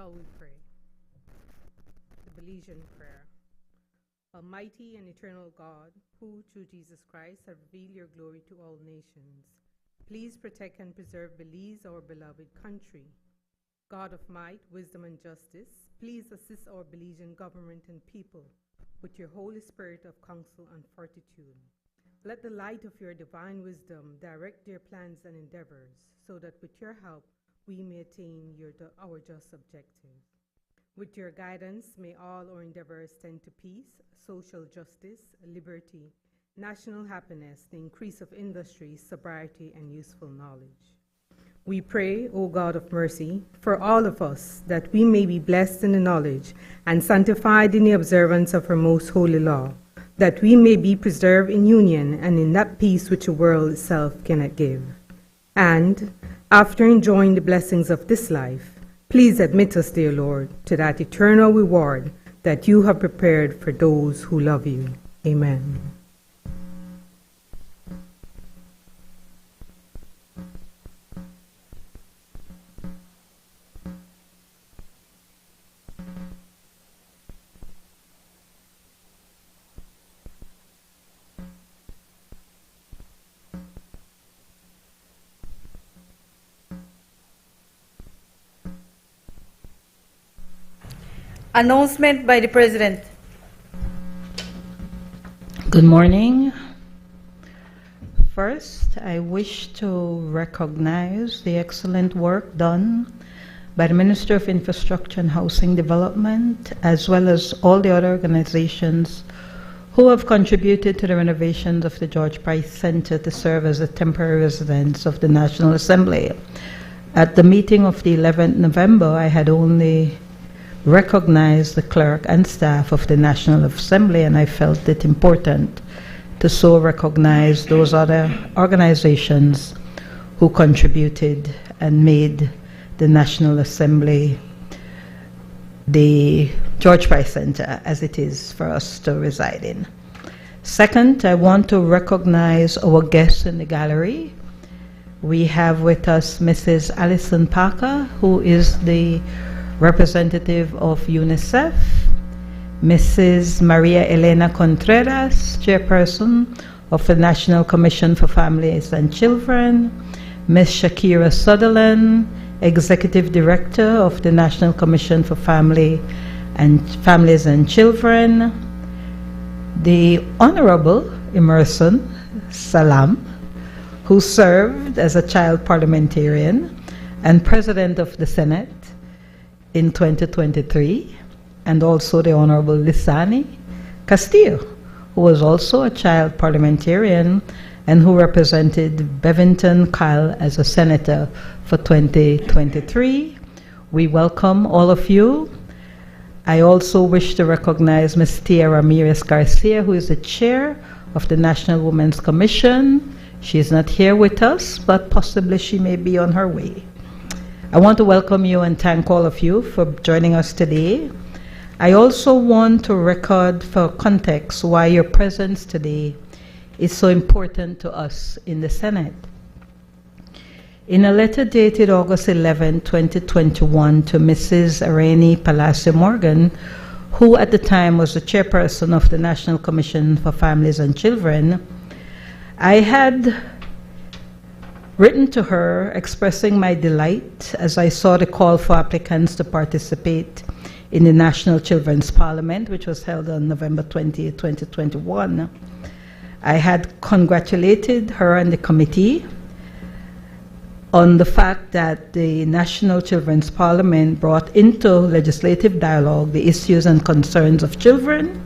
shall we pray? The Belizean Prayer. Almighty and eternal God, who through Jesus Christ have revealed your glory to all nations, please protect and preserve Belize, our beloved country. God of might, wisdom, and justice, please assist our Belizean government and people with your Holy Spirit of counsel and fortitude. Let the light of your divine wisdom direct their plans and endeavors, so that with your help we may attain our just objectives. With your guidance, may all our endeavors tend to peace, social justice, liberty, national happiness, the increase of industry, sobriety, and useful knowledge. We pray, O God of mercy, for all of us, that we may be blessed in the knowledge and sanctified in the observance of her most holy law, that we may be preserved in union and in that peace which the world itself cannot give. And, after enjoying the blessings of this life, please admit us, dear Lord, to that eternal reward that you have prepared for those who love you. Amen. Announcement by the President. Good morning. First, I wish to recognize the excellent work done by the Minister of Infrastructure and Housing Development, as well as all the other organizations who have contributed to the renovations of the George Price Center to serve as a temporary residence of the National Assembly. At the meeting of the 11th November, I had only recognize the clerk and staff of the National Assembly, and I felt it important to so recognize those other organizations who contributed and made the National Assembly the George Price Center as it is for us to reside in. Second, I want to recognize our guests in the gallery. We have with us Mrs. Alison Parker, who is the representative of UNICEF, Mrs. Maria Elena Contreras, chairperson of the National Commission for Families and Children, Ms. Shakira Sutherland, executive director of the National Commission for Families and Children, the Honorable Emerson Salam, who served as a child parliamentarian and president of the Senate in 2023, and also the Honorable Lisani Castillo, who was also a child parliamentarian and who represented Bevington Kyle as a senator for 2023. We welcome all of you. I also wish to recognize Ms. Tia Ramirez Garcia, who is the chair of the National Women's Commission. She is not here with us, but possibly she may be on her way. I want to welcome you and thank all of you for joining us today. I also want to record for context why your presence today is so important to us in the Senate. In a letter dated August 11, 2021 to Mrs. Irene Palacio Morgan, who at the time was the chairperson of the National Commission for Families and Children, I had written to her expressing my delight as I saw the call for applicants to participate in the National Children's Parliament, which was held on November 20, 2021. I had congratulated her and the committee on the fact that the National Children's Parliament brought into legislative dialogue the issues and concerns of children,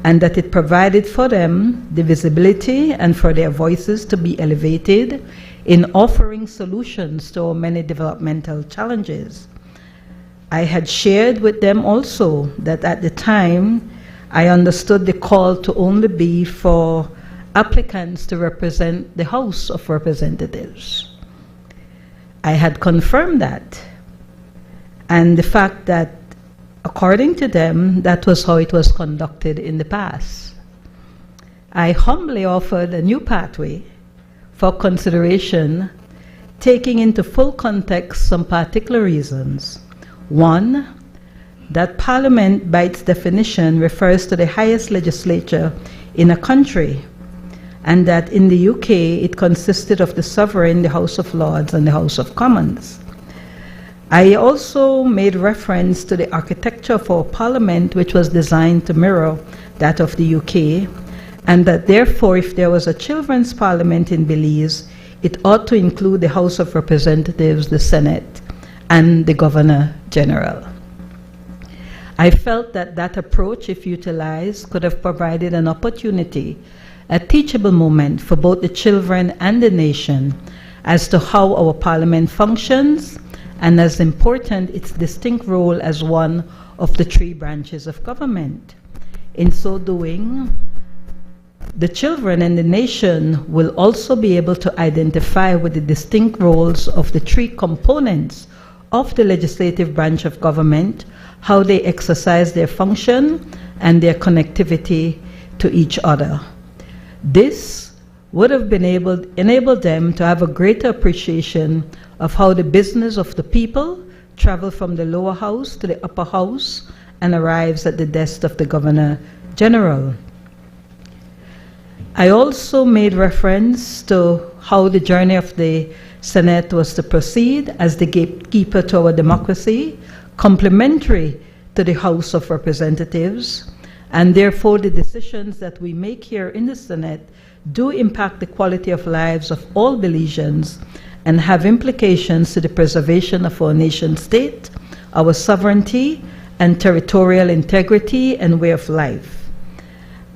and that it provided for them the visibility and for their voices to be elevated in offering solutions to many developmental challenges. I had shared with them also that at the time I understood the call to only be for applicants to represent the House of Representatives. I had confirmed that, and the fact that according to them, that was how it was conducted in the past. I humbly offered a new pathway for consideration, taking into full context some particular reasons One, that Parliament, by its definition, refers to the highest legislature in a country, and that in the UK it consisted of the Sovereign, the House of Lords, and the House of Commons. I also made reference to the architecture of our Parliament, which was designed to mirror that of the UK, and that therefore, if there was a children's parliament in Belize, it ought to include the House of Representatives, the Senate, and the Governor General. I felt that that approach, if utilized, could have provided an opportunity, a teachable moment for both the children and the nation as to how our Parliament functions, and as important, its distinct role as one of the three branches of government. In so doing, the children and the nation will also be able to identify with the distinct roles of the three components of the legislative branch of government, how they exercise their function and their connectivity to each other. This would have enabled them to have a greater appreciation of how the business of the people travel from the lower house to the upper house and arrives at the desk of the Governor General. I also made reference to how the journey of the Senate was to proceed as the gatekeeper to our democracy, complementary to the House of Representatives, and therefore the decisions that we make here in the Senate do impact the quality of lives of all Belizeans and have implications to the preservation of our nation state, our sovereignty, and territorial integrity and way of life.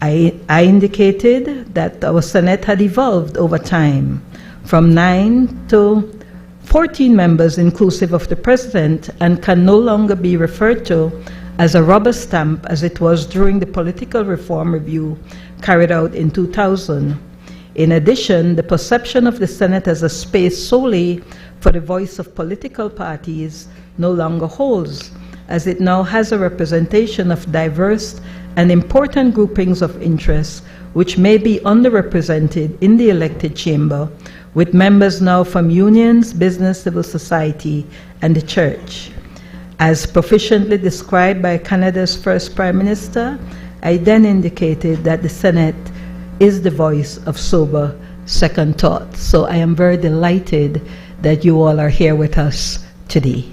I indicated that our Senate had evolved over time from 9 to 14 members inclusive of the President, and can no longer be referred to as a rubber stamp as it was during the political reform review carried out in 2000. In addition, the perception of the Senate as a space solely for the voice of political parties no longer holds, as it now has a representation of diverse and important groupings of interests which may be underrepresented in the elected chamber, with members now from unions, business, civil society, and the church. As proficiently described by Canada's first Prime Minister, I then indicated that the Senate is the voice of sober second thought. So I am very delighted that you all are here with us today.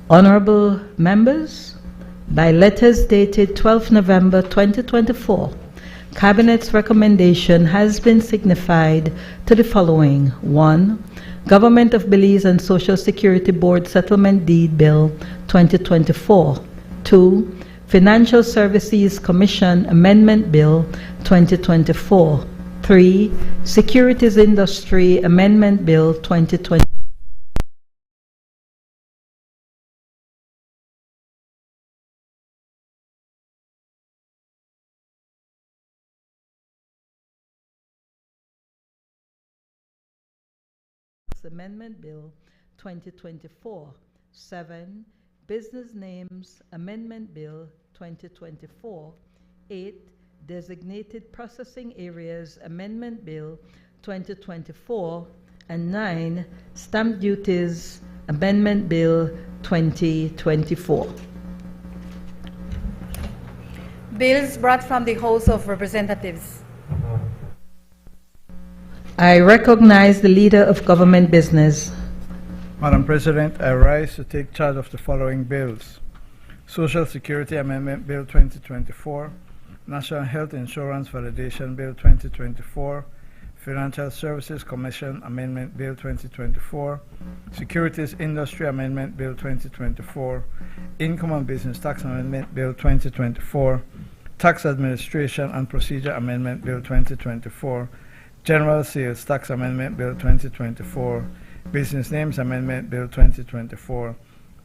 Honorable members, by letters dated 12 November 2024, Cabinet's recommendation has been signified to the following. 1. Government of Belize and Social Security Board Settlement Deed Bill 2024. 2. Financial Services Commission Amendment Bill 2024. 3. Securities Industry Amendment Bill 2024. Amendment Bill 2024. 7. Business Names Amendment Bill 2024. 8. Designated Processing Areas Amendment Bill 2024. And 9. Stamp Duties Amendment Bill 2024. Bills brought from the House of Representatives. I recognize the Leader of Government Business. Madam President, I rise to take charge of the following bills. Social Security Amendment Bill 2024, National Health Insurance Validation Bill 2024, Financial Services Commission Amendment Bill 2024, Securities Industry Amendment Bill 2024, Income and Business Tax Amendment Bill 2024, Tax Administration and Procedure Amendment Bill 2024, General Sales Tax Amendment Bill 2024, Business Names Amendment Bill 2024,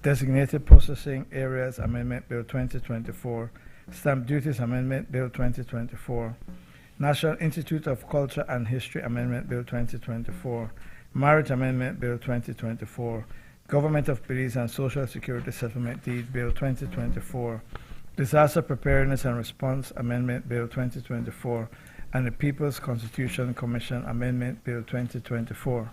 Designated Processing Areas Amendment Bill 2024, Stamp Duties Amendment Bill 2024, National Institute of Culture and History Amendment Bill 2024, Marriage Amendment Bill 2024, Government of Belize and Social Security Settlement Deed Bill 2024, Disaster Preparedness and Response Amendment Bill 2024, and the People's Constitution Commission Amendment Bill 2024.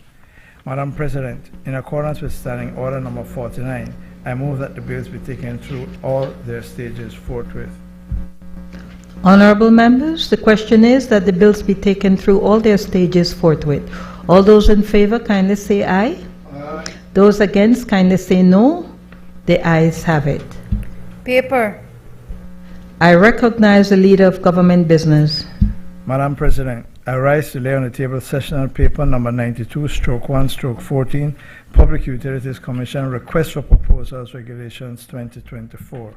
Madam President, in accordance with Standing Order Number 49, I move that the bills be taken through all their stages forthwith. Honorable members, the question is that the bills be taken through all their stages forthwith. All those in favor kindly say aye. Aye. Those against kindly say no. The ayes have it. Paper. I recognize the Leader of Government Business. Madam President, I rise to lay on the table sessional paper number 92/1/14, Public Utilities Commission Request for Proposals Regulations 2024.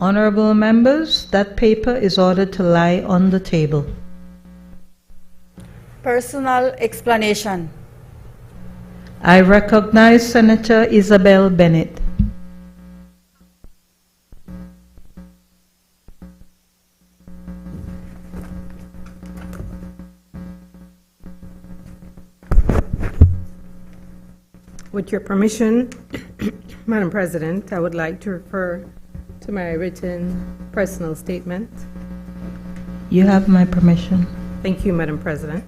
Honorable members, that paper is ordered to lie on the table. Personal explanation. I recognize Senator Isabel Bennett. With your permission, Madam President, I would like to refer to my written personal statement. You have my permission. Thank you, Madam President.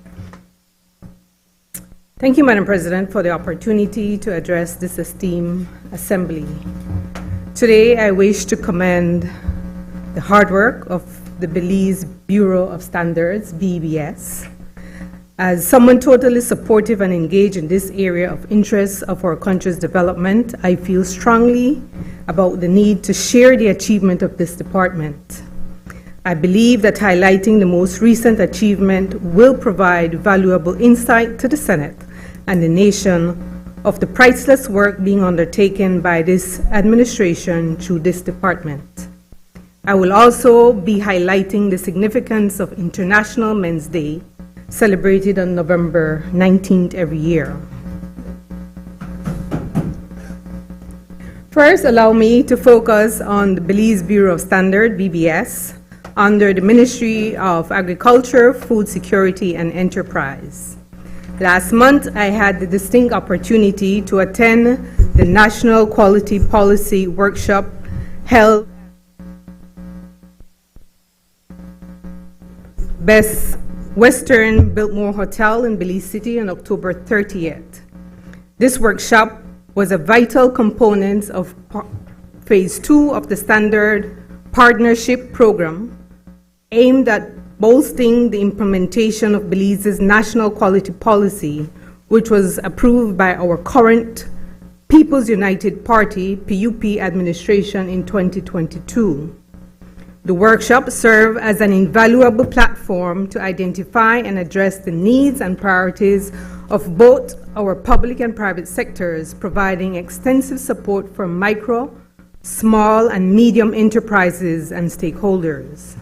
Thank you, Madam President, for the opportunity to address this esteemed assembly. Today, I wish to commend the hard work of the Belize Bureau of Standards, BBS. As someone totally supportive and engaged in this area of interest of our country's development, I feel strongly about the need to share the achievement of this department. I believe that highlighting the most recent achievement will provide valuable insight to the Senate and the nation of the priceless work being undertaken by this administration through this department. I will also be highlighting the significance of International Men's Day, celebrated on November 19th every year. First, allow me to focus on the Belize Bureau of Standards, BBS, under the Ministry of Agriculture, Food Security, and Enterprise. Last month, I had the distinct opportunity to attend the National Quality Policy Workshop held at Best Western Biltmore Hotel in Belize City on October 30th. This workshop was a vital component of Phase 2 of the Standard Partnership Program, aimed at bolstering the implementation of Belize's national quality policy, which was approved by our current People's United Party, PUP, administration in 2022. The workshop served as an invaluable platform to identify and address the needs and priorities of both our public and private sectors, providing extensive support for micro, small, and medium enterprises and stakeholders.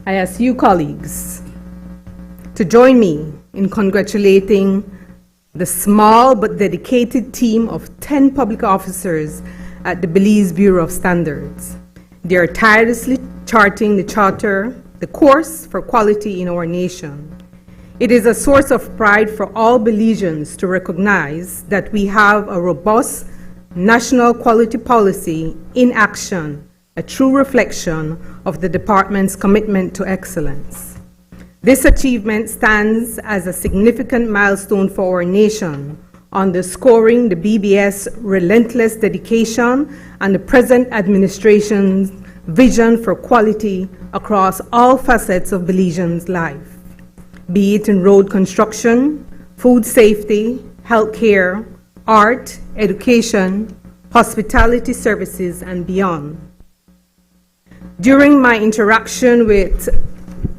I ask you, colleagues, to join me in congratulating the small but dedicated team of 10 public officers at the Belize Bureau of Standards. They are tirelessly charting the course for quality in our nation. It is a source of pride for all Belizeans to recognize that we have a robust national quality policy in action, a true reflection of the department's commitment to excellence. This achievement stands as a significant milestone for our nation, underscoring the BBS relentless dedication and the present administration's vision for quality across all facets of Belizeans' life, be it in road construction, food safety, healthcare, art, education, hospitality services, and beyond. During my interaction with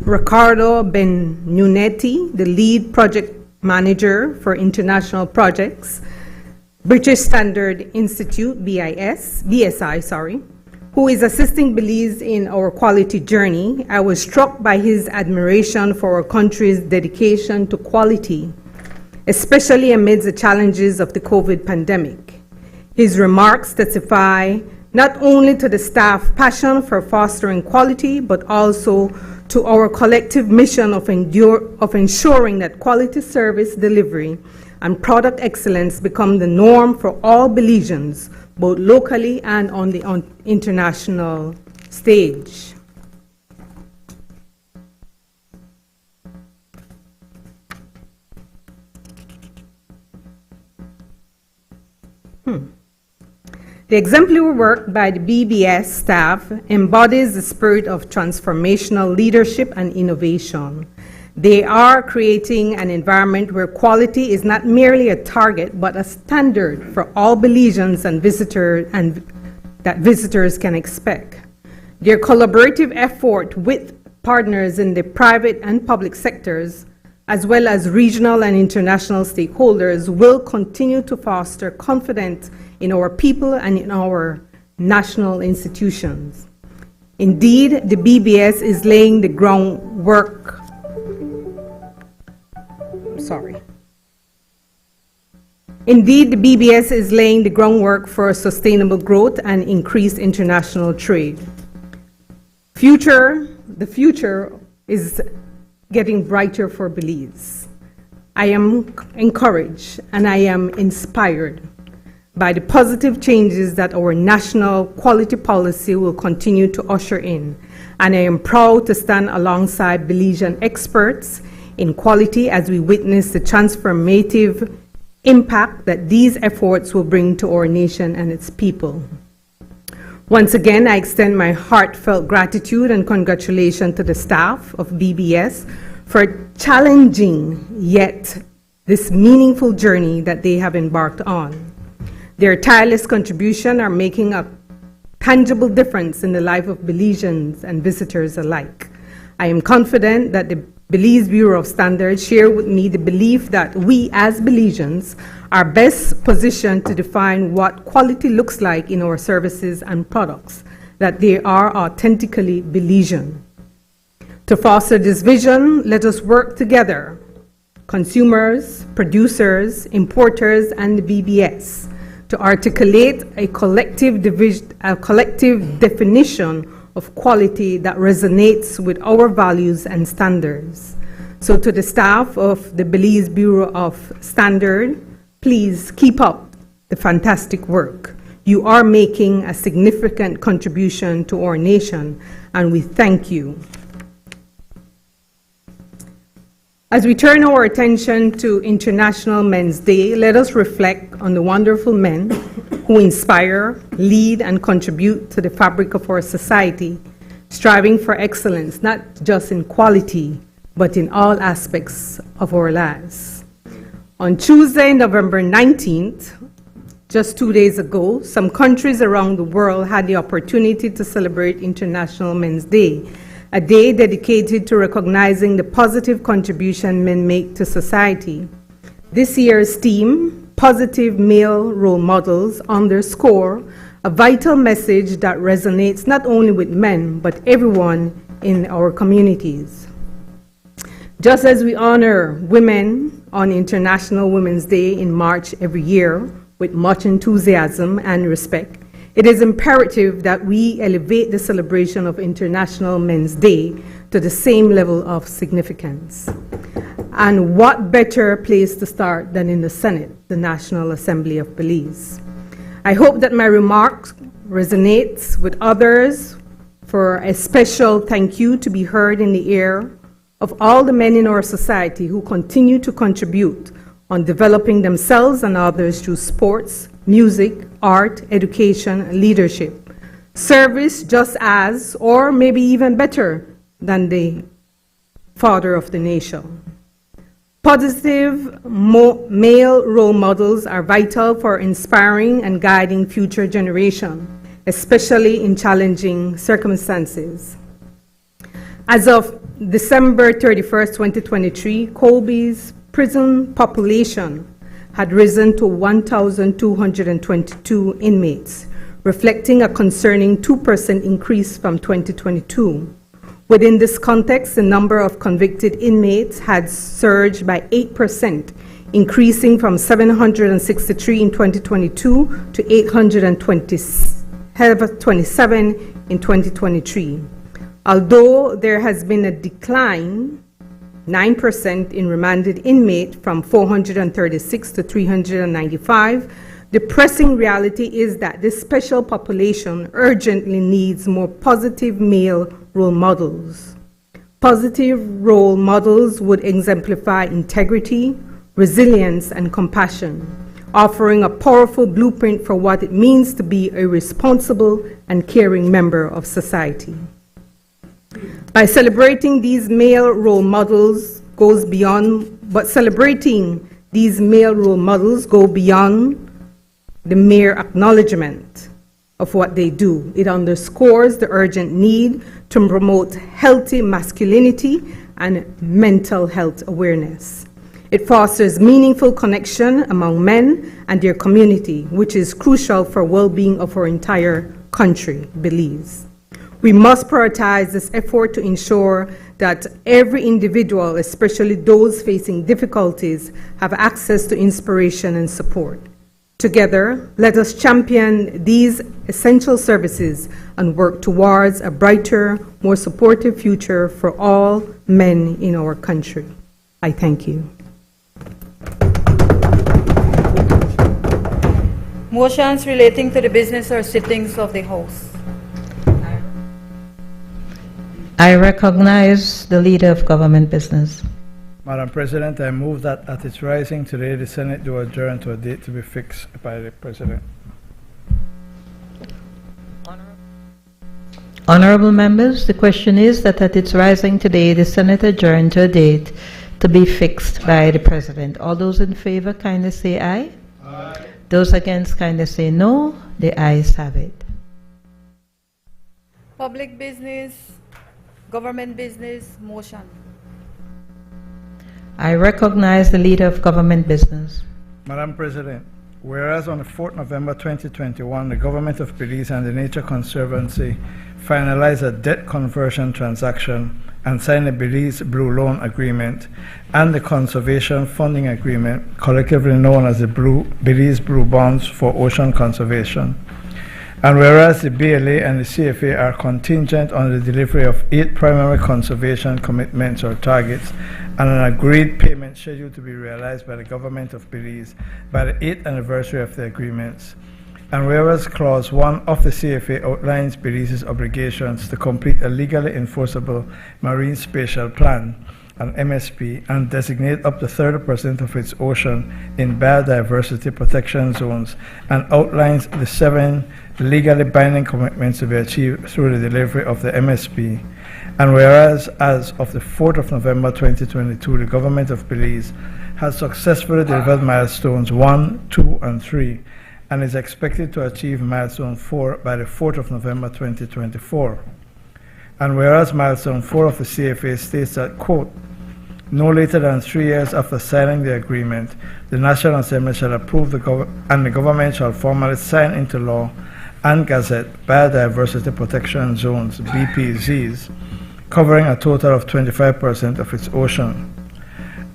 Ricardo Benunetti, the lead project manager for international projects, British Standard Institute, BSI, who is assisting Belize in our quality journey, I was struck by his admiration for our country's dedication to quality, especially amidst the challenges of the COVID pandemic. His remarks testify not only to the staff passion for fostering quality, but also to our collective mission of ensuring that quality service delivery and product excellence become the norm for all Belizeans, both locally and on the international stage. The exemplary work by the BBS staff embodies the spirit of transformational leadership and innovation. They are creating an environment where quality is not merely a target, but a standard for all Belizeans and that visitors can expect. Their collaborative effort with partners in the private and public sectors, as well as regional and international stakeholders, will continue to foster confidence in our people and in our national institutions. Indeed, the BBS is laying the groundwork. Indeed, the BBS is laying the groundwork for sustainable growth and increased international trade. The future is getting brighter for Belize. I am encouraged and I am inspired by the positive changes that our national quality policy will continue to usher in, and I am proud to stand alongside Belizean experts in quality as we witness the transformative impact that these efforts will bring to our nation and its people. Once again, I extend my heartfelt gratitude and congratulations to the staff of BBS for challenging yet this meaningful journey that they have embarked on. Their tireless contribution are making a tangible difference in the life of Belizeans and visitors alike. I am confident that the Belize Bureau of Standards share with me the belief that we as Belizeans are best positioned to define what quality looks like in our services and products, that they are authentically Belizean. To foster this vision, let us work together, consumers, producers, importers, and the BBS, to articulate a collective definition of quality that resonates with our values and standards. So to the staff of the Belize Bureau of Standards, please keep up the fantastic work. You are making a significant contribution to our nation, and we thank you. As we turn our attention to International Men's Day, let us reflect on the wonderful men who inspire, lead, and contribute to the fabric of our society, striving for excellence, not just in quality, but in all aspects of our lives. On Tuesday, November 19th, just 2 days ago, some countries around the world had the opportunity to celebrate International Men's Day, a day dedicated to recognizing the positive contribution men make to society. This year's theme, Positive Male Role Models, underscore a vital message that resonates not only with men, but everyone in our communities. Just as we honor women on International Women's Day in March every year with much enthusiasm and respect, it is imperative that we elevate the celebration of International Men's Day to the same level of significance. And what better place to start than in the Senate, the National Assembly of Belize. I hope that my remarks resonate with others, for a special thank you to be heard in the ear of all the men in our society who continue to contribute on developing themselves and others through sports, music, art, education, leadership, service just as, or maybe even better than the father of the nation. Positive male role models are vital for inspiring and guiding future generations, especially in challenging circumstances. As of December 31st, 2023, Colby's prison population had risen to 1,222 inmates, reflecting a concerning 2% increase from 2022. Within this context, the number of convicted inmates had surged by 8%, increasing from 763 in 2022 to 827 in 2023. Although there has been a decline, 9% in remanded inmate from 436 to 395, the pressing reality is that this special population urgently needs more positive male role models. Positive role models would exemplify integrity, resilience, and compassion. offering a powerful blueprint for what it means to be a responsible and caring member of society. By celebrating these male role models goes beyond, but celebrating these male role models go beyond the mere acknowledgement of what they do. It underscores the urgent need to promote healthy masculinity and mental health awareness. It fosters meaningful connection among men and their community, which is crucial for well-being of our entire country, Belize. We must prioritize this effort to ensure that every individual, especially those facing difficulties, have access to inspiration and support. Together, let us champion these essential services and work towards a brighter, more supportive future for all men in our country. I thank you. Motions relating to the business or sittings of the House. I recognize the Leader of Government Business. Madam President, I move that at its rising today, the Senate do adjourn to a date to be fixed by the President. Honorable members, the question is that at its rising today, the Senate adjourn to a date to be fixed by the President. All those in favor, kindly say aye. Aye. Those against, kindly say no. The ayes have it. Public business, government business, motion. I recognize the Leader of Government Business. Madam President, whereas on the 4th November 2021, the Government of Belize and the Nature Conservancy finalized a debt conversion transaction and signed the Belize Blue Loan Agreement and the Conservation Funding Agreement, collectively known as the Belize Blue Bonds for Ocean Conservation. And whereas the BLA and the CFA are contingent on the delivery of 8 primary conservation commitments or targets and an agreed payment schedule to be realized by the Government of Belize by the 8th anniversary of the agreements. And whereas Clause 1 of the CFA outlines Belize's obligations to complete a legally enforceable Marine Spatial Plan, an MSP, and designate up to 30% of its ocean in biodiversity protection zones, and outlines the 7 legally binding commitments to be achieved through the delivery of the MSP. And whereas as of the 4th of November 2022, the Government of Belize has successfully delivered milestones 1, 2, and 3, and is expected to achieve milestone 4 by the 4th of November 2024. And whereas milestone 4 of the CFA states that, quote, no later than 3 years after signing the agreement, the National Assembly shall approve and the government shall formally sign into law and gazette biodiversity protection zones, BPZs, covering a total of 25% of its ocean.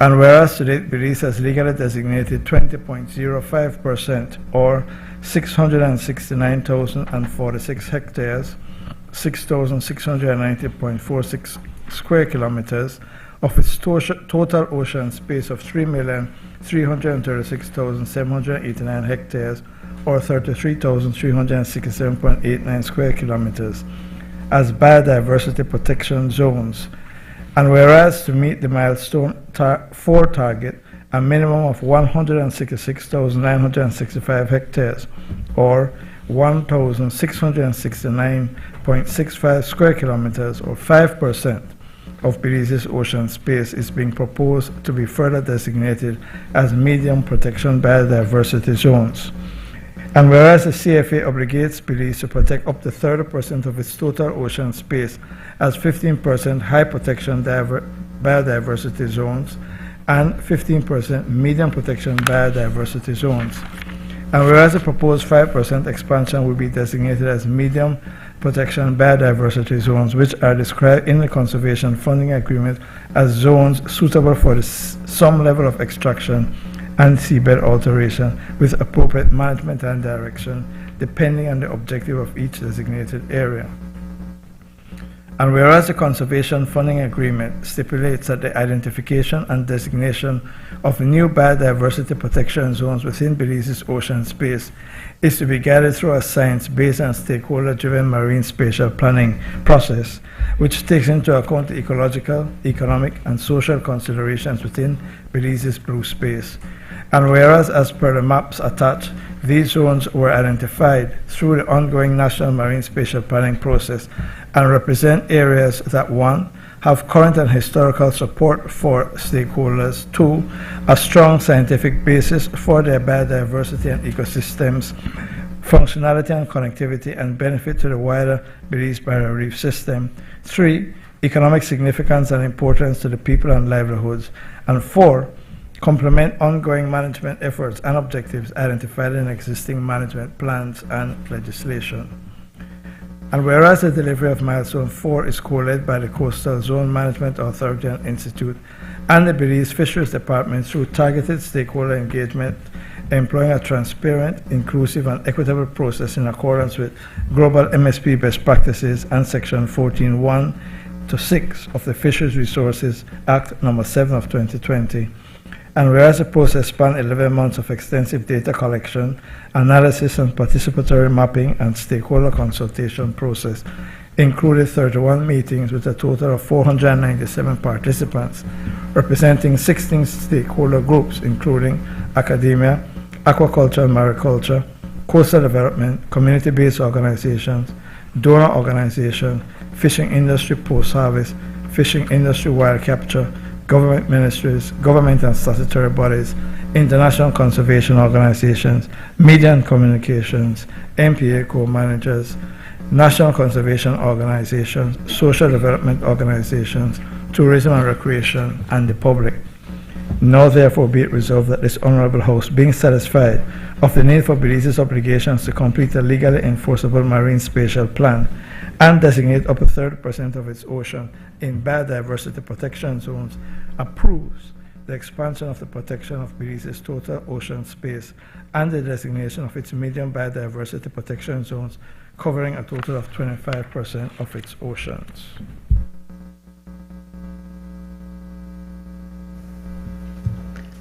And whereas to date, Belize has legally designated 20.05% or 669,046 hectares, 6,690.46 square kilometers of its total ocean space of 3,336,789 hectares or 33,367.89 square kilometers as biodiversity protection zones. And whereas to meet the milestone 4 target, a minimum of 166,965 hectares or 1,669.65 square kilometers or 5% of Belize's ocean space is being proposed to be further designated as medium protection biodiversity zones. And whereas the CFA obligates Belize to protect up to 30% of its total ocean space as 15% high protection biodiversity zones and 15% medium protection biodiversity zones. And whereas the proposed 5% expansion will be designated as medium protection biodiversity zones, which are described in the Conservation Funding Agreement as zones suitable for some level of extraction and seabed alteration with appropriate management and direction, depending on the objective of each designated area. And whereas the Conservation Funding Agreement stipulates that the identification and designation of new biodiversity protection zones within Belize's ocean space is to be guided through a science-based and stakeholder-driven marine spatial planning process, which takes into account the ecological, economic, and social considerations within Belize's blue space. And whereas, as per the maps attached, these zones were identified through the ongoing National Marine Spatial Planning process and represent areas that, 1, have current and historical support for stakeholders, 2, a strong scientific basis for their biodiversity and ecosystems, functionality and connectivity, and benefit to the wider Belize Barrier Reef system, 3, economic significance and importance to the people and livelihoods, and 4, complement ongoing management efforts and objectives identified in existing management plans and legislation. And whereas the delivery of Milestone 4 is co-led by the Coastal Zone Management Authority and Institute and the Belize Fisheries Department through targeted stakeholder engagement, employing a transparent, inclusive, and equitable process in accordance with global MSP best practices and Section 14.1 to 6 of the Fisheries Resources Act No. 7 of 2020. And whereas the process spanned 11 months of extensive data collection, analysis, and participatory mapping and stakeholder consultation process, included 31 meetings with a total of 497 participants, representing 16 stakeholder groups, including academia, aquaculture and mariculture, coastal development, community-based organizations, donor organizations, fishing industry post-harvest, fishing industry wild capture, government ministries, government and statutory bodies, international conservation organizations, media and communications, MPA co-managers, national conservation organizations, social development organizations, tourism and recreation, and the public. Now therefore be it resolved that this Honorable House, being satisfied of the need for Belize's obligations to complete a legally enforceable marine spatial plan and designate up to 30% of its ocean in biodiversity protection zones, approves the expansion of the protection of Belize's total ocean space and the designation of its medium biodiversity protection zones covering a total of 25% of its oceans.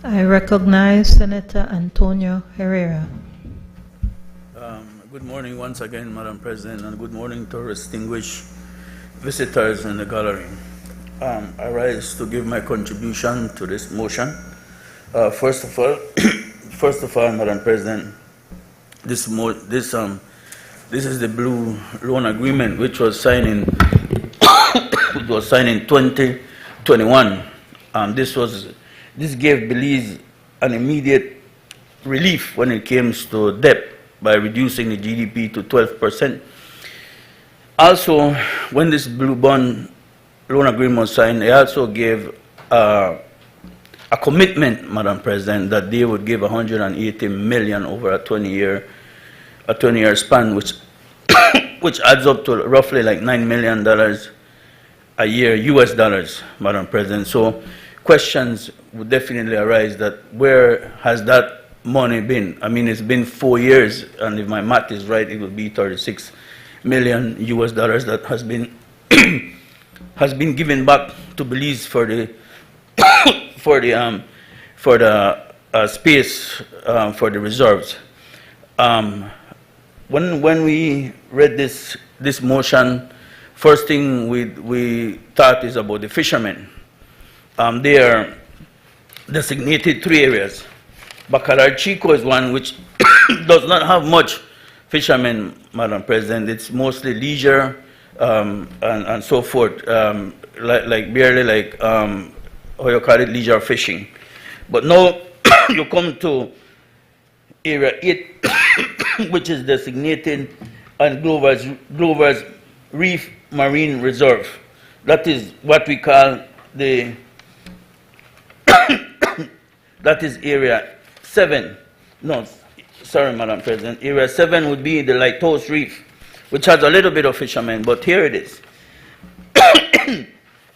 I recognize Senator Antonio Herrera. Good morning once again, Madam President, and good morning to distinguished visitors in the gallery. I rise to give my contribution to this motion. First of all, Madam President, this is the Blue Loan Agreement, which was signed in 2021. This gave Belize an immediate relief when it comes to debt by reducing the GDP to 12%. Also, when this Blue Bond Loan Agreement was signed, they also gave a commitment, Madam President, that they would give $180 million over a 20-year span, which which adds up to roughly like $9 million a year, US dollars, Madam President. So questions would definitely arise that where has that money been? I mean, it's been 4 years, and if my math is right, it would be $36 million US dollars that has been has been given back to Belize for the space for the reserves. When we read this motion, first thing we thought is about the fishermen. They are designated 3 areas. Bacalar Chico is one which does not have much fishermen, Madam President. It's mostly leisure and so forth, like barely like how you call it, leisure fishing. But now you come to Area 8, which is designated and Glover's Reef Marine Reserve. That is what we call the that is Area 7. No, sorry, Madam President. Area 7 would be the Lighthouse Reef, which has a little bit of fishermen, but here it is.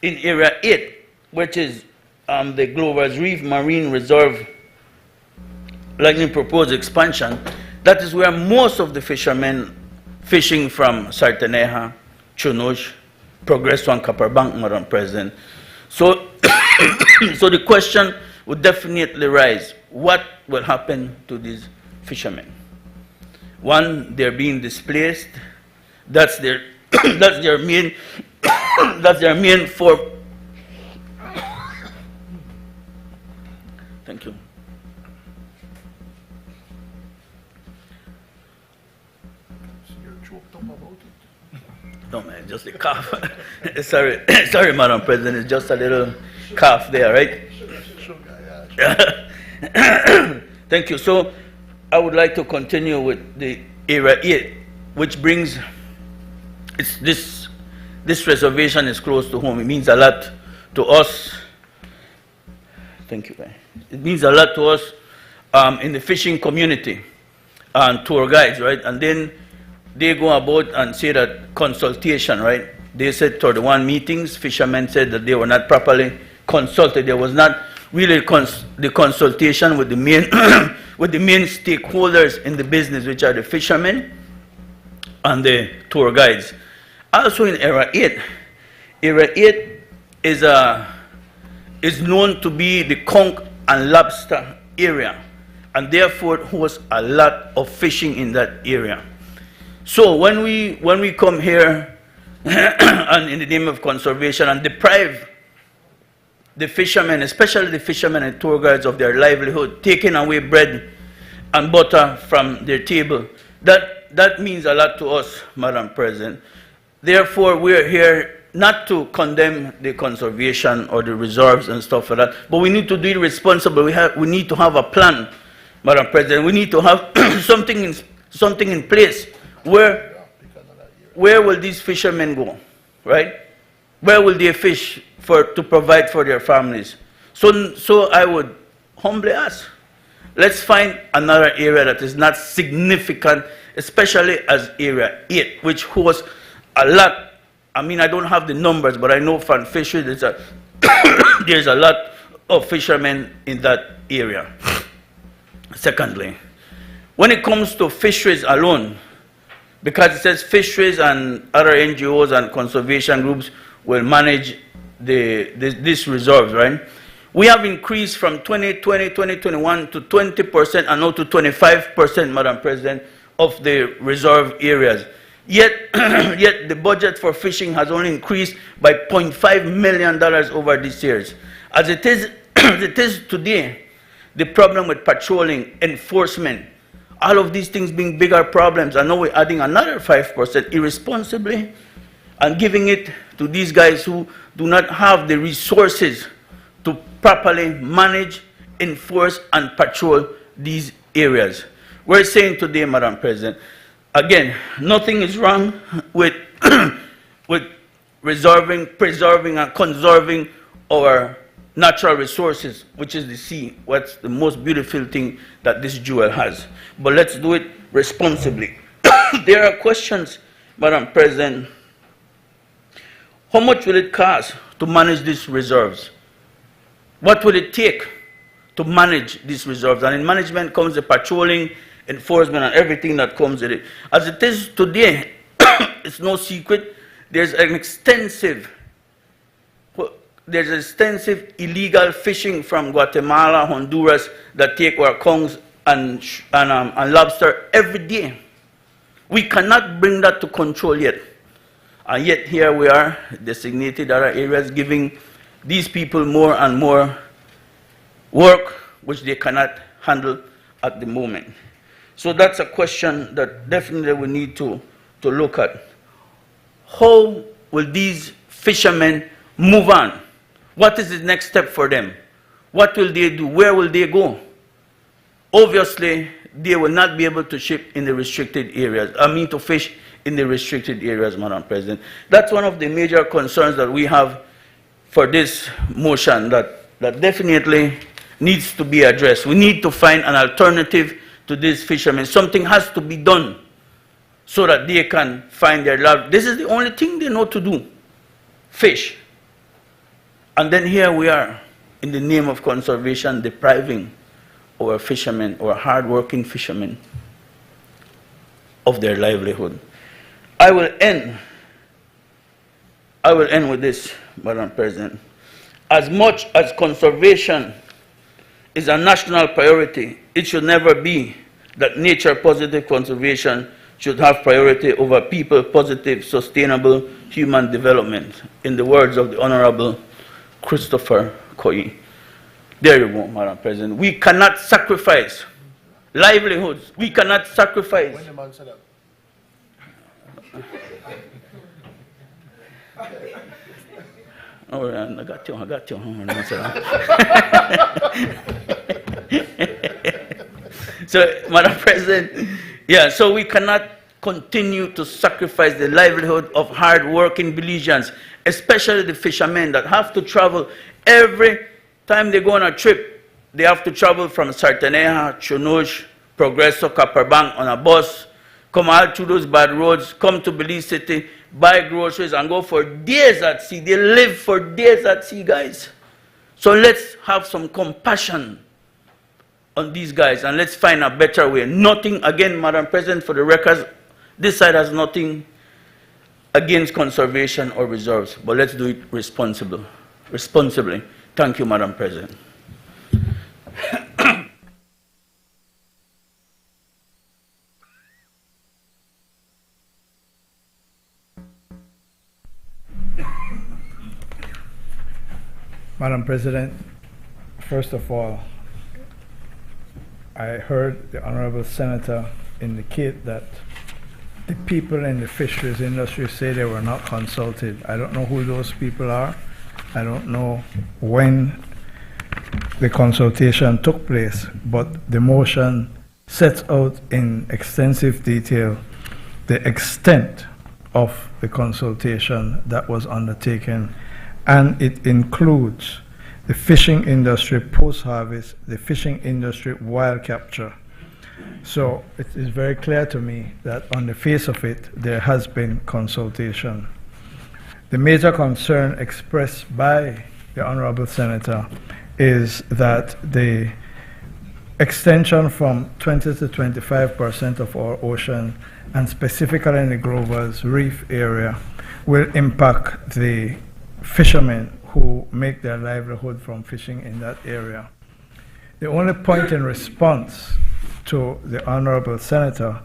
In Area 8, which is the Glover's Reef Marine Reserve, likely proposed expansion, that is where most of the fishermen fishing from Sarteneja, Chunush, Progreso, and Copper Bank, Madam President. So, so the question would definitely rise: what will happen to these fishermen? One, they're being displaced. That's their that's their main Thank you. No, man, just a cough. Sorry, sorry, Madam President, it's just a little cough there, right? Thank you. So, I would like to continue with the Area 8, which brings, this reservation is close to home. It means a lot to us. Thank you, man. It means a lot to us in the fishing community and tour guides, right? And then they go about and say that consultation, right? They said 31 meetings, fishermen said that they were not properly consulted. There was not really the consultation with the main with the main stakeholders in the business, which are the fishermen and the tour guides. Also in Area 8, Area 8 is known to be the conch and lobster area, and therefore hosts a lot of fishing in that area. So when we come here and in the name of conservation and deprive the fishermen, especially the fishermen and tour guides, of their livelihood, taking away bread and butter from their table, that means a lot to us, Madam President. Therefore, we're here not to condemn the conservation or the reserves and stuff like that, but we need to do it responsibly. We need to have a plan, Madam President. We need to have something in place. Where will these fishermen go, right? Where will they fish to provide for their families? So I would humbly ask, let's find another area that is not significant, especially as Area 8, which hosts a lot. I mean, I don't have the numbers, but I know from fisheries there's a lot of fishermen in that area. Secondly, when it comes to fisheries alone, because it says fisheries and other NGOs and conservation groups will manage these reserves, right? We have increased from 2021 to 20% and now to 25%, Madam President, of the reserve areas. Yet the budget for fishing has only increased by $0.5 million over these years. As it is today, the problem with patrolling, enforcement, all of these things being bigger problems, and now we're adding another 5% irresponsibly and giving it to these guys who do not have the resources to properly manage, enforce, and patrol these areas. We're saying today, Madam President, again, nothing is wrong with, with preserving, and conserving our natural resources, which is the sea. What's the most beautiful thing that this jewel has? But let's do it responsibly. There are questions, Madam President. How much will it cost to manage these reserves? What will it take to manage these reserves? And in management comes the patrolling, enforcement, and everything that comes with it. As it is today, it's no secret, there's extensive extensive illegal fishing from Guatemala, Honduras, that take our conchs and lobster every day. We cannot bring that to control yet. And yet here we are, designated other areas, giving these people more and more work, which they cannot handle at the moment. So that's a question that definitely we need to look at. How will these fishermen move on? What is the next step for them? What will they do? Where will they go? Obviously, they will not be able to ship in the restricted areas. I mean, to fish in the restricted areas, Madam President. That's one of the major concerns that we have for this motion that definitely needs to be addressed. We need to find an alternative to these fishermen. Something has to be done so that they can find their love. This is the only thing they know to do, fish. And then here we are, in the name of conservation, depriving our fishermen, our hard-working fishermen, of their livelihood. I will end with this, Madam President. As much as conservation is a national priority, it should never be that nature-positive conservation should have priority over people-positive, sustainable human development, in the words of the Honorable Christopher Koyi. There you go, Madam President. We cannot sacrifice livelihoods. We cannot sacrifice. When the man said that? Oh, I got you. So, Madam President, yeah, so we cannot continue to sacrifice the livelihood of hard-working Belizeans, especially the fishermen that have to travel every time they go on a trip. They have to travel from Sartaneja, Chunush, Progreso, Copperbank on a bus, come out through those bad roads, come to Belize City, buy groceries, and go for days at sea. They live for days at sea, guys. So let's have some compassion on these guys, and let's find a better way. Nothing, again, Madam President, for the records, this side has nothing against conservation or reserves, but let's do it responsibly. Thank you, Madam President. Madam President, first of all, I heard the Honorable Senator indicate that the people in the fisheries industry say they were not consulted. I don't know who those people are. I don't know when the consultation took place, but the motion sets out in extensive detail the extent of the consultation that was undertaken, and it includes the fishing industry post-harvest, the fishing industry wild capture. So it is very clear to me that on the face of it, there has been consultation. The major concern expressed by the Honorable Senator is that the extension from 20 to 25% of our ocean, and specifically in the Grover's Reef area, will impact the fishermen who make their livelihood from fishing in that area. The only point in response to the Honorable Senator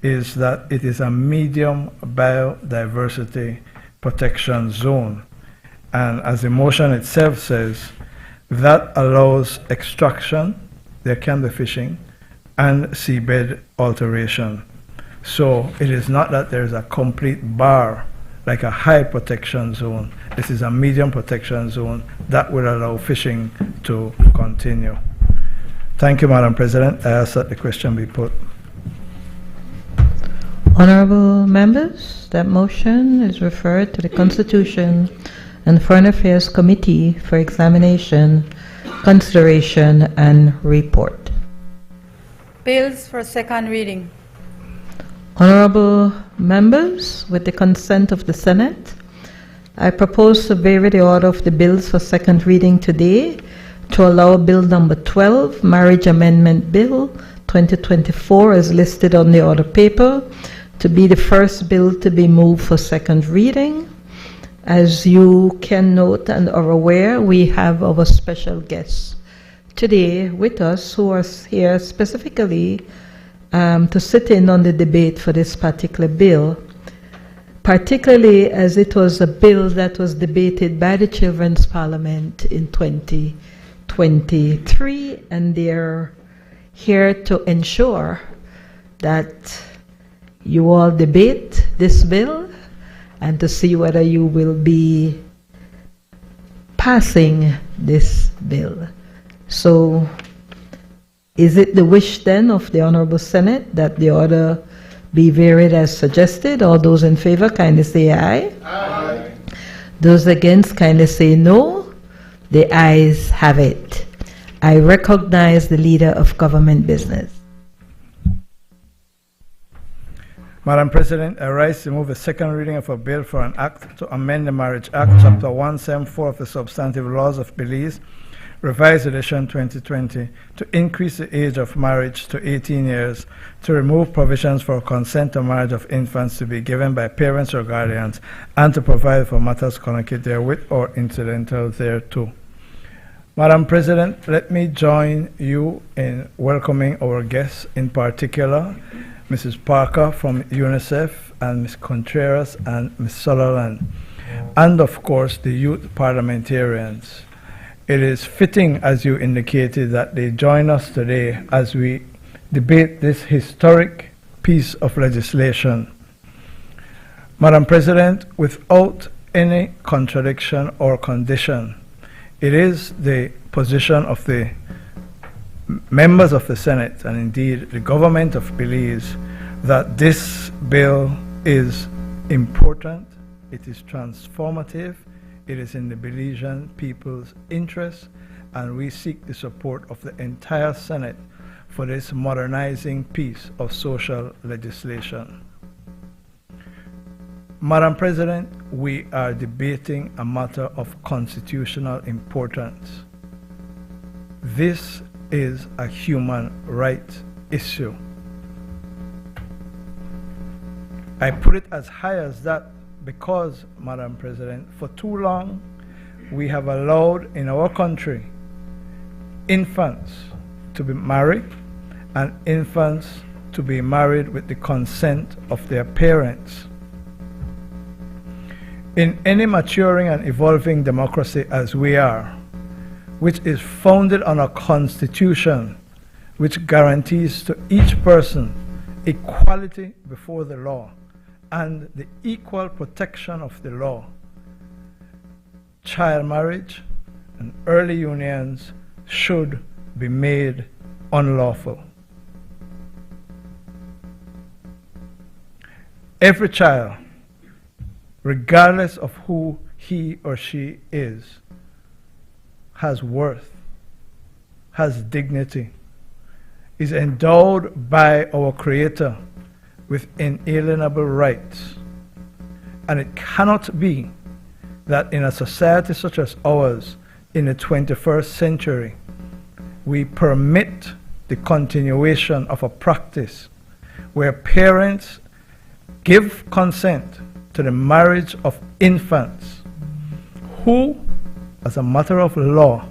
is that it is a medium biodiversity protection zone. And as the motion itself says, that allows extraction, there can be fishing, and seabed alteration. So it is not that there is a complete bar like a high protection zone. This is a medium protection zone that will allow fishing to continue. Thank you, Madam President. I ask that the question be put. Honorable members, that motion is referred to the Constitution and Foreign Affairs Committee for examination, consideration, and report. Bills for second reading. Honorable members, with the consent of the Senate, I propose to vary the order of the bills for second reading today to allow Bill number 12, Marriage Amendment Bill 2024, as listed on the order paper, to be the first bill to be moved for second reading. As you can note and are aware, we have our special guests today with us who are here specifically to sit in on the debate for this particular bill, particularly as it was a bill that was debated by the Children's Parliament in 2023, and they're here to ensure that you all debate this bill and to see whether you will be passing this bill. So, is it the wish then of the Honorable Senate that the order be varied as suggested? All those in favor kindly say aye. Aye. Those against kindly say no. The ayes have it. I recognize the Leader of Government Business. Madam President, I rise to move a second reading of a bill for an act to amend the Marriage Act, Chapter 174 of the Substantive Laws of Belize, Revised Edition 2020, to increase the age of marriage to 18 years, to remove provisions for consent to marriage of infants to be given by parents or guardians, and to provide for matters connected therewith or incidental thereto. Madam President, let me join you in welcoming our guests, in particular, Mrs. Parker from UNICEF, and Ms. Contreras and Ms. Sutherland, and of course the youth parliamentarians. It is fitting, as you indicated, that they join us today as we debate this historic piece of legislation. Madam President, without any contradiction or condition, it is the position of the members of the Senate and indeed the government of Belize that this bill is important, it is transformative, it is in the Belizean people's interest, and we seek the support of the entire Senate for this modernizing piece of social legislation. Madam President, we are debating a matter of constitutional importance. This is a human rights issue. I put it as high as that because, Madam President, for too long we have allowed in our country infants to be married and infants to be married with the consent of their parents. In any maturing and evolving democracy as we are, which is founded on a constitution which guarantees to each person equality before the law and the equal protection of the law, child marriage and early unions should be made unlawful. Every child, regardless of who he or she is, has worth, has dignity, is endowed by our Creator with inalienable rights. And it cannot be that in a society such as ours, in the 21st century, we permit the continuation of a practice where parents give consent to the marriage of infants who, as a matter of law,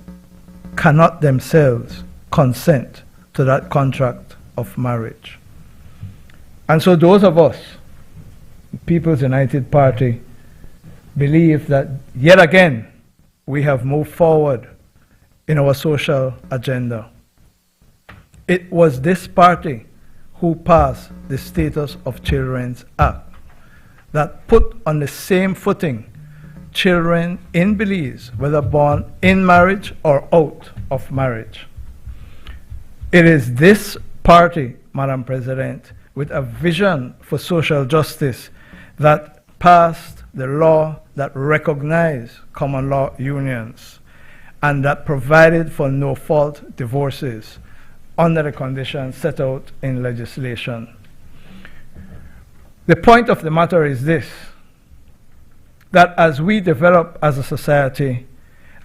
cannot themselves consent to that contract of marriage. And so those of us, the People's United Party, believe that yet again we have moved forward in our social agenda. It was this party who passed the Status of Children's Act that put on the same footing children in Belize, whether born in marriage or out of marriage. It is this party, Madam President, with a vision for social justice that passed the law that recognized common law unions and that provided for no-fault divorces under the conditions set out in legislation. The point of the matter is this, that as we develop as a society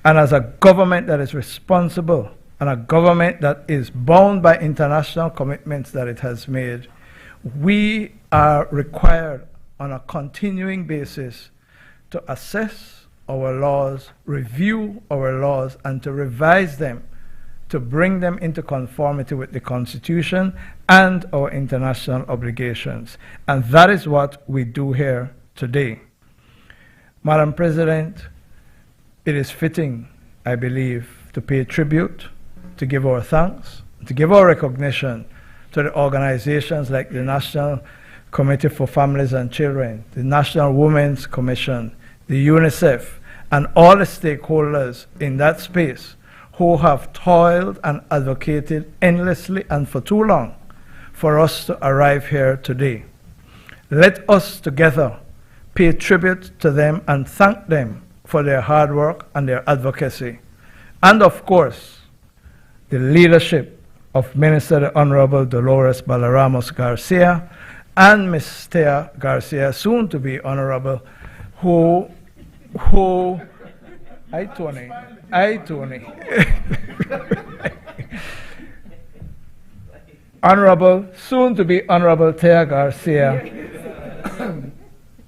and as a government that is responsible and a government that is bound by international commitments that it has made, we are required on a continuing basis to assess our laws, review our laws, and to revise them to bring them into conformity with the Constitution and our international obligations. And that is what we do here today. Madam President, it is fitting, I believe, to pay tribute, to give our thanks, to give our recognition to the organizations like the National Committee for Families and Children, the National Women's Commission, the UNICEF, and all the stakeholders in that space who have toiled and advocated endlessly and for too long for us to arrive here today. Let us together pay tribute to them and thank them for their hard work and their advocacy. And of course, the leadership of Minister the Honorable Dolores Balaramos Garcia and Ms. Thea Garcia, soon to be Honorable, who, hi Tony. Honorable, soon to be Honorable Thea Garcia,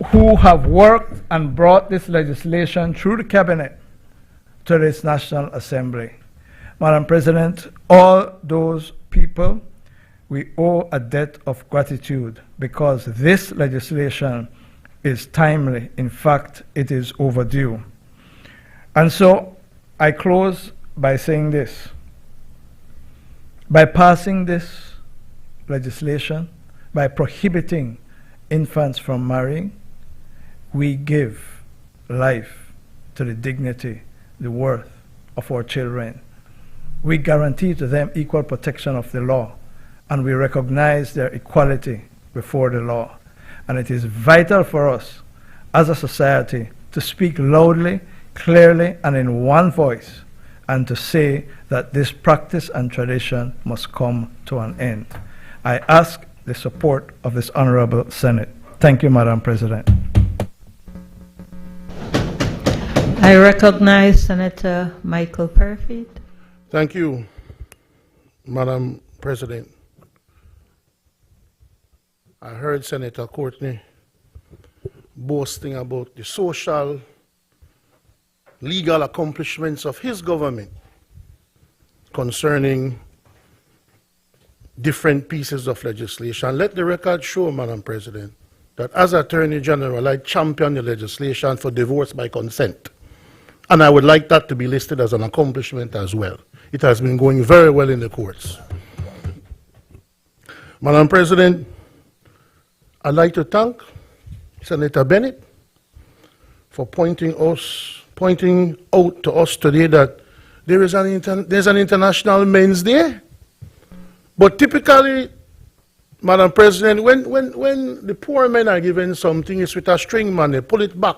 who have worked and brought this legislation through the cabinet to this National Assembly. Madam President, all those people, we owe a debt of gratitude because this legislation is timely. In fact, it is overdue. And so I close by saying this. By passing this legislation, by prohibiting infants from marrying, we give life to the dignity, the worth of our children. We guarantee to them equal protection of the law, and we recognize their equality before the law. And it is vital for us as a society to speak loudly, clearly, and in one voice, and to say that this practice and tradition must come to an end. I ask the support of this Honorable Senate. Thank you, Madam President. I recognize Senator Michael Perfit. Thank you, Madam President. I heard Senator Courtney boasting about the social, legal accomplishments of his government concerning different pieces of legislation. Let the record show, Madam President, that as Attorney General, I championed the legislation for divorce by consent. And I would like that to be listed as an accomplishment as well. It has been going very well in the courts. Madam President, I'd like to thank Senator Bennett for pointing out to us today that there's an International Men's Day. But typically, Madam President, when the poor men are given something, it's with a string man, they pull it back.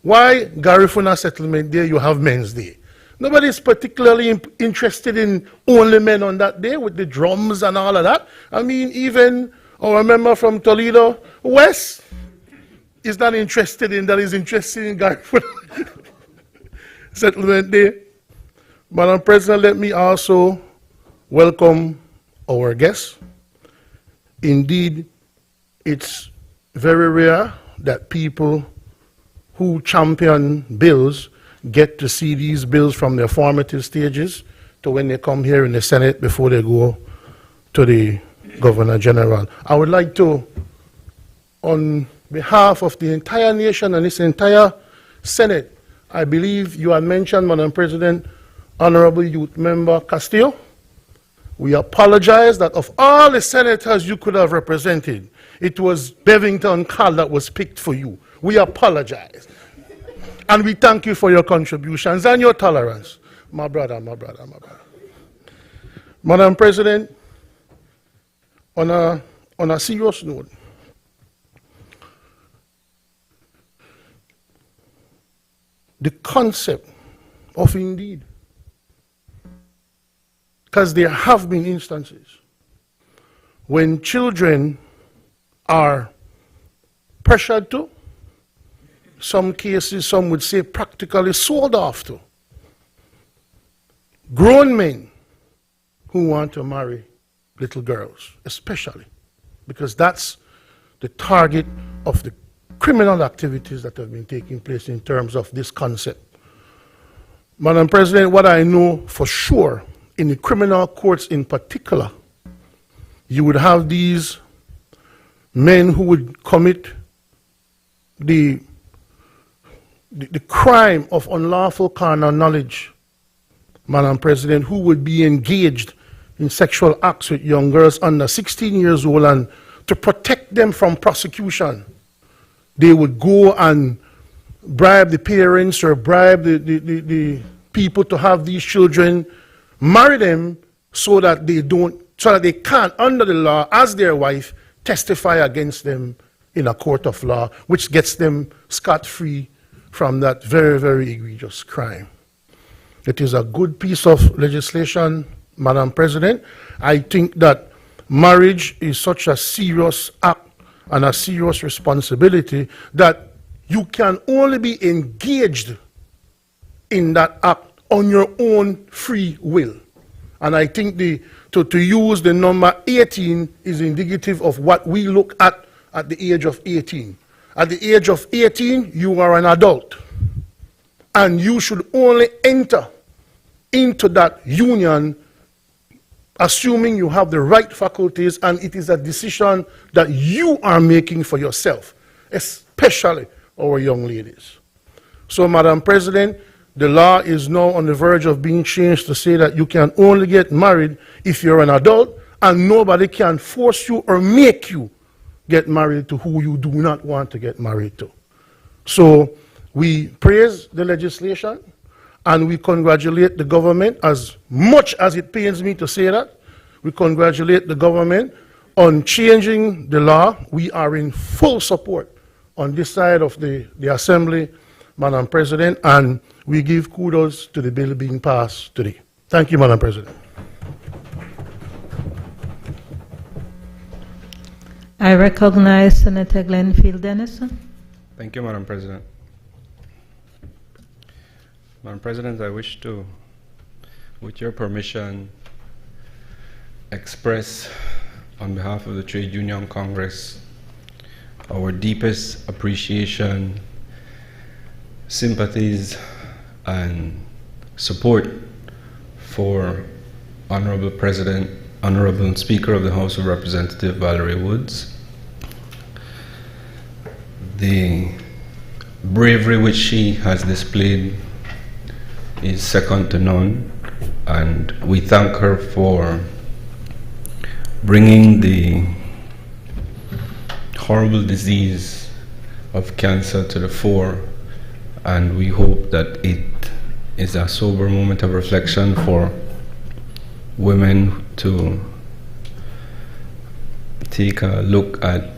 Why Garifuna Settlement Day you have Men's Day? Nobody is particularly interested in only men on that day with the drums and all of that. I mean, even our member from Toledo West is not interested in that, is interested in Garifuna Settlement Day. Madam President, let me also welcome our guests. Indeed, it's very rare that people who champion bills get to see these bills from their formative stages to when they come here in the Senate before they go to the Governor General. I would like to, on behalf of the entire nation and this entire Senate, I believe you had mentioned, Madam President, Honorable Youth Member Castillo. We apologize that of all the senators you could have represented, it was Bevington Carl that was picked for you. We apologize. And we thank you for your contributions and your tolerance. My brother, my brother, my brother. Madam President, on a serious note, the concept of indeed, because there have been instances when children are pressured to, some cases, some would say practically sold off to, grown men who want to marry little girls, especially, because that's the target of the criminal activities that have been taking place in terms of this concept. Madam President, what I know for sure, in the criminal courts in particular, you would have these men who would commit the crime of unlawful carnal knowledge, Madam President, who would be engaged in sexual acts with young girls under 16 years old, and to protect them from prosecution, they would go and bribe the parents or bribe the people to have these children, marry them so that they can't, under the law, as their wife, testify against them in a court of law, which gets them scot-free from that very, very egregious crime. It is a good piece of legislation, Madam President. I think that marriage is such a serious act and a serious responsibility that you can only be engaged in that act on your own free will. And I think to use the number 18 is indicative of what we look at the age of 18. At the age of 18, you are an adult. And you should only enter into that union assuming you have the right faculties, and it is a decision that you are making for yourself, especially our young ladies. So, Madam President, the law is now on the verge of being changed to say that you can only get married if you're an adult, and nobody can force you or make you get married to who you do not want to get married to. So we praise the legislation and we congratulate the government, as much as it pains me to say that. We congratulate the government on changing the law. We are in full support on this side of the Assembly, Madam President, and we give kudos to the bill being passed today. Thank you, Madam President. I recognize Senator Glenfield Dennison. Thank you, Madam President. Madam President, I wish to, with your permission, express on behalf of the Trade Union Congress our deepest appreciation, sympathies, and support for Honorable President, Honorable Speaker of the House of Representatives Valerie Woods. The bravery which she has displayed is second to none, and we thank her for bringing the horrible disease of cancer to the fore, and we hope that it is a sober moment of reflection for women to take a look at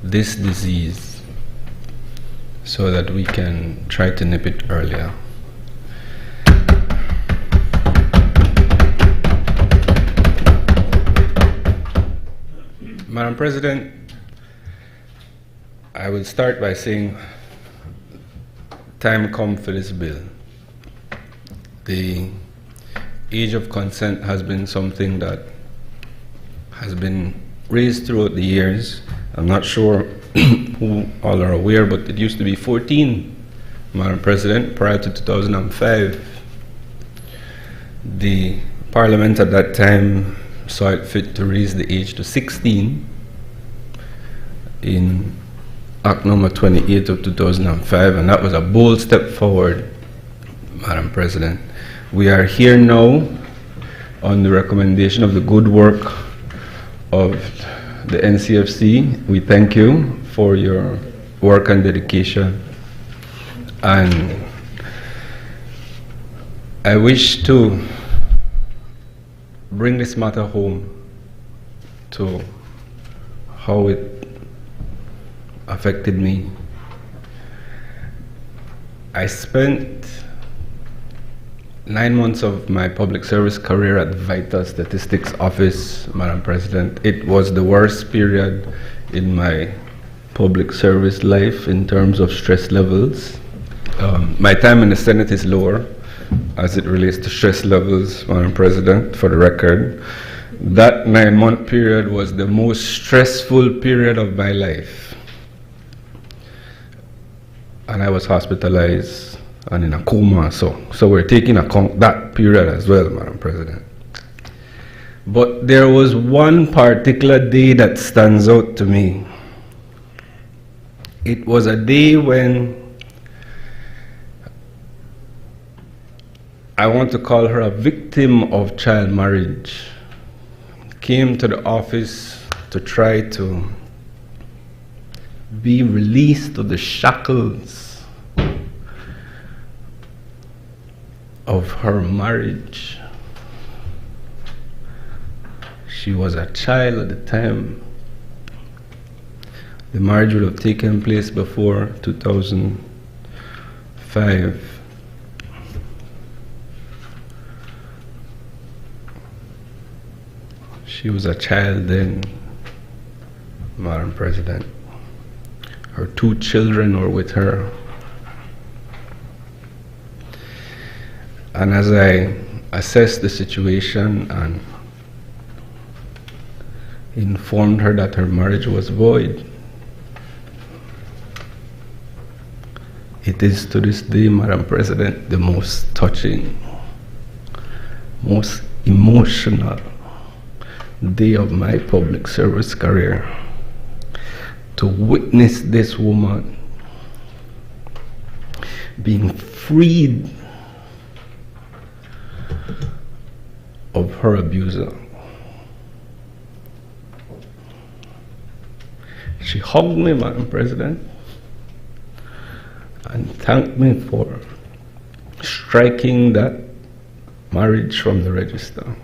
this disease so that we can try to nip it earlier. Madam President, I will start by saying time come for this bill. The age of consent has been something that has been raised throughout the years. I'm not sure who all are aware, but it used to be 14, Madam President, prior to 2005. The Parliament at that time saw it fit to raise the age to 16 in Act number 28 of 2005, and that was a bold step forward, Madam President. We are here now on the recommendation of the good work of the NCFC. We thank you for your work and dedication, and I wish to bring this matter home to how it affected me. I spent 9 months of my public service career at the Vital Statistics Office, Madam President. It was the worst period in my public service life in terms of stress levels. My time in the Senate is lower as it relates to stress levels, Madam President, for the record. That 9-month period was the most stressful period of my life. And I was hospitalized and in a coma, so we're taking account that period as well, Madam President. But there was one particular day that stands out to me. It was a day when I want to call her a victim of child marriage came to the office to try to be released of the shackles of her marriage. She was a child at the time. The marriage would have taken place before 2005. She was a child then, Madam President. Her 2 children were with her. And as I assessed the situation and informed her that her marriage was void, it is to this day, Madam President, the most touching, most emotional day of my public service career. To witness this woman being freed of her abuser. She hugged me, Madam President. thank me for striking that marriage from the register.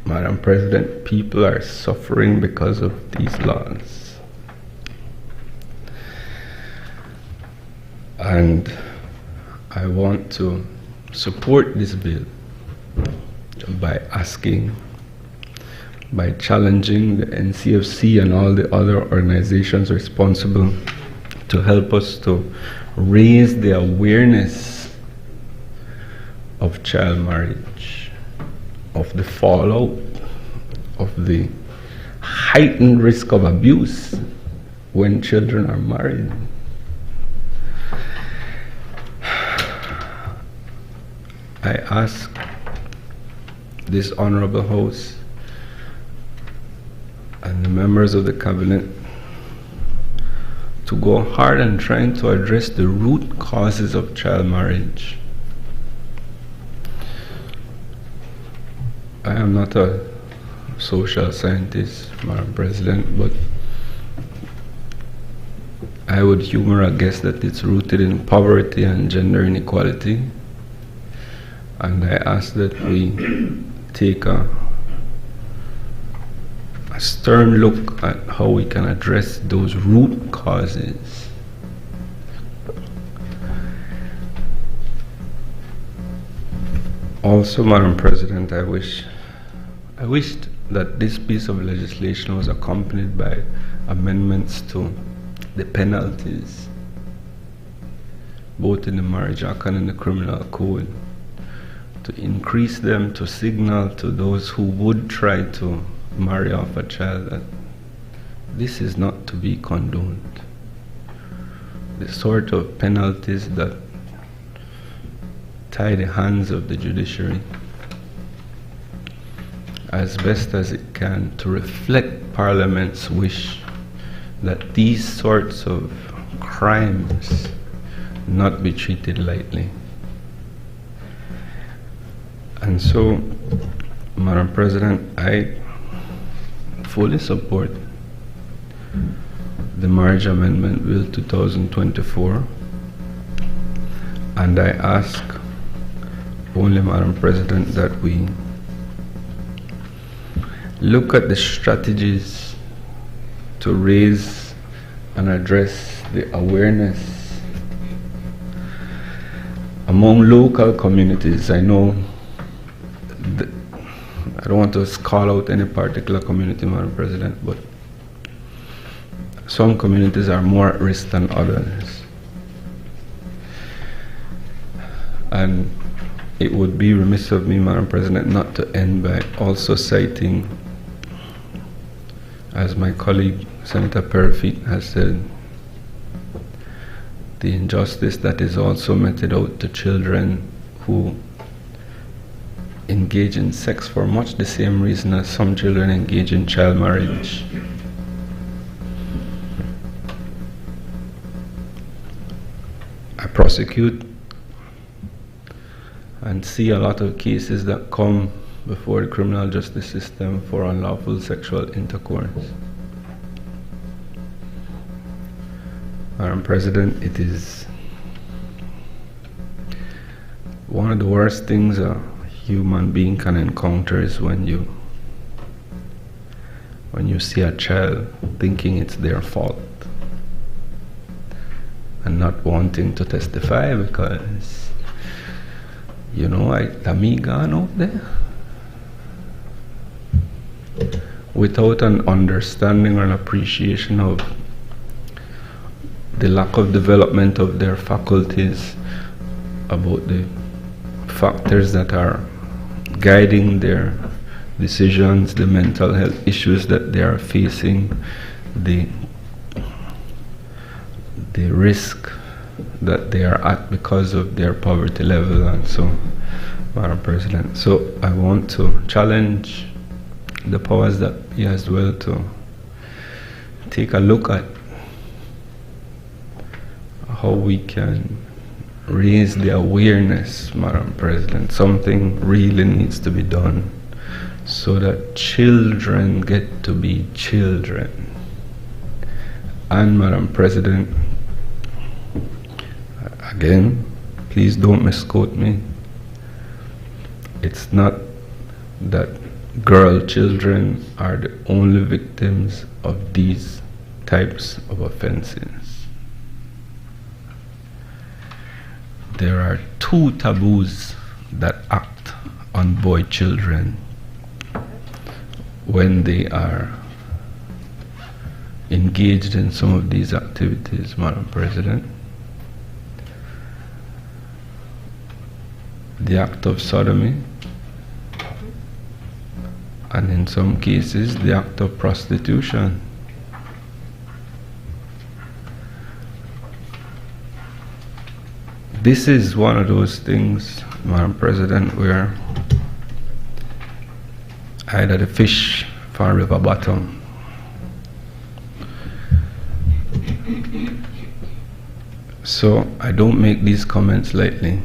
Madam President, people are suffering because of these laws. And I want to support this bill by challenging the NCFC and all the other organizations responsible to help us to raise the awareness of child marriage, of the fallout, of the heightened risk of abuse when children are married. I ask this honorable House and the members of the cabinet to go hard in trying to address the root causes of child marriage. I am not a social scientist, Madam President, but I would humor a guess that it's rooted in poverty and gender inequality. And I ask that we take a stern look at how we can address those root causes. Also, Madam President, I wished that this piece of legislation was accompanied by amendments to the penalties, both in the Marriage Act and in the Criminal Code, to increase them to signal to those who would try to marry off a child that this is not to be condoned. The sort of penalties that tie the hands of the judiciary as best as it can to reflect Parliament's wish that these sorts of crimes not be treated lightly. And so, Madam President, I fully support the Marriage Amendment Bill 2024, and I ask only, Madam President, that we look at the strategies to raise and address the awareness among local communities. I know I don't want to call out any particular community, Madam President, but some communities are more at risk than others. And it would be remiss of me, Madam President, not to end by also citing, as my colleague Senator Perry has said, the injustice that is also meted out to children who engage in sex for much the same reason as some children engage in child marriage. I prosecute and see a lot of cases that come before the criminal justice system for unlawful sexual intercourse. Madam President, it is one of the worst things a human being can encounter is when you see a child thinking it's their fault and not wanting to testify because, you know, Tami gone out there without an understanding or an appreciation of the lack of development of their faculties, about the factors that are guiding their decisions, the mental health issues that they are facing, the risk that they are at because of their poverty level, and so, Madam President. So I want to challenge the powers that be as well to take a look at how we can raise the awareness, Madam President. Something really needs to be done so that children get to be children. And Madam President, again, please don't misquote me. It's not that girl children are the only victims of these types of offenses. There are two taboos that act on boy children when they are engaged in some of these activities, Madam President. The act of sodomy, and in some cases, the act of prostitution. This is one of those things, Madam President, where either the fish for river bottom. So I don't make these comments lightly,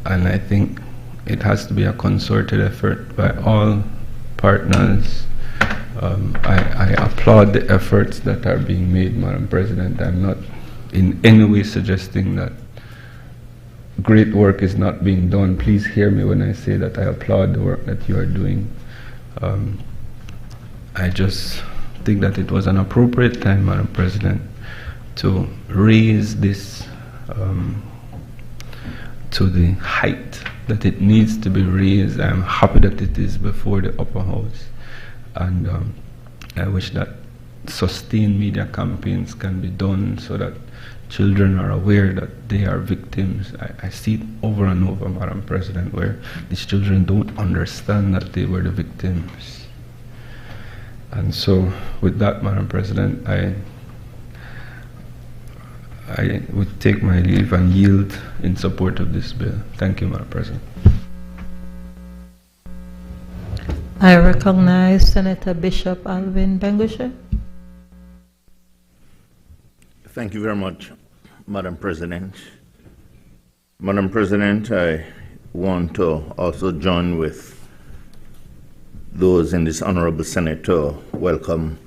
and I think it has to be a concerted effort by all partners. I applaud the efforts that are being made, Madam President. I'm not in any way suggesting that great work is not being done. Please hear me when I say that I applaud the work that you are doing. I just think that it was an appropriate time, Madam President, to raise this to the height that it needs to be raised. I'm happy that it is before the upper house, and I wish that sustained media campaigns can be done so that children are aware that they are victims. I see it over and over, Madam President, where these children don't understand that they were the victims. And so with that, Madam President, I would take my leave and yield in support of this bill. Thank you, Madam President. I recognize Senator Bishop Alvin Bengusha. Thank you very much, Madam President. Madam President, I want to also join with those in this Honorable Senate to welcome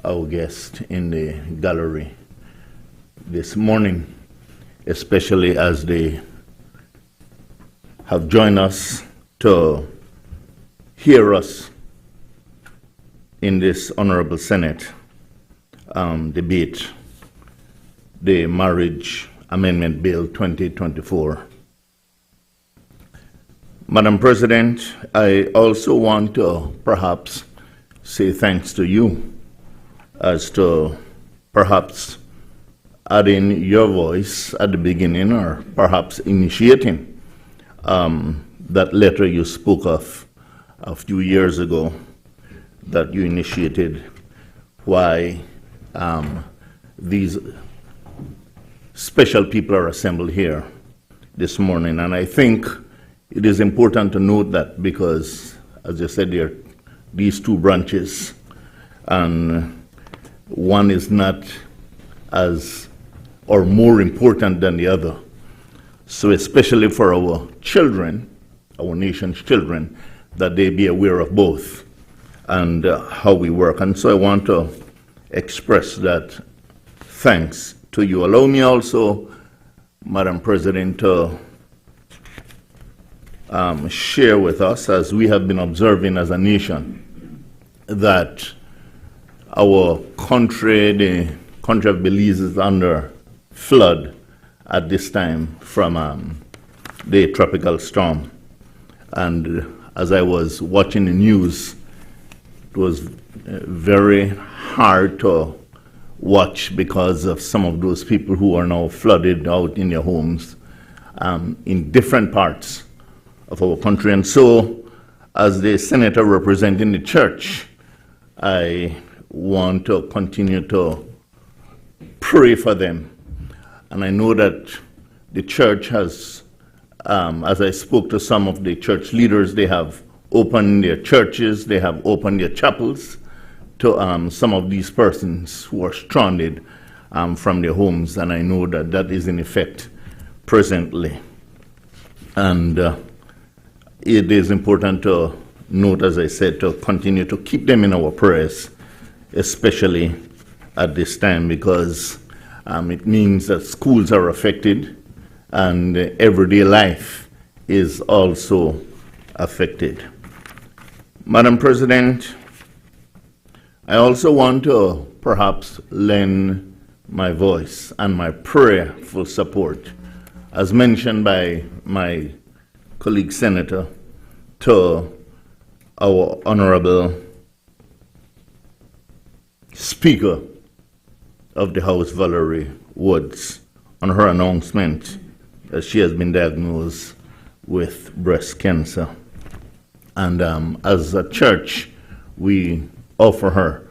our guest in the gallery this morning, especially as they have joined us to hear us in this Honorable Senate debate the Marriage Amendment Bill 2024. Madam President, I also want to perhaps say thanks to you as to perhaps adding your voice at the beginning, or perhaps initiating that letter you spoke of a few years ago that you initiated, why these special people are assembled here this morning. And I think it is important to note that because, as you said, there are these two branches, and one is not as or more important than the other. So especially for our children, our nation's children, that they be aware of both and how we work. And so I want to express that thanks to you. Allow me also, Madam President, to share with us, as we have been observing as a nation, that our country, the country of Belize, is under flood at this time from the tropical storm. And as I was watching the news, it was very hard to watch because of some of those people who are now flooded out in their homes in different parts of our country. And so, as the senator representing the church, I want to continue to pray for them. And I know that the church has, as I spoke to some of the church leaders, they have opened their churches, they have opened their chapels to some of these persons who are stranded from their homes. And I know that that is in effect presently. And it is important to note, as I said, to continue to keep them in our prayers, especially at this time, because it means that schools are affected and everyday life is also affected. Madam President, I also want to perhaps lend my voice and my prayerful support, as mentioned by my colleague senator, to our Honorable Speaker of the House, Valerie Woods, on her announcement that she has been diagnosed with breast cancer. And as a church, we offer her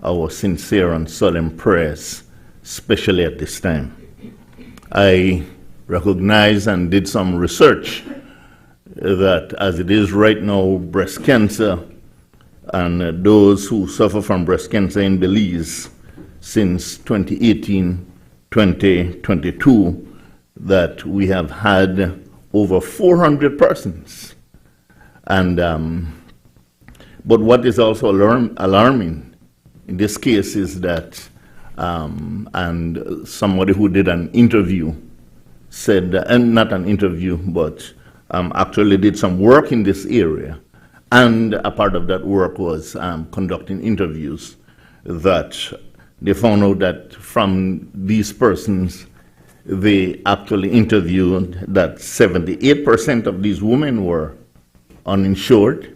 our sincere and solemn prayers, especially at this time. I recognize and did some research that as it is right now, breast cancer and those who suffer from breast cancer in Belize since 2018, 2022, that we have had over 400 persons. And but what is also alarming in this case is that, and somebody who did an interview said, and not an interview, but actually did some work in this area, and a part of that work was conducting interviews, that they found out that from these persons, they actually interviewed that 78% of these women were uninsured,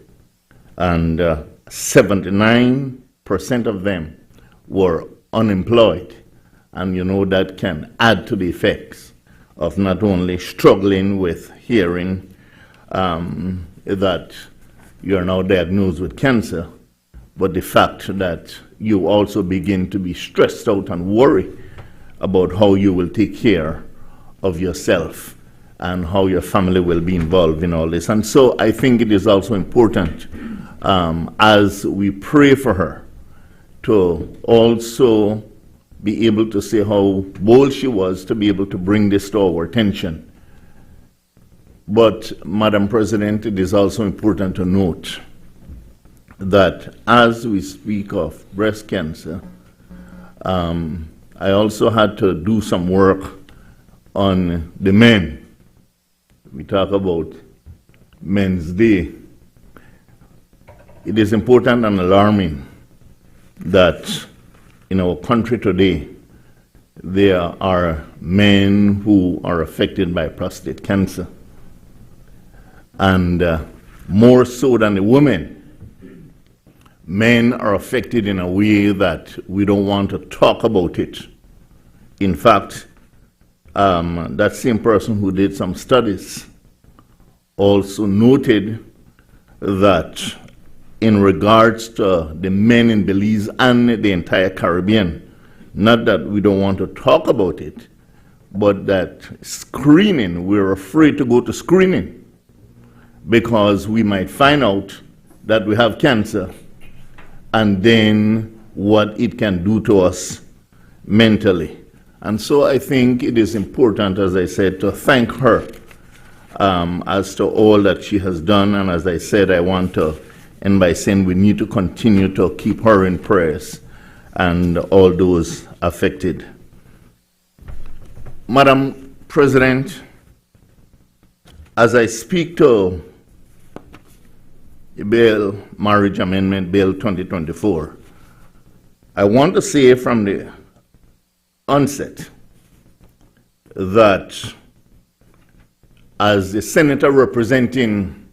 and 79% of them were unemployed. And you know that can add to the effects of not only struggling with hearing that you are now diagnosed with cancer, but the fact that you also begin to be stressed out and worry about how you will take care of yourself and how your family will be involved in all this. And so I think it is also important, as we pray for her, to also be able to say how bold she was to be able to bring this to our attention. But, Madam President, it is also important to note that as we speak of breast cancer, I also had to do some work on the men. We talk about Men's Day. It is important and alarming that in our country today, there are men who are affected by prostate cancer. And more so than the women, men are affected in a way that we don't want to talk about it. In fact, that same person who did some studies also noted that in regards to the men in Belize and the entire Caribbean, not that we don't want to talk about it, but that screening, we're afraid to go to screening because we might find out that we have cancer and then what it can do to us mentally. And so I think it is important, as I said, to thank her as to all that she has done. And as I said, I want to end by saying we need to continue to keep her in prayers and all those affected. Madam President, as I speak to the bill, Marriage Amendment Bill 2024, I want to say from the onset that as the senator representing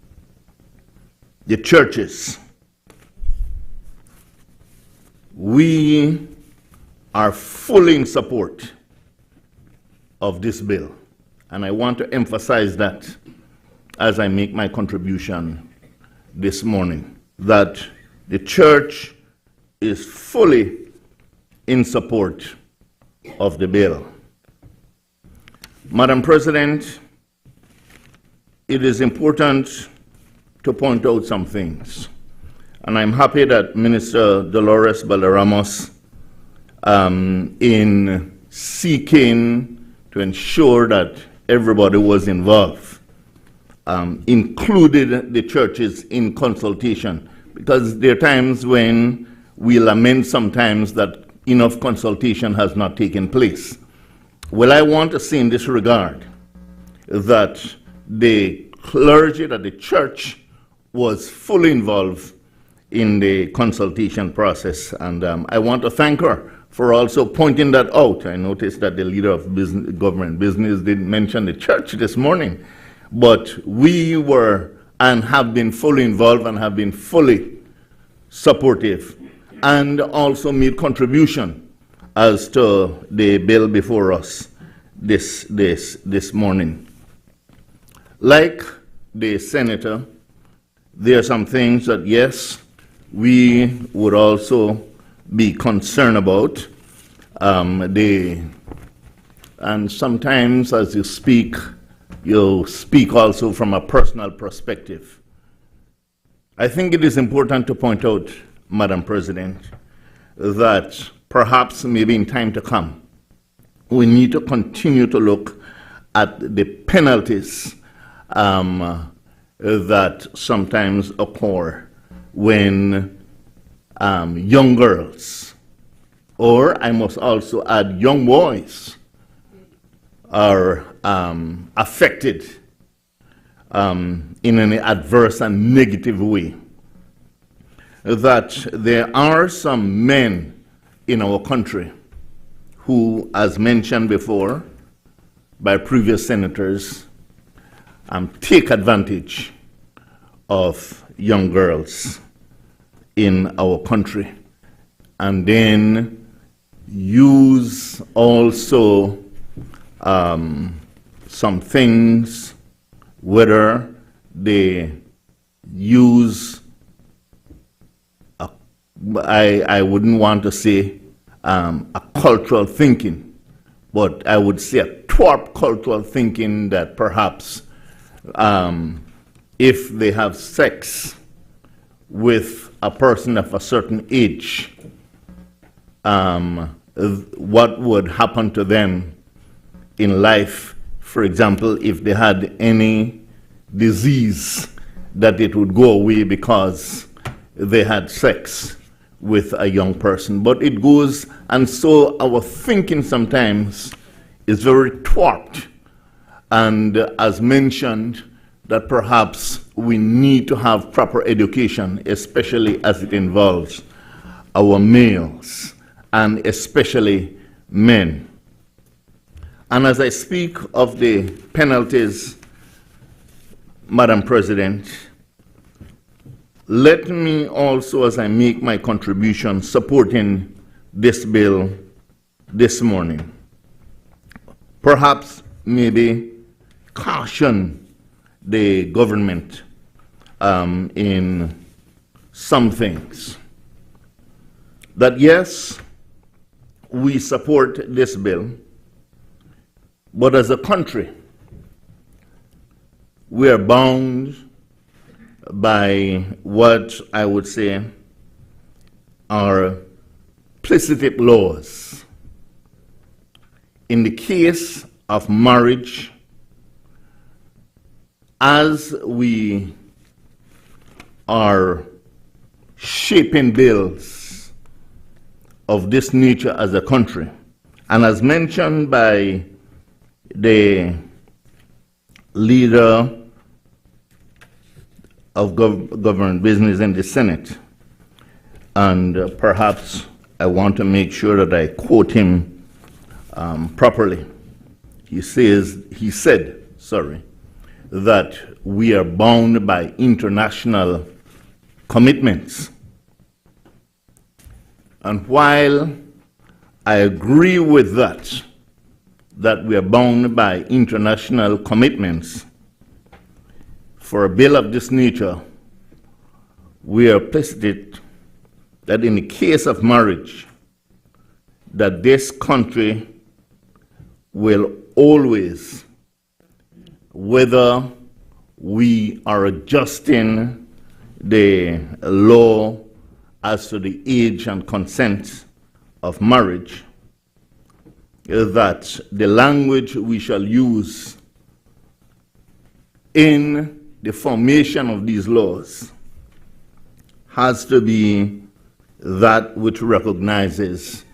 the churches, we are fully in support of this bill. And I want to emphasize that as I make my contribution this morning, that the church is fully in support of the bill. Madam President, it is important to point out some things. And I'm happy that Minister Dolores Balderramos, in seeking to ensure that everybody was involved, included the churches in consultation, because there are times when we lament sometimes that enough consultation has not taken place. Well, I want to say in this regard that the clergy, that the church was fully involved in the consultation process, and I want to thank her for also pointing that out. I noticed that the leader of government business didn't mention the church this morning, but we were and have been fully involved and have been fully supportive, and also made contribution as to the bill before us this morning. Like the senator, there are some things that, yes, we would also be concerned about. And sometimes as you speak also from a personal perspective. I think it is important to point out, Madam President, that perhaps maybe in time to come, we need to continue to look at the penalties that sometimes occur when young girls, or I must also add young boys, are affected in an adverse and negative way. That there are some men in our country who, as mentioned before by previous senators, take advantage of young girls in our country, and then use also some things, whether they use, I wouldn't want to say a cultural thinking, but I would say a twerp cultural thinking that perhaps if they have sex with a person of a certain age, what would happen to them in life, for example, if they had any disease, that it would go away because they had sex with a young person. But it goes, and so our thinking sometimes is very thwarted. And as mentioned, that perhaps we need to have proper education, especially as it involves our males, and especially men. And as I speak of the penalties, Madam President, let me also, as I make my contribution supporting this bill this morning, perhaps maybe caution the government in some things. That yes, we support this bill, but as a country, we are bound by what I would say are implicit laws. In the case of marriage, as we are shaping bills of this nature as a country, and as mentioned by the leader of government business in the Senate, and perhaps I want to make sure that I quote him properly. He said, that we are bound by international commitments. And while I agree with that we are bound by international commitments, for a bill of this nature, we are implicit that in the case of marriage, that this country will always, whether we are adjusting the law as to the age and consent of marriage, that the language we shall use in the formation of these laws has to be that which recognizes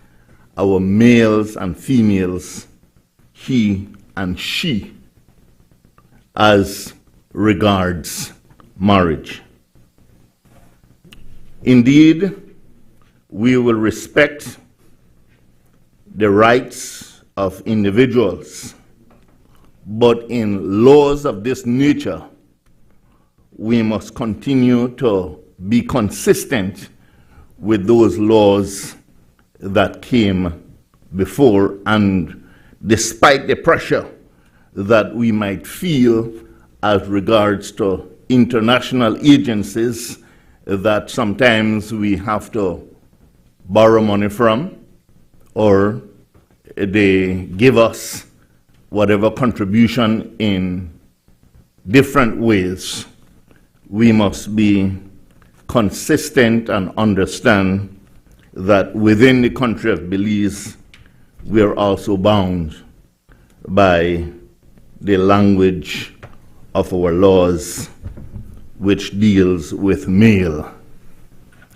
our males and females, he and she, as regards marriage. Indeed, we will respect the rights of individuals, but in laws of this nature, we must continue to be consistent with those laws that came before, and despite the pressure that we might feel as regards to international agencies that sometimes we have to borrow money from, or they give us whatever contribution in different ways, we must be consistent and understand that within the country of Belize, we are also bound by the language of our laws, which deals with male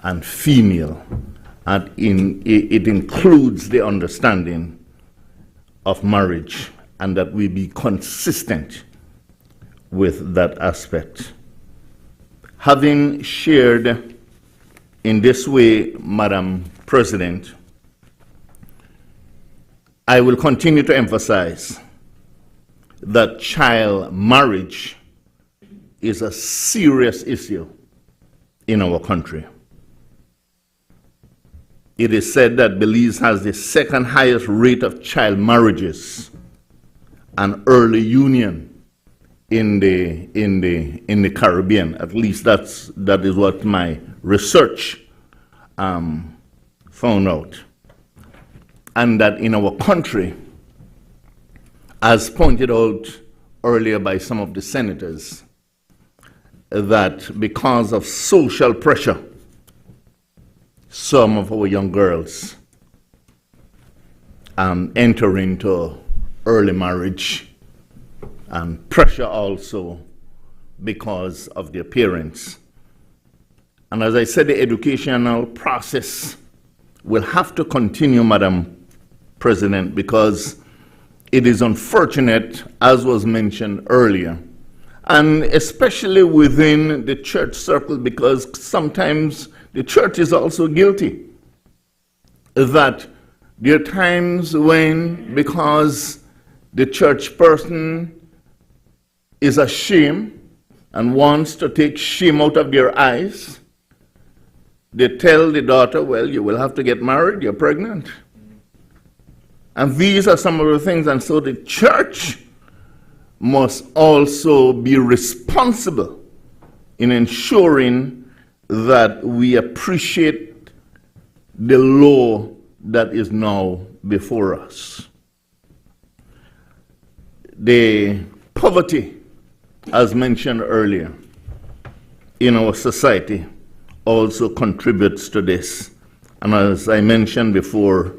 and female, and it includes the understanding of marriage, and that we be consistent with that aspect. Having shared in this way, Madam President, I will continue to emphasize that child marriage is a serious issue in our country. It is said that Belize has the second highest rate of child marriages and early union in the Caribbean. At least that is what my research found out. And that in our country, as pointed out earlier by some of the senators, that because of social pressure, some of our young girls enter into early marriage, and pressure also because of their parents. And as I said, the educational process will have to continue, Madam President, because it is unfortunate, as was mentioned earlier, and especially within the church circle, because sometimes the church is also guilty, that there are times when, because the church person is ashamed and wants to take shame out of their eyes, they tell the daughter, well, you will have to get married, you're pregnant. And these are some of the things, and so the church must also be responsible in ensuring that we appreciate the law that is now before us. The poverty, as mentioned earlier, in our society also contributes to this. And as I mentioned before,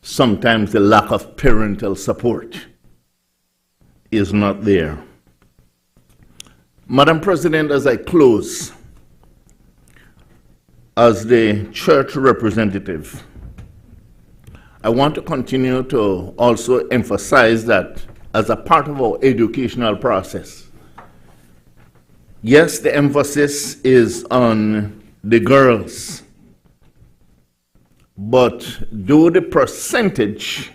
sometimes the lack of parental support is not there. Madam President, as I close, as the church representative, I want to continue to also emphasize that as a part of our educational process, yes, the emphasis is on the girls, but though the percentage,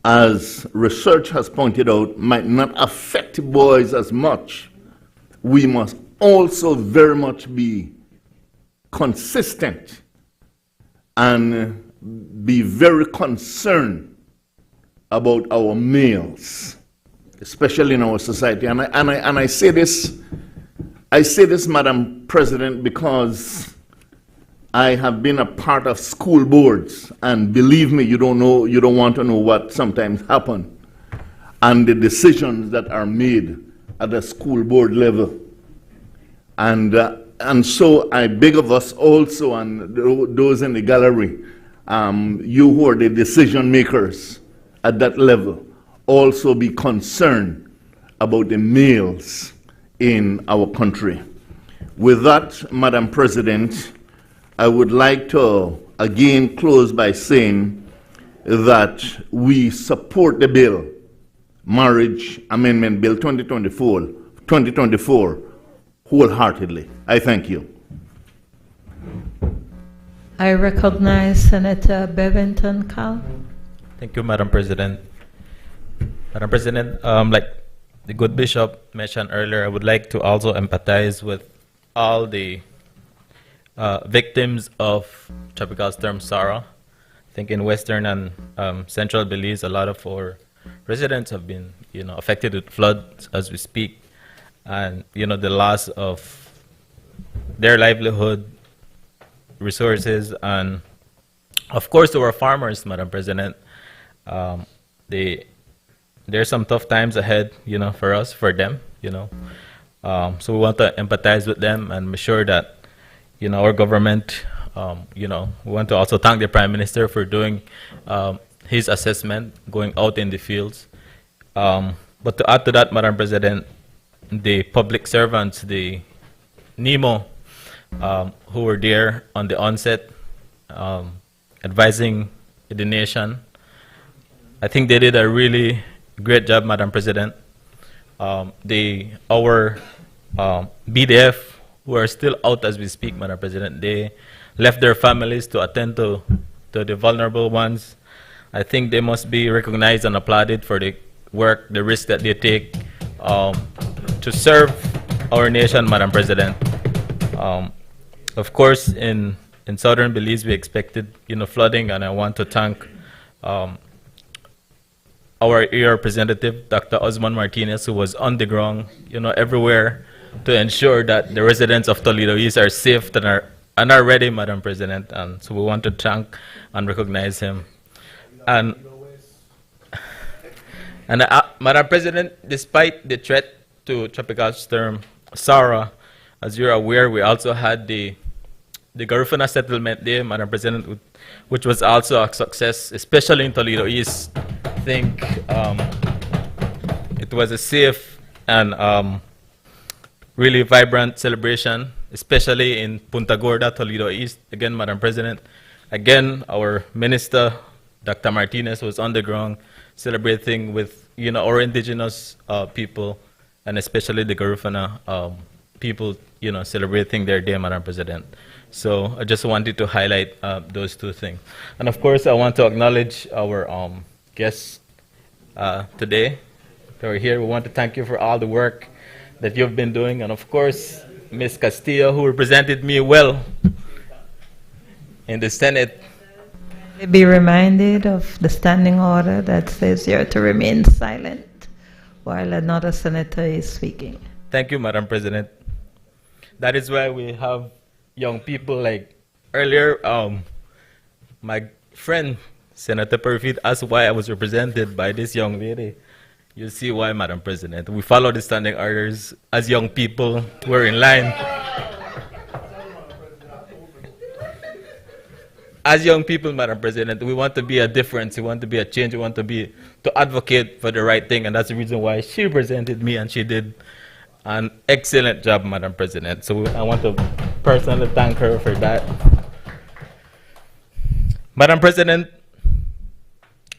as research has pointed out, might not affect boys as much, we must also very much be consistent and be very concerned about our males, especially in our society. And I say this, Madam President, because I have been a part of school boards, and believe me, you don't want to know what sometimes happen, and the decisions that are made at the school board level. And so I beg of us also, and those in the gallery, you who are the decision makers at that level, also be concerned about the males in our country. With that, Madam President, I would like to again close by saying that we support the bill, Marriage Amendment Bill 2024, wholeheartedly. I thank you. I recognize Senator Bevington Cal. Thank you, Madam President. Madam President, like the good bishop mentioned earlier, I would like to also empathize with all the victims of Tropical Storm Sarah. I think in Western and Central Belize, a lot of our residents have been, affected with floods as we speak, and the loss of their livelihood, resources, and of course to our farmers, Madam President. There's some tough times ahead, for us, for them, so we want to empathize with them and make sure that, our government, we want to also thank the Prime Minister for doing his assessment, going out in the fields. But to add to that, Madam President, the public servants, the NEMO, who were there on the onset, advising the nation, I think they did a really great job, Madam President. Our BDF, who are still out as we speak, Madam President, they left their families to attend to the vulnerable ones. I think they must be recognized and applauded for the work, the risk that they take to serve our nation, Madam President. Of course, in southern Belize, we expected flooding, and I want to thank our ER representative, Dr. Osman Martinez, who was on the ground, everywhere to ensure that the residents of Toledo East are safe and are ready, Madam President. And so we want to thank and recognize him. And Madam President, despite the threat to Tropical Storm Sarah, as you're aware, we also had the Garifuna Settlement Day, Madam President, which was also a success, especially in Toledo East. I think it was a safe and really vibrant celebration, especially in Punta Gorda, Toledo East. Again, Madam President, again, our Minister, Dr. Martinez, was on the ground celebrating with our indigenous people, and especially the Garifuna people, celebrating their day, Madam President. So I just wanted to highlight those two things. And of course, I want to acknowledge our guests today that are here. We want to thank you for all the work that you've been doing. And of course, Ms. Castillo, who represented me well in the Senate. Be reminded of the standing order that says you're to remain silent while another senator is speaking. Thank you, Madam President. That is why we have young people like earlier. My friend, Senator Perfit, asked why I was represented by this young lady. You see why, Madam President. We follow the standing orders as young people. We're in line. As young people, Madam President, we want to be a difference. We want to be a change. We want to advocate for the right thing. And that's the reason why she represented me, and she did an excellent job, Madam President. So I want to personally thank her for that. Madam President,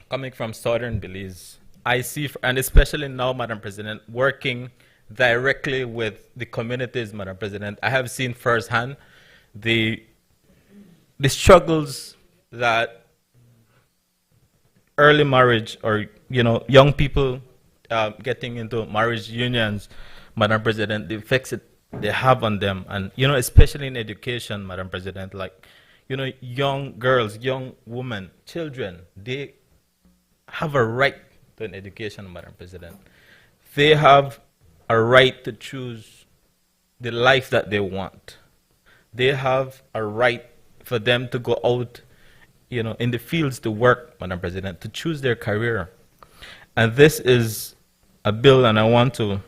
coming from southern Belize, I see, and especially now, Madam President, working directly with the communities, Madam President, I have seen firsthand the struggles that early marriage or, young people getting into marriage unions, Madam President, the effects they have on them. And, especially in education, Madam President, like, young girls, young women, children, they have a right to an education, Madam President. They have a right to choose the life that they want. They have a right for them to go out, in the fields to work, Madam President, to choose their career. And this is a bill, and I want to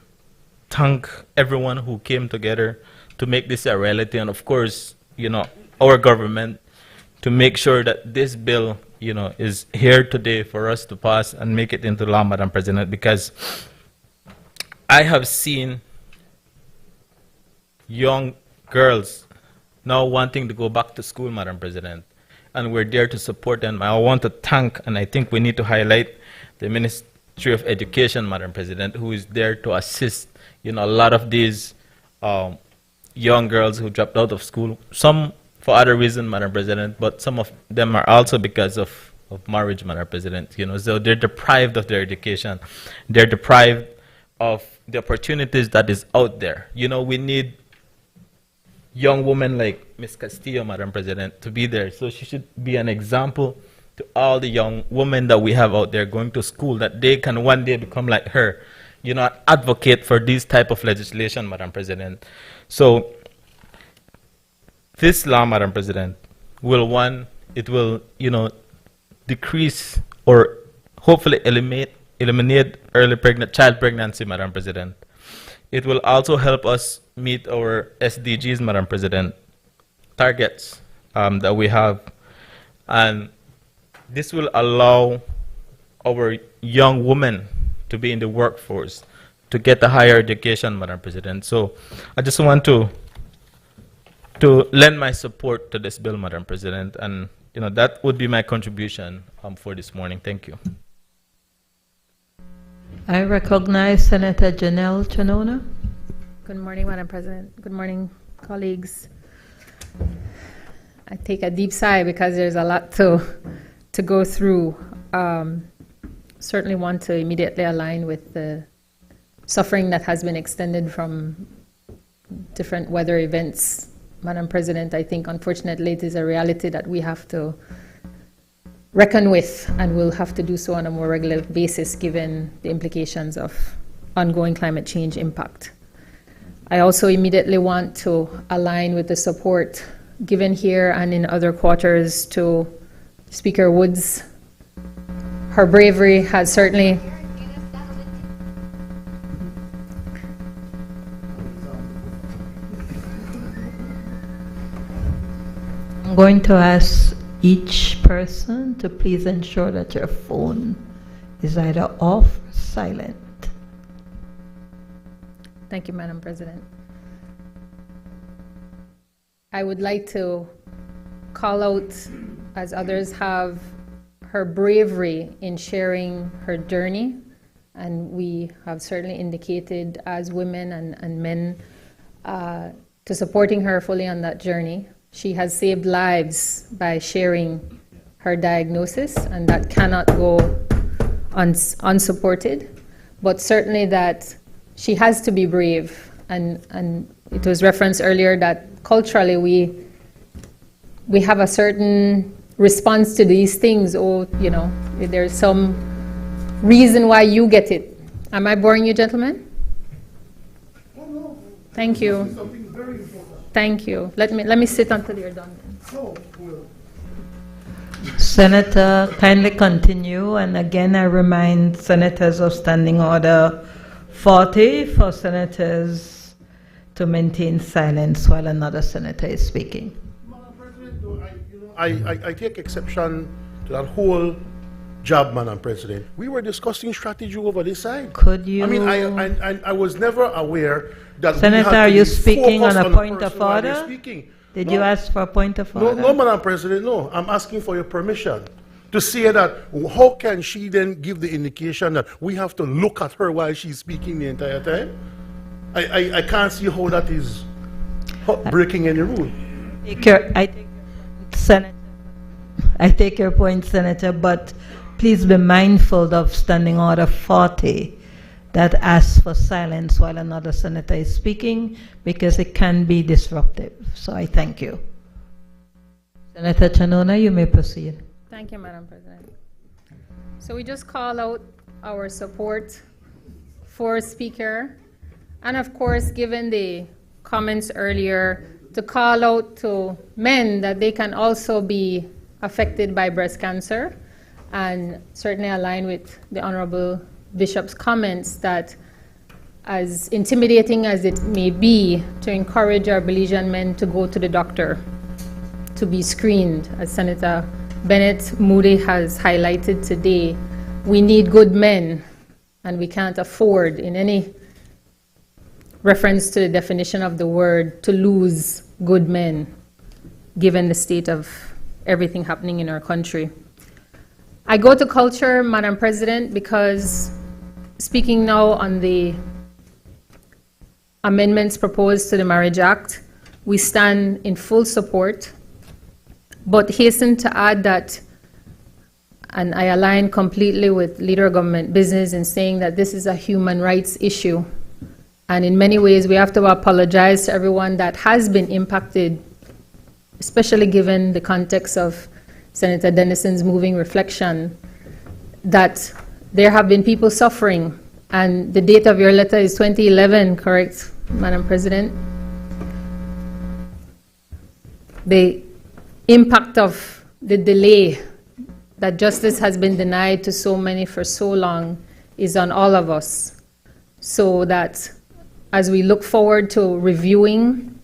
thank everyone who came together to make this a reality, and of course, our government, to make sure that this bill, is here today for us to pass and make it into law, Madam President, because I have seen young girls now wanting to go back to school, Madam President, and we're there to support them. I want to thank, and I think we need to highlight the Ministry of Education, Madam President, who is there to assist, a lot of these young girls who dropped out of school, some for other reasons, Madam President, but some of them are also because of marriage, Madam President, so they're deprived of their education. They're deprived of the opportunities that is out there. We need young women like Ms. Castillo, Madam President, to be there. So she should be an example to all the young women that we have out there going to school, that they can one day become like her, advocate for this type of legislation, Madam President. So this law, Madam President, will decrease or hopefully eliminate early child pregnancy, Madam President. It will also help us meet our SDGs, Madam President, targets that we have. And this will allow our young women to be in the workforce, to get a higher education, Madam President. So I just want to lend my support to this bill, Madam President. And that would be my contribution for this morning. Thank you. I recognize Senator Janelle Chanona. Good morning, Madam President. Good morning, colleagues. I take a deep sigh because there's a lot to go through. Certainly want to immediately align with the suffering that has been extended from different weather events. Madam President, I think unfortunately it is a reality that we have to reckon with, and we'll have to do so on a more regular basis given the implications of ongoing climate change impact. I also immediately want to align with the support given here and in other quarters to Speaker Woods. Her bravery has certainly I'm going to ask each person to please ensure that your phone is either off or silent. Thank you, Madam President. I would like to call out, as others have, her bravery in sharing her journey, and we have certainly indicated as women and men to supporting her fully on that journey. She has saved lives by sharing her diagnosis, and that cannot go unsupported, but certainly that she has to be brave, and it was referenced earlier that culturally we have a certain response to these things. There's some reason why you get it. Am I boring you, gentlemen? Oh, no. Thank you. Something very important. Thank you. Let me sit until you're done. Oh, well. Senator, kindly continue. And again, I remind senators of Standing Order 40 for senators to maintain silence while another senator is speaking. Madam President, I take exception to that whole job, Madam President. We were discussing strategy over this side. Could you? I mean, I was never aware that Senator, we had are to you be speaking on focused a the point of person while they're order? speaking. Did No. you ask for a point of order? No, Madam President, no. I'm asking for your permission to say that how can she then give the indication that we have to look at her while she's speaking the entire time? I can't see how that is breaking any rule. I take your point, Senator, but please be mindful of Standing Order 40 that asks for silence while another senator is speaking, because it can be disruptive. So I thank you. Senator Chanona, you may proceed. Thank you, Madam President. So we just call out our support for Speaker, and of course, given the comments earlier, to call out to men that they can also be affected by breast cancer, and certainly align with the Honorable Bishop's comments that, as intimidating as it may be, to encourage our Belizean men to go to the doctor to be screened. As Senator Bennett Moody has highlighted today, we need good men, and we can't afford in any reference to the definition of the word to lose good men, given the state of everything happening in our country. I go to culture, Madam President, because speaking now on the amendments proposed to the Marriage Act, we stand in full support, but hasten to add that, and I align completely with Leader of Government Business in saying that this is a human rights issue. And in many ways, we have to apologize to everyone that has been impacted, especially given the context of Senator Dennison's moving reflection, that there have been people suffering. And the date of your letter is 2011, correct, Madam President? The impact of the delay that justice has been denied to so many for so long is on all of us. So that as we look forward to reviewing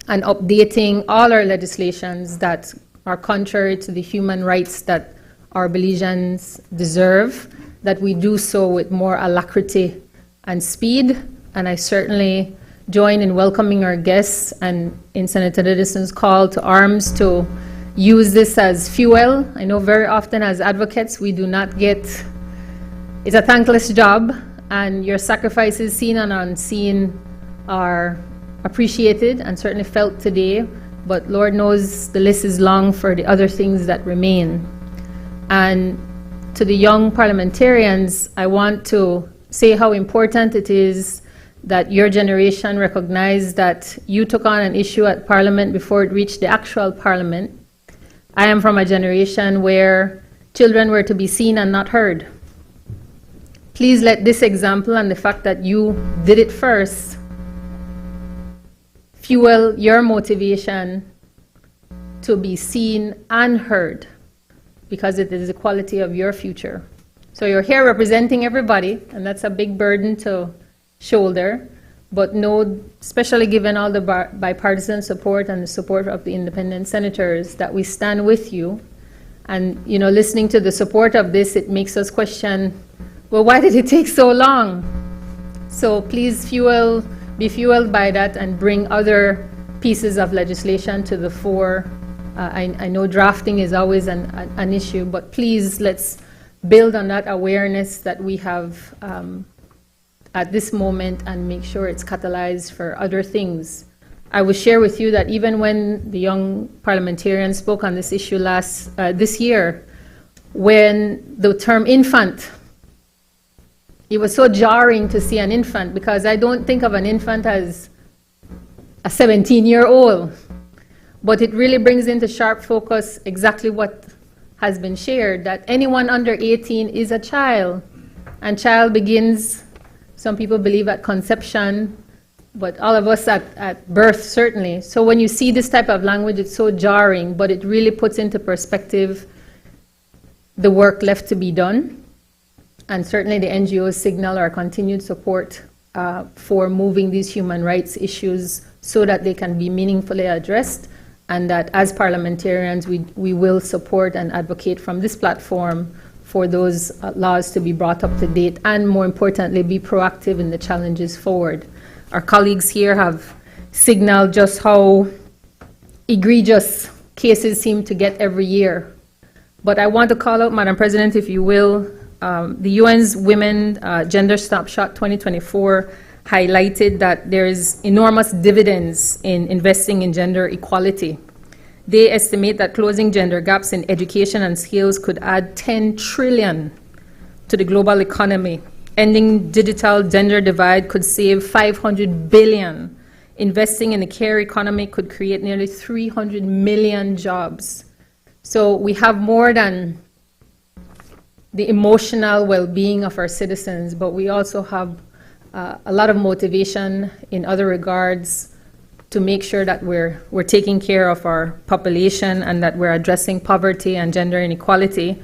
and updating all our legislations that are contrary to the human rights that our Belizeans deserve, that we do so with more alacrity and speed. And I certainly join in welcoming our guests and in Senator Dennison's call to arms to use this as fuel. I know very often as advocates we do not get, it's a thankless job, and your sacrifices seen and unseen are appreciated and certainly felt today, but Lord knows the list is long for the other things that remain. And to the young parliamentarians, I want to say how important it is that your generation recognize that you took on an issue at Parliament before it reached the actual Parliament. I am from a generation where children were to be seen and not heard. Please let this example and the fact that you did it first fuel your motivation to be seen and heard, because it is the quality of your future. So you're here representing everybody, and that's a big burden to shoulder, but know, especially given all the bipartisan support and the support of the independent senators, that we stand with you. And, you know, listening to the support of this, it makes us question, well, why did it take so long? So please be fueled by that and bring other pieces of legislation to the fore. I know drafting is always an issue, but please let's build on that awareness that we have at this moment and make sure it's catalyzed for other things. I will share with you that even when the young parliamentarians spoke on this issue this year, when the term infant, it was so jarring to see an infant, because I don't think of an infant as a 17-year-old, but it really brings into sharp focus exactly what has been shared, that anyone under 18 is a child, and child begins, some people believe at conception, but all of us at birth certainly. So when you see this type of language, it's so jarring, but it really puts into perspective the work left to be done. And certainly the NGOs signal our continued support for moving these human rights issues so that they can be meaningfully addressed, and that as parliamentarians we will support and advocate from this platform for those laws to be brought up to date, and more importantly, be proactive in the challenges forward. Our colleagues here have signaled just how egregious cases seem to get every year. But I want to call out, Madam President, if you will, the UN's Women Gender Snapshot 2024 highlighted that there is enormous dividends in investing in gender equality. They estimate that closing gender gaps in education and skills could add 10 trillion to the global economy. Ending digital gender divide could save 500 billion. Investing in the care economy could create nearly 300 million jobs. So we have more than the emotional well-being of our citizens, but we also have a lot of motivation in other regards to make sure that we're taking care of our population and that we're addressing poverty and gender inequality.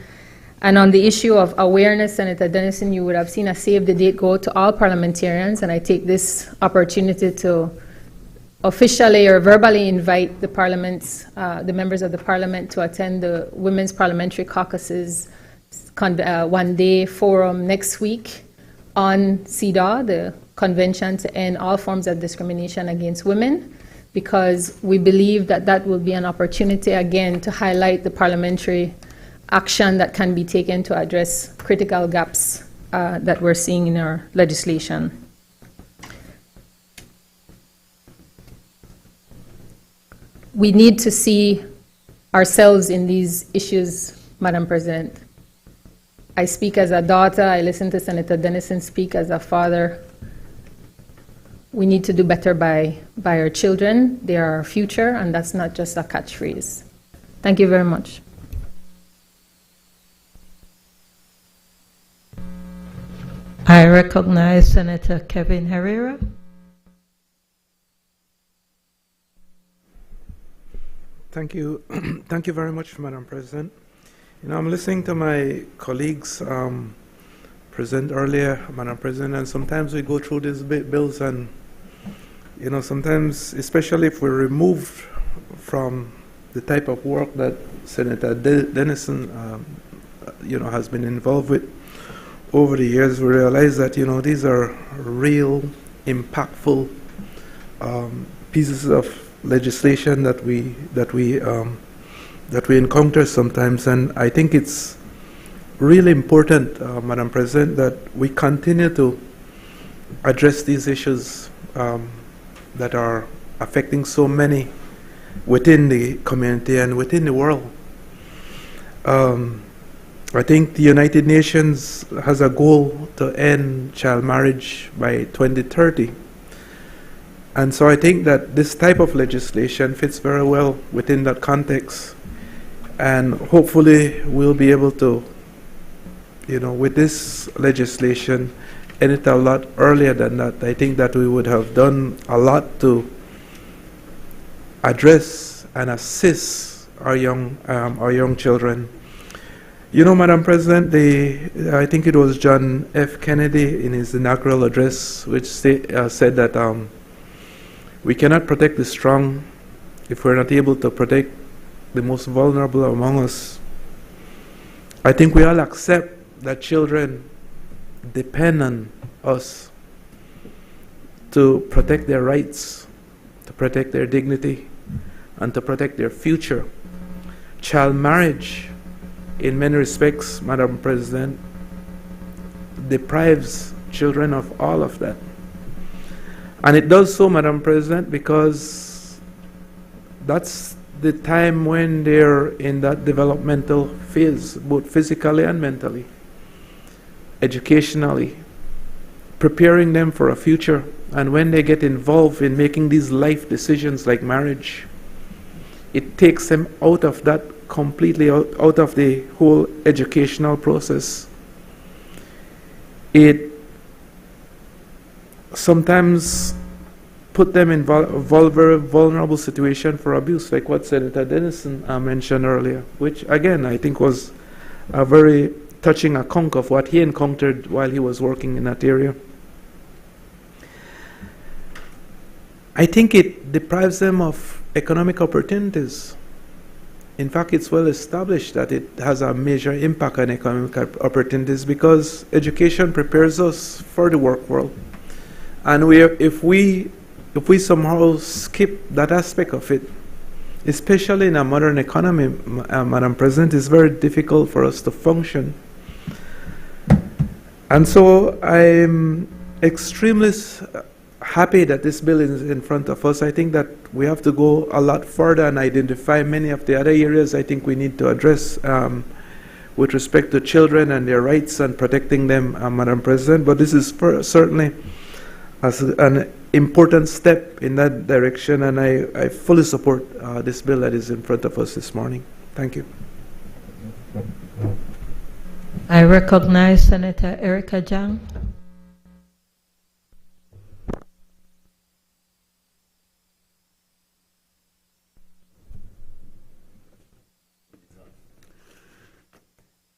And on the issue of awareness, Senator Dennison, you would have seen a save the date go to all parliamentarians, and I take this opportunity to officially or verbally invite the parliaments, the members of the parliament, to attend the Women's Parliamentary Caucus's one-day forum next week, on CEDAW, the Convention to End All Forms of Discrimination Against Women, because we believe that that will be an opportunity again to highlight the parliamentary action that can be taken to address critical gaps that we're seeing in our legislation. We need to see ourselves in these issues, Madam President. I speak as a daughter, I listen to Senator Dennison speak as a father. We need to do better by our children. They are our future, and that's not just a catchphrase. Thank you very much. I recognize Senator Kevin Herrera. Thank you. Thank you very much, Madam President. You know, I'm listening to my colleagues present earlier, Madam President, and sometimes we go through these bills and, you know, sometimes, especially if we're removed from the type of work that Senator Dennison, you know, has been involved with over the years, we realize that, you know, these are real, impactful pieces of legislation that we encounter sometimes, and I think it's really important, Madam President, that we continue to address these issues that are affecting so many within the community and within the world. I think the United Nations has a goal to end child marriage by 2030. And so I think that this type of legislation fits very well within that context. And hopefully we'll be able to, you know, with this legislation, end it a lot earlier than that. I think that we would have done a lot to address and assist our young children. You know, Madam President, I think it was John F. Kennedy in his inaugural address, which said that we cannot protect the strong if we're not able to protect the most vulnerable among us. I think we all accept that children depend on us to protect their rights, to protect their dignity, and to protect their future. Child marriage, in many respects, Madam President, deprives children of all of that. And it does so, Madam President, because that's the time when they're in that developmental phase, both physically and mentally, educationally, preparing them for a future. And when they get involved in making these life decisions like marriage, it takes them out of that completely, out of the whole educational process. It sometimes put them in very vulnerable situation for abuse, like what Senator Dennison mentioned earlier, which again I think was a very touching account of what he encountered while he was working in that area. I think it deprives them of economic opportunities. In fact, it's well established that it has a major impact on economic opportunities because education prepares us for the work world. And if we somehow skip that aspect of it, especially in a modern economy, Madam President, it's very difficult for us to function. And so I'm extremely happy that this bill is in front of us. I think that we have to go a lot further and identify many of the other areas I think we need to address with respect to children and their rights and protecting them, Madam President. But this is certainly an important step in that direction, and I fully support this bill that is in front of us this morning. Thank you. I recognize Senator Erica Jang.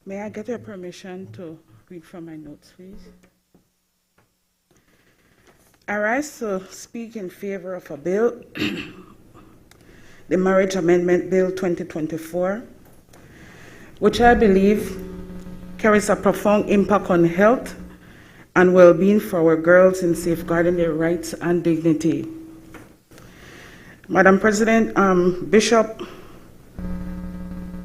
May I get your permission to read from my notes, please? I rise to speak in favor of a bill, the Marriage Amendment Bill 2024, which I believe carries a profound impact on health and well-being for our girls in safeguarding their rights and dignity. Madam President,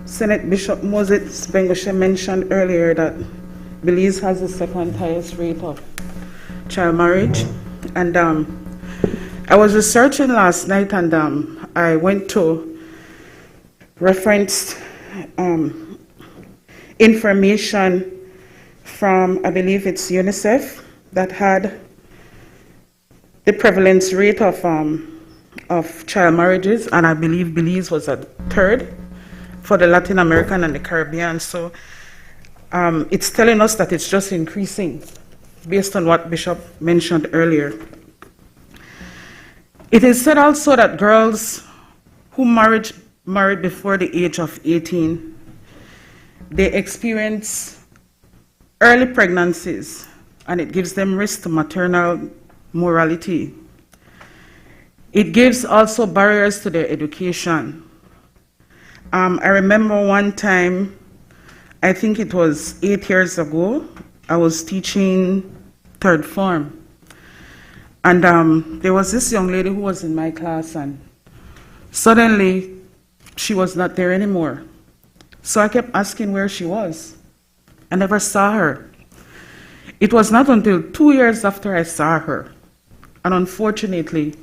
Senate Bishop Moses Bengoshe mentioned earlier that Belize has the second highest rate of child marriage. And I was researching last night, and I went to referenced information from, I believe it's UNICEF, that had the prevalence rate of child marriages, and I believe Belize was at third for the Latin American and the Caribbean. So it's telling us that it's just increasing based on what Bishop mentioned earlier. It is said also that girls who married before the age of 18, they experience early pregnancies, and it gives them risk to maternal mortality. It gives also barriers to their education. I remember one time, I think it was 8 years ago, I was teaching third form. And there was this young lady who was in my class, and suddenly she was not there anymore. So I kept asking where she was. I never saw her. It was not until 2 years after I saw her, and unfortunately,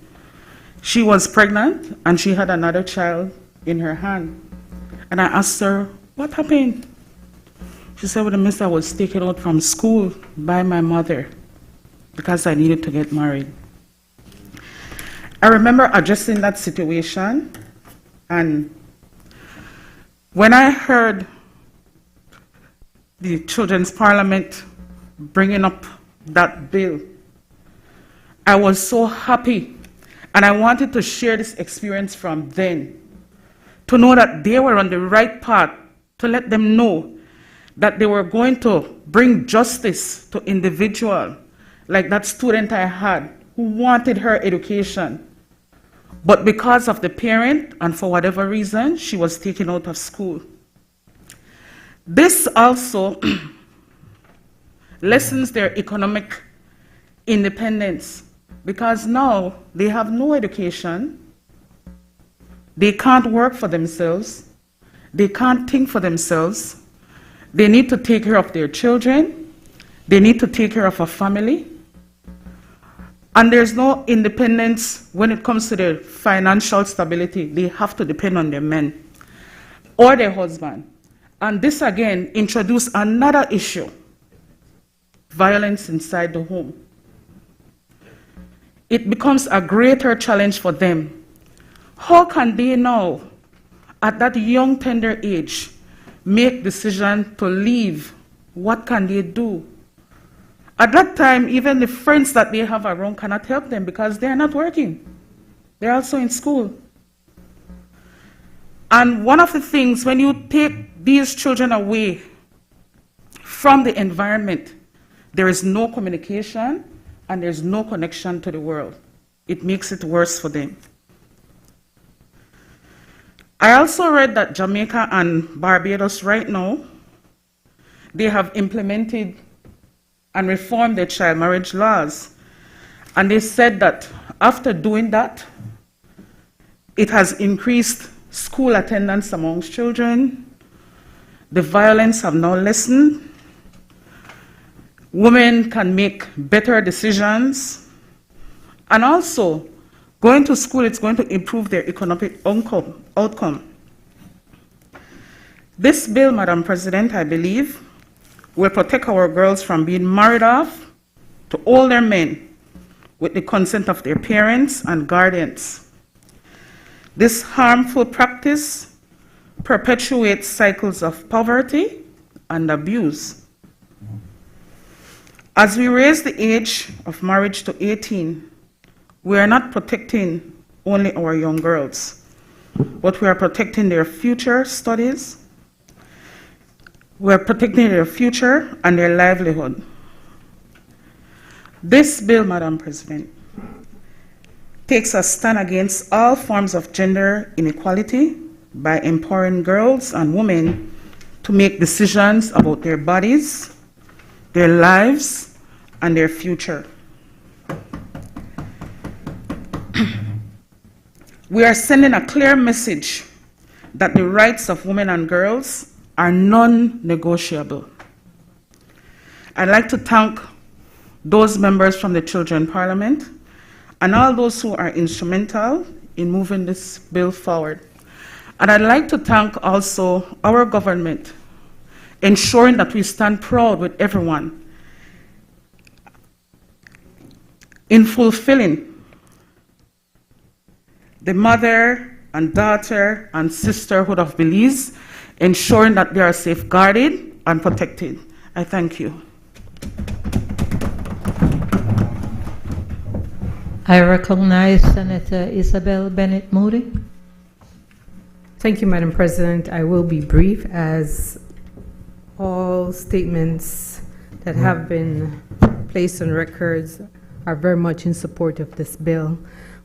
she was pregnant and she had another child in her hand. And I asked her, what happened? She said, well, Miss, I was taken out from school by my mother because I needed to get married. I remember addressing that situation, and when I heard the Children's Parliament bringing up that bill, I was so happy, and I wanted to share this experience from them, to know that they were on the right path, to let them know that they were going to bring justice to individuals, like that student I had who wanted her education, but because of the parent and for whatever reason, she was taken out of school. This also lessens their economic independence, because now they have no education, they can't work for themselves, they can't think for themselves, they need to take care of their children, they need to take care of a family, and there's no independence when it comes to their financial stability. They have to depend on their men or their husband. And this again introduced another issue: violence inside the home. It becomes a greater challenge for them. How can they now, at that young, tender age, make decision to leave? What can they do? At that time, even the friends that they have around cannot help them because they are not working. They're also in school. And one of the things, when you take these children away from the environment, there is no communication and there's no connection to the world. It makes it worse for them. I also read that Jamaica and Barbados right now, they have implemented and reformed their child marriage laws. And they said that after doing that, it has increased school attendance amongst children. The violence have now lessened. Women can make better decisions. And also, going to school, it's going to improve their economic outcome. This bill, Madam President, I believe, will protect our girls from being married off to older men with the consent of their parents and guardians. This harmful practice perpetuates cycles of poverty and abuse. As we raise the age of marriage to 18, we are not protecting only our young girls, but we are protecting their future studies. We are protecting their future and their livelihood. This bill, Madam President, takes a stand against all forms of gender inequality by empowering girls and women to make decisions about their bodies, their lives, and their future. We are sending a clear message that the rights of women and girls are non-negotiable. I'd like to thank those members from the Children Parliament and all those who are instrumental in moving this bill forward. And I'd like to thank also our government, ensuring that we stand proud with everyone in fulfilling the mother and daughter and sisterhood of Belize, ensuring that they are safeguarded and protected. I thank you. I recognize Senator Isabel Bennett Moody. Thank you, Madam President. I will be brief, as all statements that have been placed on records are very much in support of this bill.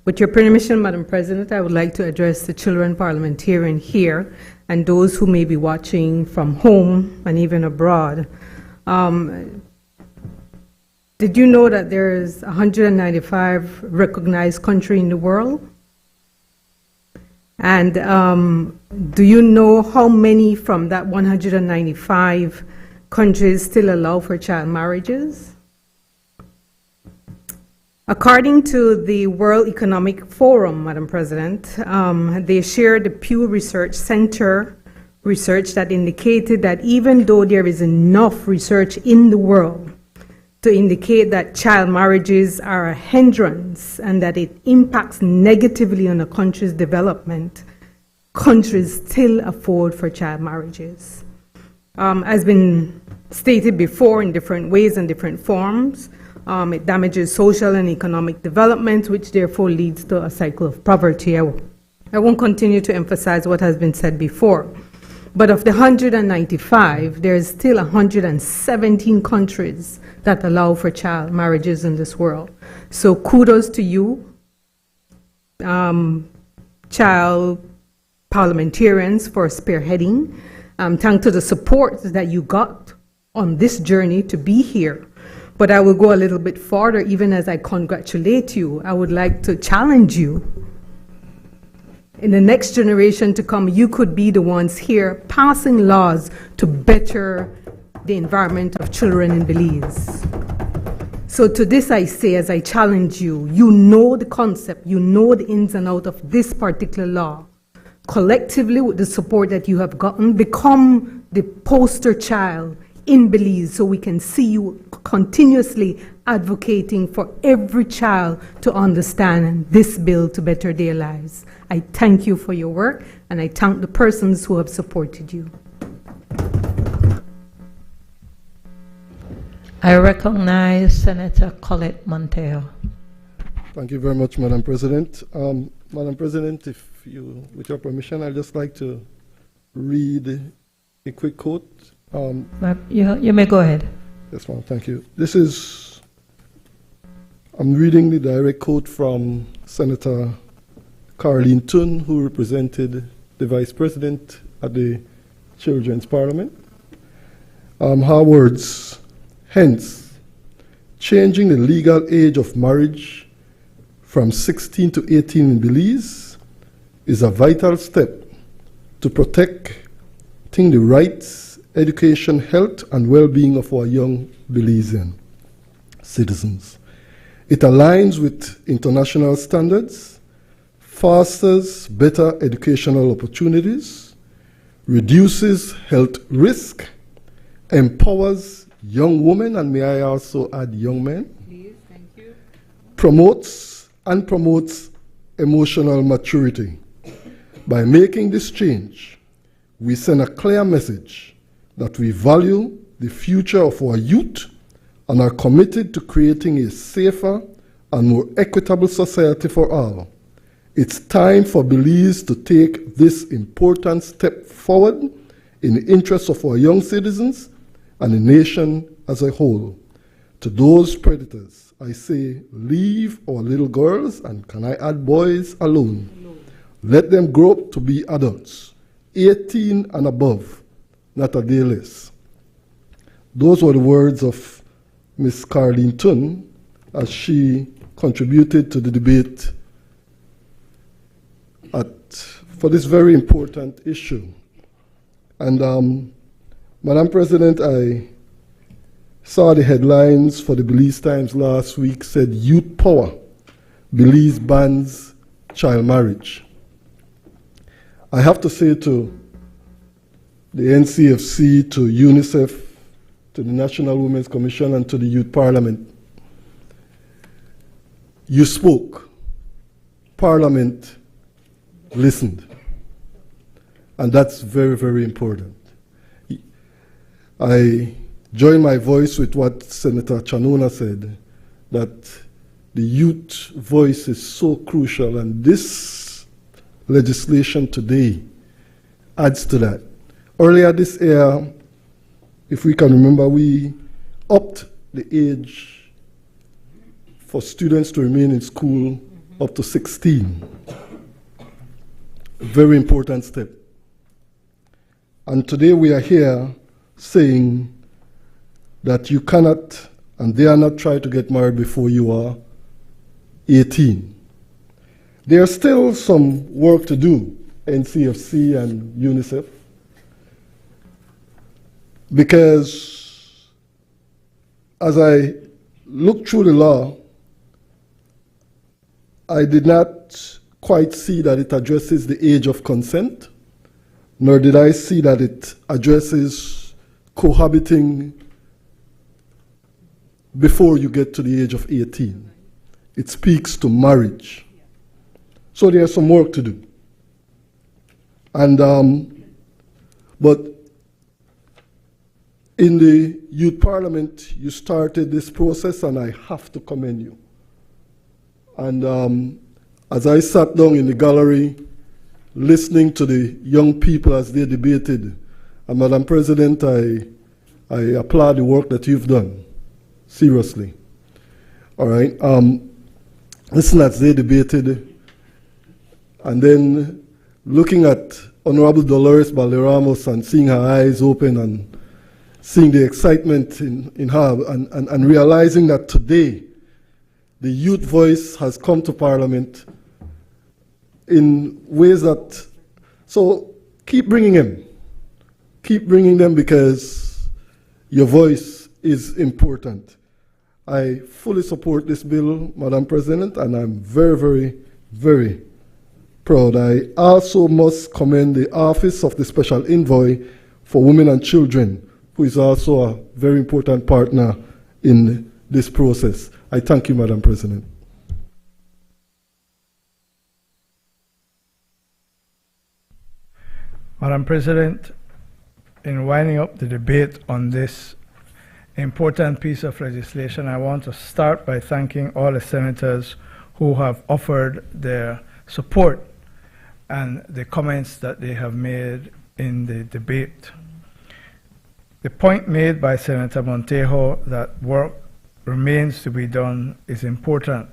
With your permission, Madam President, I would like to address the children parliamentarian here and those who may be watching from home and even abroad. Did you know that there's 195 recognized countries in the world? And do you know how many from that 195 countries still allow for child marriages? According to the World Economic Forum, Madam President, they shared the Pew Research Center research that indicated that even though there is enough research in the world to indicate that child marriages are a hindrance and that it impacts negatively on a country's development, countries still afford for child marriages. As been stated before in different ways and different forms, it damages social and economic development, which therefore leads to a cycle of poverty. I won't continue to emphasize what has been said before. But of the 195, there is still 117 countries that allow for child marriages in this world. So kudos to you, child parliamentarians, for spearheading. Thanks to the support that you got on this journey to be here. But I will go a little bit further. Even as I congratulate you, I would like to challenge you. In the next generation to come, you could be the ones here passing laws to better the environment of children in Belize. So to this I say, as I challenge you, you know the concept, you know the ins and outs of this particular law. Collectively, with the support that you have gotten, become the poster child in Belize, so we can see you continuously advocating for every child to understand this bill to better their lives. I thank you for your work, and I thank the persons who have supported you. I recognize Senator Colette Montejo. Thank you very much, Madam President. Madam President, if you, with your permission, I'd just like to read a quick quote. You may go ahead. Yes, ma'am. Thank you. This is, I'm reading the direct quote from Senator Caroline Thun, who represented the Vice President at the Children's Parliament. Her words, hence, changing the legal age of marriage from 16 to 18 in Belize is a vital step to protecting the rights, education, health, and well-being of our young Belizean citizens. It aligns with international standards, fosters better educational opportunities, reduces health risk, empowers young women, and may I also add young men, Please, thank you. promotes emotional maturity. By making this change, we send a clear message that we value the future of our youth and are committed to creating a safer and more equitable society for all. It's time for Belize to take this important step forward in the interests of our young citizens and the nation as a whole. To those predators, I say, leave our little girls, and can I add boys, alone. Let them grow up to be adults, 18 and above, not a day less. Those were the words of Ms. Caroline Tun, as she contributed to the debate for this very important issue. And Madam President, I saw the headlines for the Belize Times last week said, Youth Power, Belize bans child marriage. I have to say to the NCFC, to UNICEF, to the National Women's Commission, and to the Youth Parliament, you spoke. Parliament listened. And that's very, very important. I join my voice with what Senator Chanona said, that the youth voice is so crucial, and this legislation today adds to that. Earlier this year, if we can remember, we upped the age for students to remain in school up to 16. Very important step. And today we are here saying that you cannot, and they are not trying to get married before you are 18. There's still some work to do, NCFC and UNICEF, because as I looked through the law, I did not quite see that it addresses the age of consent, nor did I see that it addresses cohabiting before you get to the age of 18. It speaks to marriage. So there's some work to do. And, but in the Youth Parliament, you started this process, and I have to commend you. And as I sat down in the gallery, listening to the young people as they debated, and Madam President, I applaud the work that you've done, seriously. All right. Listen as they debated, and then looking at Honorable Dolores Balderramos and seeing her eyes open and seeing the excitement in her, and realizing that today the youth voice has come to Parliament in ways that, so keep bringing him. Keep bringing them, because your voice is important. I fully support this bill, Madam President, and I'm very, very, very proud. I also must commend the Office of the Special Envoy for Women and Children, who is also a very important partner in this process. I thank you, Madam President. Madam President, in winding up the debate on this important piece of legislation, I want to start by thanking all the senators who have offered their support and the comments that they have made in the debate. The point made by Senator Montejo that work remains to be done is important.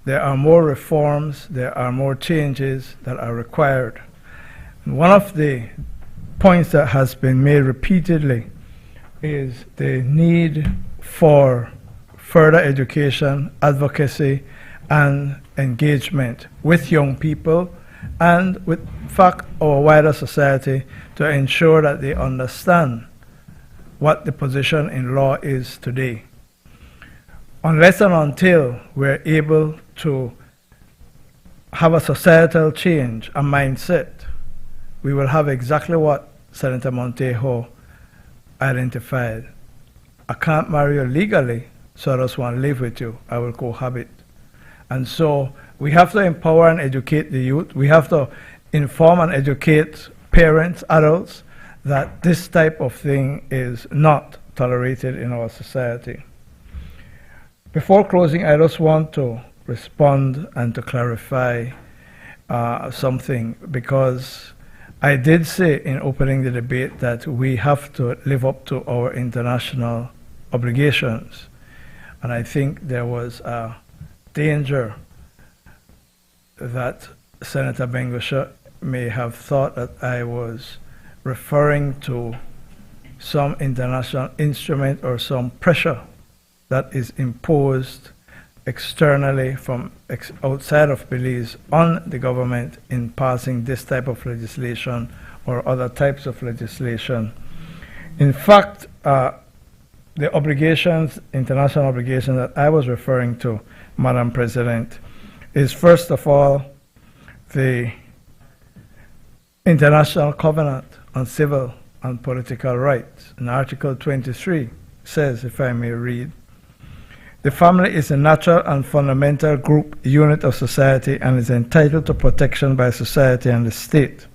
There are more reforms, there are more changes that are required. And one of the points that has been made repeatedly is the need for further education, advocacy, and engagement with young people and with, in fact, our wider society, to ensure that they understand what the position in law is today. Unless and until we're able to have a societal change, a mindset, we will have exactly what Senator Montejo identified. I can't marry you legally, so I just want to live with you. I will cohabit. And so we have to empower and educate the youth. We have to inform and educate parents, adults, that this type of thing is not tolerated in our society. Before closing, I just want to respond and to clarify something, because I did say in opening the debate that we have to live up to our international obligations. And I think there was a danger that Senator Bengusha may have thought that I was referring to some international instrument or some pressure that is imposed externally from outside of Belize on the government in passing this type of legislation or other types of legislation. In fact, the obligations, international obligations that I was referring to, Madam President, is first of all the International Covenant on Civil and Political Rights. In Article 23 says, if I may read, the family is a natural and fundamental group unit of society and is entitled to protection by society and the state.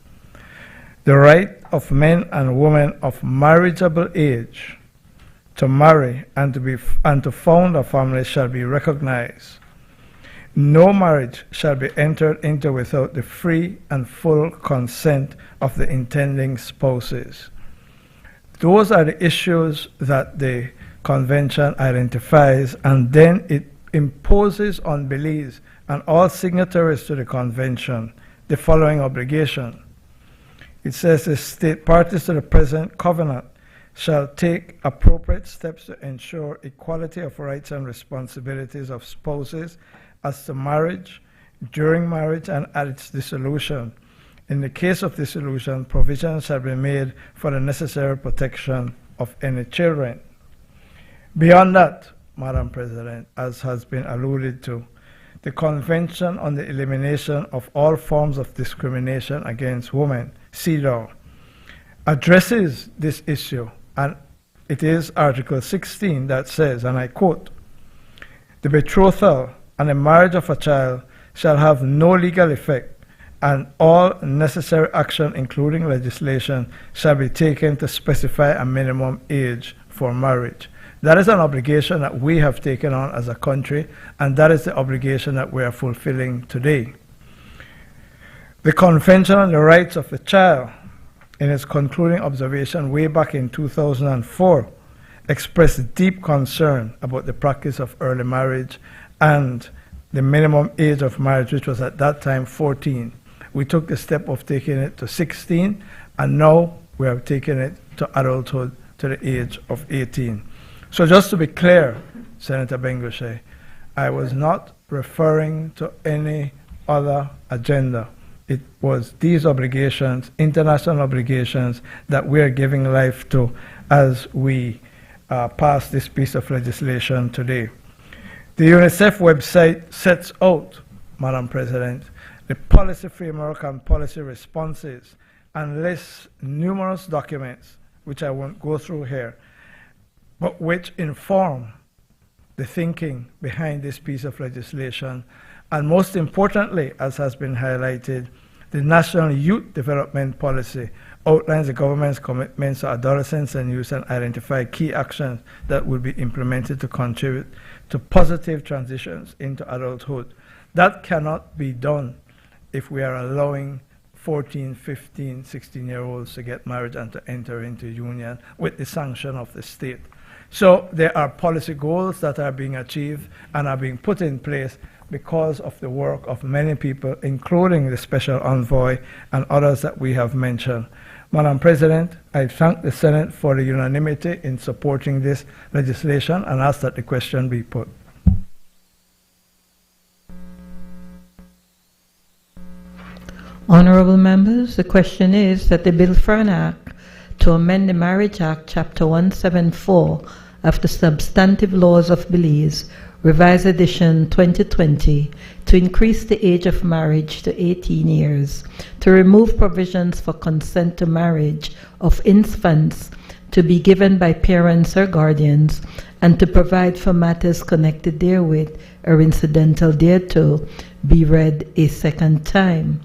The right of men and women of marriageable age to marry and to found a family shall be recognized. No marriage shall be entered into without the free and full consent of the intending spouses. Those are the issues that the Convention identifies, and then it imposes on Belize and all signatories to the Convention the following obligation. It says the state parties to the present covenant shall take appropriate steps to ensure equality of rights and responsibilities of spouses as to marriage, during marriage, and at its dissolution. In the case of dissolution, provision shall be made for the necessary protection of any children. Beyond that, Madam President, as has been alluded to, the Convention on the Elimination of All Forms of Discrimination Against Women, CEDAW, addresses this issue, and it is Article 16 that says, and I quote, "The betrothal and the marriage of a child shall have no legal effect, and all necessary action, including legislation, shall be taken to specify a minimum age for marriage." That is an obligation that we have taken on as a country, and that is the obligation that we are fulfilling today. The Convention on the Rights of the Child, in its concluding observation way back in 2004, expressed deep concern about the practice of early marriage and the minimum age of marriage, which was at that time 14. We took the step of taking it to 16, and now we have taken it to adulthood to the age of 18. So just to be clear, Senator Bengushe, I was not referring to any other agenda. It was these obligations, international obligations, that we are giving life to as we pass this piece of legislation today. The UNICEF website sets out, Madam President, the policy framework and policy responses and lists numerous documents, which I won't go through here, but which inform the thinking behind this piece of legislation. And most importantly, as has been highlighted, the National Youth Development Policy outlines the government's commitments to adolescents and youth and identify key actions that will be implemented to contribute to positive transitions into adulthood. That cannot be done if we are allowing 14, 15, 16-year-olds to get married and to enter into union with the sanction of the state. So there are policy goals that are being achieved and are being put in place because of the work of many people, including the Special Envoy and others that we have mentioned. Madam President, I thank the Senate for the unanimity in supporting this legislation and ask that the question be put. Honorable members, the question is that the bill for an act to amend the Marriage Act, Chapter 174 of the Substantive Laws of Belize, Revised Edition 2020, to increase the age of marriage to 18 years, to remove provisions for consent to marriage of infants to be given by parents or guardians, and to provide for matters connected therewith or incidental thereto, be read a second time.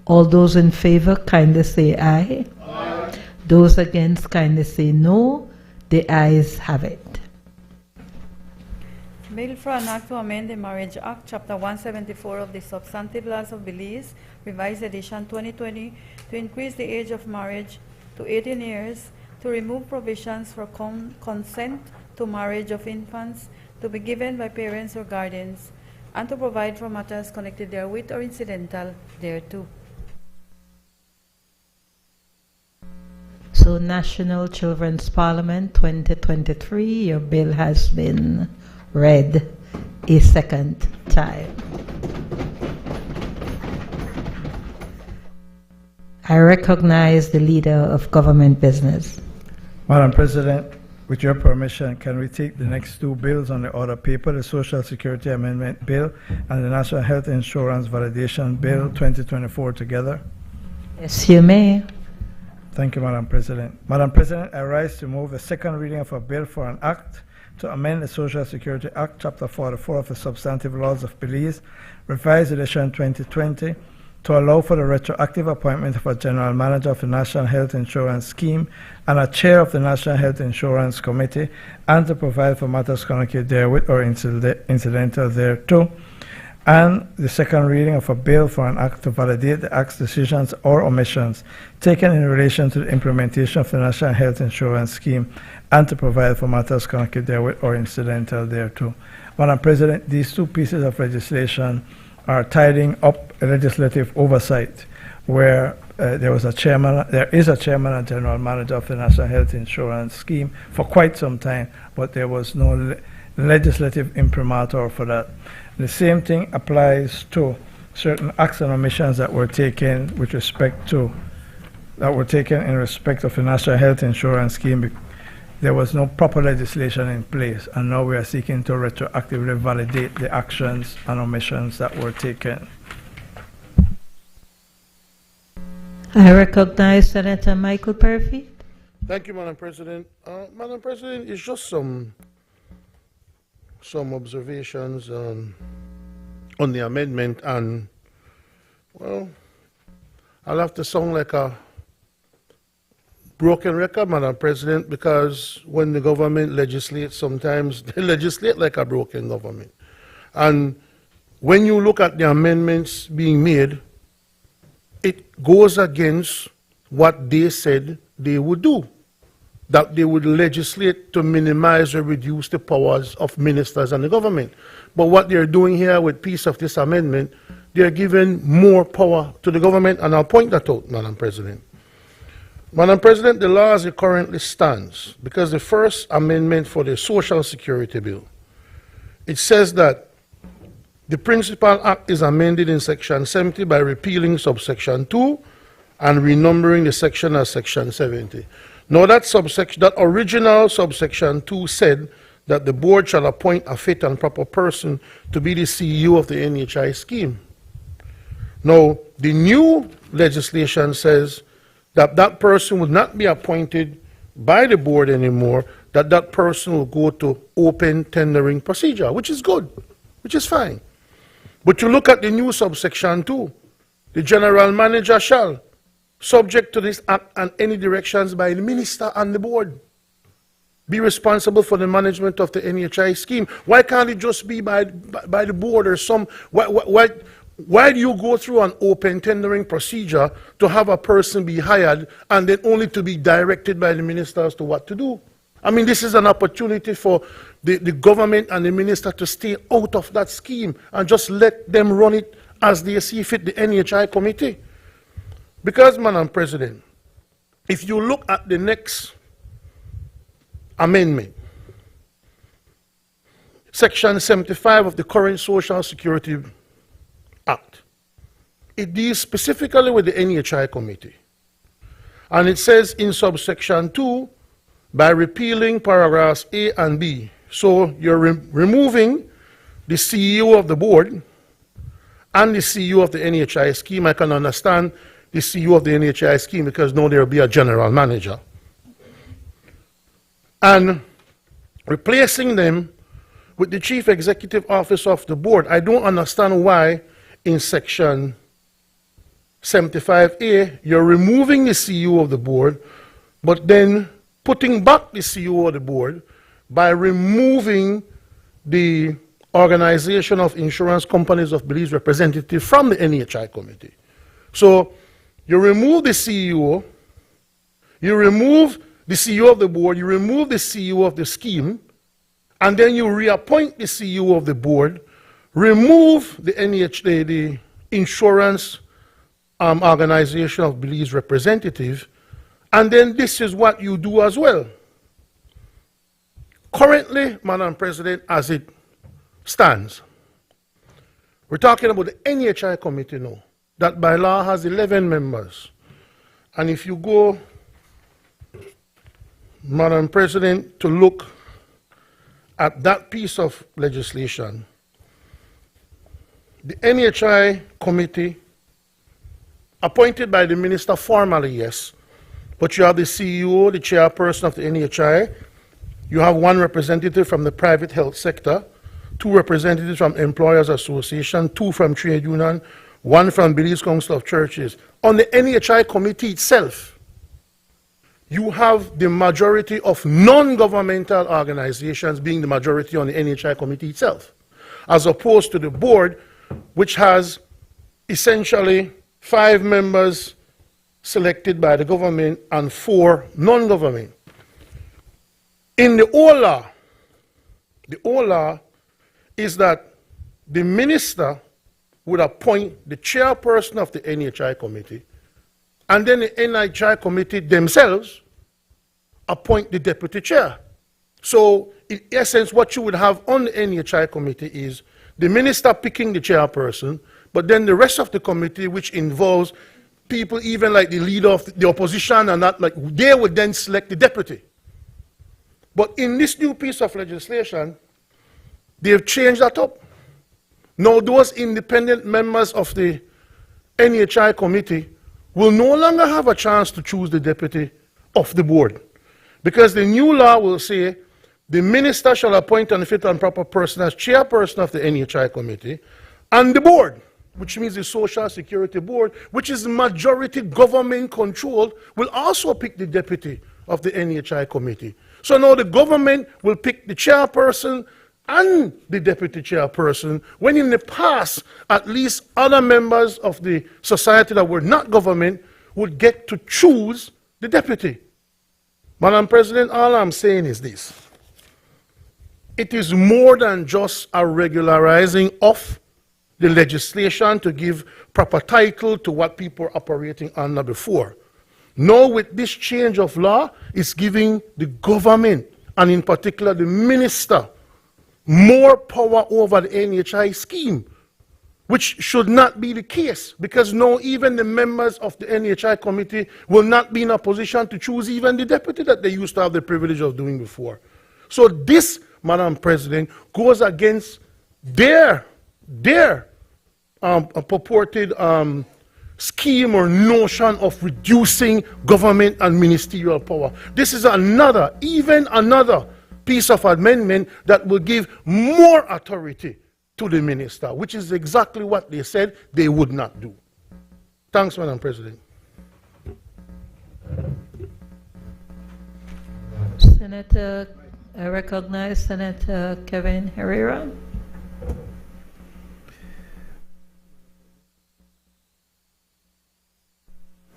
All those in favor kindly say aye. Aye. Those against kindly say no. The ayes have it. Bill for an act to amend the Marriage Act, Chapter 174 of the Substantive Laws of Belize, Revised Edition 2020, to increase the age of marriage to 18 years, to remove provisions for consent to marriage of infants to be given by parents or guardians, and to provide for matters connected therewith or incidental thereto. So, National Children's Parliament 2023, your bill has been read a second time. I recognize the leader of government business. Madam President, with your permission, can we take the next two bills on the order paper, the Social Security Amendment Bill and the National Health Insurance Validation Bill 2024 together? Yes, you may. Thank you, Madam President. Madam President, I rise to move the second reading of a bill for an act to amend the Social Security Act, Chapter 44 of the Substantive Laws of Belize, Revised Edition 2020, to allow for the retroactive appointment of a general manager of the National Health Insurance Scheme and a chair of the National Health Insurance Committee, and to provide for matters connected therewith or incidental thereto. And the second reading of a bill for an act to validate the Act's decisions or omissions taken in relation to the implementation of the National Health Insurance Scheme, and to provide for matters connected therewith or incidental thereto. Madam President, these two pieces of legislation are tidying up a legislative oversight where there is a chairman and general manager of the National Health Insurance Scheme for quite some time, but there was no legislative imprimatur for that. The same thing applies to certain acts and omissions that were taken in respect of the National Health Insurance Scheme. There was no proper legislation in place, and now we are seeking to retroactively validate the actions and omissions that were taken. I recognize Senator Michael Perfy. Thank you, Madam President. Madam President, it's just some observations on the amendment, and, well, I'll have to sound like a broken record, Madam President, because when the government legislates, sometimes they legislate like a broken government. And when you look at the amendments being made, it goes against what they said they would do, that they would legislate to minimize or reduce the powers of ministers and the government. But what they're doing here with piece of this amendment, they're giving more power to the government, and I'll point that out, Madam President. Madam President, the law as it currently stands, because the first amendment for the Social Security Bill, it says that the Principal Act is amended in Section 70 by repealing subsection 2 and renumbering the section as Section 70. Now that original subsection 2 said that the board shall appoint a fit and proper person to be the CEO of the NHI scheme. Now, the new legislation says that that person would not be appointed by the board anymore, that that person will go to open tendering procedure, which is good, which is fine. But you look at the new subsection 2, the general manager shall, subject to this act and any directions by the minister and the board, be responsible for the management of the NHI scheme. Why can't it just be by the board or some? Why do you go through an open tendering procedure to have a person be hired and then only to be directed by the minister as to what to do? I mean, this is an opportunity for the government and the minister to stay out of that scheme and just let them run it as they see fit, the NHI committee. Because, Madam President, if you look at the next amendment, Section 75 of the current Social Security Act, it deals specifically with the NHI committee. And it says in subsection 2, by repealing paragraphs A and B. So you're removing the CEO of the board and the CEO of the NHI scheme. I can understand the CEO of the NHI scheme because now there will be a general manager. And replacing them with the chief executive officer of the board. I don't understand why in section 75A you're removing the CEO of the board, but then putting back the CEO of the board by removing the Organization of Insurance Companies of Belize representative from the NHI committee. So you remove the CEO, you remove the CEO of the board, you remove the CEO of the scheme, and then you reappoint the CEO of the board, remove the the Insurance Organization of Belize representative, and then this is what you do as well. Currently, Madam President, as it stands. We're talking about the NHI committee now, that by law has 11 members. And if you go, Madam President, to look at that piece of legislation, the NHI committee, appointed by the minister formally, yes, but you have the CEO, the chairperson of the NHI, you have one representative from the private health sector, 2 representatives from Employers Association, 2 from Trade Union, 1 from Belize Council of Churches. On the NHI committee itself, you have the majority of non-governmental organizations being the majority on the NHI committee itself, as opposed to the board, which has essentially 5 members selected by the government and 4 non-government. In the old law is that the minister would appoint the chairperson of the NHI committee, and then the NHI committee themselves appoint the deputy chair. So, in essence, what you would have on the NHI committee is the minister picking the chairperson, but then the rest of the committee, which involves people even like the leader of the opposition and that, like, they would then select the deputy. But in this new piece of legislation, they've changed that up. Now those independent members of the NHI committee will no longer have a chance to choose the deputy of the board, because the new law will say the minister shall appoint an fit and proper person as chairperson of the NHI committee, and the board, which means the Social Security Board, which is majority government controlled, will also pick the deputy of the NHI committee. So now the government will pick the chairperson and the deputy chairperson, when in the past, at least other members of the society that were not government would get to choose the deputy. Madam President, all I'm saying is this. It is more than just a regularizing of the legislation to give proper title to what people were operating under before. Now with this change of law, it's giving the government, and in particular the minister, more power over the NHI scheme, which should not be the case, because now even the members of the NHI committee will not be in a position to choose even the deputy that they used to have the privilege of doing before. So this, Madam President, goes against their purported scheme or notion of reducing government and ministerial power. This is even another piece of amendment that will give more authority to the minister, which is exactly what they said they would not do. Thanks, Madam President. Senator, I recognize Senator Kevin Herrera.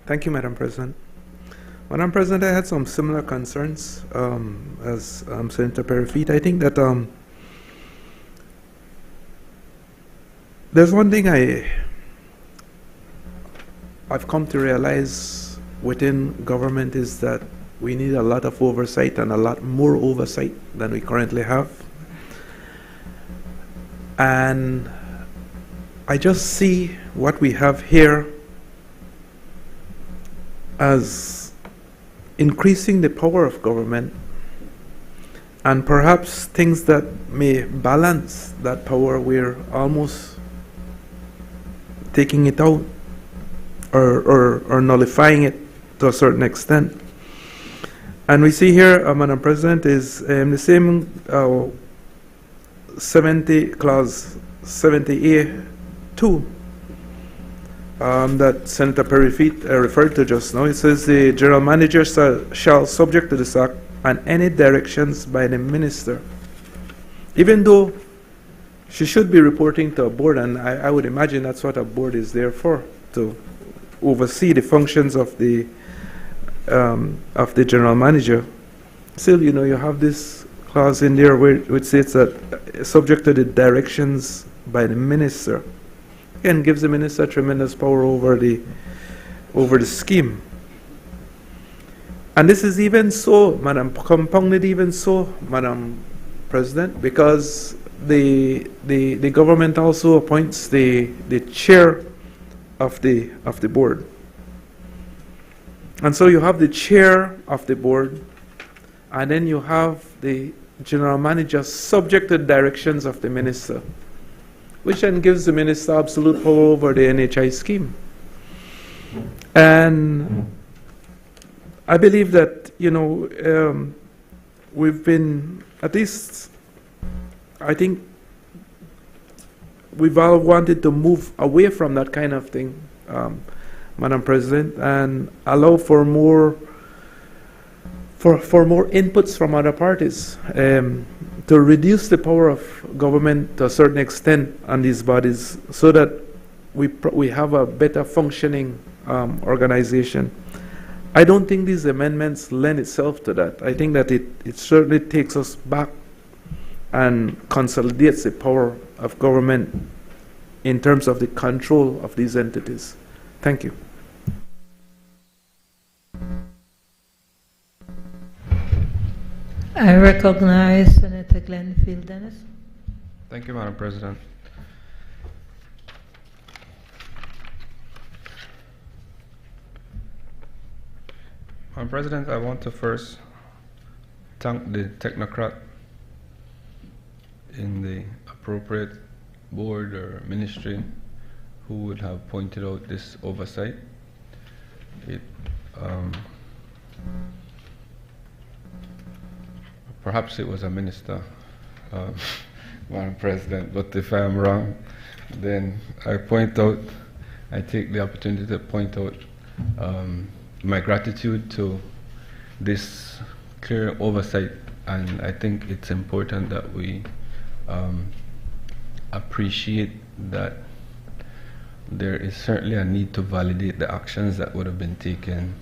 Thank you, Madam President. Madam President, I had some similar concerns as Senator Perry-Feet. I think that there's one thing I've come to realize within government is that we need a lot of oversight, and a lot more oversight than we currently have. And I just see what we have here as increasing the power of government, and perhaps things that may balance that power, we're almost taking it out or nullifying it to a certain extent. And we see here, Madam President, is the same clause 70A2 that Senator Perry-Feet referred to just now. It says the general manager shall, subject to this act and any directions by the minister, even though she should be reporting to a board, and I would imagine that's what a board is there for, to oversee the functions of the general manager. Still, you know, you have this clause in there which states that subject to the directions by the minister. Again, gives the minister tremendous power over the scheme. And this is even so, compounded even so, Madam President, because the government also appoints the chair of the board. And so you have the chair of the board, and then you have the general manager subject to the directions of the minister, which then gives the minister absolute power over the NHI scheme. And I believe that, we've been, at least, I think we've all wanted to move away from that kind of thing, Madam President, and allow for more inputs from other parties, to reduce the power of government to a certain extent on these bodies, so that we have a better functioning organization. I don't think these amendments lend itself to that. I think that it certainly takes us back and consolidates the power of government in terms of the control of these entities. Thank you. I recognize Senator Glenfield Dennis. Thank you, Madam President. Madam President, I want to first thank the technocrat in the appropriate board or ministry who would have pointed out this oversight. Perhaps it was a minister, Madam President, but if I am wrong, then I take the opportunity to point out my gratitude to this clear oversight, and I think it's important that we appreciate that there is certainly a need to validate the actions that would have been taken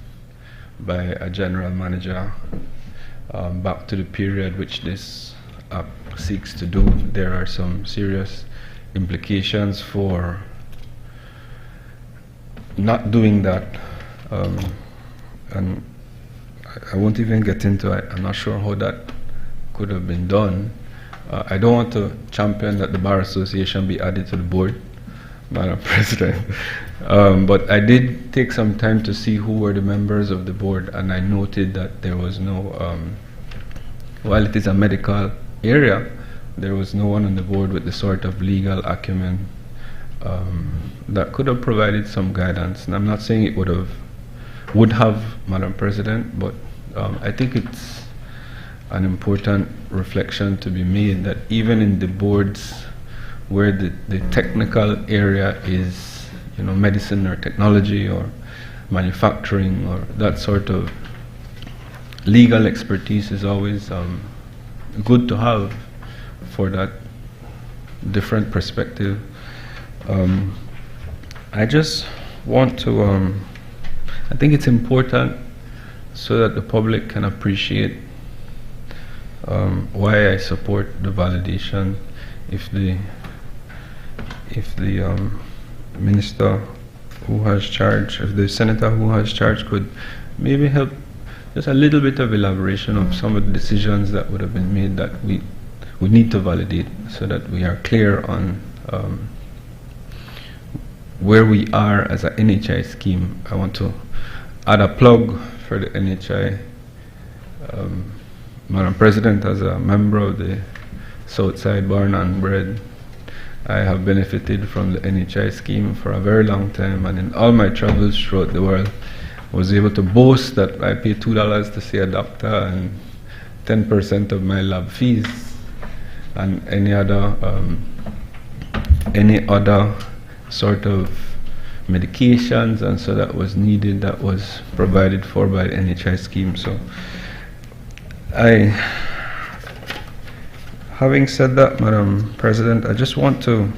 by a general manager back to the period which this seeks to do. There are some serious implications for not doing that, and I won't even get into it. I'm not sure how that could have been done. I don't want to champion that the Bar Association be added to the board, Madam President, but I did take some time to see who were the members of the board, and I noted that there was no, while it is a medical area, there was no one on the board with the sort of legal acumen that could have provided some guidance. And I'm not saying it would have, Madam President, but I think it's an important reflection to be made that even in the boards where the technical area is, medicine or technology or manufacturing or that sort of legal expertise is always good to have for that different perspective. I just want to, I think it's important so that the public can appreciate why I support the validation. If the minister who has charge, if the senator who has charge could maybe help just a little bit of elaboration of some of the decisions that would have been made that we need to validate, so that we are clear on where we are as an NHI scheme. I want to add a plug for the NHI. Madam President, as a member of the Southside Born and Bred, I have benefited from the NHI scheme for a very long time, and in all my travels throughout the world, was able to boast that I pay $2 to see a doctor and 10% of my lab fees, and any other sort of medications, and so that was needed, that was provided for by the NHI scheme. So having said that, Madam President, I just want to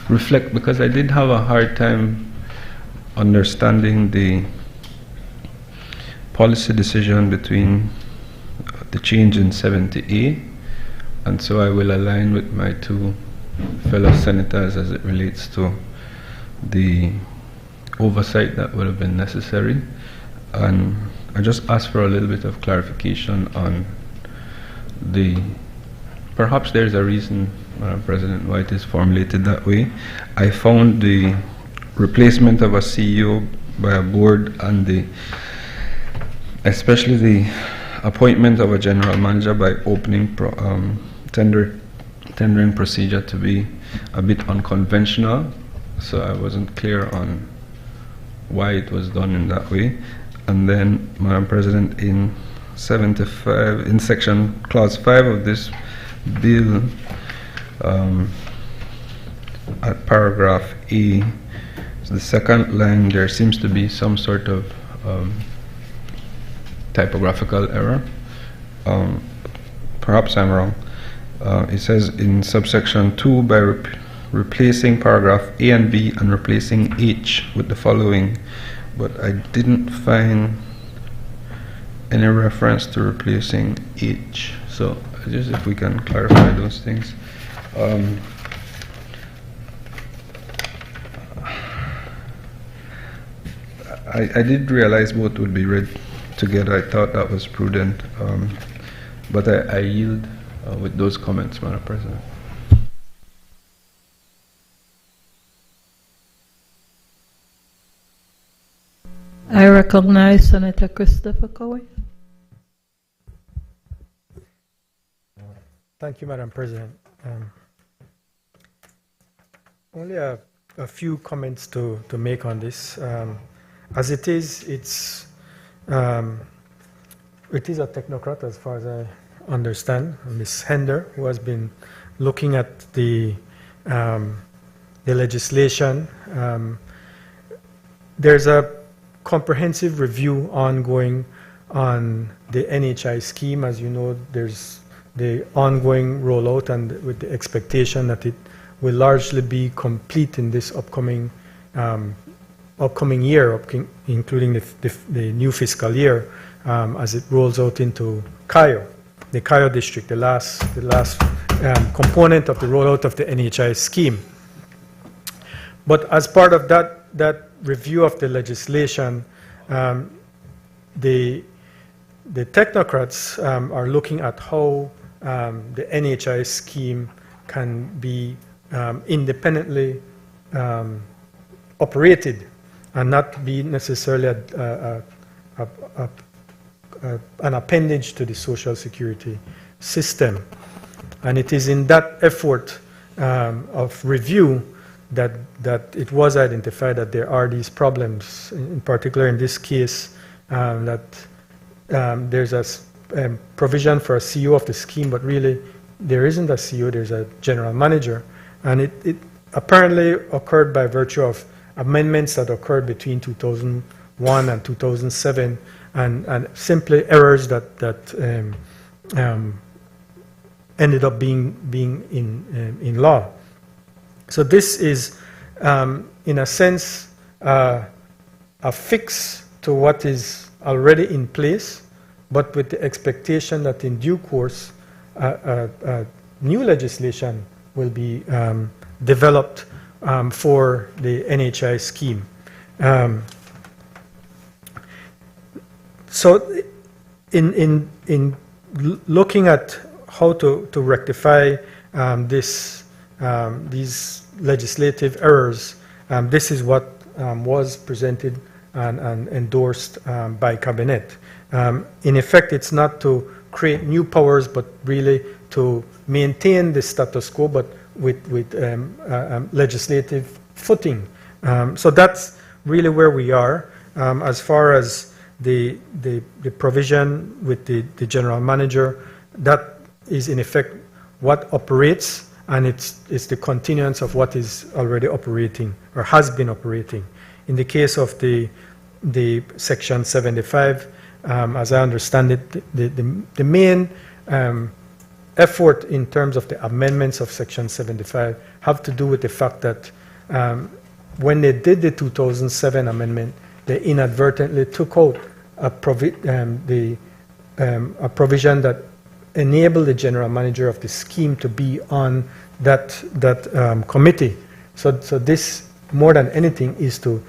reflect, because I did have a hard time understanding the policy decision between the change in 70A, and so I will align with my two fellow senators as it relates to the oversight that would have been necessary. And I just ask for a little bit of clarification on perhaps there's a reason Madam President, why it is formulated that way. I found the replacement of a CEO by a board and especially the appointment of a general manager by opening tendering procedure to be a bit unconventional, so I wasn't clear on why it was done in that way. And then, Madam President, in 75, in section clause 5 of this bill, at paragraph E, the second line, there seems to be some sort of typographical error. Perhaps I'm wrong. It says in subsection 2, by replacing paragraph A and B and replacing H with the following, but I didn't find any reference to replacing H. So just if we can clarify those things. I did realize both would be read together. I thought that was prudent, but I yield with those comments, Madam President. I recognize Senator Christopher Cowie. Thank you, Madam President. Only a few comments to make on this. As it is, it is a technocrat as far as I understand, Ms. Hender, who has been looking at the legislation. There's a comprehensive review ongoing on the NHI scheme. As you know, there's the ongoing rollout, and with the expectation that it will largely be complete in this upcoming year, including the new fiscal year, as it rolls out into Cayo, the Cayo district, the last component of the rollout of the NHI scheme. But as part of that review of the legislation, the technocrats are looking at how the NHI scheme can be independently operated and not be necessarily an appendage to the Social Security system. And it is in that effort of review that it was identified that there are these problems, in particular in this case, that there's a provision for a CEO of the scheme, but really there isn't a CEO, there's a general manager. And it apparently occurred by virtue of amendments that occurred between 2001 and 2007, and simply errors that ended up being in law. So this is, in a sense, a fix to what is already in place, but with the expectation that in due course, new legislation will be developed for the NHI scheme. So in looking at how to rectify these legislative errors, this is what was presented and endorsed by Cabinet. In effect, it's not to create new powers, but really to maintain the status quo, but with legislative footing. So that's really where we are. As far as the provision with the general manager, that is in effect what operates, and it's the continuance of what is already operating or has been operating. In the case of the Section 75, as I understand it, the main effort in terms of the amendments of Section 75 have to do with the fact that when they did the 2007 amendment, they inadvertently took out a provision that enabled the general manager of the scheme to be on that committee. So this, more than anything, is to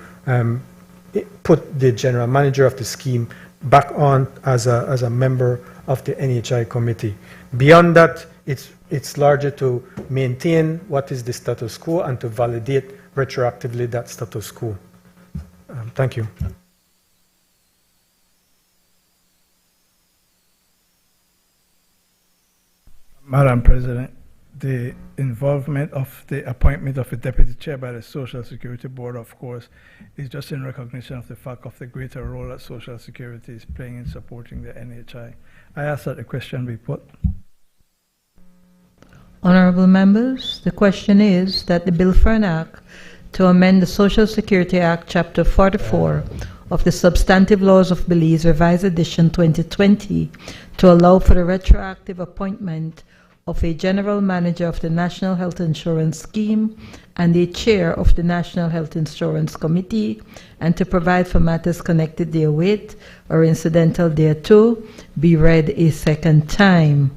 put the general manager of the scheme back on as a member of the NHI committee. Beyond that, It's larger to maintain what is the status quo and to validate retroactively that status quo. Thank you. Madam President, the involvement of the appointment of a deputy chair by the Social Security Board, of course, is just in recognition of the fact of the greater role that Social Security is playing in supporting the NHI. I ask that the question be put. Honorable members, the question is that the bill for an act to amend the Social Security Act, Chapter 44 of the Substantive Laws of Belize, Revised Edition 2020, to allow for the retroactive appointment of a general manager of the National Health Insurance Scheme and a chair of the National Health Insurance Committee, and to provide for matters connected therewith or incidental thereto, be read a second time.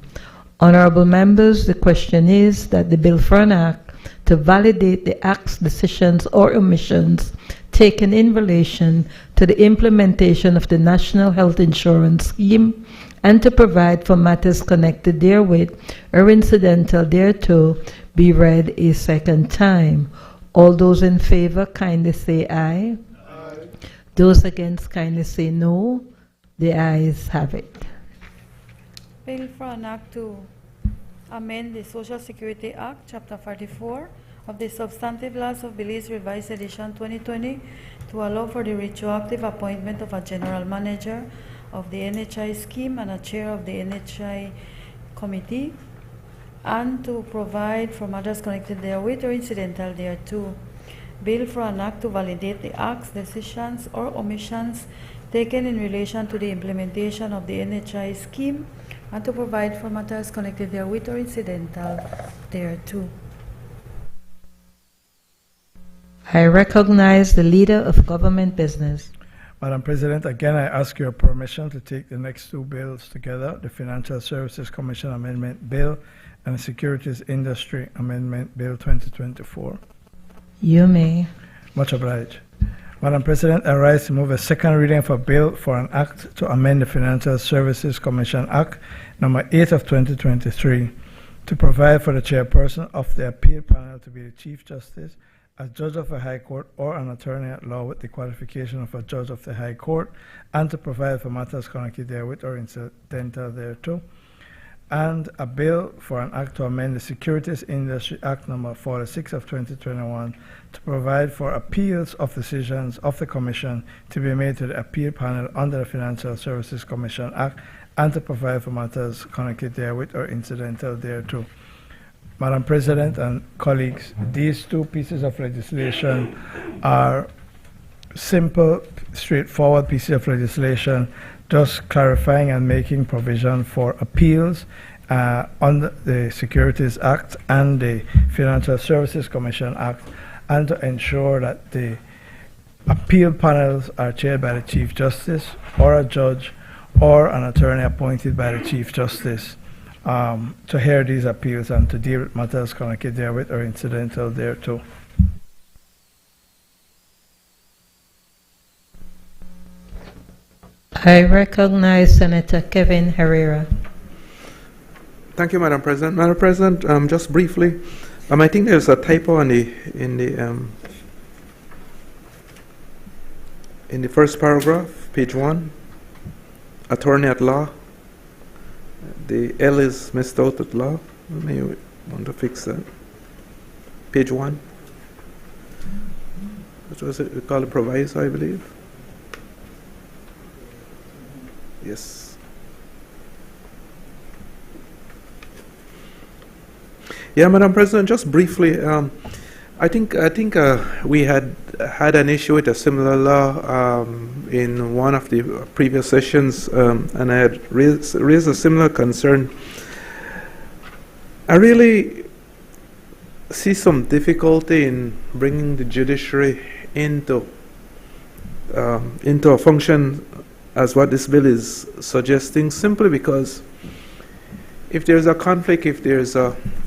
Honorable members, the question is that the bill for an act to validate the acts, decisions, or omissions taken in relation to the implementation of the National Health Insurance Scheme and to provide for matters connected therewith or incidental thereto be read a second time. All those in favor kindly say aye. Aye. Those against kindly say no. The ayes have it. Bill for an act to amend the Social Security Act, Chapter 44 of the Substantive Laws of Belize, Revised Edition 2020, to allow for the retroactive appointment of a general manager of the NHI scheme and a chair of the NHI committee, and to provide for matters connected therewith or incidental thereto. Bill for an act to validate the acts, decisions, or omissions taken in relation to the implementation of the NHI scheme and to provide for matters connected therewith or incidental thereto. I recognize the Leader of Government Business. Madam President, again, I ask your permission to take the next two bills together, the Financial Services Commission Amendment Bill and the Securities Industry Amendment Bill 2024. You may. Much obliged. Madam President, I rise to move a second reading of a bill for an act to amend the Financial Services Commission Act, number 8 of 2023, to provide for the chairperson of the appeal panel to be the Chief Justice, a judge of a high court, or an attorney at law with the qualification of a judge of the high court, and to provide for matters connected therewith or incidental thereto, and a bill for an act to amend the Securities Industry Act number 46 of 2021 to provide for appeals of decisions of the Commission to be made to the appeal panel under the Financial Services Commission Act, and to provide for matters connected therewith or incidental thereto. Madam President and colleagues, these two pieces of legislation are simple, straightforward pieces of legislation, just clarifying and making provision for appeals under the Securities Act and the Financial Services Commission Act, and to ensure that the appeal panels are chaired by the Chief Justice or a judge or an attorney appointed by the Chief Justice to hear these appeals and to deal with matters connected therewith or incidental thereto. I recognize Senator Kevin Herrera. Thank you, Madam President. Madam President, just briefly, I think there's a typo in the first paragraph, page 1, attorney at law. The L is missed out at law. You may want to fix that. Page 1. What was it? We call it proviso, I believe. Yes. Yeah, Madam President, just briefly, I think we had an issue with a similar law in one of the previous sessions, and I had raised a similar concern. I really see some difficulty in bringing the judiciary into a function as what this bill is suggesting, simply because if there's a conflict, if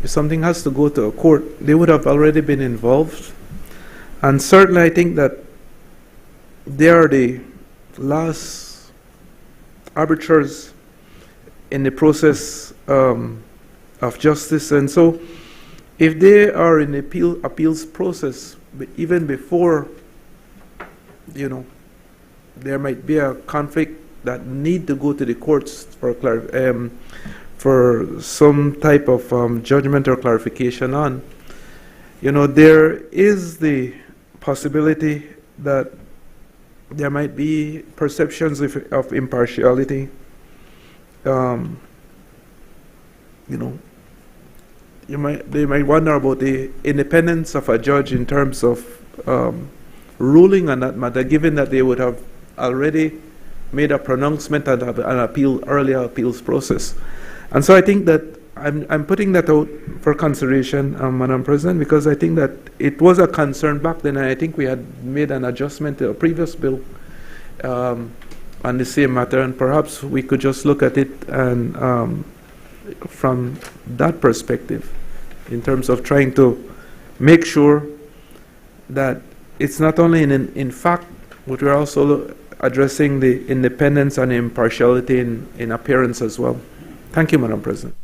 something has to go to a court, they would have already been involved. And certainly I think that they are the last arbiters in the process of justice. And so if they are in appeals process, even before, there might be a conflict that need to go to the courts for some type of judgment or clarification on, there is the possibility that there might be perceptions of impartiality. They might wonder about the independence of a judge in terms of ruling on that matter, given that they would have already made a pronouncement and an earlier appeals process. And so I think that I'm putting that out for consideration, Madam President, because I think that it was a concern back then, and I think we had made an adjustment to a previous bill on the same matter, and perhaps we could just look at it and from that perspective, in terms of trying to make sure that it's not only in fact, but we're also addressing the independence and impartiality in appearance as well. Thank you, Madam President.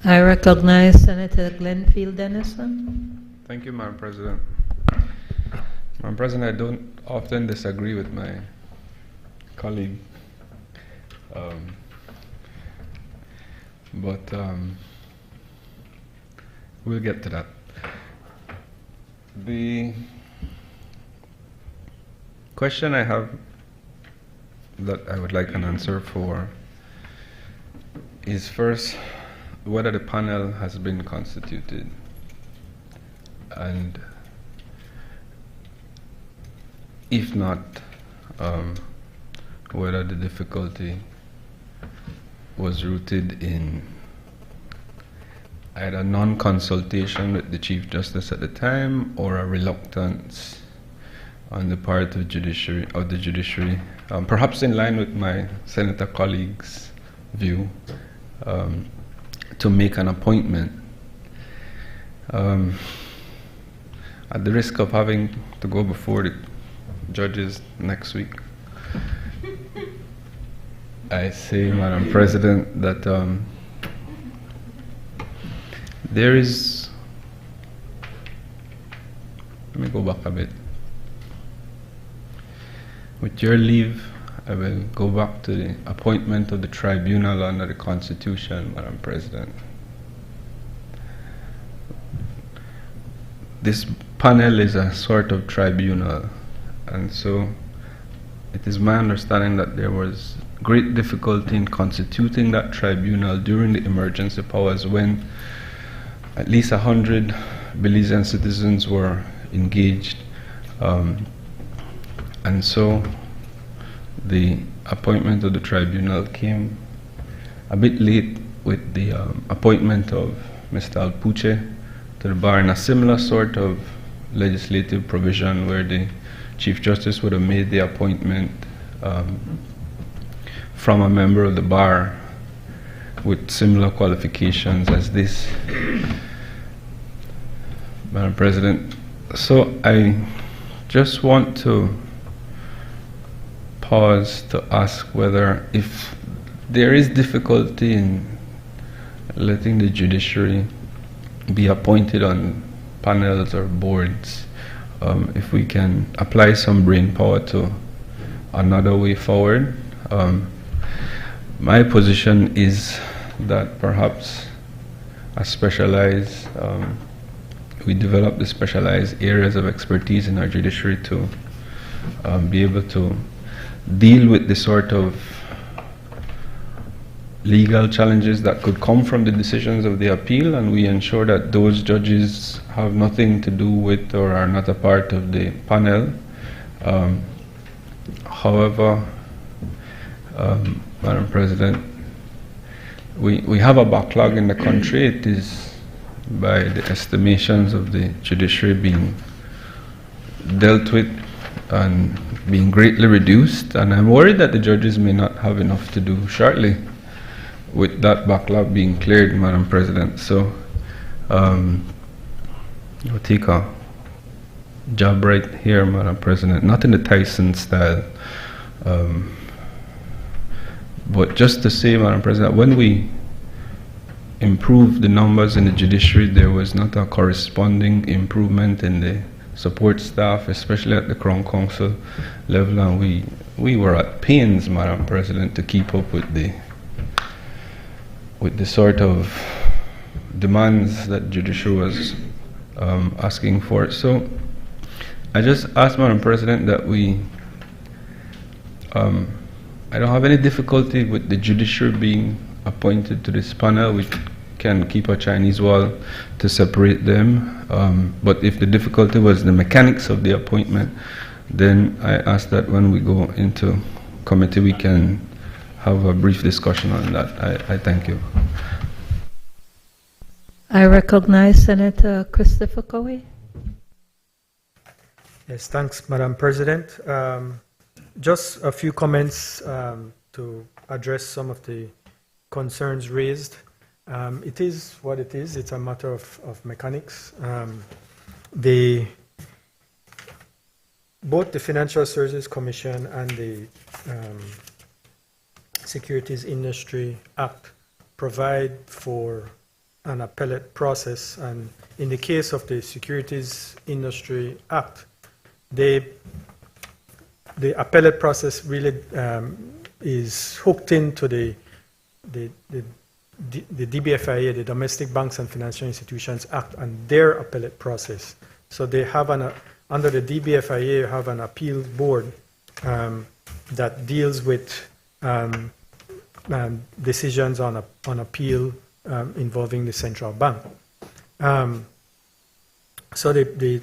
I recognize Senator Glenfield Dennison. Thank you, Madam President. Madam President, I don't often disagree with my colleague, but we'll get to that. The question I have that I would like an answer for is, first, whether the panel has been constituted, and if not, whether the difficulty was rooted in either non-consultation with the Chief Justice at the time, or a reluctance on the part of the judiciary, perhaps in line with my senator colleague's view, to make an appointment. At the risk of having to go before the judges next week, I say, Madam President, that there is, let me go back a bit. With your leave, I will go back to the appointment of the tribunal under the Constitution, Madam President. This panel is a sort of tribunal, and so it is my understanding that there was great difficulty in constituting that tribunal during the emergency powers, when at least 100 Belizean citizens were engaged, and so the appointment of the tribunal came a bit late with the appointment of Mr. Alpuche to the bar, in a similar sort of legislative provision where the Chief Justice would have made the appointment from a member of the bar with similar qualifications as this. Madam President, so I just want to pause to ask whether, if there is difficulty in letting the judiciary be appointed on panels or boards, if we can apply some brain power to another way forward. My position is that perhaps we develop the specialized areas of expertise in our judiciary to be able to deal with the sort of legal challenges that could come from the decisions of the appeal, and we ensure that those judges have nothing to do with or are not a part of the panel. However, Madam President, we have a backlog in the country. It is, by the estimations of the judiciary, being dealt with and being greatly reduced, and I'm worried that the judges may not have enough to do shortly with that backlog being cleared, Madam President. So I'll take a jab right here, Madam President, not in the Tyson style, But just to say, Madam President, when we improved the numbers in the judiciary, there was not a corresponding improvement in the support staff, especially at the Crown Council level, and we were at pains, Madam President, to keep up with the sort of demands that judiciary was asking for. So I just asked, Madam President, that we I don't have any difficulty with the judiciary being appointed to this panel. We can keep a Chinese wall to separate them. But if the difficulty was the mechanics of the appointment, then I ask that when we go into committee, we can have a brief discussion on that. I thank you. I recognize Senator Christopher Cowie. Yes, thanks, Madam President. Just a few comments to address some of the concerns raised. It is what it is. It's a matter of mechanics. Both the Financial Services Commission and the Securities Industry Act provide for an appellate process, and in the case of the Securities Industry Act, the appellate process really is hooked into the DBFIA, the Domestic Banks and Financial Institutions Act, and their appellate process. So they have under the DBFIA, you have an appeal board that deals with decisions on appeal involving the central bank. So the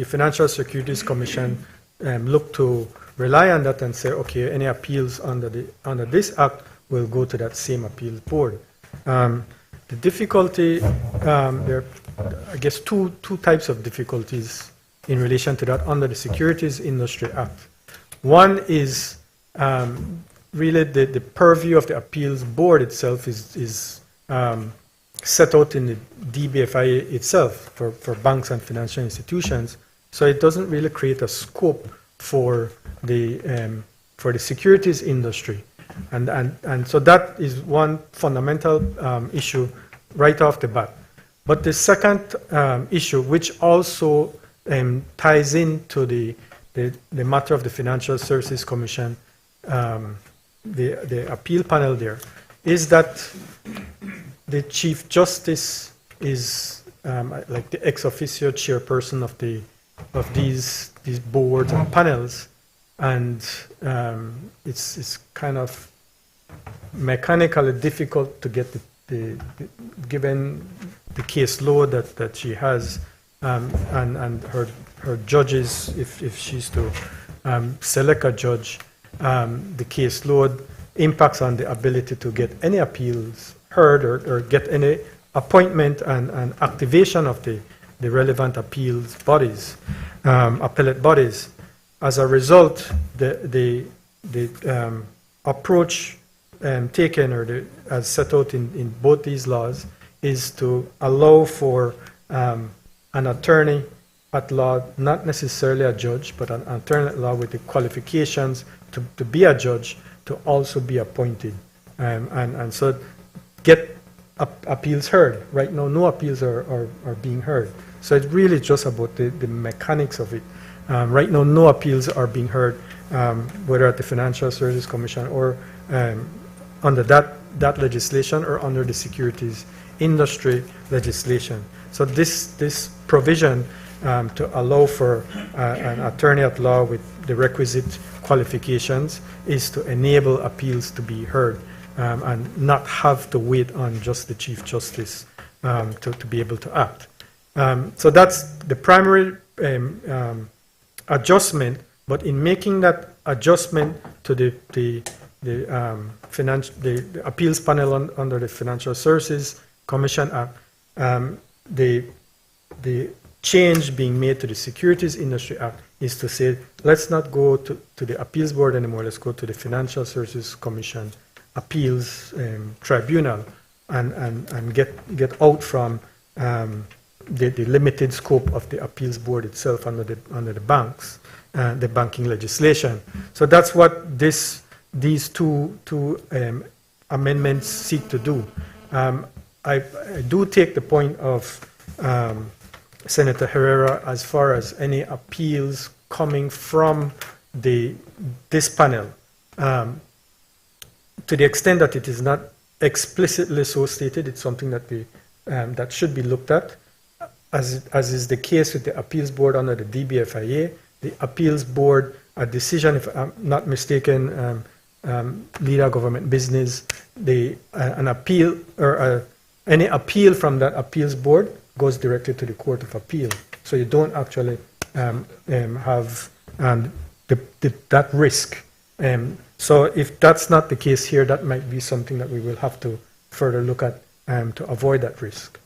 Financial Securities Commission look to rely on that and say, okay, any appeals under this act will go to that same appeal board. The difficulty, there are, I guess, two types of difficulties in relation to that under the Securities Industry Act. One is really the purview of the appeals board itself is set out in the DBFIA itself for banks and financial institutions. So it doesn't really create a scope for the securities industry, and so that is one fundamental issue right off the bat. But the second issue, which also ties into the matter of the Financial Services Commission, the appeal panel there, is that the Chief Justice is like the ex officio chairperson of these boards and panels, and it's kind of mechanically difficult to get given the caseload that she has, and her judges, if she's to select a judge, the caseload impacts on the ability to get any appeals heard or get any appointment and activation of the relevant appeals bodies, appellate bodies. As a result, the approach taken, as set out in both these laws, is to allow for an attorney at law, not necessarily a judge, but an attorney at law with the qualifications to be a judge, to also be appointed, and so get appeals heard. Right now, no appeals are being heard. So it's really just about the mechanics of it. Right now, no appeals are being heard, whether at the Financial Services Commission or under that legislation or under the securities industry legislation. So this provision to allow for an attorney at law with the requisite qualifications is to enable appeals to be heard, and not have to wait on just the Chief Justice to be able to act. So that's the primary adjustment. But in making that adjustment to the appeals panel under the Financial Services Commission Act, the change being made to the Securities Industry Act is to say, let's not go to the appeals board anymore. Let's go to the Financial Services Commission Appeals Tribunal and get out from the limited scope of the appeals board itself under the banks, the banking legislation. So that's what this these two amendments seek to do. I do take the point of Senator Herrera as far as any appeals coming from this panel. To the extent that it is not explicitly so stated, it's something that that should be looked at, as is the case with the appeals board under the DBFIA. The appeals board, a decision, if I'm not mistaken, leader government business, an appeal or any appeal from that appeals board goes directly to the Court of Appeal. So you don't actually have that risk. So if that's not the case here, that might be something that we will have to further look at to avoid that risk.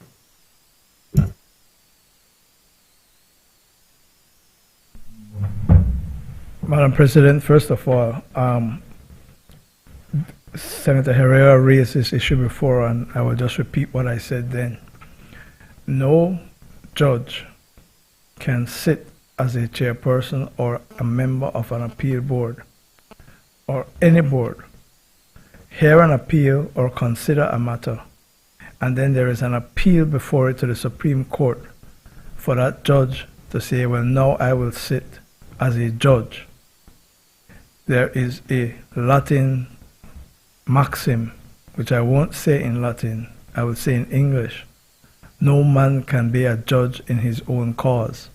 Madam President, first of all, Senator Herrera raised this issue before, and I will just repeat what I said then. No judge can sit as a chairperson or a member of an appeal board or any board, hear an appeal or consider a matter, and then there is an appeal before it to the Supreme Court for that judge to say, well, now I will sit as a judge. There is a Latin maxim, which I won't say in Latin, I will say in English. No man can be a judge in his own cause.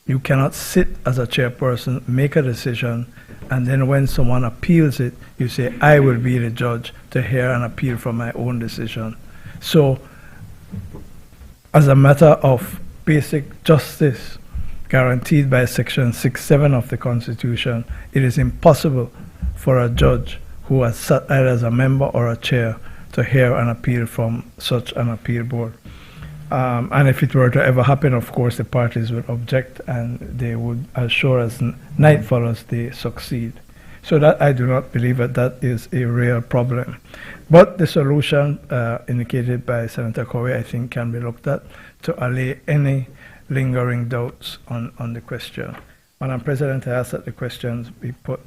You cannot sit as a chairperson, make a decision, and then when someone appeals it, you say, I will be the judge to hear an appeal from my own decision. So, as a matter of basic justice, guaranteed by Section 6(7) of the Constitution, it is impossible for a judge who has sat either as a member or a chair to hear an appeal from such an appeal board. And if it were to ever happen, of course, the parties would object and they would, as sure as night follows, they succeed. So that I do not believe that is a real problem. But the solution indicated by Senator Corey, I think, can be looked at to allay any lingering doubts on the question. Madam President, I ask that the questions be put.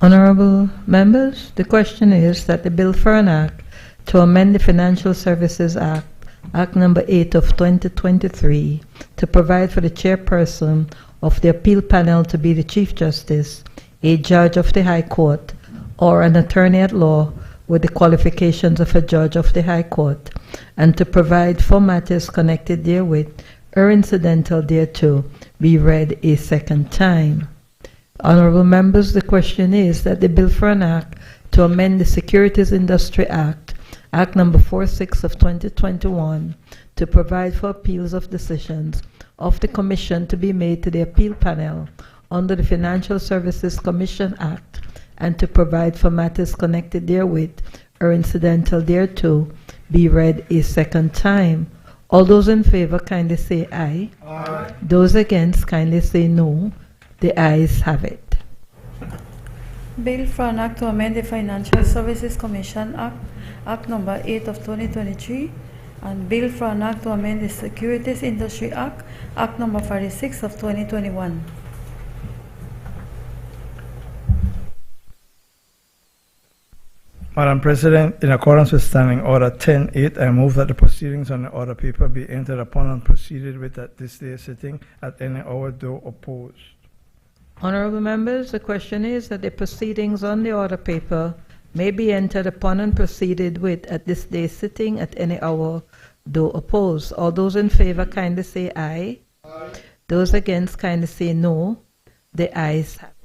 Honorable members, the question is that the bill for an act to amend the Financial Services Act, Act number 8 of 2023, to provide for the chairperson of the appeal panel to be the Chief Justice, a judge of the High Court, or an attorney at law with the qualifications of a judge of the High Court, and to provide for matters connected therewith or incidental thereto, be read a second time. Honorable members, the question is that the bill for an act to amend the Securities Industry Act, Act number 46 of 2021, to provide for appeals of decisions of the Commission to be made to the appeal panel under the Financial Services Commission Act, and to provide for matters connected therewith or incidental thereto, be read a second time. All those in favor kindly say aye. Aye. Those against kindly say no. The ayes have it. Bill for an act to amend the Financial Services Commission Act, Act number 8 of 2023, and Bill for an act to amend the Securities Industry Act, Act number 46 of 2021. Madam President, in accordance with Standing Order 10.8, I move that the proceedings on the order paper be entered upon and proceeded with at this day's sitting at any hour, though opposed. Honorable members, the question is that the proceedings on the order paper may be entered upon and proceeded with at this day's sitting at any hour, though opposed. All those in favor kindly say aye. Aye. Those against kindly say no. The ayes have it.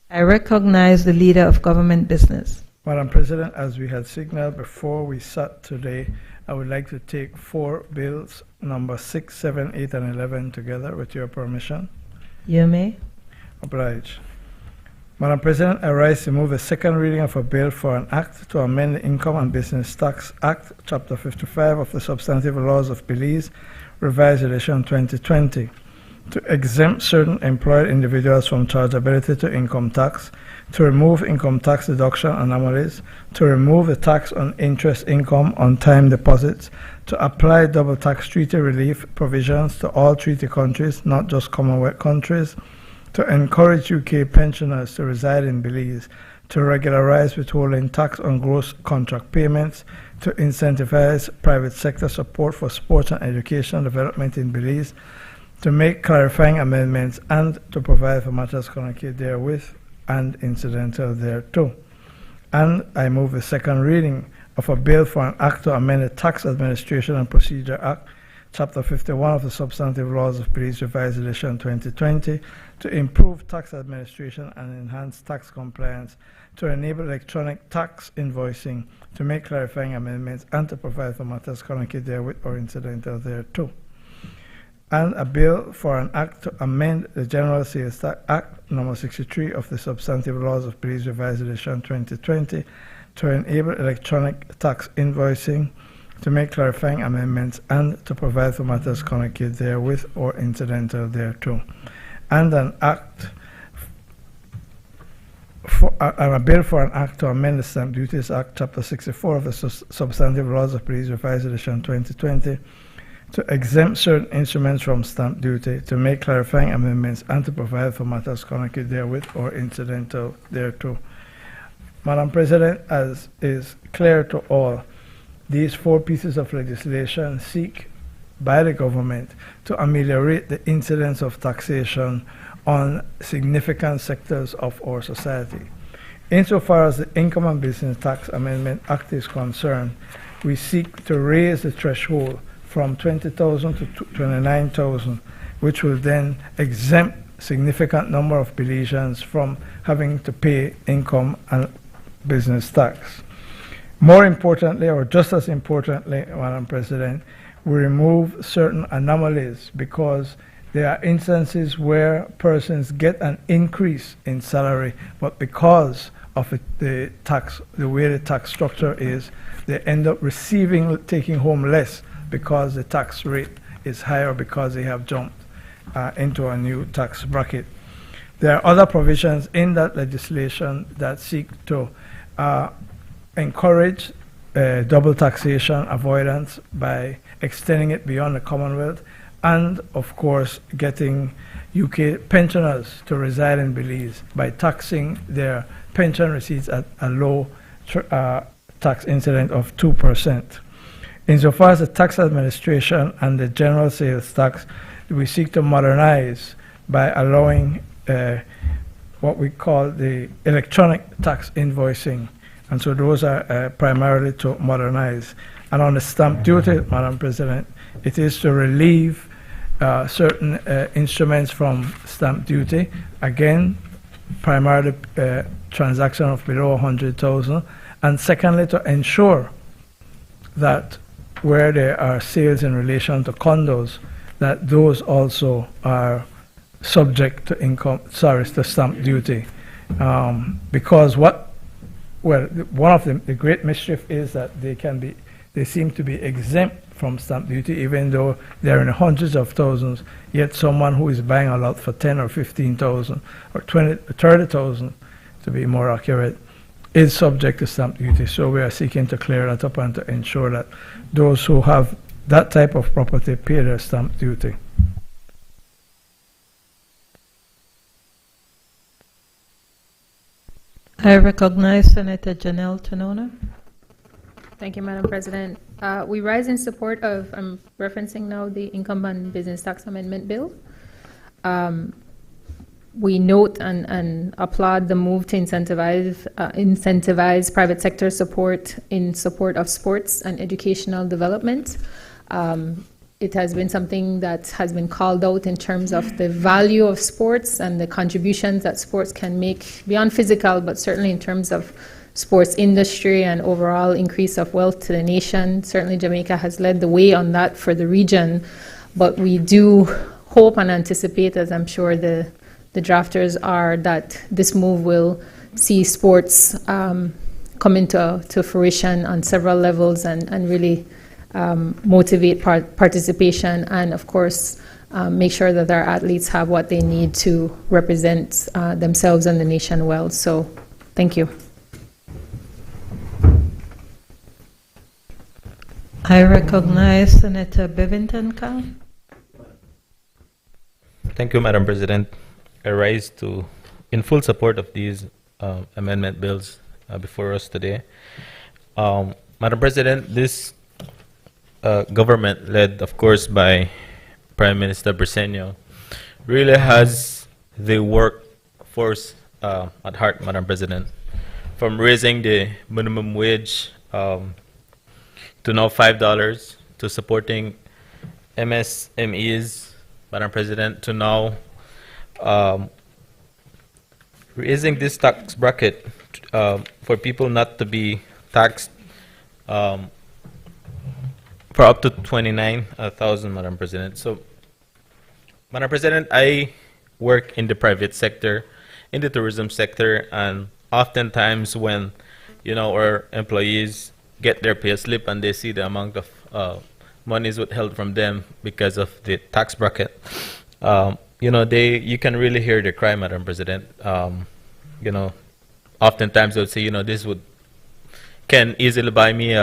I recognize the leader of government business. Madam President, as we had signaled before we sat today, I would like to take 4 bills, number 6, 7, 8, and 11 together, with your permission. You may. Obliged. Madam President, I rise to move a second reading of a bill for an act to amend the Income and Business Tax Act, Chapter 55 of the Substantive Laws of Belize, Revised Edition 2020, to exempt certain employed individuals from chargeability to income tax, to remove income tax deduction anomalies, to remove the tax on interest income on time deposits, to apply double tax treaty relief provisions to all treaty countries, not just Commonwealth countries, to encourage UK pensioners to reside in Belize, to regularize withholding tax on gross contract payments, to incentivize private sector support for sports and educational development in Belize, to make clarifying amendments, and to provide for matters connected therewith and incidental thereto. And I move the second reading of a bill for an act to amend the Tax Administration and Procedure Act, Chapter 51 of the Substantive Laws of Belize, Revised Edition 2020, to improve tax administration and enhance tax compliance, to enable electronic tax invoicing, to make clarifying amendments, and to provide for matters connected therewith or incidental thereto. And a bill for an act to amend the General Sales Tax Act No. 63 of the Substantive Laws of Belize, Revised Edition 2020, to enable electronic tax invoicing, to make clarifying amendments, and to provide for matters connected therewith or incidental thereto. And an act for a bill for an act to amend the Stamp Duties Act, Chapter 64 of the Substantive Laws of Belize, Revised Edition 2020, to exempt certain instruments from stamp duty, to make clarifying amendments, and to provide for matters connected therewith or incidental thereto. Madam President, as is clear to all, these four pieces of legislation seek by the government to ameliorate the incidence of taxation on significant sectors of our society. Insofar as the Income and Business Tax Amendment Act is concerned, we seek to raise the threshold from 20,000 to 29,000, which will then exempt significant number of Belizeans from having to pay income and business tax. More importantly, or just as importantly, Madam President, we remove certain anomalies because there are instances where persons get an increase in salary, but because of the way the tax structure is, they end up taking home less because the tax rate is higher because they have jumped into a new tax bracket. There are other provisions in that legislation that seek to encourage double taxation avoidance by extending it beyond the Commonwealth, and of course getting UK pensioners to reside in Belize by taxing their pension receipts at a low tax incidence of 2%. Insofar as the tax administration and the general sales tax, we seek to modernize by allowing what we call the electronic tax invoicing. And so those are primarily to modernize. And on the stamp duty, Madam President, it is to relieve certain instruments from stamp duty. Again, primarily transaction of below 100,000. And secondly, to ensure that where there are sales in relation to condos, that those also are subject to stamp duty. Because one of the great mischief is that they seem to be exempt from stamp duty, even though they're in the hundreds of thousands, yet someone who is buying a lot for 10 or 15,000 or 20, 30,000 to be more accurate, is subject to stamp duty. So we are seeking to clear that up and to ensure that those who have that type of property pay their stamp duty. I recognize Senator Janelle Tanona. Thank you, Madam President. We rise in support of, I'm referencing now the Income and Business Tax Amendment Bill. We note and applaud the move to incentivize private sector support in support of sports and educational development. It has been something that has been called out in terms of the value of sports and the contributions that sports can make beyond physical, but certainly in terms of sports industry and overall increase of wealth to the nation. Certainly Jamaica has led the way on that for the region, but we do hope and anticipate, as I'm sure the drafters are, that this move will see sports come into fruition on several levels and really motivate participation and, of course, make sure that our athletes have what they need to represent themselves and the nation well. So, thank you. I recognize Senator Bevington Carl. Thank you, Madam President. I rise in full support of these amendment bills before us today. Madam President, this government, led of course by Prime Minister Briceño, really has the workforce at heart, Madam President. From raising the minimum wage to now $5, to supporting MSMEs, Madam President, to now raising this tax bracket for people not to be taxed for up to 29,000, Madam President. So, Madam President, I work in the private sector, in the tourism sector, and oftentimes when, you know, our employees get their pay slip and they see the amount of monies withheld from them because of the tax bracket, you know, you can really hear the cry, Madam President. You know, oftentimes they'll say, you know, this can easily buy me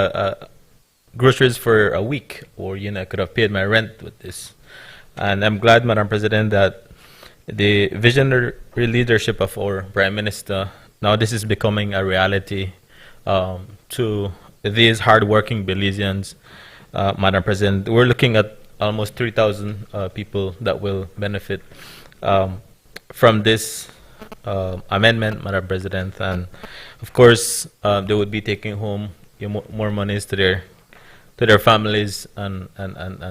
groceries for a week, or, you know, I could have paid my rent with this. And I'm glad, Madam President, that the visionary leadership of our Prime Minister, now this is becoming a reality to these hardworking Belizeans, Madam President. We're looking at almost 3,000 people that will benefit from this amendment, Madam President. And of course, they would be taking home more monies to their families, and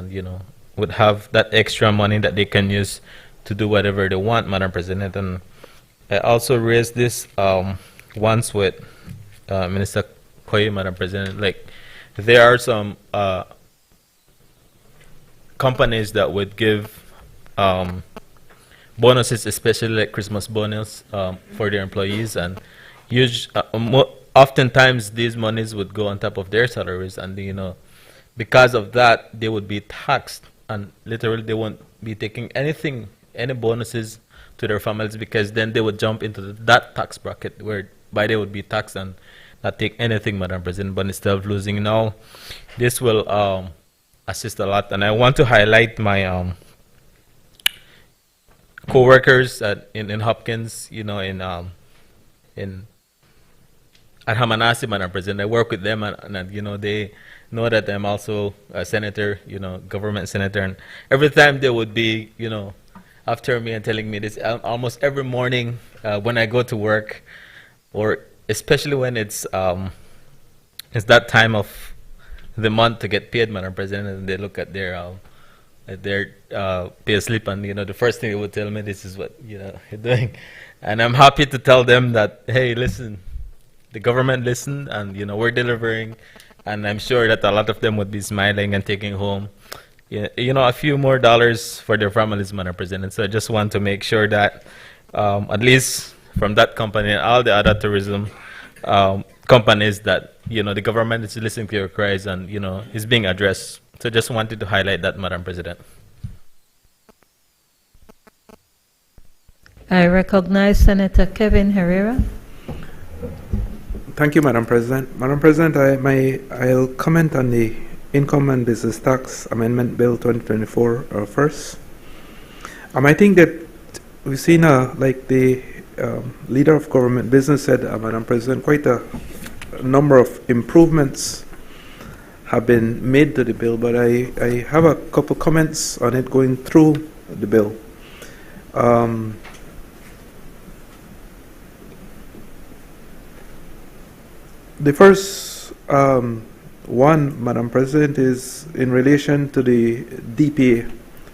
you know, would have that extra money that they can use to do whatever they want, Madam President. And I also raised this once with Minister Koyi, Madam President. Like, there are some companies that would give bonuses, especially like Christmas bonus for their employees, and oftentimes these monies would go on top of their salaries, and you know, because of that, they would be taxed, and literally they won't be taking any bonuses to their families, because then they would jump into that tax bracket whereby they would be taxed and not take anything, Madam President. But instead of losing now, this will assist a lot. And I want to highlight my co-workers in Hopkins, you know, at Hamanasi, Madam President. I work with them, and you know, they know that I'm also a senator, you know, government senator, and every time they would be, you know, after me and telling me this almost every morning when I go to work, or especially when it's that time of the month to get paid, Madam President, and they look at their pay slip, and you know, the first thing they would tell me, this is what, you know, you're doing. And I'm happy to tell them that, hey, listen, the government listened, and you know, we're delivering, and I'm sure that a lot of them would be smiling and taking home, you know, a few more dollars for their families, Madam President. So I just want to make sure that at least from that company and all the other tourism companies, that, you know, the government is listening to your cries and, you know, is being addressed. So just wanted to highlight that, Madam President. I recognize Senator Kevin Herrera. Thank you, Madam President. Madam President, I'll comment on the Income and Business Tax Amendment Bill 2024 first. I think that we've seen, like the leader of government business said, Madam President, quite a number of improvements have been made to the bill, but I have a couple comments on it going through the bill. The first one, Madam President, is in relation to the DPA,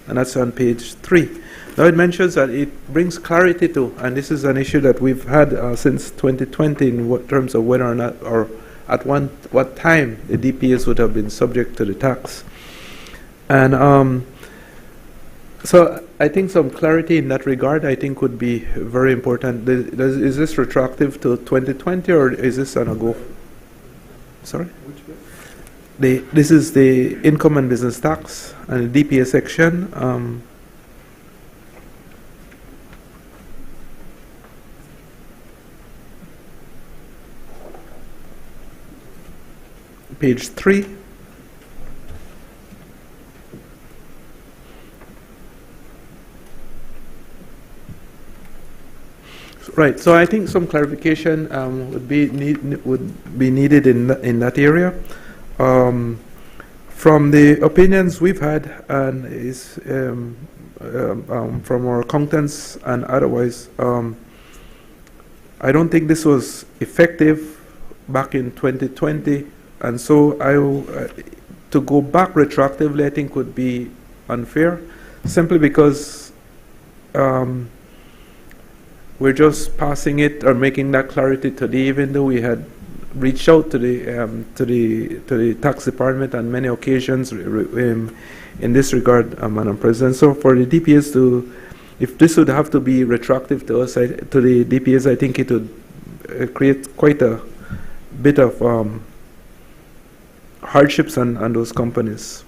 and that's on page 3. Now it mentions that it brings clarity to, and this is an issue that we've had since 2020 in terms of whether or not, or at what time the DPAs would have been subject to the tax. And so I think some clarity in that regard, I think, would be very important. Is this retroactive to 2020, or is this on a go? Sorry? This is the Income and Business Tax and the DPA section. Page 3. Right. So I think some clarification would be needed in that area. From the opinions we've had and from our accountants and otherwise, I don't think this was effective back in 2020, and so to go back retroactively, I think would be unfair, simply because we're just passing it or making that clarity today, even though we had reached out to the tax department on many occasions in this regard, Madam President. So for the DPS if this would have to be retroactive to us, to the DPS, I think it would create quite a bit of hardships on those companies.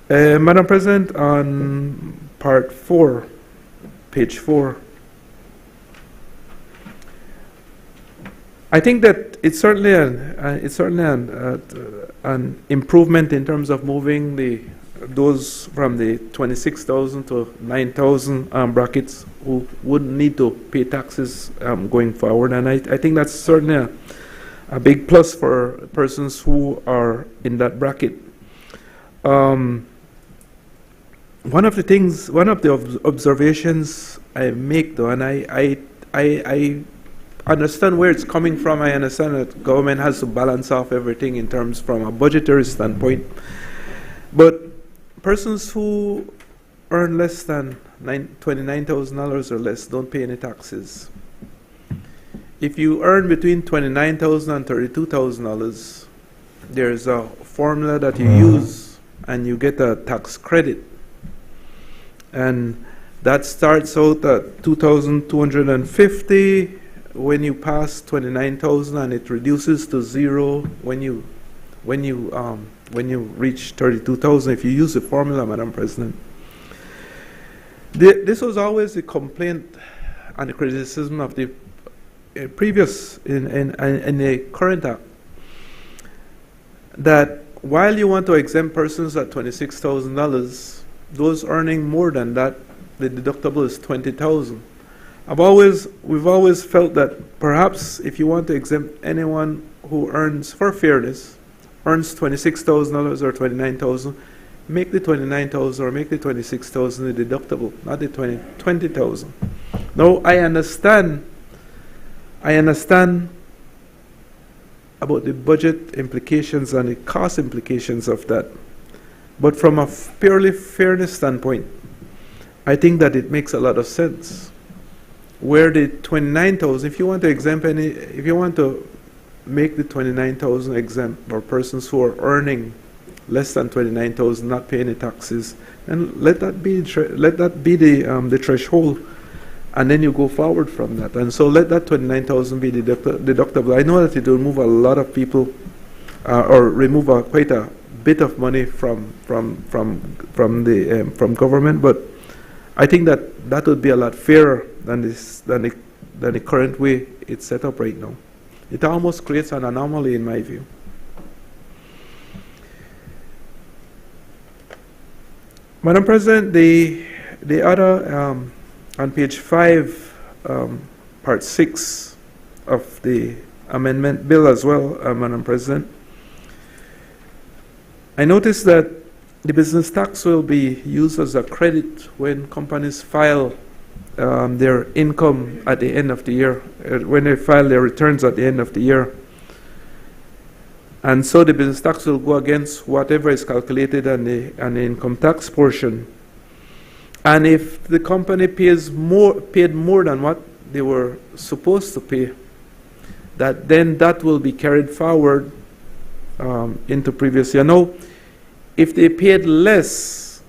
Madam President, on part 4, page 4, I think that it's certainly an improvement in terms of moving those from the 26,000 to 9,000 brackets who wouldn't need to pay taxes going forward, and I think that's certainly a big plus for persons who are in that bracket. One of the observations I make, though, and I understand where it's coming from. I understand that government has to balance off everything in terms from a budgetary standpoint. But persons who earn less than $29,000 or less don't pay any taxes. If you earn between $29,000 and $32,000, there's a formula that you use and you get a tax credit. And that starts out at $2,250 when you pass 29,000, and it reduces to zero when you reach 32,000. If you use the formula, Madam President, this was always the complaint and the criticism of the previous in the current act, that while you want to exempt persons at $26,000, those earning more than that, the deductible is $20,000. We've always felt that perhaps if you want to exempt anyone who earns, for fairness, earns $26,000 or $29,000, make the $29,000 or make the $26,000 the deductible, not the $20,000. Now, I understand about the budget implications and the cost implications of that, but from a purely fairness standpoint, I think that it makes a lot of sense. Where the 29,000, if you want to make the 29,000 exempt for persons who are earning less than 29,000, not pay any taxes, and let that be the threshold, and then you go forward from that. And so let that 29,000 be deductible. I know that it will move a lot of people, or remove quite a bit of money from government, but I think that would be a lot fairer than the current way it's set up right now. It almost creates an anomaly in my view. Madam President, the other on page 5, part 6 of the amendment bill as well, Madam President, I noticed that the business tax will be used as a credit when companies file their income at the end of the year, when they file their returns at the end of the year. And so the business tax will go against whatever is calculated on the income tax portion. And if the company paid more than what they were supposed to pay, then that will be carried forward into previous year. Now, if they paid less,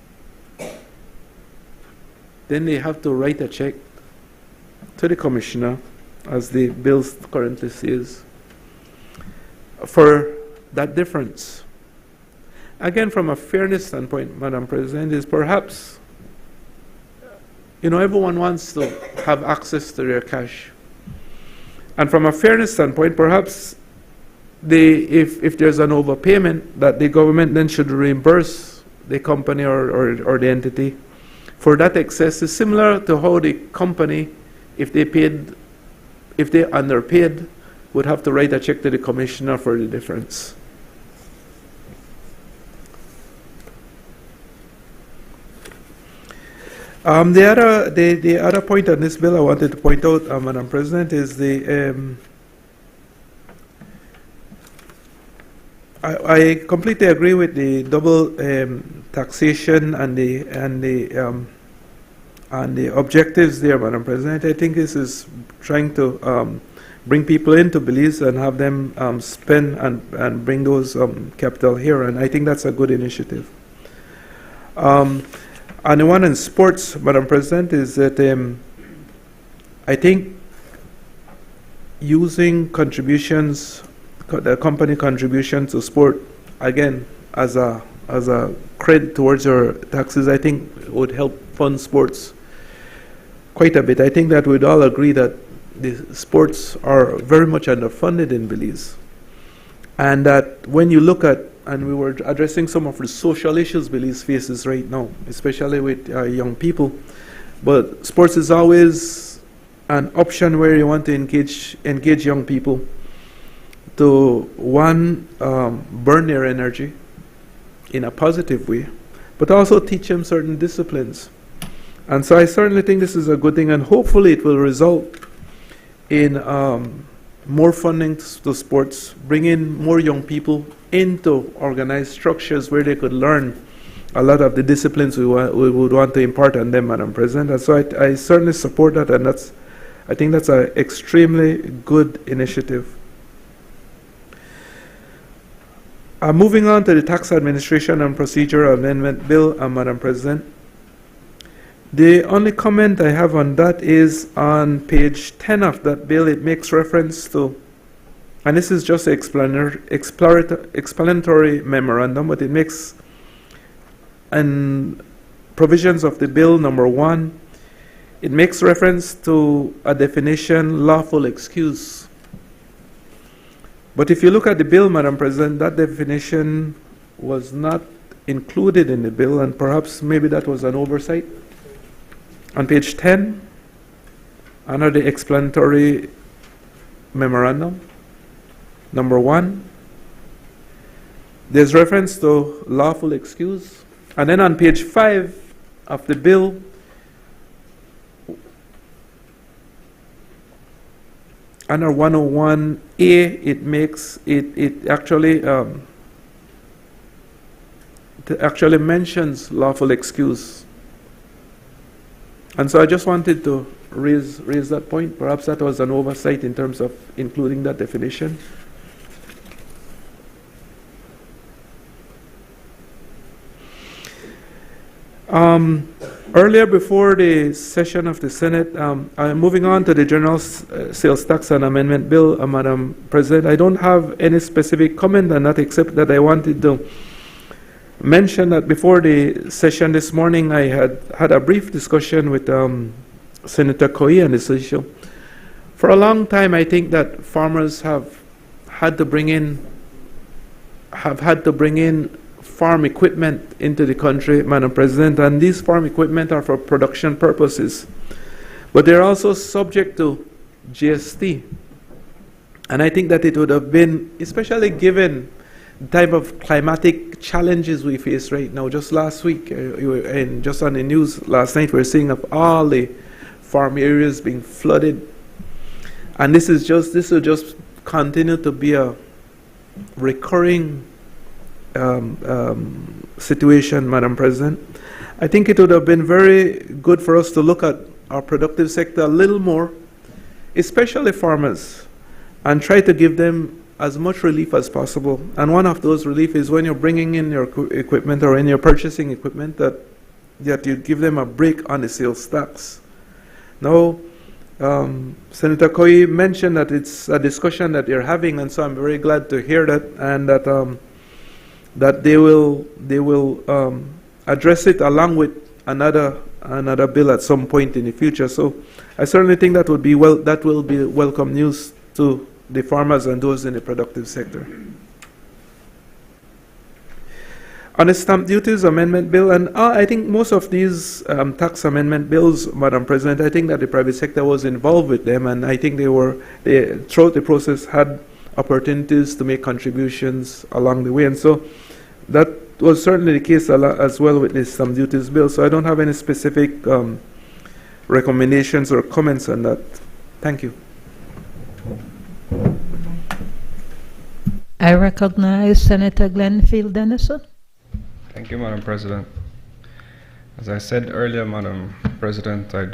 then they have to write a check to the commissioner, as the bill currently says, for that difference. Again, from a fairness standpoint, Madam President, is perhaps, everyone wants to have access to their cash. And from a fairness standpoint, perhaps if there's an overpayment, that the government then should reimburse the company or the entity for that excess. Is similar to how the company if they underpaid, would have to write a check to the commissioner for the difference. The other point on this bill I wanted to point out, Madam President, is I completely agree with the double taxation and the objectives there, Madam President. I think this is trying to bring people into Belize and have them spend and bring those capital here, and I think that's a good initiative. And the one in sports, Madam President, is that I think using contributions, the company contribution to sport, again, as a credit towards your taxes, I think would help fund sports quite a bit. I think that we'd all agree that the sports are very much underfunded in Belize. And that when you look at, and we were addressing some of the social issues Belize faces right now, especially with young people, but sports is always an option where you want to engage young people to, one, burn their energy in a positive way, but also teach them certain disciplines. And so I certainly think this is a good thing, and hopefully it will result in more funding to sports, bring in more young people into organized structures where they could learn a lot of the disciplines we would want to impart on them, Madam President. And so I certainly support that, and I think that's an extremely good initiative. Moving on to the Tax Administration and Procedure Amendment Bill, Madam President. The only comment I have on that is on page 10 of that bill. It makes reference to, and this is just an explanatory memorandum, but it makes, and provisions of the bill, number 1, it makes reference to a definition, lawful excuse. But if you look at the bill, Madam President, that definition was not included in the bill, and perhaps maybe that was an oversight. On page 10, under the explanatory memorandum, number 1, there's reference to lawful excuse. And then on page 5 of the bill, under 101A, it actually mentions lawful excuse. And so I just wanted to raise that point. Perhaps that was an oversight in terms of including that definition. Earlier, before the session of the Senate, I'm moving on to the General Sales Tax and Amendment Bill, Madam President. I don't have any specific comment on that, except that I wanted to mention that before the session this morning, I had a brief discussion with Senator Coe on this issue. For a long time, I think that farmers have had to bring in farm equipment into the country, Madam President, and these farm equipment are for production purposes. But they're also subject to GST. And I think that it would have been, especially given the type of climatic challenges we face right now. Just last week, and just on the news last night, we're seeing of all the farm areas being flooded. And this will just continue to be a recurring situation, Madam President. I think it would have been very good for us to look at our productive sector a little more, especially farmers, and try to give them as much relief as possible. And one of those relief is when you're bringing in your equipment or when you're purchasing equipment, that you give them a break on the sales tax. Now, Senator Coe mentioned that it's a discussion that they're having, and so I'm very glad to hear that, and that they will address it along with another bill at some point in the future. So I certainly think that will be welcome news to the farmers and those in the productive sector. On the stamp duties amendment bill, and I think most of these tax amendment bills, Madam President, I think that the private sector was involved with them, and I think they throughout the process had opportunities to make contributions along the way, and so that was certainly the case as well with the stamp duties bill. So I don't have any specific recommendations or comments on that. Thank you. I recognize Senator Glenfield Dennison. Thank you, Madam President. As I said earlier, Madam President, I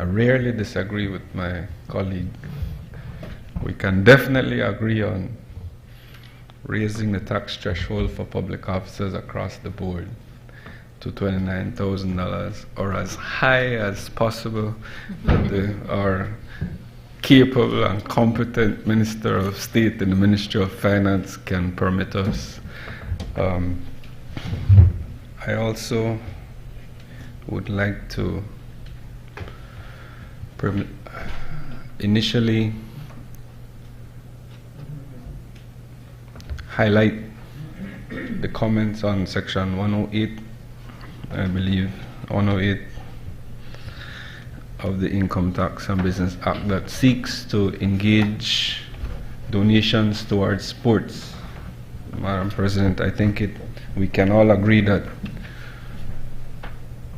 rarely disagree with my colleague. We can definitely agree on raising the tax threshold for public officers across the board to $29,000 or as high as possible that our capable and competent Minister of State in the Ministry of Finance can permit us. I also would like to initially highlight the comments on Section 108, I believe, 108 of the Income Tax and Business Act that seeks to engage donations towards sports. Madam President, I think we can all agree that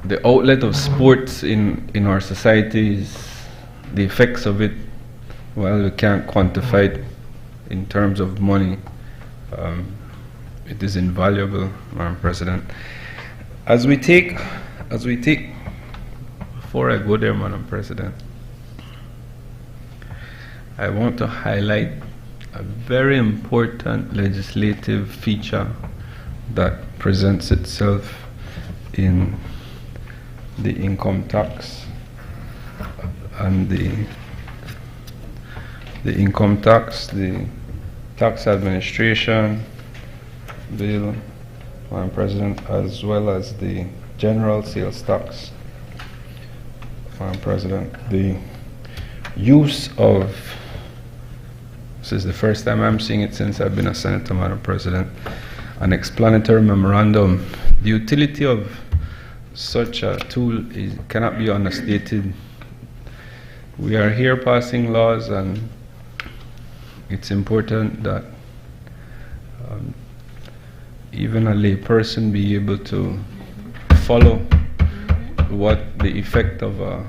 the outlet of sports in our society, the effects of it, well, we can't quantify it in terms of money. It is invaluable, Madam President. As we take, before I go there, Madam President, I want to highlight a very important legislative feature that presents itself in the income tax and the income tax, the tax administration bill, Madam President, as well as the general sales tax. Madam President, the use of, this is the first time I'm seeing it since I've been a senator, Madam President, an explanatory memorandum. The utility of such a tool cannot be understated. We are here passing laws, and it's important that even a lay person be able to follow what the effect of a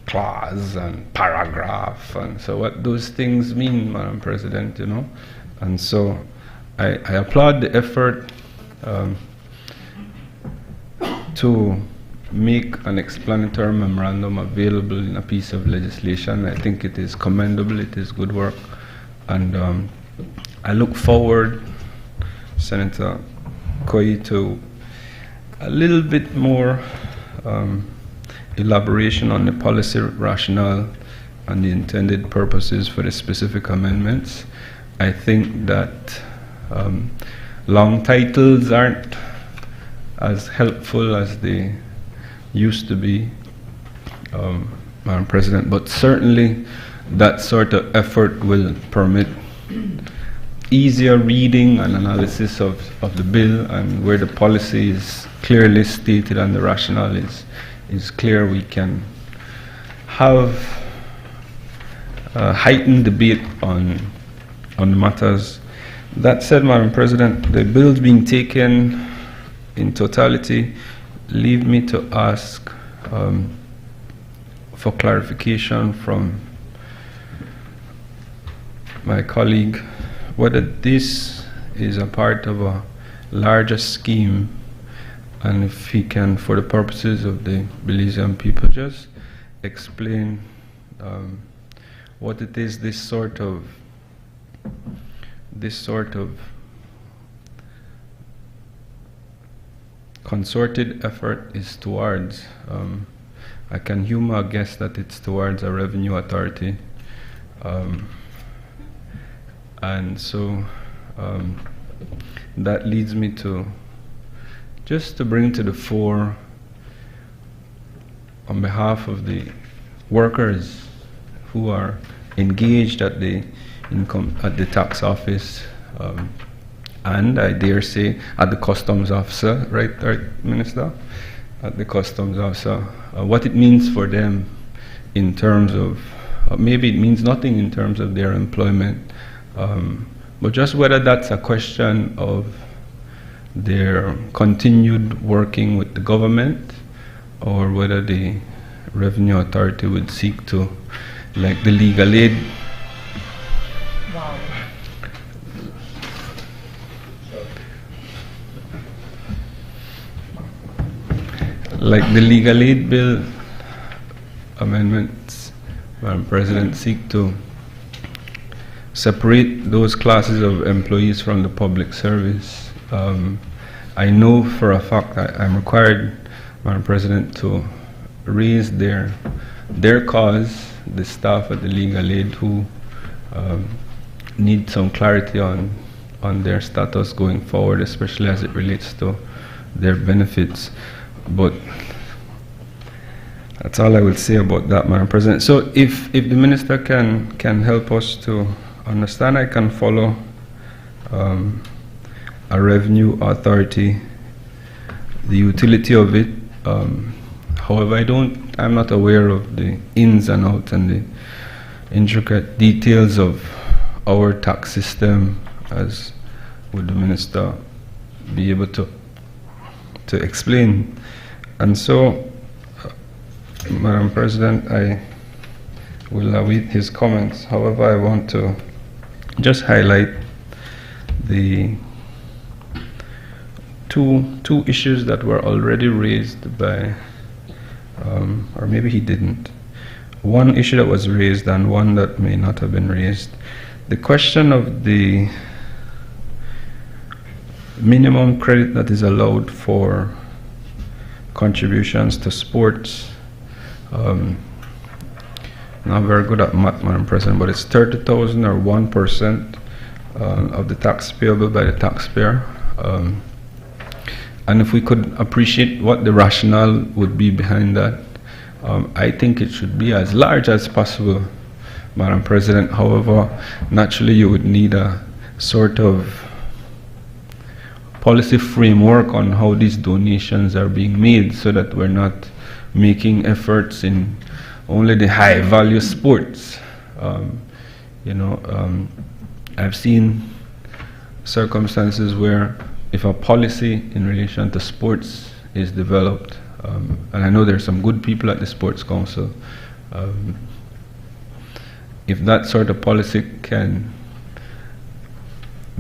clause and paragraph, and so what those things mean, Madam President, you know. And so I applaud the effort to make an explanatory memorandum available in a piece of legislation. I think it is commendable, it is good work, and I look forward, Senator Koyi, to a little bit more elaboration on the policy rationale and the intended purposes for the specific amendments. I think that long titles aren't as helpful as they used to be, Madam President, but certainly that sort of effort will permit easier reading and analysis of the bill, and where the policy is clearly stated and the rationale is clear, we can have heightened debate on the matters. That said, Madam President, the bills being taken in totality leave me to ask for clarification from my colleague whether this is a part of a larger scheme, and if he can, for the purposes of the Belizean people, just explain what it is this sort of concerted effort is towards. I can humor a guess that it's towards a revenue authority, and so that leads me to just to bring to the fore, on behalf of the workers who are engaged at the tax office, and I dare say at the customs officer, right, Minister? At the customs officer, what it means for them in terms of, maybe it means nothing in terms of their employment, but just whether that's a question of their continued working with the government, or whether the Revenue Authority would seek to, like the legal aid. Wow. Like the legal aid bill amendments, Madam President, seek to separate those classes of employees from the public service. I know for a fact that I'm required, Madam President, to raise their cause, the staff at the legal aid who need some clarity on their status going forward, especially as it relates to their benefits. But that's all I will say about that, Madam President. So if the Minister can help us to understand, I can follow a revenue authority, the utility of it. However, I'm not aware of the ins and outs and the intricate details of our tax system, as would the Minister be able to explain. And so, Madam President, I will await his comments. However, I want to just highlight the two issues that were already raised by, or maybe he didn't. One issue that was raised and one that may not have been raised. The question of the minimum credit that is allowed for contributions to sports. Not very good at math, Madam President, but it's 30,000 or 1% of the tax payable by the taxpayer. And if we could appreciate what the rationale would be behind that, I think it should be as large as possible, Madam President. However, naturally you would need a sort of policy framework on how these donations are being made, so that we're not making efforts in only the high value sports. I've seen circumstances where if a policy in relation to sports is developed, and I know there's some good people at the Sports Council, if that sort of policy can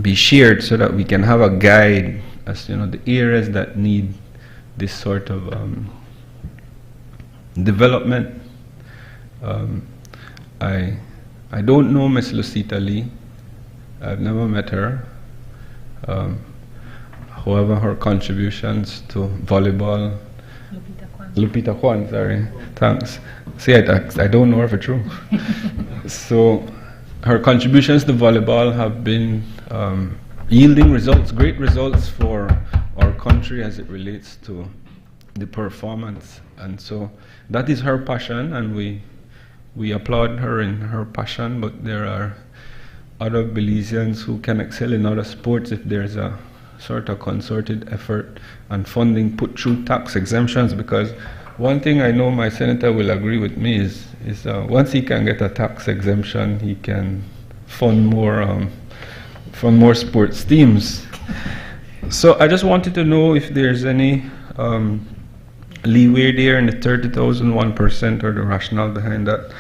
be shared so that we can have a guide as the areas that need this sort of development. I don't know Miss Lucita Lee. I've never met her. However, her contributions to volleyball. Lupita Kwan, sorry. Thanks. See, I don't know her for true. So her contributions to volleyball have been yielding results, great results for our country as it relates to the performance. And so that is her passion, and we applaud her in her passion, but there are other Belizeans who can excel in other sports if there's a sort of concerted effort and funding put through tax exemptions. Because one thing I know my senator will agree with me is once he can get a tax exemption, he can fund more sports teams. So I just wanted to know if there's any leeway there in the 30,000, 1%, or the rationale behind that.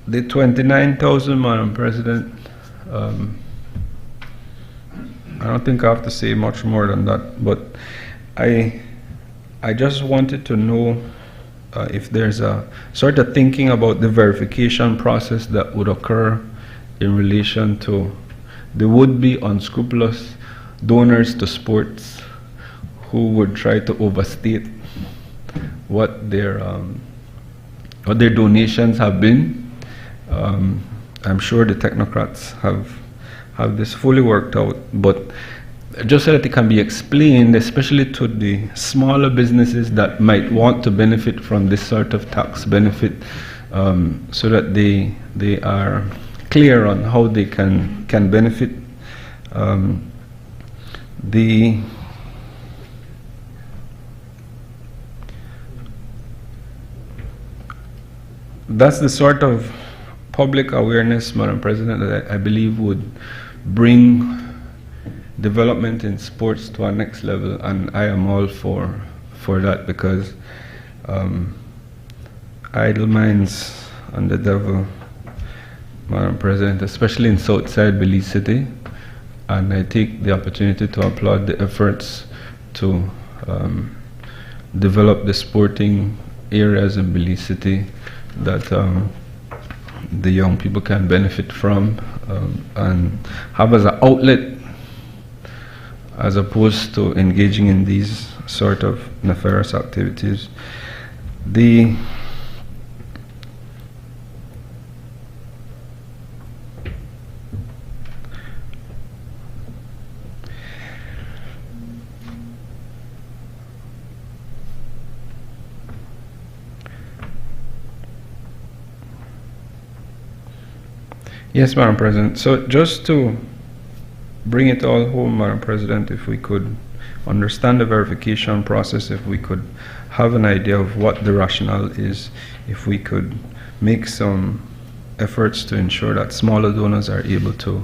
The 29,000, Madam President, I don't think I have to say much more than that, but I just wanted to know if there's a sort of thinking about the verification process that would occur in relation to the would-be unscrupulous donors to sports who would try to overstate what their donations have been. I'm sure the technocrats have this fully worked out, but just so that it can be explained, especially to the smaller businesses that might want to benefit from this sort of tax benefit, so that they are clear on how they can benefit. That's the sort of public awareness, Madam President, that I believe would bring development in sports to our next level, and I am all for that, because idle minds and the devil, Madam President, especially in Southside Belize City, and I take the opportunity to applaud the efforts to develop the sporting areas in Belize City that the young people can benefit from and have as an outlet, as opposed to engaging in these sort of nefarious activities. Yes, Madam President. So just to bring it all home, Madam President, if we could understand the verification process, if we could have an idea of what the rationale is, if we could make some efforts to ensure that smaller donors are able to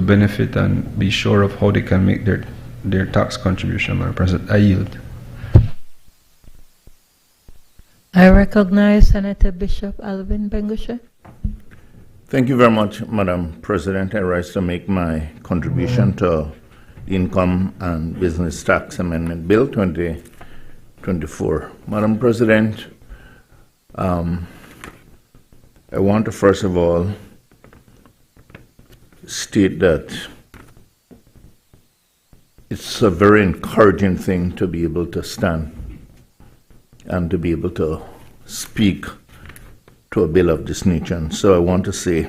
benefit and be sure of how they can make their tax contribution, Madam President. I yield. I recognize Senator Bishop Alvin Bengusha. Thank you very much, Madam President. I rise to make my contribution to Income and Business Tax Amendment Bill 2024. Madam President, I want to first of all state that it's a very encouraging thing to be able to stand and to be able to speak to a bill of this nature. And so I want to say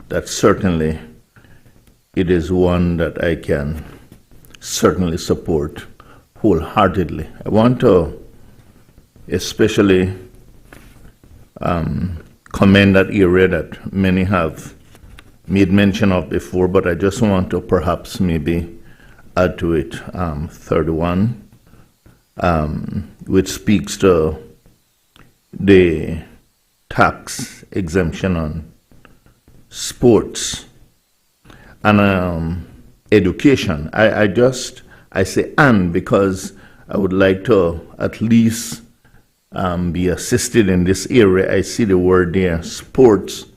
that certainly it is one that I can certainly support wholeheartedly. I want to especially commend that area that many have made mention of before, but I just want to perhaps maybe add to it 31, which speaks to the tax exemption on sports and education. I say "and" because I would like to at least be assisted in this area. I see the word there, sports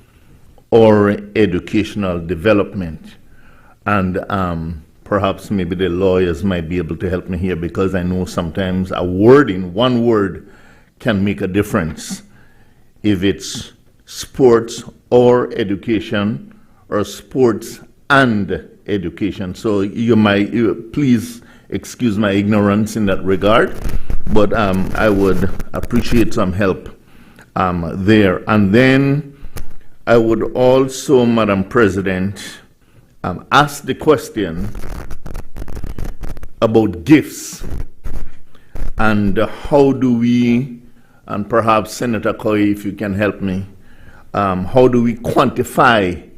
or educational development, and perhaps maybe the lawyers might be able to help me here, because I know sometimes a wording, one word, can make a difference. If it's sports or education, or sports and education. So please excuse my ignorance in that regard, but I would appreciate some help there. And then I would also, Madam President, ask the question about gifts and how do we, and perhaps Senator Coy, if you can help me, how do we quantify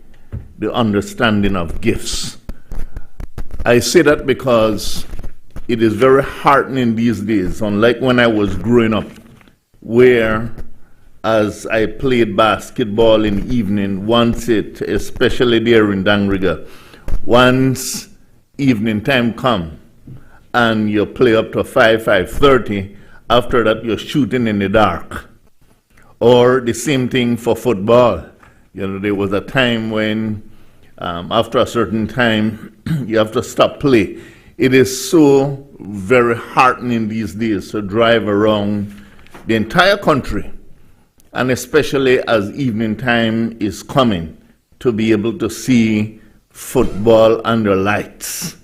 the understanding of gifts? I say that because it is very heartening these days, unlike when I was growing up, where as I played basketball in the evening, especially there in Dangriga, once evening time come and you play up to 5:30, after that you're shooting in the dark. Or the same thing for football. There was a time when after a certain time you have to stop play. It is so very heartening these days to drive around the entire country, and especially as evening time is coming, to be able to see football under lights,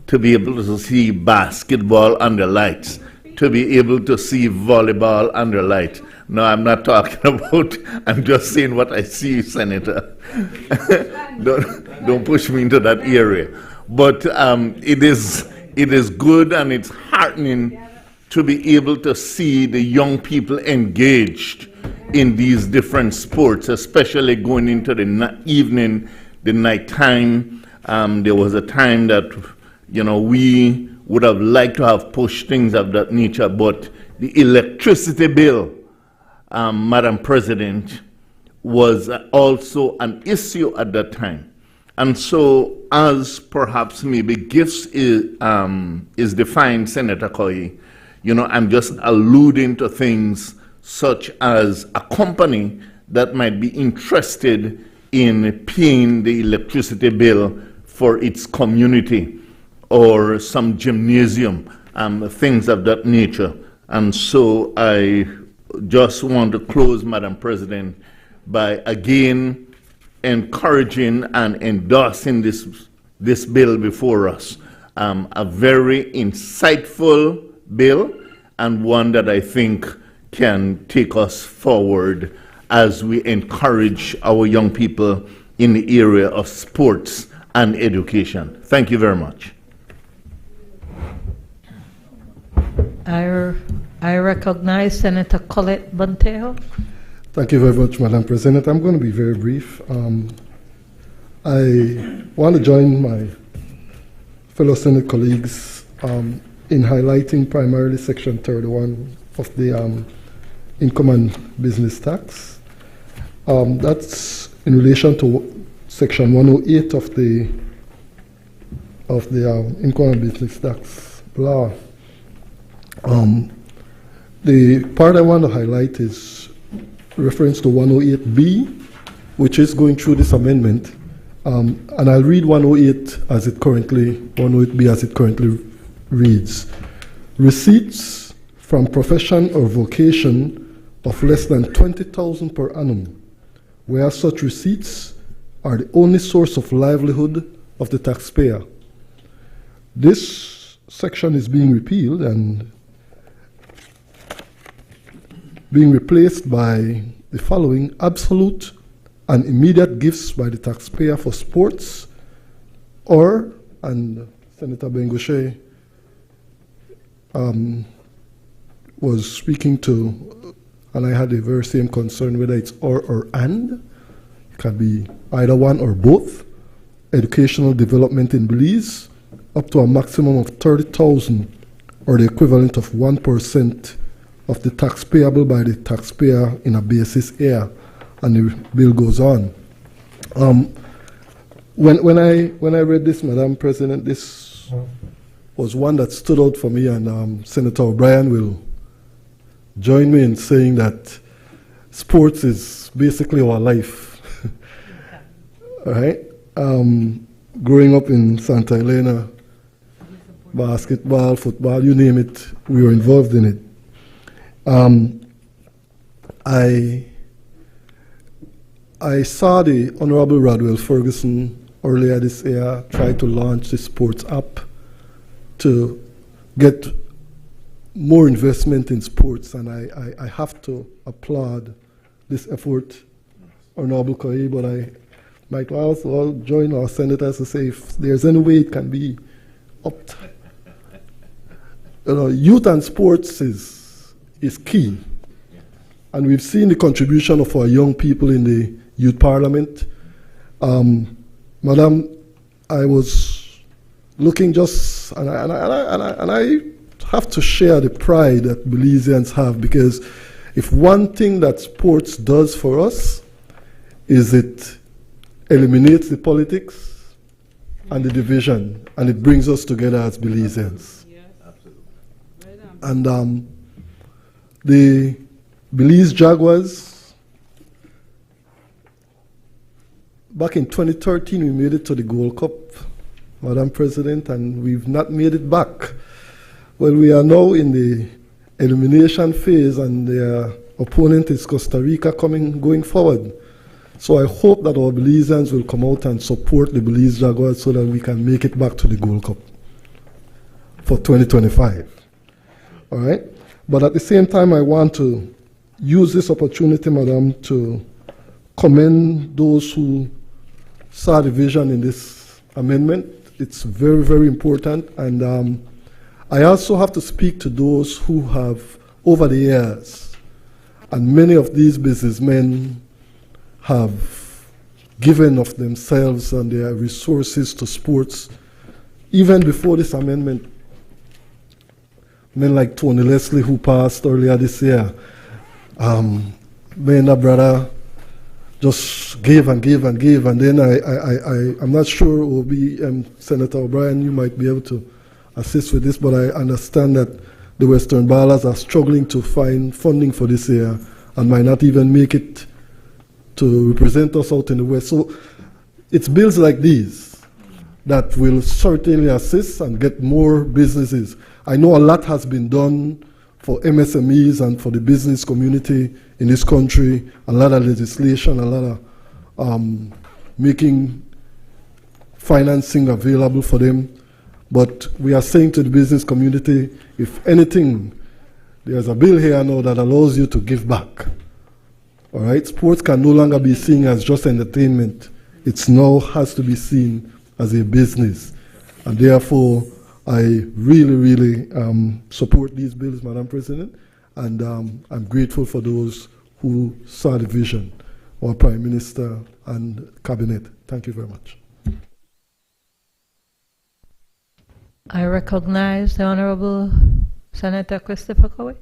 to be able to see basketball under lights, to be able to see volleyball under lights. No, I'm not talking about, I'm just saying what I see, Senator. Don't push me into that area. But it is good and it's heartening to be able to see the young people engaged in these different sports, especially going into the evening, the night time. There was a time that, we would have liked to have pushed things of that nature, but the electricity bill, Madam President, was also an issue at that time. And so, as perhaps maybe gifts is defined, Senator Koyi, I'm just alluding to things such as a company that might be interested in paying the electricity bill for its community, or some gymnasium, things of that nature. And so I just want to close, Madam President, by again encouraging and endorsing this bill before us. A very insightful bill, and one that I think can take us forward as we encourage our young people in the area of sports and education. Thank you very much. I recognize Senator Colette Montejo. Thank you very much, Madam President. I'm going to be very brief. I want to join my fellow Senate colleagues in highlighting primarily Section 31 of the Income and Business Tax. That's in relation to Section 108 of the Income and Business Tax law. The part I want to highlight is reference to 108B, which is going through this amendment. And I'll read 108B as it currently reads. Receipts from profession or vocation of less than 20,000 per annum, where such receipts are the only source of livelihood of the taxpayer. This section is being repealed and being replaced by the following: absolute and immediate gifts by the taxpayer for sports, or, and Senator Bengoshe was speaking to, and I had the very same concern whether it's or and. It can be either one or both. Educational development in Belize, up to a maximum of 30,000, or the equivalent of 1% of the tax payable by the taxpayer in a basis year, and the bill goes on. When I read this, Madam President, this was one that stood out for me, and Senator O'Brien will join me in saying that sports is basically our life. All right? Growing up in Santa Elena, basketball, football, you name it, we were involved in it. I saw the Honorable Rodwell Ferguson earlier this year try to launch the sports app to get more investment in sports, and I have to applaud this effort, Honorable Koyi, but I might also join our senators to say if there's any way it can be upped. Youth and sports is key. And we've seen the contribution of our young people in the youth parliament. Madam, I was looking just, and I have to share the pride that Belizeans have, because if one thing that sports does for us is it eliminates the politics and the division, and it brings us together as Belizeans. Yes. Absolutely. And the Belize Jaguars, back in 2013, we made it to the Gold Cup, Madam President, and we've not made it back. Well, we are now in the elimination phase, and their opponent is Costa Rica going forward. So I hope that our Belizeans will come out and support the Belize Jaguars so that we can make it back to the Gold Cup for 2025. All right? But at the same time, I want to use this opportunity, Madam, to commend those who saw the vision in this amendment. It's very, very important, and I also have to speak to those who have, over the years, and many of these businessmen have given of themselves and their resources to sports. Even before this amendment, men like Tony Leslie, who passed earlier this year, me and a brother just gave and gave and gave, and then I'm not sure, Senator O'Brien, you might be able to assist with this, but I understand that the Western Ballers are struggling to find funding for this year and might not even make it to represent us out in the West. So it's bills like these that will certainly assist and get more businesses. I know a lot has been done for MSMEs and for the business community in this country, a lot of legislation, a lot of making financing available for them. But we are saying to the business community, if anything, there's a bill here now that allows you to give back. All right, sports can no longer be seen as just entertainment. It now has to be seen as a business. And therefore, I really, really support these bills, Madam President, and I'm grateful for those who saw the vision, our Prime Minister and Cabinet. Thank you very much. I recognize the Honorable Senator Christopher Cowie.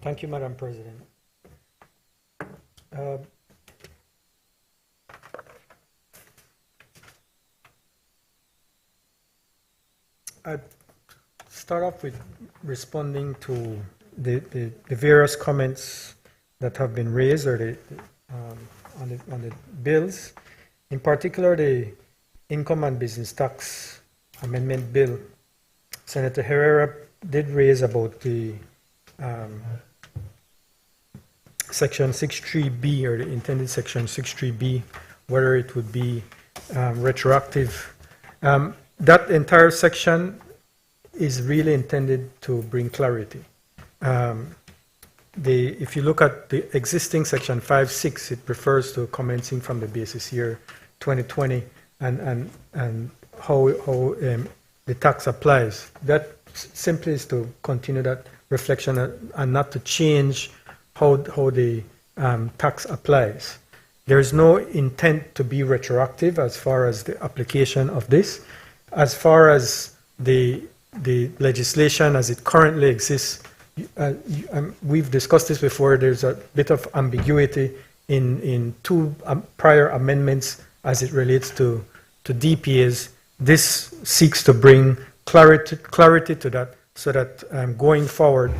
Thank you, Madam President. I'd start off with responding to the various comments that have been raised or on the bills, in particular the Income and Business Tax Amendment Bill. Senator Herrera did raise about the Section 63B, or the intended Section 63B, whether it would be retroactive. That entire section is really intended to bring clarity. If you look at the existing Section 5.6, it refers to commencing from the basis year 2020 and how the tax applies. That simply is to continue that reflection and not to change how the tax applies. There is no intent to be retroactive as far as the application of this. As far as the legislation as it currently exists, we've discussed this before. There's a bit of ambiguity in two prior amendments as it relates to DPAs. This seeks to bring clarity to that, so that going forward,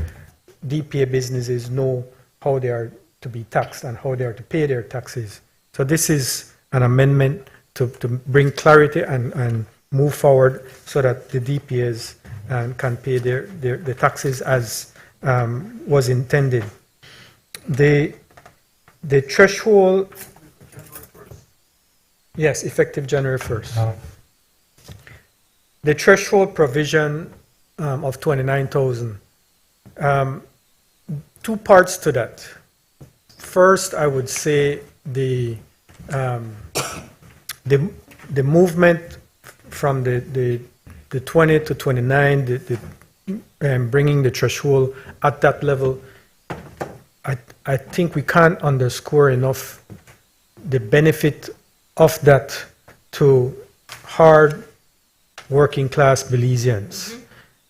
DPA businesses know how they are to be taxed and how they are to pay their taxes. So this is an amendment to bring clarity and move forward so that the DPAs can pay the taxes as was intended. The threshold, yes, effective January 1st. The threshold provision of 29,000. Two parts to that. First, I would say the movement from the 20 to 29, bringing the threshold at that level, I think we can't underscore enough the benefit of that to hard working class Belizeans,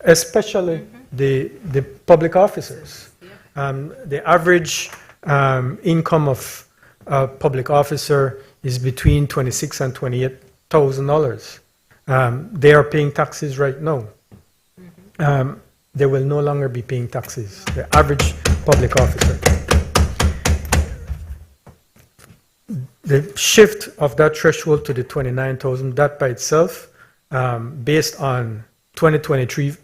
especially the public officers. The average income of a public officer is between $26,000 and $28,000. They are paying taxes right now. They will no longer be paying taxes, the average public officer. The shift of that threshold to the 29,000, that by itself, based on 2023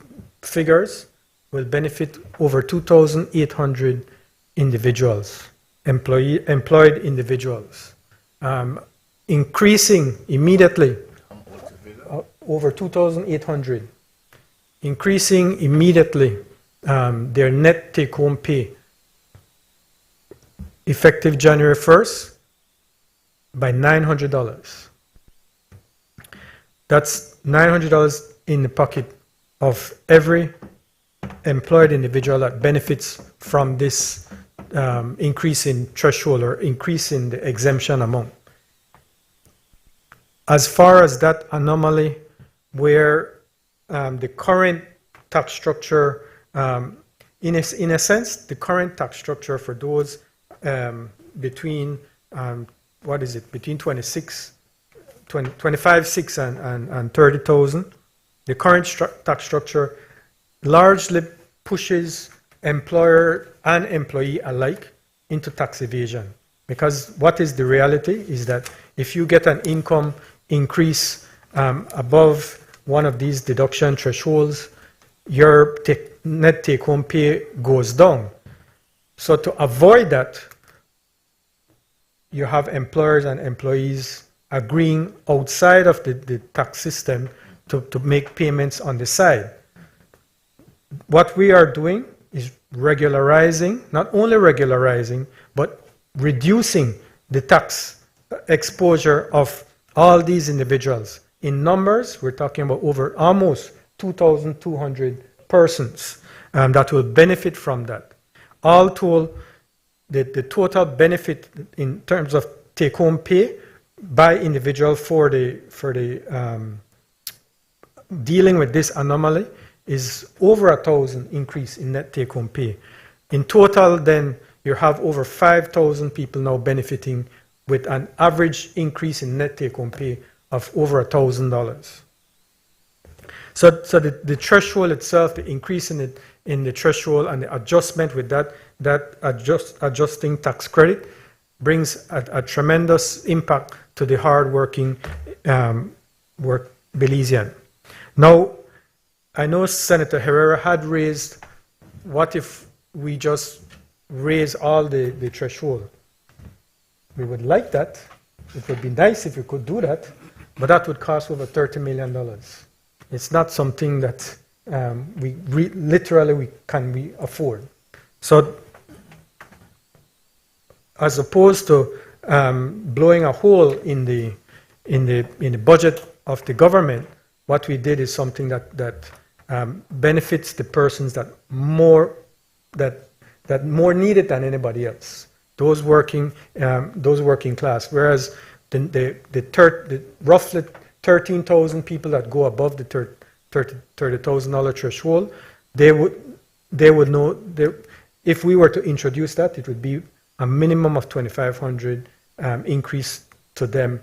figures, will benefit over 2,800 individuals, employed individuals, increasing immediately over 2,800, increasing immediately their net take-home pay effective January 1st by $900. That's $900 in the pocket of every employed individual that benefits from this increase in threshold or increase in the exemption amount. As far as that anomaly where the current tax structure, in a sense, the current tax structure for those between, between 25,600 and 30,000, the current tax structure largely pushes employer and employee alike into tax evasion. Because what is the reality is that if you get an income increase above one of these deduction thresholds, your net take-home pay goes down. So to avoid that, you have employers and employees agreeing outside of the tax system to make payments on the side. What we are doing is regularizing, not only regularizing, but reducing the tax exposure of all these individuals. In numbers, we're talking about over almost 2,200 persons that will benefit from that. All told, the total benefit in terms of take-home pay by individual for the dealing with this anomaly is over 1,000 increase in net take-home pay. In total, then, you have over 5,000 people now benefiting with an average increase in net take-home pay of over $1,000. So the threshold itself, the increase in the threshold and the adjustment with that adjusting tax credit brings a tremendous impact to the hard-working Belizean. Now, I know Senator Herrera had raised, what if we just raise all the threshold? We would like that. It would be nice if we could do that, but that would cost over $30 million. It's not something that we can afford. So, as opposed to blowing a hole in the budget of the government, what we did is something that benefits the persons that more need it than anybody else. Those working class. Whereas the roughly 13,000 people that go above the $30,000 threshold, they would know. If we were to introduce that, it would be a minimum of 2,500 increase to them.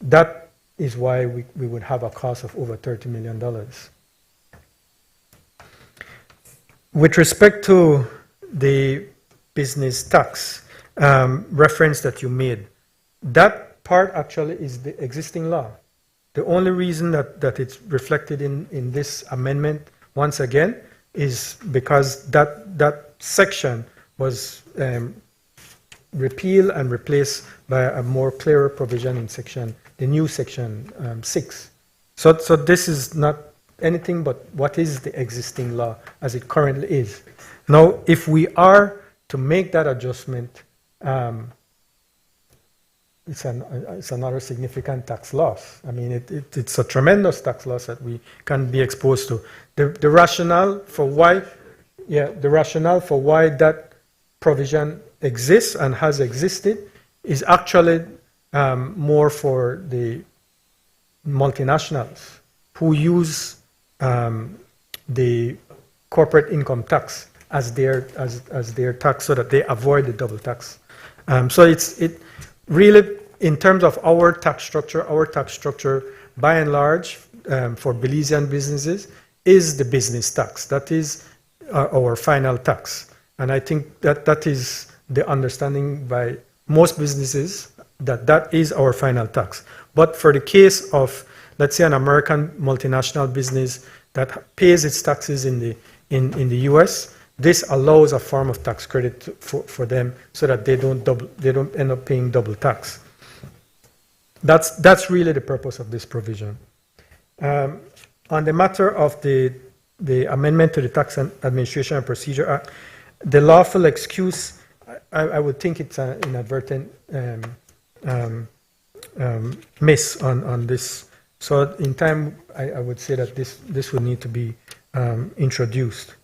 That is why we would have a cost of over $30 million. With respect to the business tax reference that you made, that part actually is the existing law. The only reason that it's reflected in this amendment, once again, is because that section was repealed and replaced by a more clearer provision in the new section 6. So this is not anything but what is the existing law as it currently is. Now, if we are to make that adjustment, it's another significant tax loss. I mean, it's a tremendous tax loss that we can be exposed to. The rationale for why that provision exists and has existed is actually more for the multinationals who use the corporate income tax as their tax so that they avoid the double tax. So it really, in terms of our tax structure by and large for Belizean businesses is the business tax. That is our final tax. And I think that is the understanding by most businesses that is our final tax. But for the case of, let's say, an American multinational business that pays its taxes in the US, this allows a form of tax credit for them so that they don't end up paying double tax. That's really the purpose of this provision. On the matter of the amendment to the Tax Administration and Procedure Act, the lawful excuse, I would think it's an inadvertent miss on this So in time, I would say that this would need to be introduced.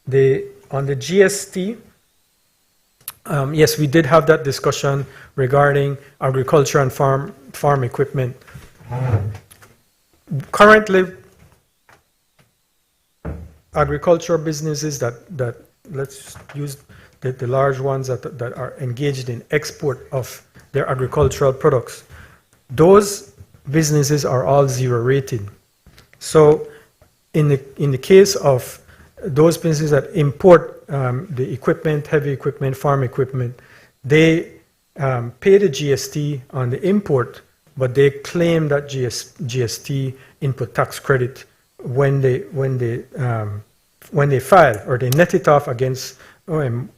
On the GST, yes, we did have that discussion regarding agriculture and farm equipment. Currently, agricultural businesses that let's use the large ones that are engaged in export of their agricultural products, those businesses are all zero rated. So in the case of those businesses that import the equipment, heavy equipment, farm equipment, they pay the GST on the import, but they claim that GST input tax credit when they file, or they net it off against when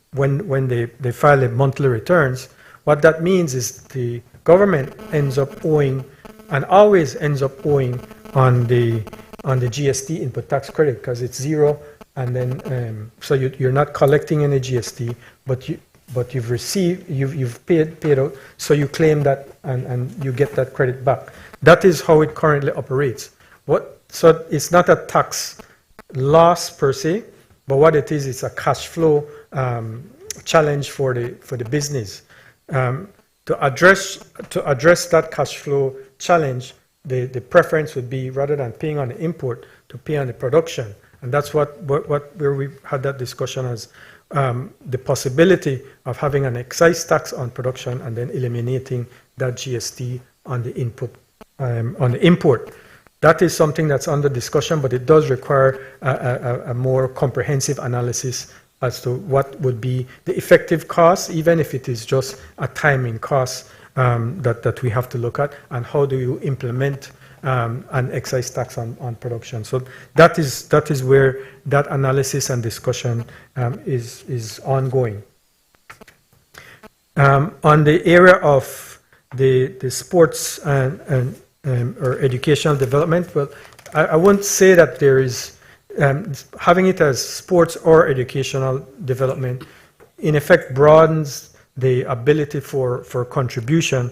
they file their monthly returns. What that means is the government ends up owing, and always ends up owing, on the GST input tax credit, because it's zero, and then so you're not collecting any GST, but you've paid out, so you claim that and you get that credit back. That is how it currently operates. So it's not a tax loss per se, but what it is, it's a cash flow challenge for the business. To address that cash flow challenge, the preference would be, rather than paying on the import, to pay on the production. And that's where we had that discussion as the possibility of having an excise tax on production and then eliminating that GST on the input, on the import. That is something that's under discussion, but it does require a more comprehensive analysis as to what would be the effective cost, even if it is just a timing cost that we have to look at, and how do you implement an excise tax on production. So that is where that analysis and discussion is ongoing. On the area of the sports or educational development, well, I won't say that there is having it as sports or educational development in effect broadens the ability for contribution.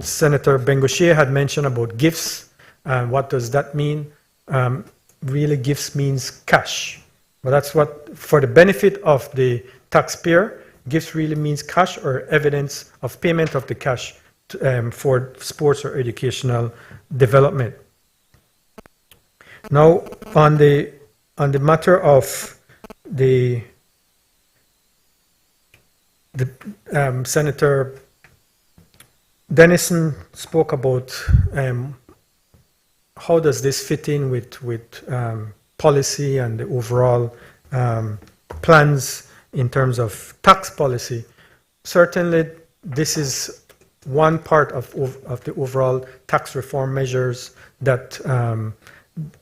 Senator Bengoshe had mentioned about gifts. What does that mean? Really, gifts means cash. But that's what, for the benefit of the taxpayer, gifts really means cash or evidence of payment of the cash for sports or educational development. Now, on the matter of the Senator Dennison spoke about how does this fit in with policy and the overall plans in terms of tax policy. Certainly, this is one part of the overall tax reform measures that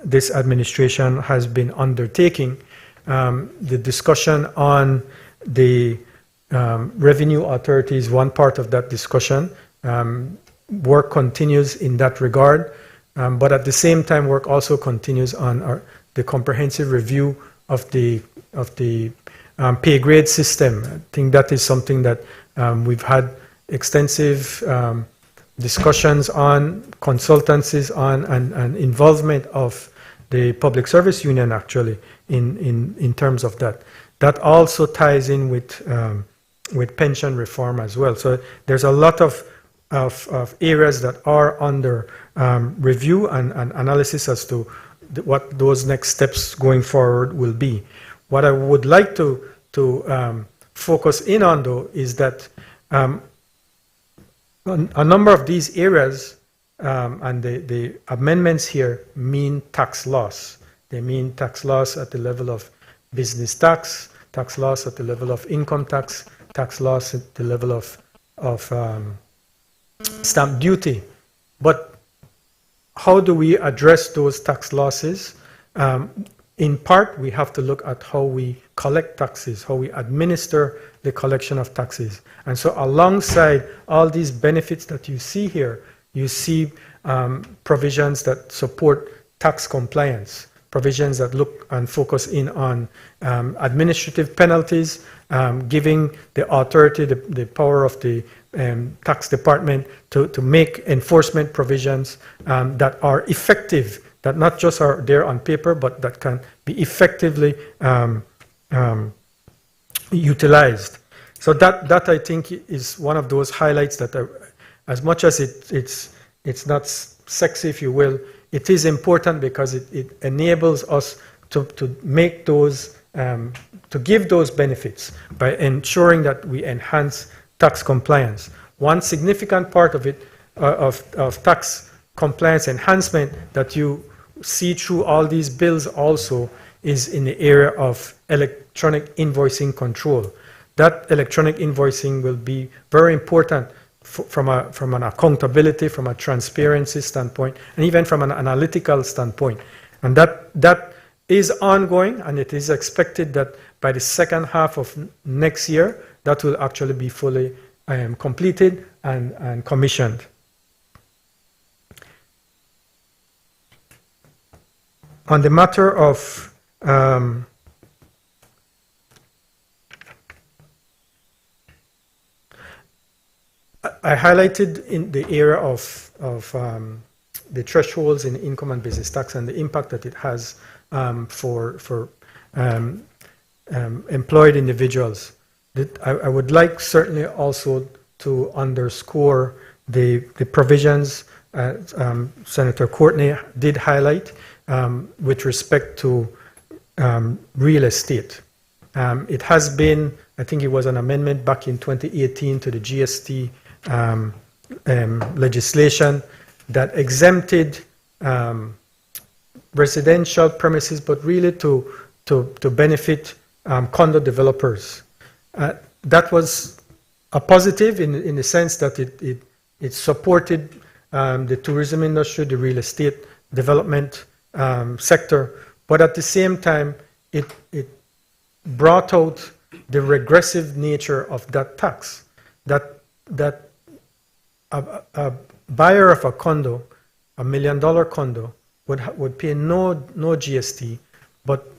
this administration has been undertaking. The discussion on the revenue authority is one part of that discussion. Work continues in that regard, but at the same time, work also continues on the comprehensive review of the pay grade system. I think that is something that we've had extensive discussions on, consultancies on, and involvement of the Public Service Union actually in terms of that. That also ties in with pension reform as well. So there's a lot of areas that are under review and analysis as to what those next steps going forward will be. What I would like to focus in on, though, is that a number of these areas and the amendments here mean tax loss. They mean tax loss at the level of business tax loss at the level of income tax loss at the level of stamp duty. But how do we address those tax losses? In part, we have to look at how we collect taxes, how we administer the collection of taxes. And so alongside all these benefits that you see here, you see provisions that support tax compliance. provisions that look and focus in on administrative penalties, giving the authority, the power of the tax department to make enforcement provisions that are effective, that not just are there on paper, but that can be effectively utilized. So that I think is one of those highlights that as much as it's not sexy, if you will, it is important because it enables us to make those, to give those benefits by ensuring that we enhance tax compliance. One significant part of it, of tax compliance enhancement that you see through all these bills also is in the area of electronic invoicing control. That electronic invoicing will be very important from an accountability, from a transparency standpoint, and even from an analytical standpoint. And that is ongoing, and it is expected that by the second half of next year, that will actually be fully completed and commissioned. On the matter of I highlighted in the area of the thresholds in income and business tax and the impact that it has for employed individuals. I would like certainly also to underscore the provisions Senator Courtney did highlight with respect to real estate. It has been, I think it was an amendment back in 2018 to the GST legislation that exempted residential premises, but really to benefit condo developers. That was a positive in the sense that it supported the tourism industry, the real estate development sector, but at the same time it brought out the regressive nature of that tax, that a buyer of a condo, $1 million condo, would pay no GST, but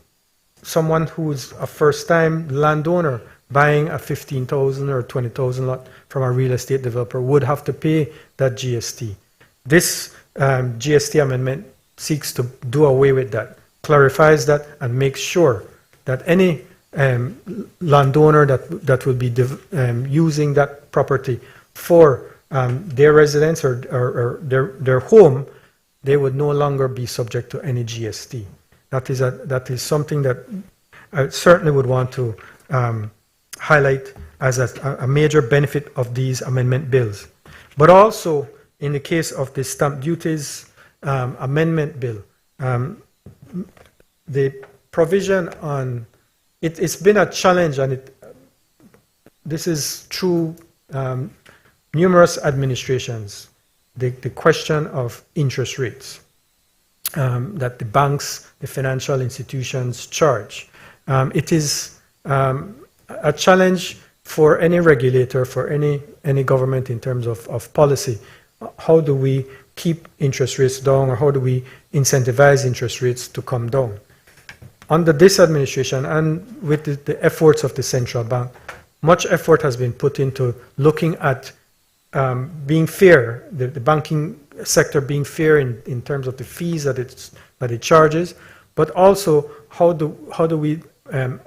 someone who's a first-time landowner buying a 15,000 or 20,000 lot from a real estate developer would have to pay that GST. This GST amendment seeks to do away with that, clarifies that, and makes sure that any landowner that will be using that property for their residence or their home, they would no longer be subject to any GST. That is something that I certainly would want to highlight as a major benefit of these amendment bills. But also, in the case of the stamp duties amendment bill, the provision on it's been a challenge, and this is through numerous administrations, the question of interest rates that the banks, the financial institutions charge. It is a challenge for any regulator, for any government in terms of policy. How do we keep interest rates down, or how do we incentivize interest rates to come down? Under this administration and with the efforts of the central bank, much effort has been put into looking at being fair, the banking sector being fair in terms of the fees that it charges, but also how do we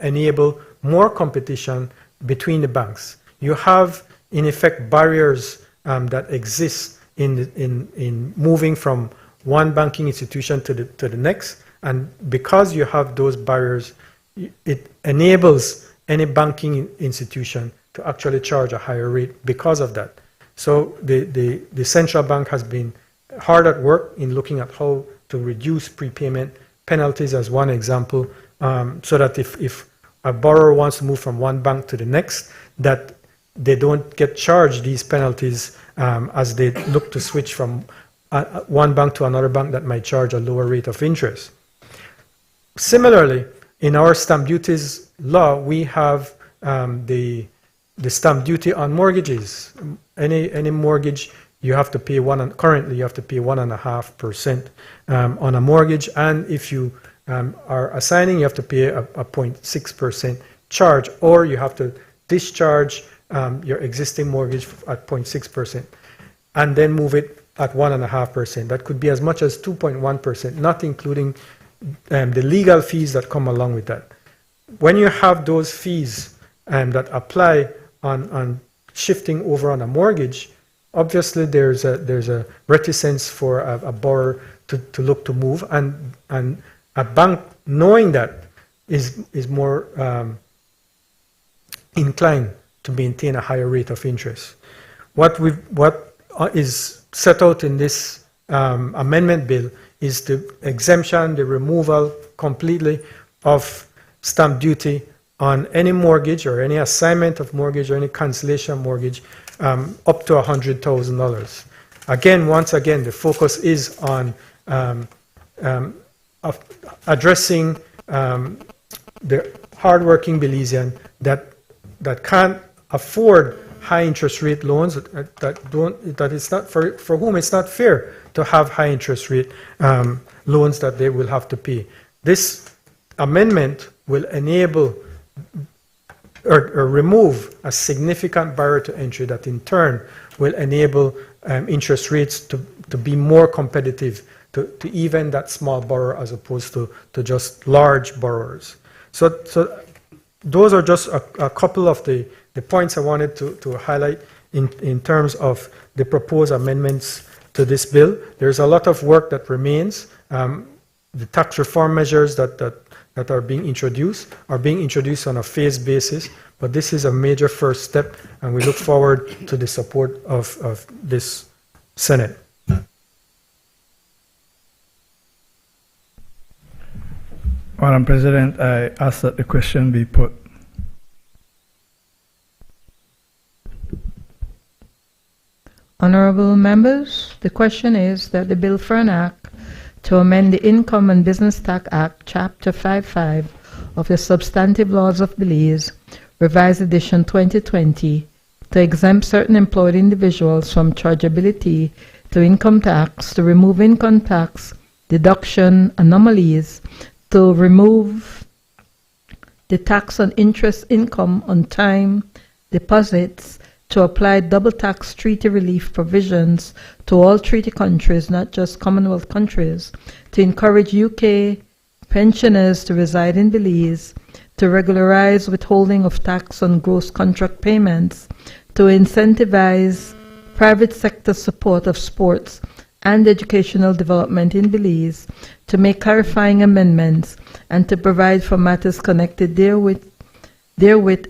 enable more competition between the banks. You have, in effect, barriers that exist in moving from one banking institution to the next, and because you have those barriers, it enables any banking institution to actually charge a higher rate because of that. So the central bank has been hard at work in looking at how to reduce prepayment penalties as one example, so that if a borrower wants to move from one bank to the next, that they don't get charged these penalties as they look to switch from one bank to another bank that might charge a lower rate of interest. Similarly, in our stamp duties law, we have the stamp duty on mortgages. Any mortgage, you have to pay currently you have to pay 1.5% on a mortgage, and if you are assigning, you have to pay a 0.6% charge, or you have to discharge your existing mortgage at 0.6% and then move it at 1.5%. That could be as much as 2.1%, not including the legal fees that come along with that. When you have those fees that apply on shifting over on a mortgage, obviously there's a reticence for a borrower to look to move, and a bank, knowing that, is more inclined to maintain a higher rate of interest. What is set out in this amendment bill is the exemption, the removal completely of stamp duty on any mortgage or any assignment of mortgage or any cancellation mortgage up to $100,000. Again, once again, the focus is on addressing the hardworking Belizean that can't afford high interest rate loans, that it's not for whom it's not fair to have high interest rate loans that they will have to pay. This amendment will enable or remove a significant barrier to entry that in turn will enable interest rates to be more competitive to even that small borrower as opposed to just large borrowers. So those are just a couple of the points I wanted to highlight in terms of the proposed amendments to this bill. There's a lot of work that remains. The tax reform measures that are being introduced on a phased basis, but this is a major first step, and we look forward to the support of this Senate. Madam President, I ask that the question be put. Honorable members, the question is that the bill for an act to amend the Income and Business Tax Act, Chapter 55 of the Substantive Laws of Belize, Revised Edition 2020, to exempt certain employed individuals from chargeability to income tax, to remove income tax deduction anomalies, to remove the tax on interest income on time deposits, to apply double tax treaty relief provisions to all treaty countries, not just Commonwealth countries, to encourage UK pensioners to reside in Belize, to regularize withholding of tax on gross contract payments, to incentivize private sector support of sports and educational development in Belize, to make clarifying amendments, and to provide for matters connected therewith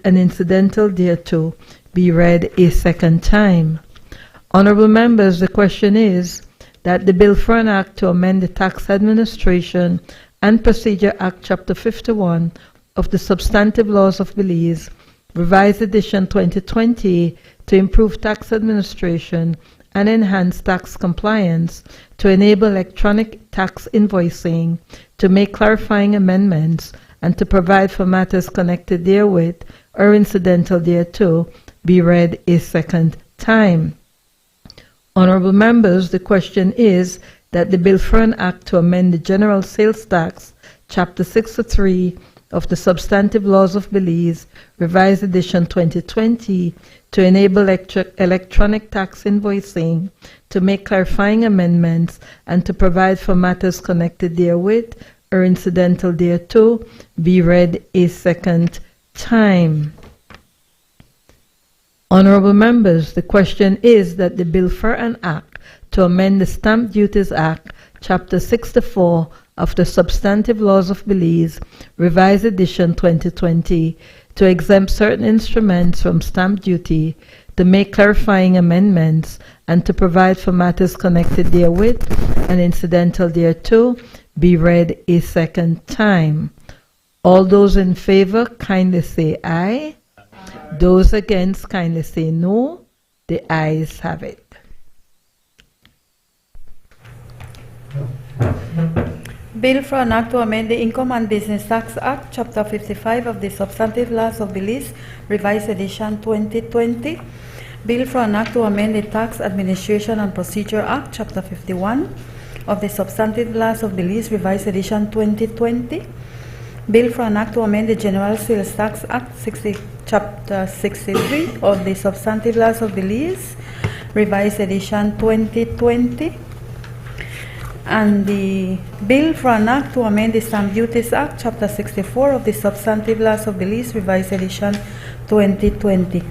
and incidental thereto, be read a second time. Honorable members, the question is that the bill for an act to amend the Tax Administration and Procedure Act, Chapter 51 of the Substantive Laws of Belize, Revised Edition 2020, to improve tax administration and enhance tax compliance, to enable electronic tax invoicing, to make clarifying amendments, and to provide for matters connected therewith or incidental thereto, be read a second time. Honorable members, the question is that the bill for an act to amend the General Sales Tax, Chapter 63 of the Substantive Laws of Belize, Revised Edition 2020, to enable electronic tax invoicing, to make clarifying amendments, and to provide for matters connected therewith or incidental thereto, be read a second time. Honorable members, the question is that the bill for an act to amend the Stamp Duties Act, Chapter 64 of the Substantive Laws of Belize, Revised Edition 2020, to exempt certain instruments from stamp duty, to make clarifying amendments, and to provide for matters connected therewith and incidental thereto, be read a second time. All those in favor kindly say aye. Those against kindly say no. The ayes have it. Bill for an act to amend the Income and Business Tax Act, Chapter 55 of the Substantive Laws of Belize, Revised Edition 2020. Bill for an act to amend the Tax Administration and Procedure Act, Chapter 51 of the substantive laws of Belize, Revised Edition 2020. Bill for an Act to amend the General Sales Tax Act, Chapter 63 of the substantive laws of Belize, Revised Edition 2020. And the Bill for an Act to amend the Stamp Duties Act, Chapter 64 of the substantive laws of Belize, Revised Edition 2020.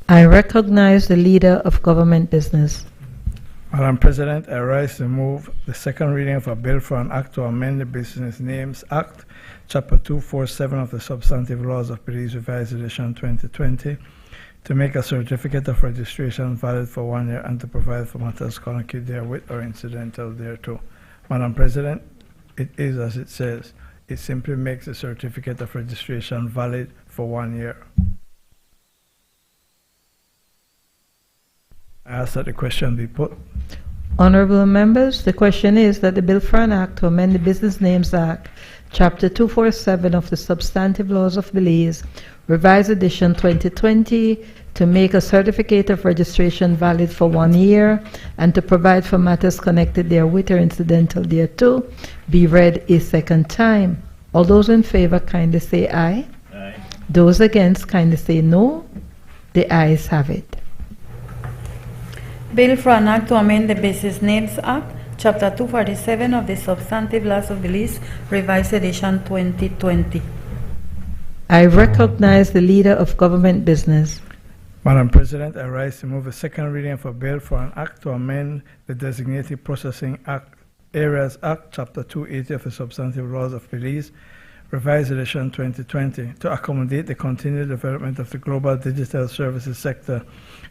I recognize the Leader of Government Business. Madam President, I rise to move the second reading of a bill for an act to amend the Business Names Act, Chapter 247 of the Substantive Laws of Belize, Revised Edition 2020, to make a certificate of registration valid for 1 year and to provide for matters connected therewith or incidental thereto. Madam President, it is as it says. It simply makes a certificate of registration valid for 1 year. I ask that the question be put. Honorable members, the question is that the Bill for an Act to amend the Business Names Act, Chapter 247 of the Substantive Laws of Belize, Revised Edition 2020, to make a certificate of registration valid for 1 year and to provide for matters connected therewith or incidental thereto, be read a second time. All those in favor kindly say aye. Aye. Those against kindly say no. The ayes have it. Bill for an Act to amend the Business Names Act, Chapter 247 of the Substantive Laws of Belize, Revised Edition 2020. I recognize the Leader of Government Business. Madam President, I rise to move a second reading of a bill for an act to amend the Designated Processing Act, Areas Act, Chapter 280 of the Substantive Laws of Belize, Revised Edition 2020, to accommodate the continued development of the global digital services sector,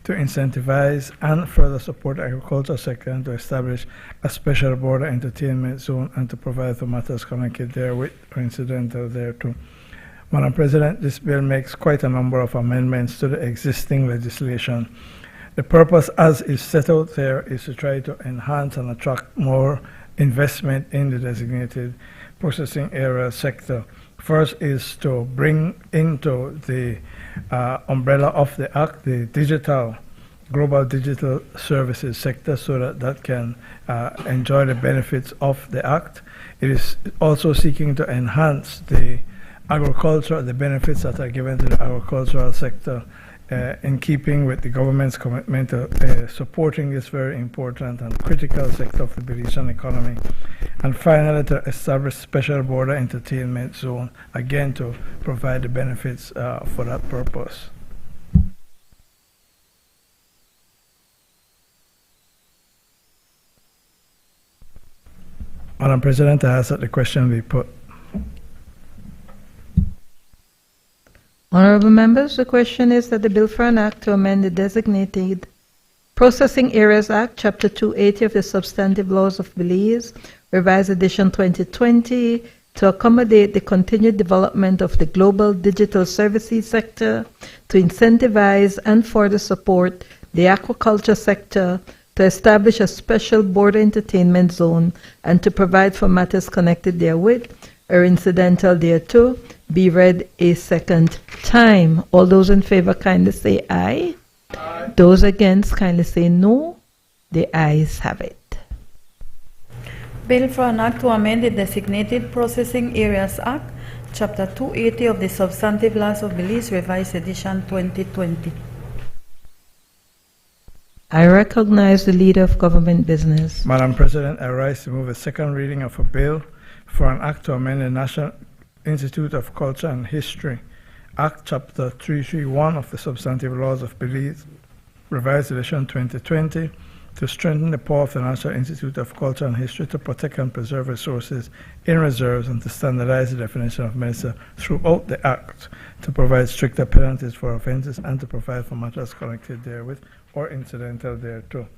to incentivize and further support the agriculture sector, and to establish a special border entertainment zone and to provide for matters connected therewith or incidental thereto. Madam President, this bill makes quite a number of amendments to the existing legislation. The purpose, as is set out there, is to try to enhance and attract more investment in the designated processing area sector. First is to bring into the umbrella of the Act the global digital services sector so that that can enjoy the benefits of the Act. It is also seeking to enhance the benefits that are given to the agricultural sector in keeping with the government's commitment to supporting this very important and critical sector of the Belizean economy. And finally, to establish special border entertainment zone, again to provide the benefits for that purpose. Madam President, I ask that the question be put. Honorable members, the question is that the Bill for an Act to amend the Designated Processing Areas Act, Chapter 280 of the Substantive Laws of Belize, Revised Edition 2020, to accommodate the continued development of the global digital services sector, to incentivize and further support the aquaculture sector, to establish a special border entertainment zone, and to provide for matters connected therewith or incidental thereto, be read a second time. All those in favor kindly say aye. Aye. Those against kindly say no. The ayes have it. Bill for an Act to amend the Designated Processing Areas Act, Chapter 280 of the Substantive Laws of Belize, Revised Edition 2020. I recognize the Leader of Government Business. Madam President, I rise to move a second reading of a bill for an act to amend the National Institute of Culture and History Act, Chapter 331 of the Substantive Laws of Belize, Revised Edition 2020, to strengthen the power of the National Institute of Culture and History to protect and preserve resources in reserves and to standardize the definition of medicine throughout the Act, to provide stricter penalties for offenses and to provide for matters connected therewith or incidental thereto.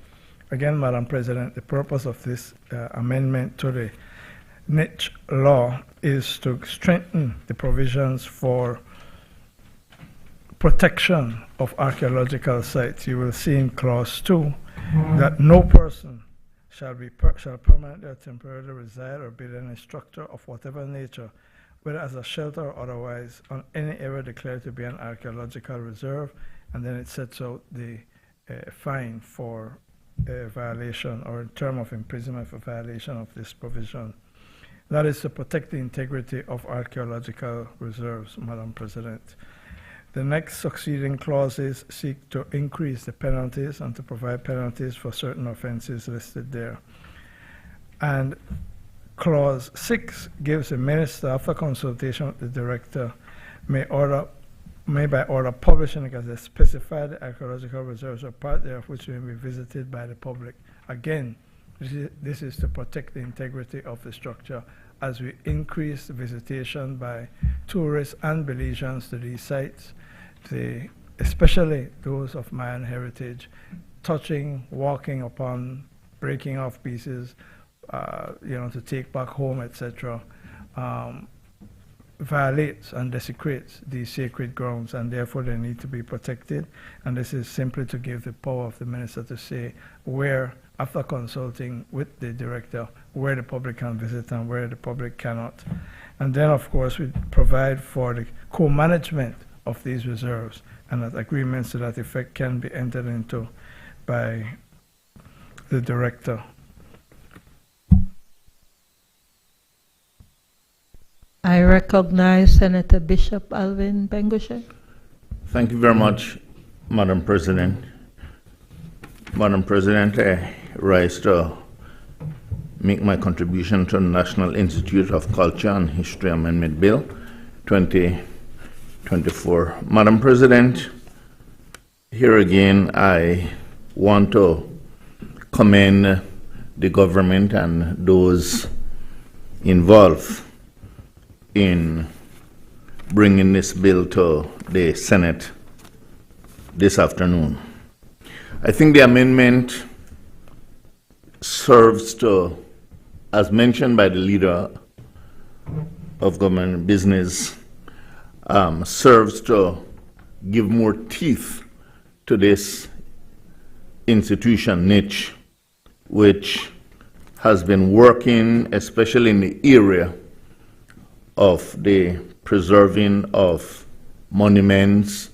Again, Madam President, the purpose of this amendment to the niche law is to strengthen the provisions for protection of archaeological sites. You will see in Clause 2 that no person shall permanently or temporarily reside or build any structure of whatever nature, whether as a shelter or otherwise, on any area declared to be an archaeological reserve, and then it sets out the fine for a violation or a term of imprisonment for violation of this provision. That is to protect the integrity of archaeological reserves, Madam President. The next succeeding clauses seek to increase the penalties and to provide penalties for certain offenses listed there. And Clause 6 gives the minister, after consultation with the director, may by order publish in the Gazette specify the archaeological reserves or part thereof which may be visited by the public. Again, this is to protect the integrity of the structure as we increase the visitation by tourists and Belizeans to these sites, especially those of Mayan heritage, touching, walking upon, breaking off pieces, to take back home, etc., violates and desecrates these sacred grounds, and therefore they need to be protected. And this is simply to give the power of the minister to say where, after consulting with the director, where the public can visit and where the public cannot. And then, of course, we provide for the co-management of these reserves, and that agreements to that effect can be entered into by the director. I recognize Senator Bishop Alvin Bengushe. Thank you very much, Madam President. Madam President, I rise to make my contribution to the National Institute of Culture and History Amendment Bill 2024. Madam President, here again I want to commend the government and those involved in bringing this bill to the Senate this afternoon. I think the amendment serves to, as mentioned by the leader of government and business, serves to give more teeth to this institution niche, which has been working, especially in the area of the preserving of monuments,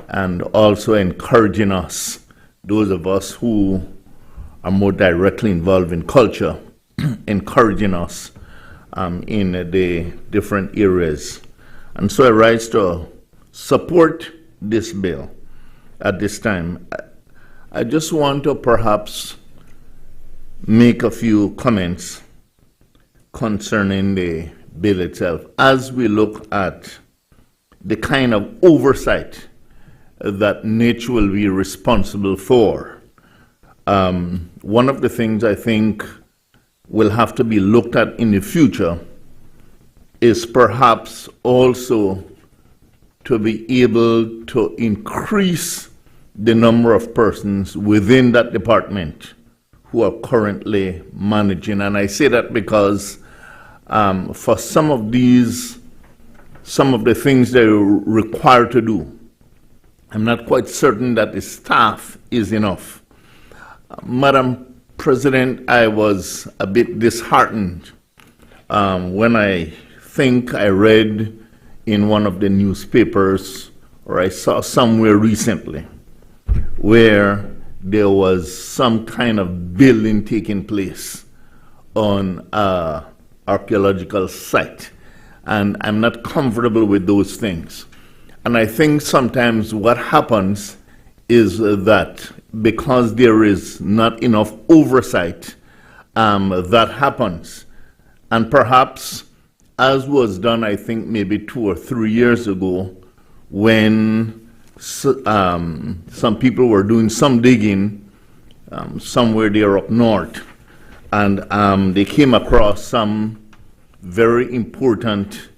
and also encouraging us, those of us who are more directly involved in culture, encouraging us in the different areas. And so I rise to support this bill at this time. I just want to perhaps make a few comments concerning the bill itself as we look at the kind of oversight that NICH will be responsible for. One of the things I think will have to be looked at in the future is perhaps also to be able to increase the number of persons within that department who are currently managing. And I say that because for some of the things they're required to do, I'm not quite certain that the staff is enough. Madam President, I was a bit disheartened when I think I read in one of the newspapers, or I saw somewhere recently, where there was some kind of building taking place on an archaeological site. And I'm not comfortable with those things. And I think sometimes what happens is that because there is not enough oversight, that happens. And perhaps, as was done, I think maybe 2 or 3 years ago, when some people were doing some digging somewhere there up north, and they came across some very important,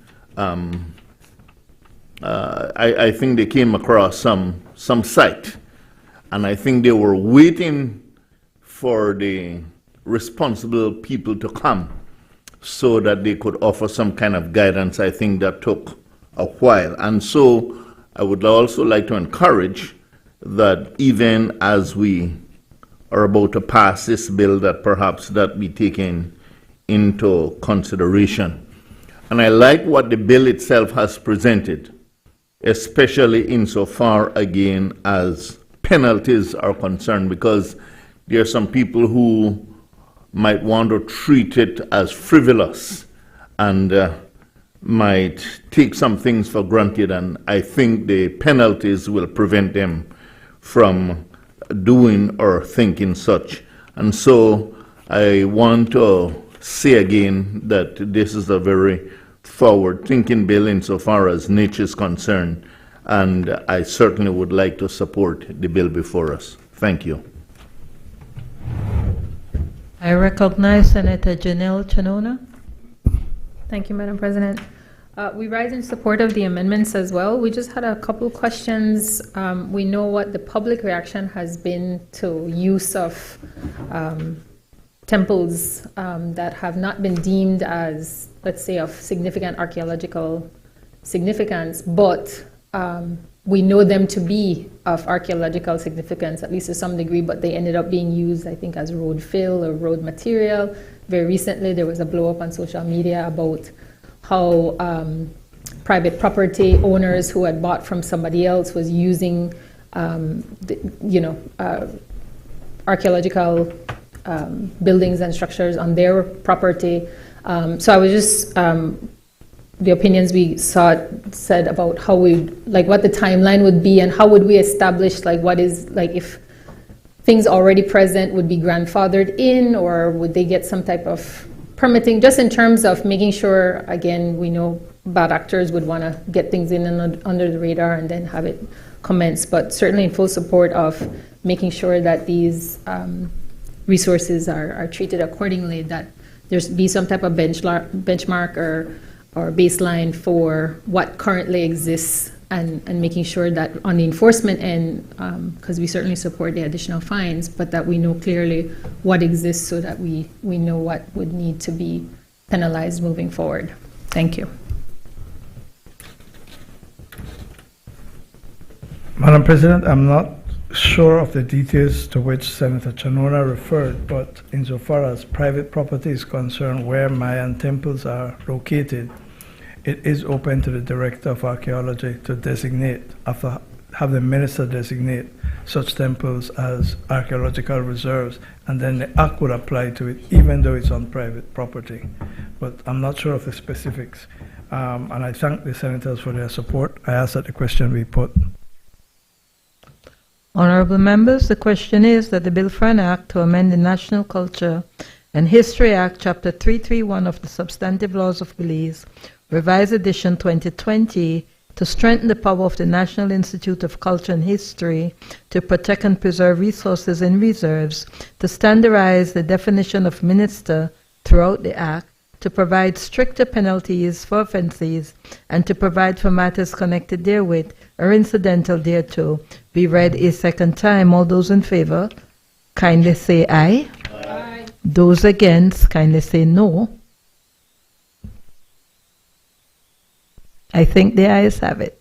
I think they came across some site, and I think they were waiting for the responsible people to come so that they could offer some kind of guidance. I think that took a while. And so I would also like to encourage that even as we are about to pass this bill, that perhaps that be taken into consideration. And I like what the bill itself has presented, especially insofar again as penalties are concerned, because there are some people who might want to treat it as frivolous and might take some things for granted, and I think the penalties will prevent them from doing or thinking such. And so I want to say again that this is a very forward-thinking bill insofar as nature is concerned, and I certainly would like to support the bill before us. Thank you. I recognize Senator Janelle Chanona. Thank you, Madam President. We rise in support of the amendments as well. We just had a couple questions. We know what the public reaction has been to use of temples that have not been deemed as, let's say, of significant archaeological significance, but we know them to be of archaeological significance, at least to some degree, but they ended up being used, I think, as road fill or road material. Very recently, there was a blow up on social media about how private property owners who had bought from somebody else was using, archaeological buildings and structures on their property. So I was just, the opinions we said about how what the timeline would be and how would we establish what is, if things already present would be grandfathered in, or would they get some type of permitting, just in terms of making sure, again, we know bad actors would want to get things in and under the radar and then have it commence, but certainly in full support of making sure that these resources are treated accordingly, that there's be some type of benchmark or baseline for what currently exists, and making sure that on the enforcement end, because we certainly support the additional fines, but that we know clearly what exists so that we know what would need to be penalized moving forward. Thank you. Madam President, I'm not sure of the details to which Senator Chanona referred, but insofar as private property is concerned where Mayan temples are located, it is open to the Director of Archaeology to designate, have the Minister designate such temples as archaeological reserves, and then the Act would apply to it even though it's on private property. But I'm not sure of the specifics. And I thank the Senators for their support. I ask that the question be put. Honorable members, the question is that the bill for an act to amend the National Culture and History Act, Chapter 331 of the Substantive Laws of Belize, Revised Edition 2020, to strengthen the power of the National Institute of Culture and History to protect and preserve resources in reserves, to standardize the definition of minister throughout the Act, to provide stricter penalties for offences, and to provide for matters connected therewith or incidental thereto, be read a second time. All those in favour, kindly say aye. Aye. Those against, kindly say no. I think the ayes have it.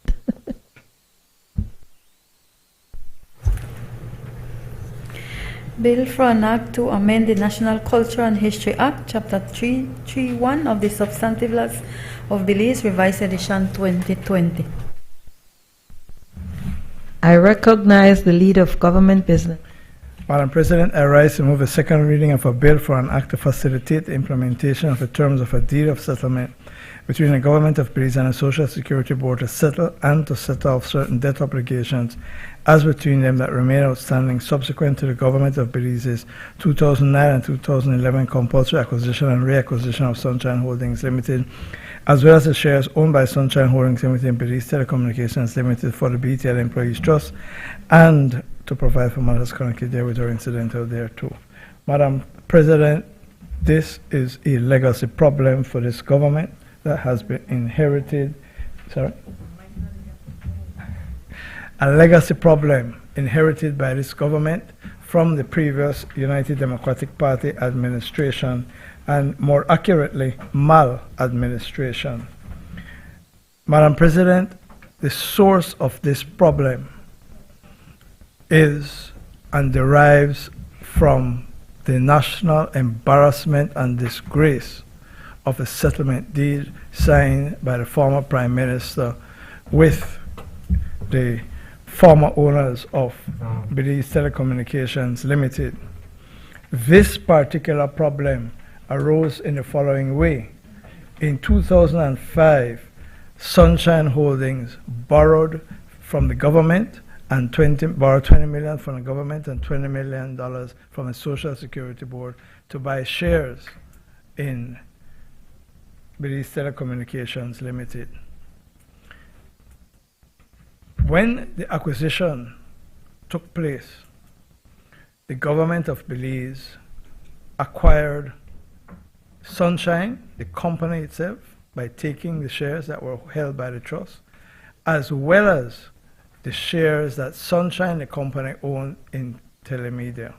Bill for an act to amend the National Culture and History Act, Chapter 331 of the Substantive Laws of Belize, Revised Edition 2020. I recognize the Leader of Government Business. Madam President, I rise to move a second reading of a bill for an act to facilitate the implementation of the terms of a deed of settlement between the Government of Belize and the Social Security Board to settle and to set off certain debt obligations as between them that remain outstanding subsequent to the Government of Belize's 2009 and 2011 compulsory acquisition and reacquisition of Sunshine Holdings Limited, as well as the shares owned by Sunshine Holdings Limited and Belize Telecommunications Limited for the BTL Employees Trust, and to provide for matters connected therewith or incidental thereto. Madam President, this is a legacy problem for this government that has been inherited, a legacy problem inherited by this government from the previous United Democratic Party administration, and more accurately, maladministration. Madam President, the source of this problem is and derives from the national embarrassment and disgrace of a settlement deed signed by the former Prime Minister with the former owners of Belize Telecommunications Limited. This particular problem arose in the following way. In 2005, Sunshine Holdings borrowed from the government and borrowed $20 million from the government and $20 million from the Social Security Board to buy shares in Belize Telecommunications Limited. When the acquisition took place, the government of Belize acquired Sunshine, the company itself, by taking the shares that were held by the trust, as well as the shares that Sunshine, the company, owned in Telemedia.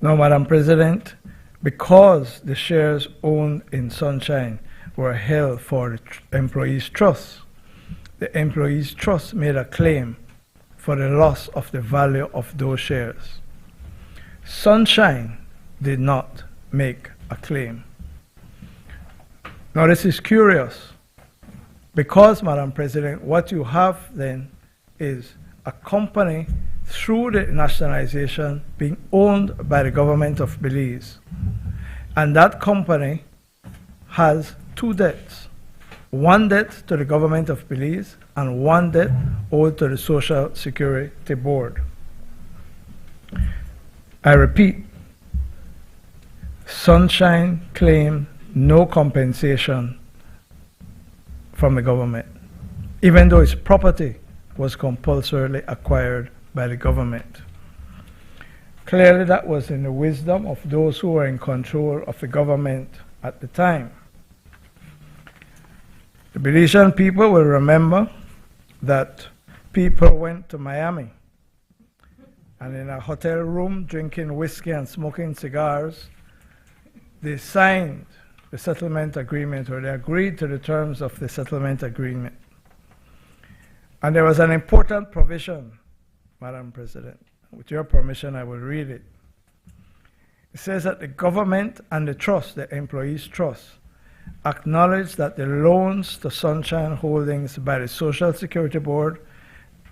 Now, Madam President, because the shares owned in Sunshine were held for the employees' trust, the employees' trust made a claim for the loss of the value of those shares. Sunshine did not make a claim. Now, this is curious because, Madam President, what you have then is a company through the nationalization being owned by the government of Belize. And that company has two debts. One debt to the government of Belize and one debt owed to the Social Security Board. I repeat, Sunshine claimed no compensation from the government, even though its property was compulsorily acquired by the government. Clearly, that was in the wisdom of those who were in control of the government at the time. The Belizean people will remember that people went to Miami and in a hotel room drinking whiskey and smoking cigars, they signed the settlement agreement, or they agreed to the terms of the settlement agreement. And there was an important provision, Madam President. With your permission, I will read it. It says that the government and the trust, the employees' trust, acknowledge that the loans to Sunshine Holdings by the Social Security Board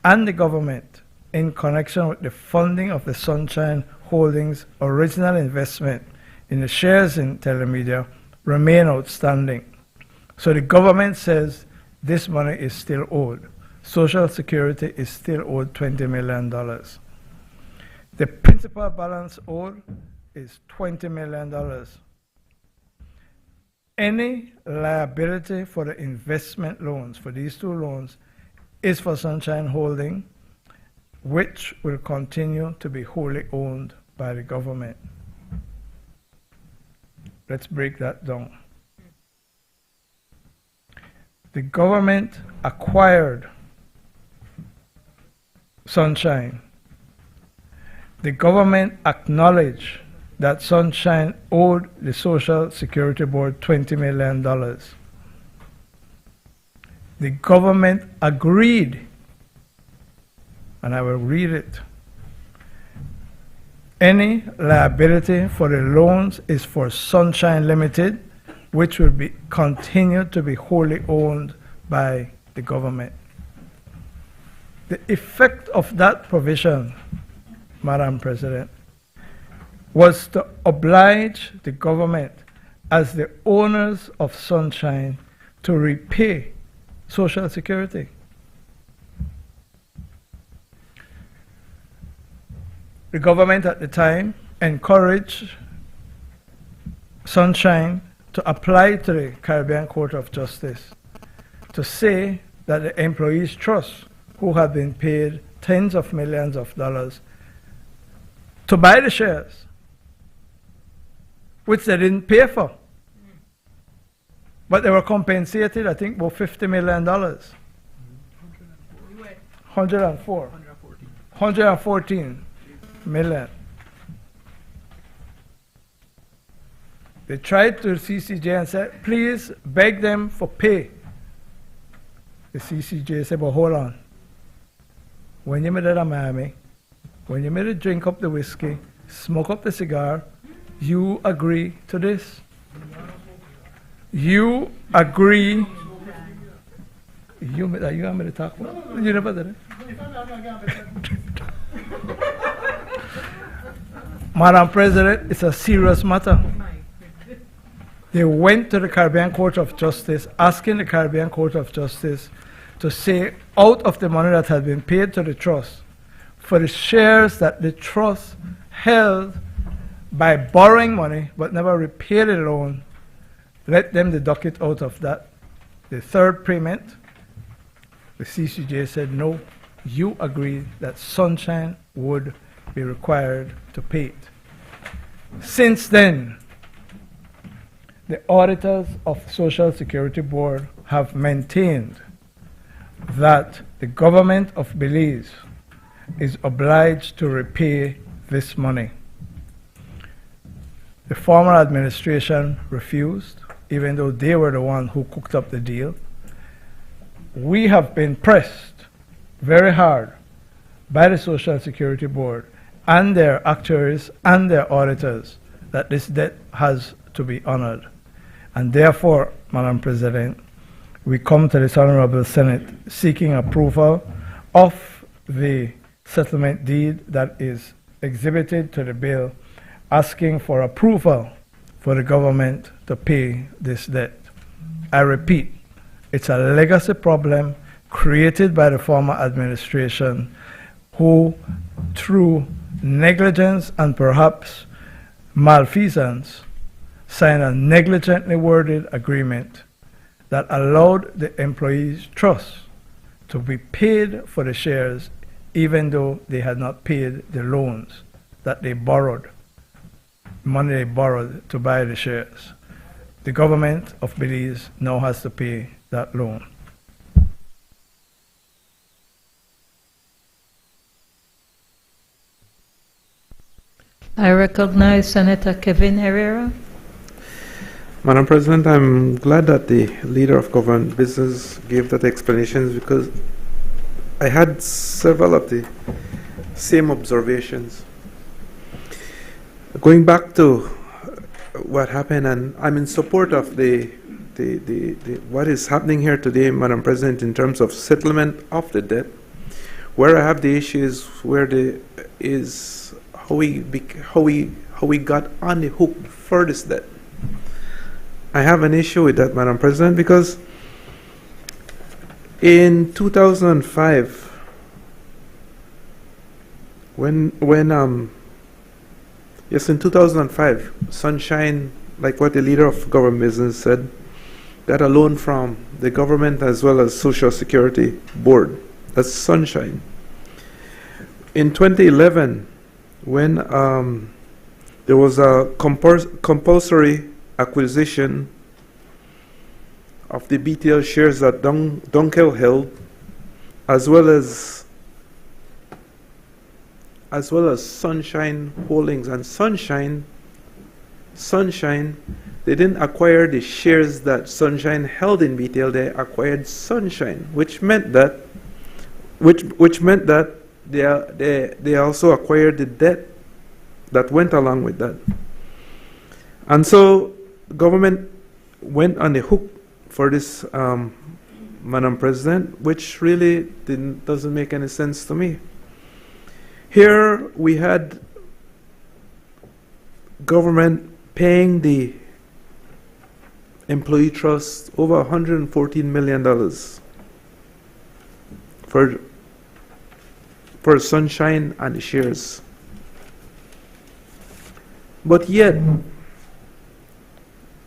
and the government in connection with the funding of the Sunshine Holdings original investment in the shares in Telemedia remain outstanding. So the government says this money is still owed. Social Security is still owed $20 million. The principal balance owed is $20 million. Any liability for the investment loans, for these two loans, is for Sunshine Holding, which will continue to be wholly owned by the government. Let's break that down. The government acquired Sunshine. The government acknowledged that Sunshine owed the Social Security Board $20 million. The government agreed, and I will read it. Any liability for the loans is for Sunshine Limited, which will be continued to be wholly owned by the government. The effect of that provision, Madam President, was to oblige the government as the owners of Sunshine to repay Social Security. The government at the time encouraged Sunshine to apply to the Caribbean Court of Justice to say that the employees' trust, who had been paid tens of millions of dollars to buy the shares, which they didn't pay for, but they were compensated, I think, about $50 million. 114 million. They tried to CCJ and said, please beg them for pay. The CCJ said, but hold on. When you made it in Miami, when you made it drink up the whiskey, smoke up the cigar, you agree to this. You agree. You want me to talk about? You never did it. Madam President, it's a serious matter. They went to the Caribbean Court of Justice, asking the Caribbean Court of Justice to say, out of the money that had been paid to the trust, for the shares that the trust held by borrowing money but never repaid the loan, let them deduct it out of that. The third payment, the CCJ said, no, you agreed that Sunshine would be required to pay it. Since then, the auditors of the Social Security Board have maintained that the government of Belize is obliged to repay this money. The former administration refused, even though they were the one who cooked up the deal. We have been pressed very hard by the Social Security Board and their actuaries and their auditors that this debt has to be honored. And therefore, Madam President, we come to this Honorable Senate seeking approval of the settlement deed that is exhibited to the bill, asking for approval for the government to pay this debt. I repeat, it's a legacy problem created by the former administration who, through negligence and perhaps malfeasance, signed a negligently worded agreement that allowed the employees' trust to be paid for the shares even though they had not paid the loans that they borrowed, money they borrowed to buy the shares. The government of Belize now has to pay that loan. I recognize Senator Kevin Herrera. Madam President, I'm glad that the leader of government business gave that explanation, because I had several of the same observations. Going back to what happened, and I'm in support of what is happening here today, Madam President, in terms of settlement of the debt. Where I have the issue is where how we got on the hook for this debt. I have an issue with that, Madam President, because in 2005, in 2005, Sunshine, like what the leader of government business said, got a loan from the government as well as Social Security Board. That's Sunshine. In 2011, when there was a compulsory acquisition of the BTL shares that Dunkel held, as well as Sunshine Holdings. And Sunshine, they didn't acquire the shares that Sunshine held in BTL. They acquired Sunshine, which meant that they also acquired the debt that went along with that. And so government went on the hook for this, Madam President, which really doesn't make any sense to me. Here we had government paying the employee trust over $114 million for Sunshine and the shares. But yet,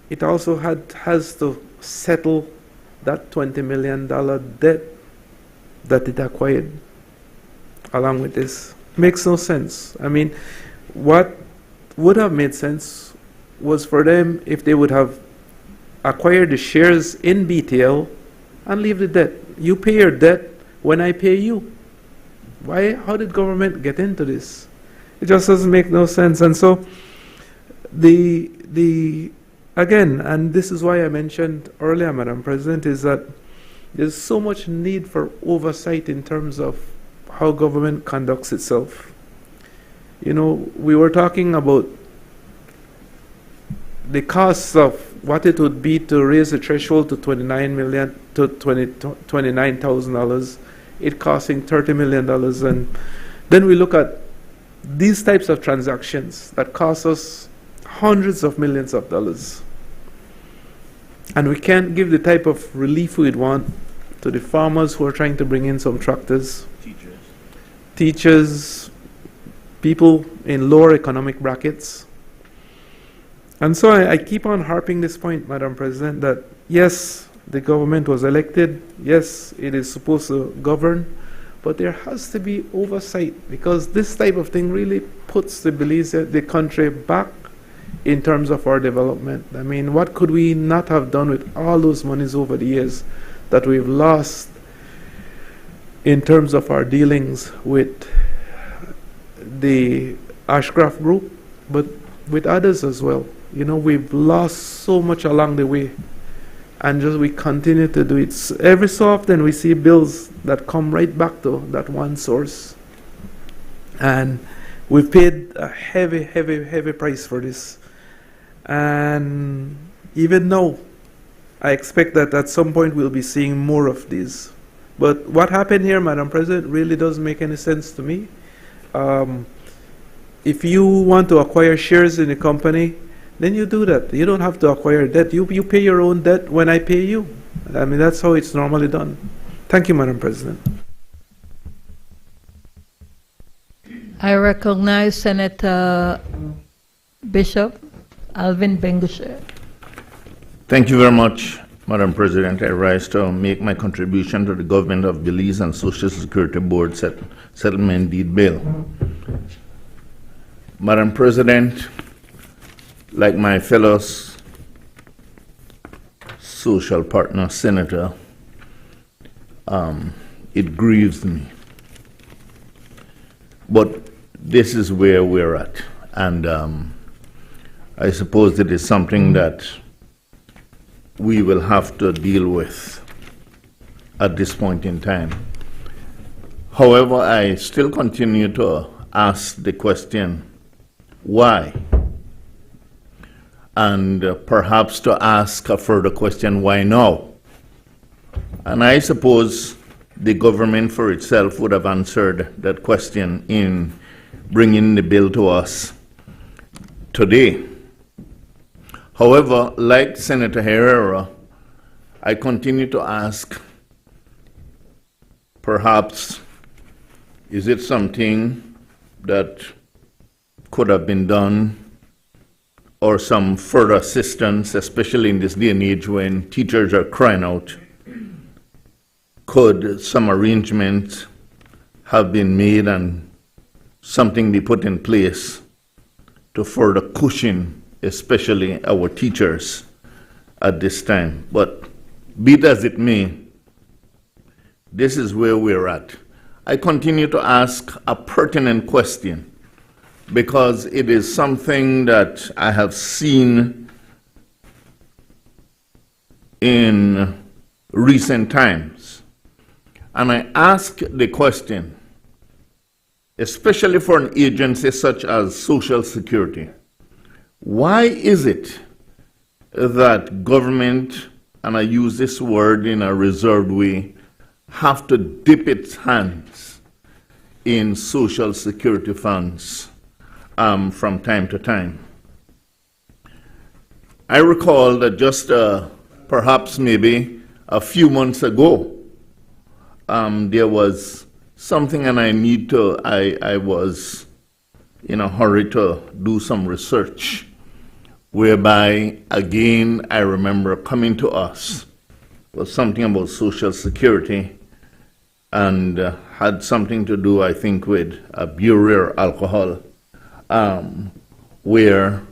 it also has to settle that $20 million debt that it acquired along with this. Makes no sense. I mean, what would have made sense was for them if they would have acquired the shares in BTL and leave the debt. You pay your debt when I pay you. Why? How did government get into this? It just doesn't make no sense. And so again, and this is why I mentioned earlier, Madam President, is that there's so much need for oversight in terms of how government conducts itself. You know, we were talking about the costs of what it would be to raise the threshold to $29,000, it costing $30 million, and then we look at these types of transactions that cost us hundreds of millions of dollars. And we can't give the type of relief we'd want to the farmers who are trying to bring in some tractors, teachers, people in lower economic brackets. And so I keep on harping this point, Madam President, that yes, the government was elected, yes, it is supposed to govern, but there has to be oversight, because this type of thing really puts the country back in terms of our development. I mean, what could we not have done with all those monies over the years that we've lost in terms of our dealings with the Ashcraft Group, but with others as well. You know, we've lost so much along the way, and just we continue to do it. Every so often we see bills that come right back to that one source, and we've paid a heavy, heavy, heavy price for this. And even now, I expect that at some point we'll be seeing more of these. But what happened here, Madam President, really doesn't make any sense to me. If you want to acquire shares in a company, then you do that. You don't have to acquire debt. You pay your own debt when I pay you. I mean, that's how it's normally done. Thank you, Madam President. I recognize Senator Bishop Alvin Bengusher. Thank you very much, Madam President. I rise to make my contribution to the Government of Belize and Social Security Board Settlement Deed Bill. Madam President, like my fellow social partner senator, it grieves me. But this is where we're at. And I suppose it is something that we will have to deal with at this point in time. However, I still continue to ask the question, why? And perhaps to ask a further question, why now? And I suppose the government for itself would have answered that question in bringing the bill to us today. However, like Senator Herrera, I continue to ask, perhaps, is it something that could have been done, or some further assistance, especially in this day and age when teachers are crying out? Could some arrangements have been made and something be put in place to further cushion, especially our teachers at this time? But be it as it may, this is where we're at. I continue to ask a pertinent question, because it is something that I have seen in recent times. And I ask the question, especially for an agency such as Social Security, why is it that government, and I use this word in a reserved way, have to dip its hands in Social Security funds from time to time? I recall that just perhaps maybe a few months ago, there was something, and I was in a hurry to do some research, whereby, again, I remember coming to us was something about Social Security, and had something to do, I think, with Bureau alcohol, where,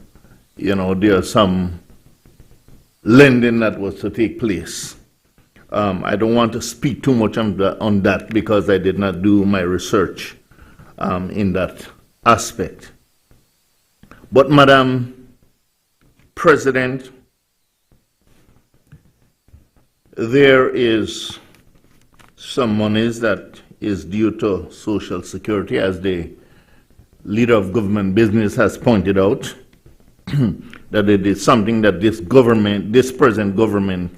there's some lending that was to take place. I don't want to speak too much on that because I did not do my research in that aspect. But, Madam President, there is some monies that is due to Social Security, as the leader of government business has pointed out, that it is something that this present government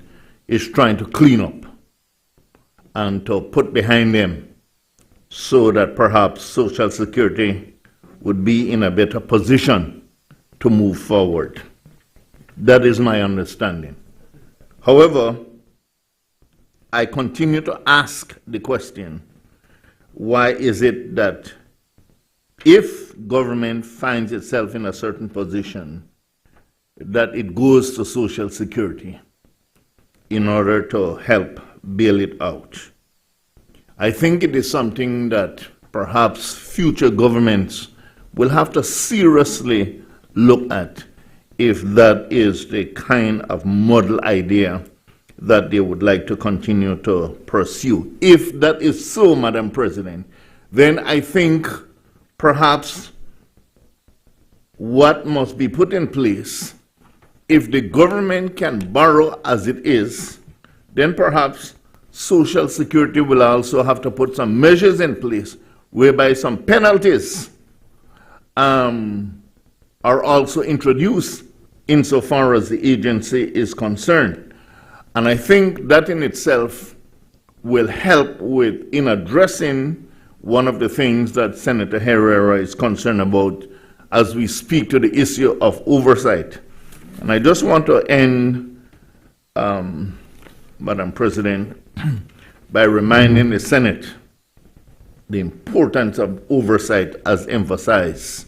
is trying to clean up and to put behind them, so that perhaps Social Security would be in a better position to move forward. That is my understanding. However, I continue to ask the question, why is it that if government finds itself in a certain position, that it goes to Social Security in order to help bail it out? I think it is something that perhaps future governments will have to seriously look at if that is the kind of model idea that they would like to continue to pursue. If that is so, Madam President, then I think perhaps what must be put in place, if the government can borrow as it is, then perhaps Social Security will also have to put some measures in place whereby some penalties are also introduced insofar as the agency is concerned. And I think that in itself will help in addressing one of the things that Senator Herrera is concerned about as we speak to the issue of oversight. And I just want to end, Madam President, by reminding the Senate the importance of oversight as emphasized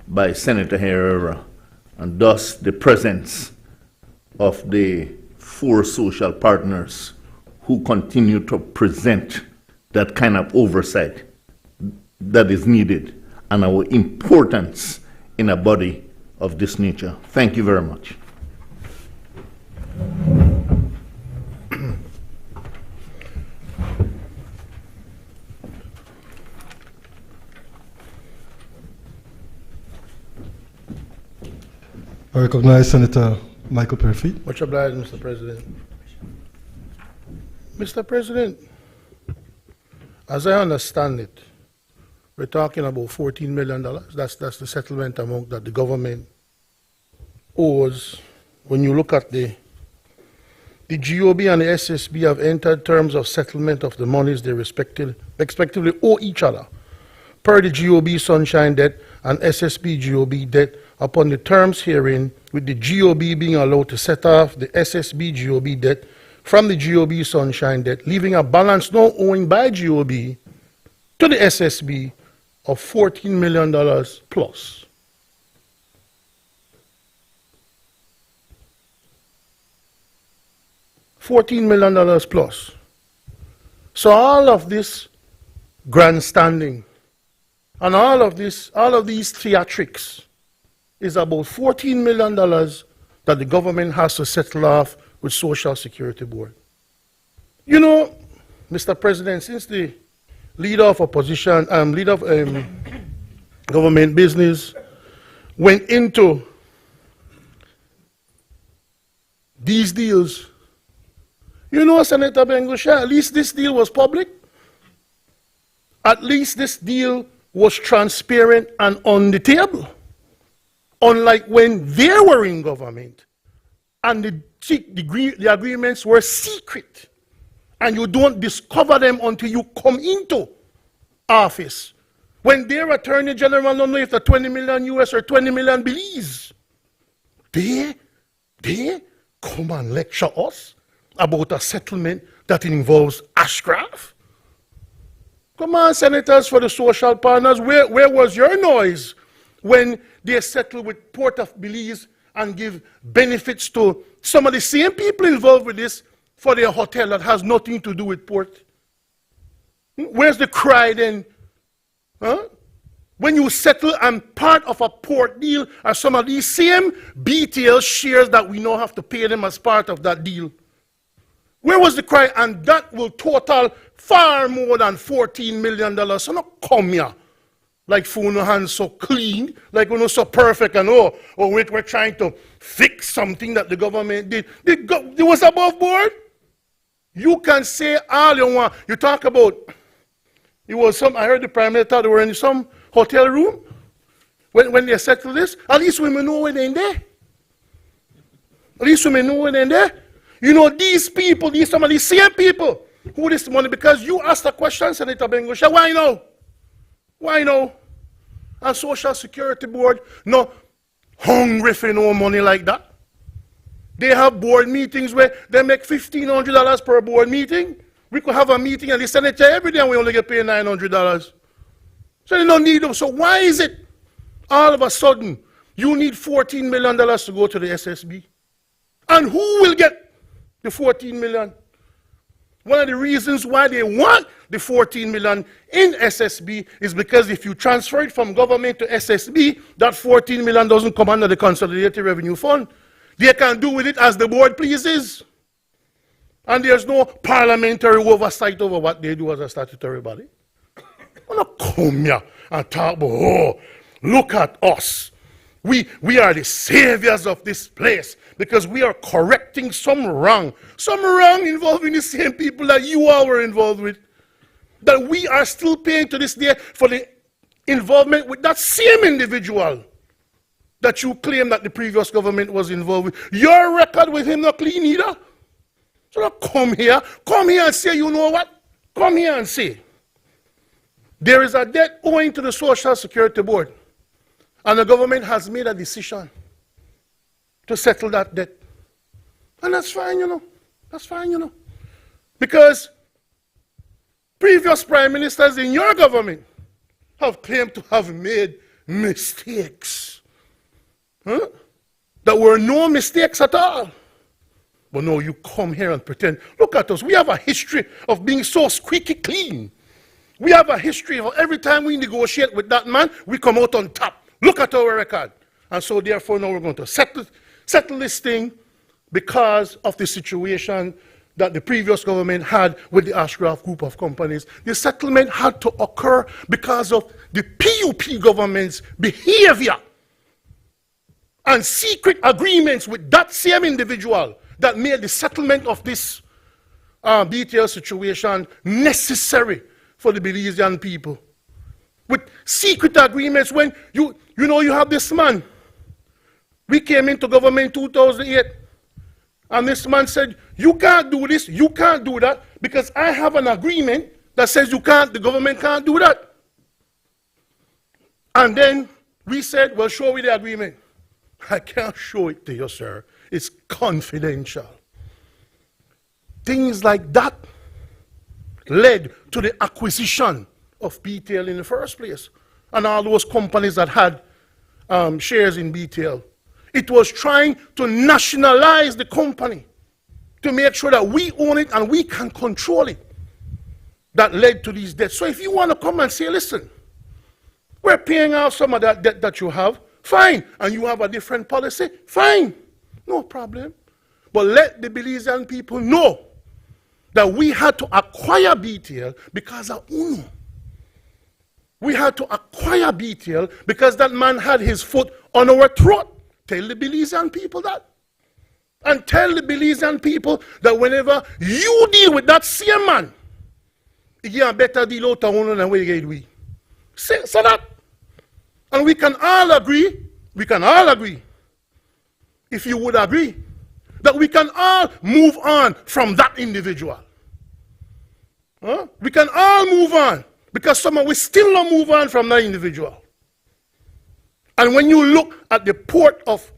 by Senator Herrera, and thus the presence of the 4 social partners who continue to present that kind of oversight that is needed, and our importance in a body of this nature. Thank you very much. I recognize Senator Michael Perfy. Much obliged, Mr. President. Mr. President, as I understand it, we're talking about $14 million. That's the settlement amount that the government owes. When you look at the GOB and the SSB have entered terms of settlement of the monies they respectively owe each other, per the GOB Sunshine debt and SSB GOB debt, upon the terms herein, with the GOB being allowed to set off the SSB GOB debt from the GOB Sunshine debt, leaving a balance now owing by GOB to the SSB of $14 million plus. $14 million plus. So all of this grandstanding and all of these theatrics is about $14 million that the government has to settle off with Social Security Board. You know, Mr. President, since the leader of opposition, leader of government business went into these deals, you know, Senator Bengusha, at least this deal was public. At least this deal was transparent and on the table. Unlike when they were in government and the agreements were secret and you don't discover them until you come into office. When their Attorney General don't know if the 20 million US or 20 million Belize, they come and lecture us about a settlement that involves Ashcraft. Come on, senators for the social partners, where was your noise when they settle with Port of Belize and give benefits to some of the same people involved with this for their hotel that has nothing to do with port? Where's the cry then? Huh? When you settle and part of a port deal are some of these same BTL shares that we now have to pay them as part of that deal. Where was the cry? And that will total far more than $14 million. So not come here like Funo hands so clean, like we're not so perfect and we're trying to fix something that the government did. It was above board. You can say all you want. You talk about, it was some, I heard the Prime Minister, they were in some hotel room when they settled this. At least we may know when they're in there. At least we may know when they're in there. You know, these people, some of these same people who this money, because you asked the question, Senator Bengusha, why now? Why now? and Social Security Board not hungry for no money like that. They have board meetings where they make $1,500 per board meeting. We could have a meeting and they send it to every day and we only get paid $900. So they don't need them. So why is it all of a sudden you need $14 million to go to the SSB? And who will get the $14 million? One of the reasons why they want the $14 million in SSB is because if you transfer it from government to SSB, that $14 million doesn't come under the Consolidated Revenue Fund. They can do with it as the board pleases. And there's no parliamentary oversight over what they do as a statutory body. I'm not come here and talk about, oh, look at us. We are the saviors of this place because we are correcting some wrong involving the same people that you all were involved with. That we are still paying to this day for the involvement with that same individual that you claim that the previous government was involved with. Your record with him not clean either. So don't come here and say, you know what? Come here and say, there is a debt owing to the Social Security Board. And the government has made a decision to settle that debt. And that's fine, you know. That's fine, you know. Because previous prime ministers in your government have claimed to have made mistakes. Huh? That were no mistakes at all. But no, you come here and pretend. Look at us. We have a history of being so squeaky clean. We have a history of every time we negotiate with that man, we come out on top. Look at our record. And so therefore now we're going to settle this thing because of the situation that the previous government had with the Ashgraf group of companies. The settlement had to occur because of the PUP government's behavior and secret agreements with that same individual that made the settlement of this BTL situation necessary for the Belizean people. With secret agreements when you have this man. We came into government in 2008 and this man said, you can't do this, you can't do that because I have an agreement that says the government can't do that. And then we said, well, show me the agreement. I can't show it to you, sir. It's confidential. Things like that led to the acquisition of BTL in the first place. And all those companies that had shares in BTL. It was trying to nationalize the company to make sure that we own it and we can control it. That led to these debts. So if you want to come and say, listen, we're paying off some of that debt that you have, fine. And you have a different policy, fine. No problem. But let the Belizean people know that we had to acquire BTL because of UNO. We had to acquire BTL because that man had his foot on our throat. Tell the Belizean people that. And tell the Belizean people that whenever you deal with that same man, you get a better deal out of UNO than we get we. Say that. And we can all agree, if you would agree, that we can all move on from that individual. Huh? We can all move on because somehow we still don't move on from that individual. And when you look at the port of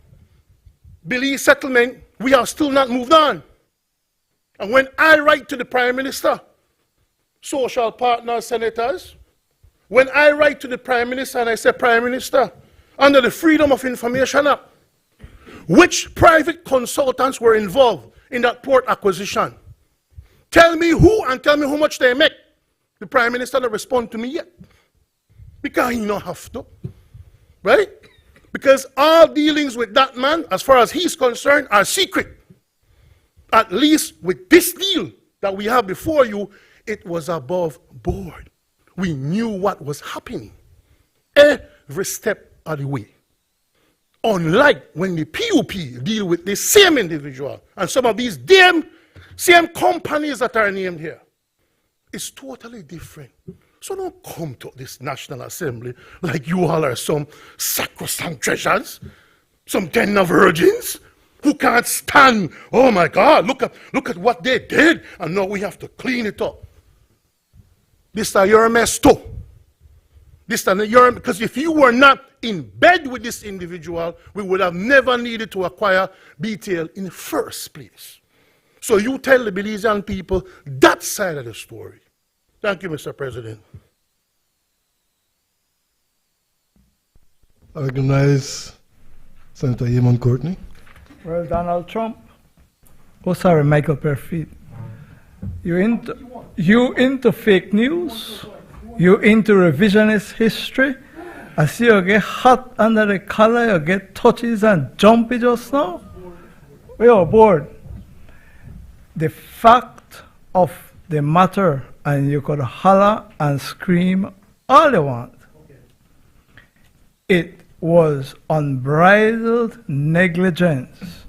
Belize settlement, we have still not moved on. And when I write to the Prime Minister, social partners, senators, when I write to the Prime Minister and I say, Prime Minister, under the Freedom of Information Act, which private consultants were involved in that port acquisition? Tell me who and tell me how much they make. The Prime Minister doesn't respond to me yet. Because he don't have to. Right? Because all dealings with that man, as far as he's concerned, are secret. At least with this deal that we have before you, it was above board. We knew what was happening every step of the way. Unlike when the PUP deal with the same individual and some of these damn same companies that are named here. It's totally different. So don't come to this National Assembly like you all are some sacrosanct treasures, some tender virgins who can't stand, oh my God, look at what they did, and now we have to clean it up. This is your mess too. This time, because if you were not in bed with this individual, we would have never needed to acquire BTL in the first place. So you tell the Belizean people that side of the story. Thank you, Mr. President. I recognize Senator Eamon Courtney. Well, Donald Trump. Oh, sorry, Michael Perfit. You into fake news? You into revisionist history? I see you get hot under the collar, you get touches and jumpy just now? We are bored. The fact of the matter, and you could holler and scream all you want. It was unbridled negligence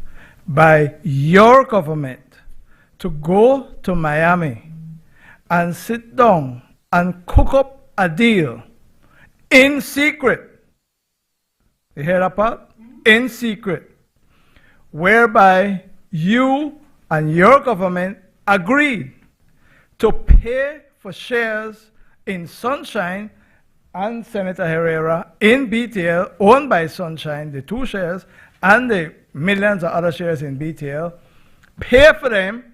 by your government to go to Miami and sit down and cook up a deal in secret. You hear that part? In secret. Whereby you and your government agreed to pay for shares in Sunshine and Senator Herrera in BTL, owned by Sunshine, the 2 shares, and the millions of other shares in BTL, pay for them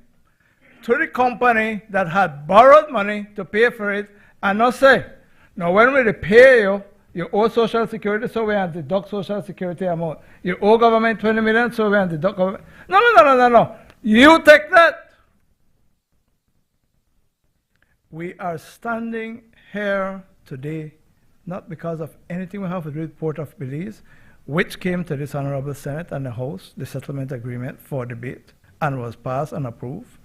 to the company that had borrowed money to pay for it, and not say, now when we pay you, you owe Social Security, so we have to deduct Social Security amount. You owe government 20 million, so we have to deduct government. No. You take that. We are standing here today not because of anything we have to do with Port of Belize, which came to this Honorable Senate and the House, the settlement agreement for debate, and was passed and approved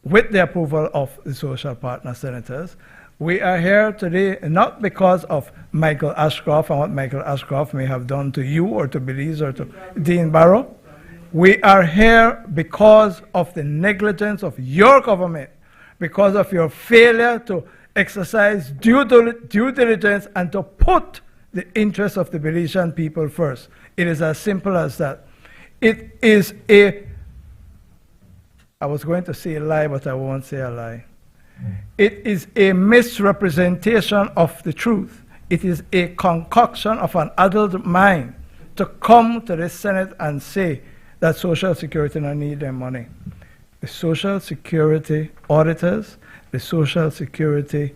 with the approval of the social partner senators. We are here today not because of Michael Ashcroft and what Michael Ashcroft may have done to you or to Belize or to Dean Barrow. We are here because of the negligence of your government, because of your failure to exercise due diligence and to put the interests of the Belizean people first. It is as simple as that. It is I was going to say a lie, but I won't say a lie. It is a misrepresentation of the truth. It is a concoction of an adult mind to come to the Senate and say that Social Security don't need their money. The Social Security auditors, the Social Security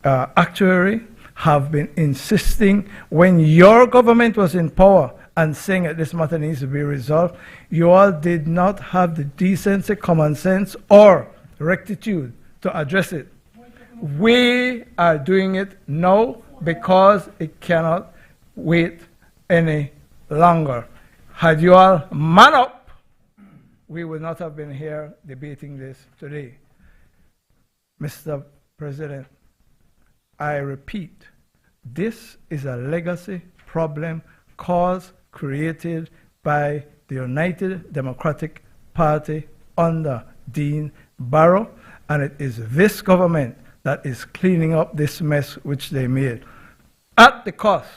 actuary have been insisting when your government was in power and saying that this matter needs to be resolved, you all did not have the decency, common sense, or rectitude to address it. We are doing it now because it cannot wait any longer. Had you all man up, we would not have been here debating this today. Mr. President, I repeat, this is a legacy problem created by the United Democratic Party under Dean Barrow, and it is this government that is cleaning up this mess which they made at the cost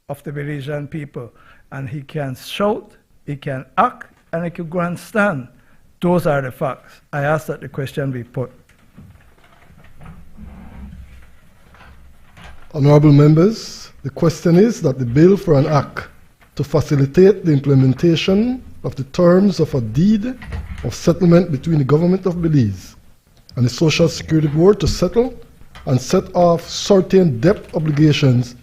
of the Belizean people. And he can shout, he can act, and he can grandstand. Those are the facts. I ask that the question be put. Honorable members, the question is that the bill for an act to facilitate the implementation of the terms of a deed of settlement between the government of Belize and the Social Security Board to settle and set off certain debt obligations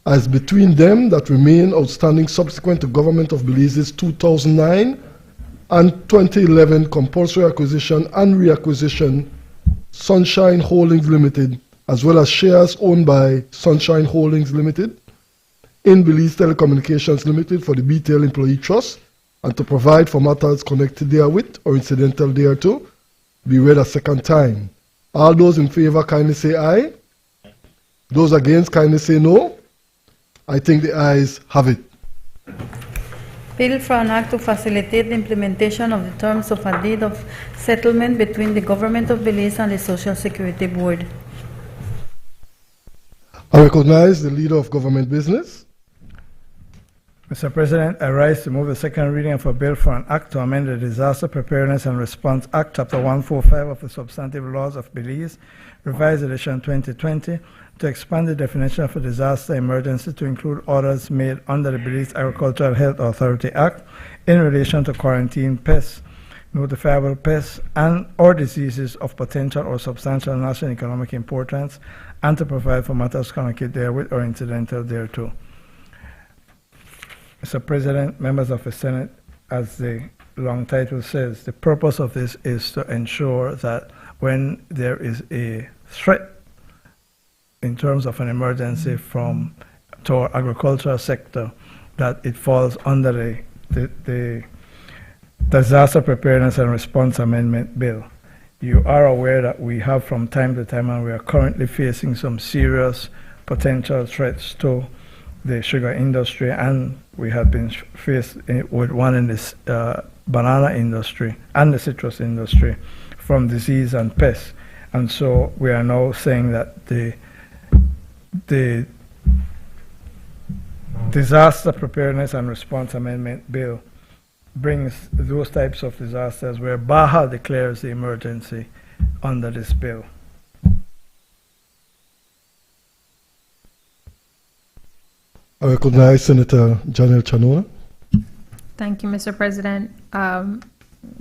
as between them that remain outstanding subsequent to Government of Belize's 2009 and 2011 compulsory acquisition and reacquisition Sunshine Holdings Limited, as well as shares owned by Sunshine Holdings Limited in Belize Telecommunications Limited for the BTL Employee Trust, and to provide for matters connected therewith or incidental thereto, be read a second time. All those in favor kindly say aye. Those against kindly say no. I think the ayes have it. Bill for an act to facilitate the implementation of the terms of a deed of settlement between the Government of Belize and the Social Security Board. I recognize the Leader of Government Business. Mr. President, I rise to move the second reading of a bill for an act to amend the Disaster Preparedness and Response Act, Chapter 145 of the Substantive Laws of Belize, Revised Edition 2020, to expand the definition of a disaster emergency to include orders made under the Belize Agricultural Health Authority Act in relation to quarantine pests, notifiable pests, and or diseases of potential or substantial national economic importance, and to provide for matters connected therewith or incidental thereto. Mr. President, members of the Senate, as the long title says, the purpose of this is to ensure that when there is a threat in terms of an emergency to our agricultural sector, that it falls under the Disaster Preparedness and Response Amendment Bill. You are aware that we have from time to time, and we are currently facing some serious potential threats to the sugar industry, and we have been faced with one in this banana industry and the citrus industry from disease and pests. And so we are now saying that the Disaster Preparedness and Response Amendment Bill brings those types of disasters where Baja declares the emergency under this bill. I recognize Senator Janelle Chanona. Thank you, Mr. President.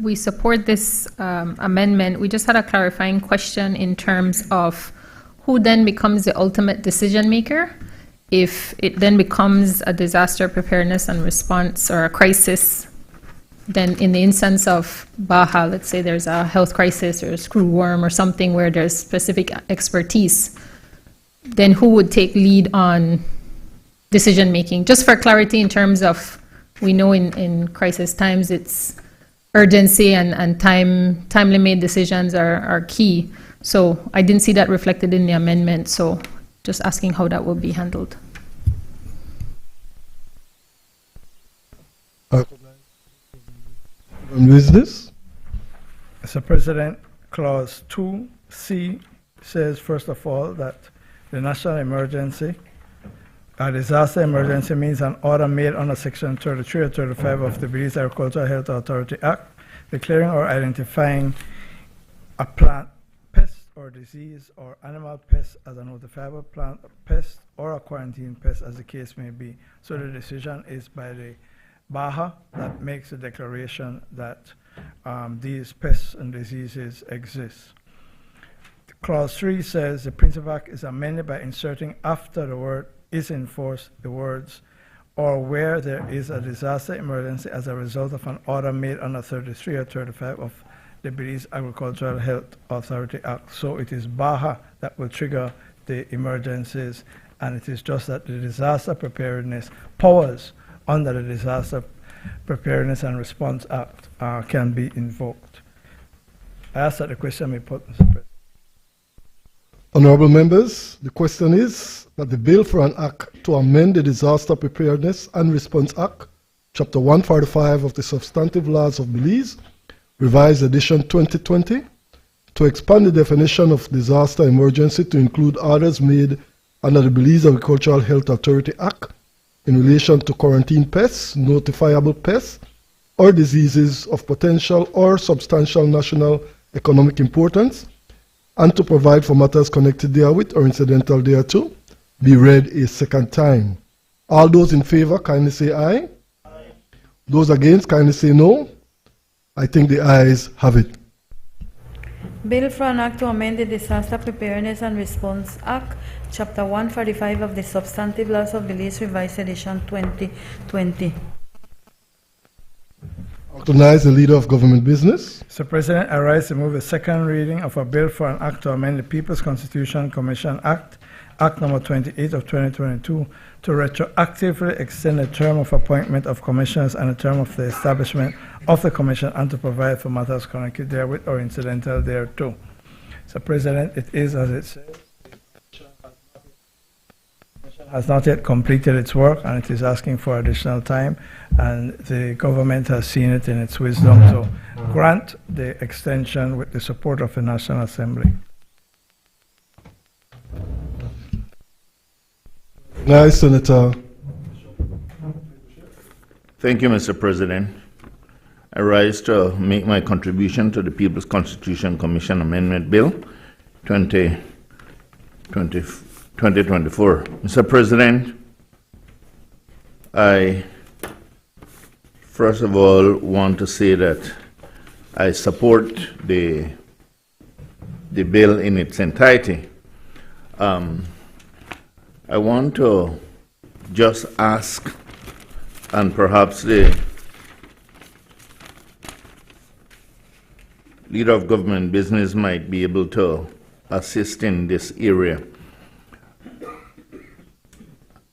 We support this amendment. We just had a clarifying question in terms of who then becomes the ultimate decision maker if it then becomes a disaster preparedness and response or a crisis. Then in the instance of Baja, let's say there's a health crisis or a screwworm or something where there's specific expertise, then who would take lead on decision making? Just for clarity in terms of, we know in crisis times it's urgency and timely made decisions are key. So I didn't see that reflected in the amendment, so just asking how that will be handled. Business? Mr. President, Clause 2C says, first of all, that the national emergency, a disaster emergency means an order made under Section 33 or 35 of the Belize Agricultural Health Authority Act, declaring or identifying a plant pest or disease or animal pest as a notifiable plant pest or a quarantine pest, as the case may be. So the decision is by the Baja that makes the declaration that these pests and diseases exist. Clause 3 says the Principal Act is amended by inserting after the word is in force the words or where there is a disaster emergency as a result of an order made under 33 or 35 of the Belize Agricultural Health Authority Act. So it is Baja that will trigger the emergencies, and it is just that the disaster preparedness powers under the Disaster Preparedness and Response Act can be invoked. I ask that the question be put, Mr. President. Honorable members, the question is that the bill for an act to amend the Disaster Preparedness and Response Act, Chapter 145 of the Substantive Laws of Belize, Revised Edition 2020, to expand the definition of disaster emergency to include orders made under the Belize Agricultural Health Authority Act in relation to quarantine pests, notifiable pests, or diseases of potential or substantial national economic importance, and to provide for matters connected therewith or incidental thereto, be read a second time. All those in favor, kindly say aye. Aye. Those against, kindly say no. I think the ayes have it. Bill for an act to amend the Disaster Preparedness and Response Act, Chapter 145 of the Substantive Laws of Belize, Revised Edition 2020. Recognize the Leader of Government Business. Mr. President, I rise to move the second reading of a bill for an act to amend the People's Constitution Commission Act, Act number 28 of 2022, to retroactively extend the term of appointment of commissioners and the term of the establishment of the commission, and to provide for matters connected therewith or incidental thereto. Mr. President, it is as it says. Has not yet completed its work, and it is asking for additional time, and the government has seen it in its wisdom to grant the extension with the support of the National Assembly. Nice, Senator. Thank you, Mr. President. I rise to make my contribution to the People's Constitution Commission Amendment Bill 2020 2024. Mr. President, I first of all want to say that I support the bill in its entirety. I want to just ask, and perhaps the leader of government business might be able to assist in this area.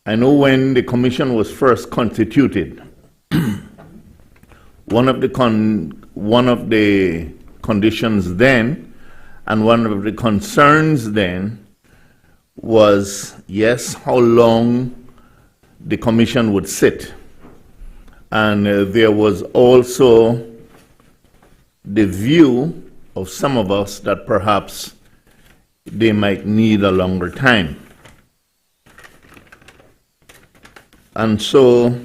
I know when the commission was first constituted, one of the conditions then and one of the concerns then was, yes, how long the commission would sit. And there was also the view of some of us that perhaps they might need a longer time. And so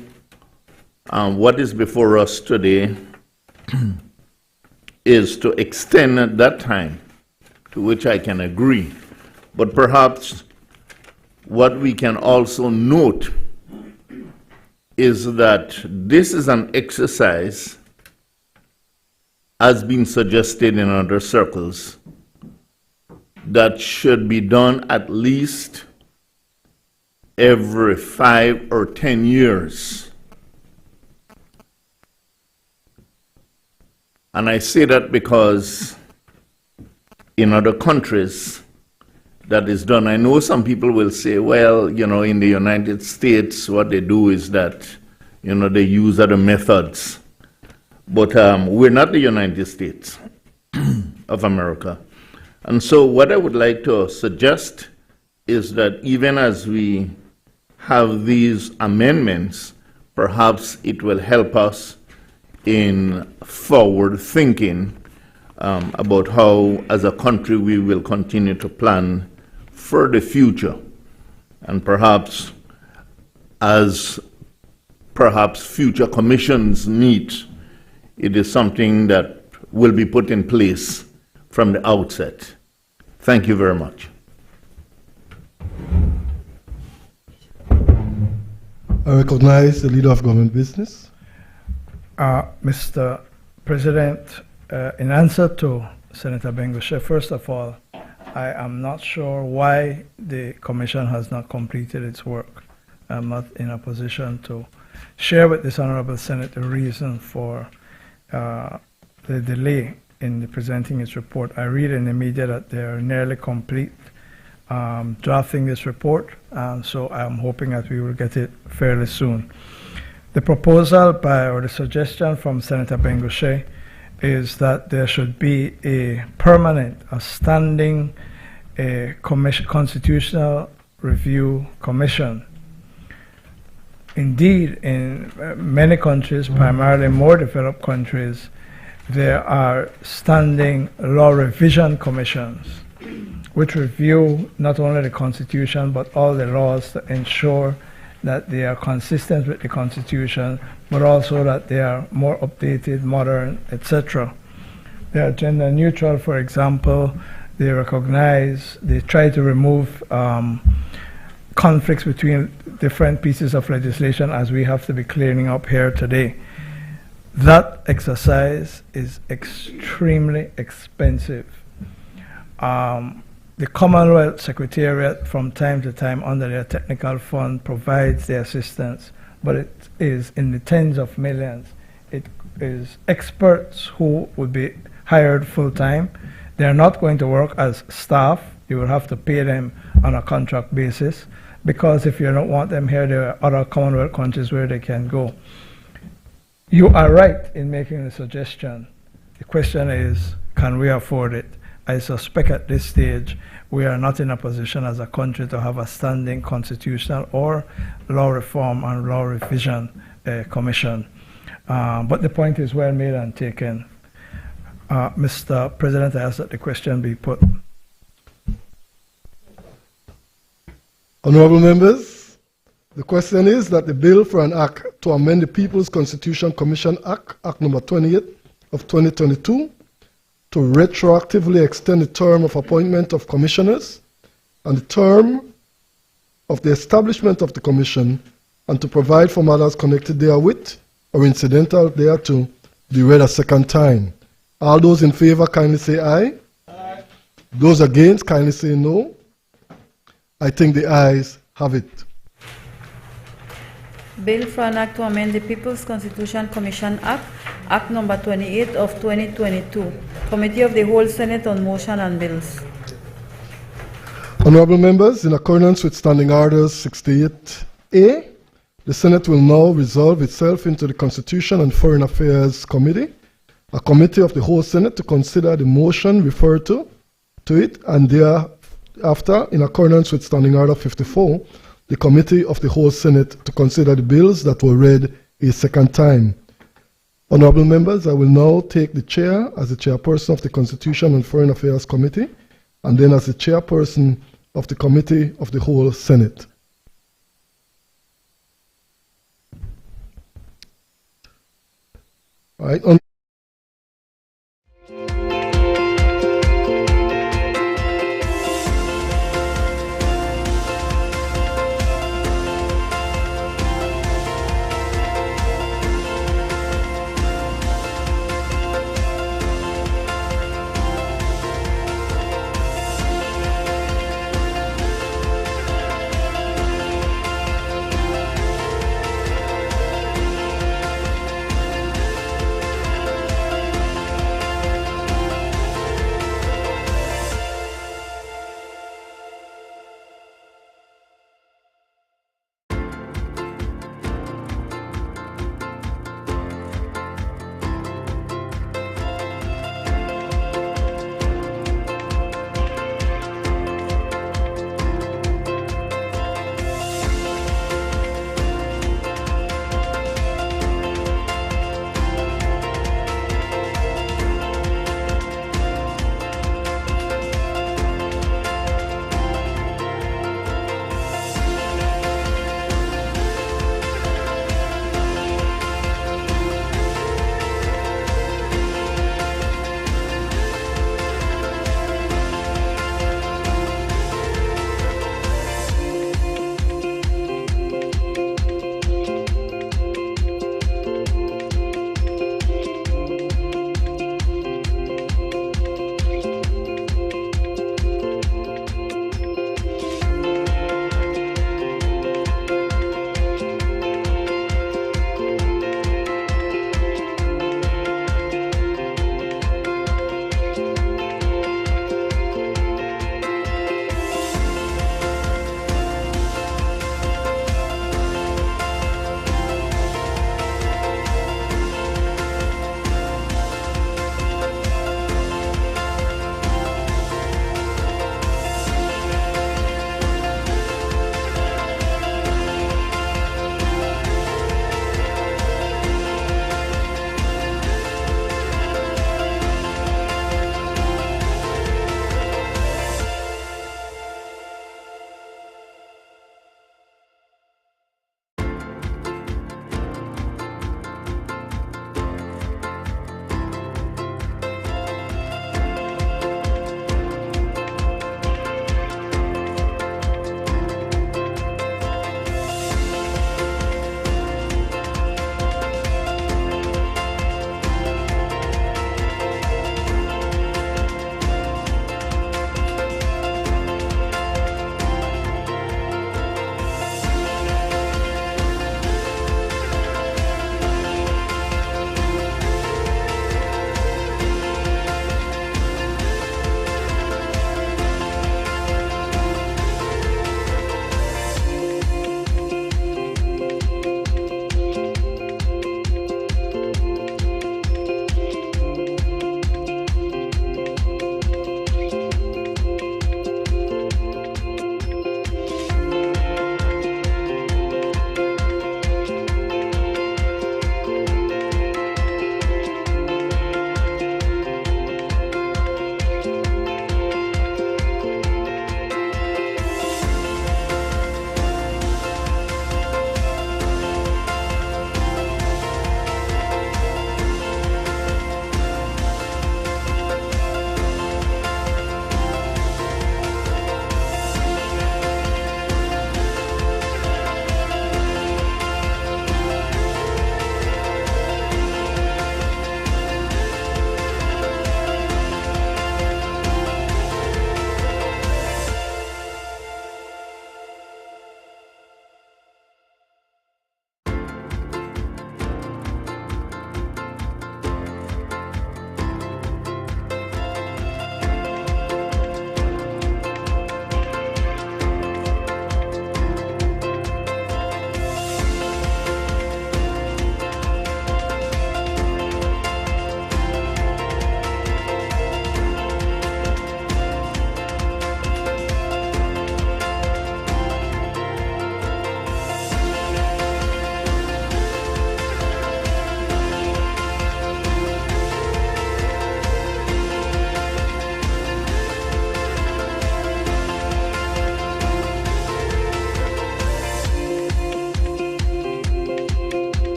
what is before us today is to extend that time, to which I can agree. But perhaps what we can also note is that this is an exercise, as been suggested in other circles, that should be done at least every 5 or 10 years. And I say that because in other countries that is done. I know some people will say, well, in the United States, what they do is that, they use other methods. But we're not the United States of America. And so what I would like to suggest is that even as we have these amendments, perhaps it will help us in forward thinking about how, as a country, we will continue to plan for the future. And perhaps as future commissions meet, it is something that will be put in place from the outset. Thank you very much. I recognize the Leader of Government Business. Mr. President, in answer to Senator Bengushe, first of all, I am not sure why the Commission has not completed its work. I'm not in a position to share with this Honorable Senate the reason for the delay in presenting its report. I read in the media that they are nearly complete drafting this report, so I'm hoping that we will get it fairly soon. The proposal or the suggestion from Senator Bengushe is that there should be a standing constitutional review commission. Indeed, in many countries, primarily more developed countries, there are standing law revision commissions which review not only the Constitution but all the laws to ensure that they are consistent with the Constitution, but also that they are more updated, modern, etc. They are gender neutral, for example. They try to remove conflicts between different pieces of legislation, as we have to be clearing up here today. That exercise is extremely expensive. The Commonwealth Secretariat, from time to time, under their technical fund, provides the assistance, but it is in the tens of millions. It is experts who would be hired full-time. They are not going to work as staff. You will have to pay them on a contract basis, because if you don't want them here, there are other Commonwealth countries where they can go. You are right in making the suggestion. The question is, can we afford it? I suspect at this stage we are not in a position as a country to have a standing constitutional or law reform and law revision commission. But the point is well made and taken. Mr. President, I ask that the question be put. Honorable members, the question is that the bill for an act to amend the People's Constitution Commission Act, Act number 28 of 2022, to retroactively extend the term of appointment of commissioners and the term of the establishment of the Commission and to provide for matters connected therewith or incidental thereto be read a second time. All those in favor kindly say aye. Aye. Those against kindly say no. I think the ayes have it. Bill for an act to amend the People's Constitution Commission Act, Act number 28 of 2022. Committee of the Whole Senate on Motion and Bills. Honorable members, in accordance with Standing Orders 68A, the Senate will now resolve itself into the Constitution and Foreign Affairs Committee, a committee of the whole Senate to consider the motion referred to it, and thereafter, in accordance with Standing Order 54, the committee of the whole Senate to consider the bills that were read a second time. Honorable members, I will now take the chair as the chairperson of the Constitution and Foreign Affairs Committee, and then as the chairperson of the committee of the whole Senate. All right.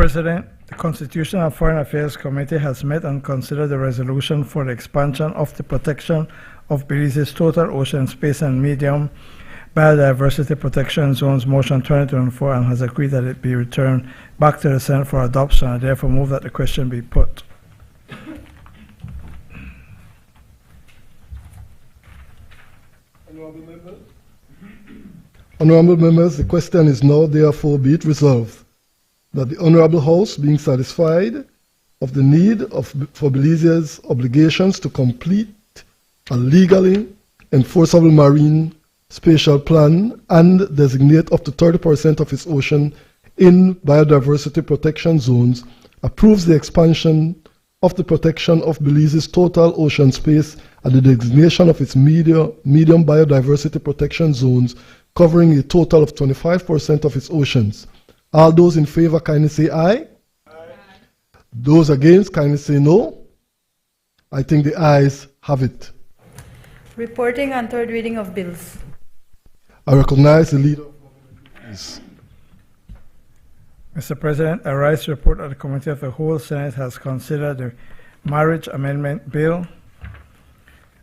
President, the Constitution and Foreign Affairs Committee has met and considered the resolution for the expansion of the protection of Belize's total ocean space and medium biodiversity protection zones motion 2024 and has agreed that it be returned back to the Senate for adoption. I therefore move that the question be put. Honorable members, the question is now therefore be it resolved that the Honorable House, being satisfied of the need for Belize's obligations to complete a legally enforceable marine spatial plan and designate up to 30% of its ocean in biodiversity protection zones, approves the expansion of the protection of Belize's total ocean space and the designation of its medium biodiversity protection zones covering a total of 25% of its oceans. All those in favor kindly say aye. Aye. Those against kindly say no. I think the ayes have it. Reporting and third reading of bills. I recognize the leader. Please. Mr. President, I rise to report that the Committee of the Whole Senate has considered the Marriage Amendment Bill,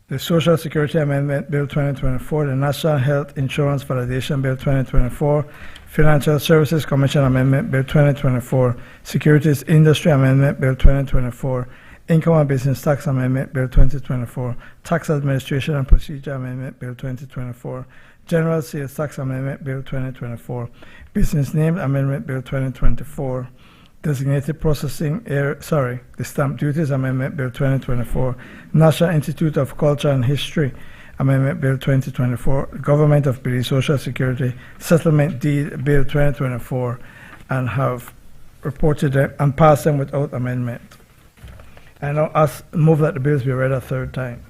the Social Security Amendment Bill 2024, the National Health Insurance Validation Bill 2024, Financial Services Commission Amendment Bill 2024, Securities Industry Amendment Bill 2024, Income and Business Tax Amendment Bill 2024, Tax Administration and Procedure Amendment Bill 2024, General Sales Tax Amendment Bill 2024, Business Name Amendment Bill 2024, Designated Processing the Stamp Duties Amendment Bill 2024, National Institute of Culture and History Amendment Bill 2024, Government of Belize Social Security Settlement Deed Bill 2024, and have reported them and passed them without amendment. I now move that the bills be read a third time.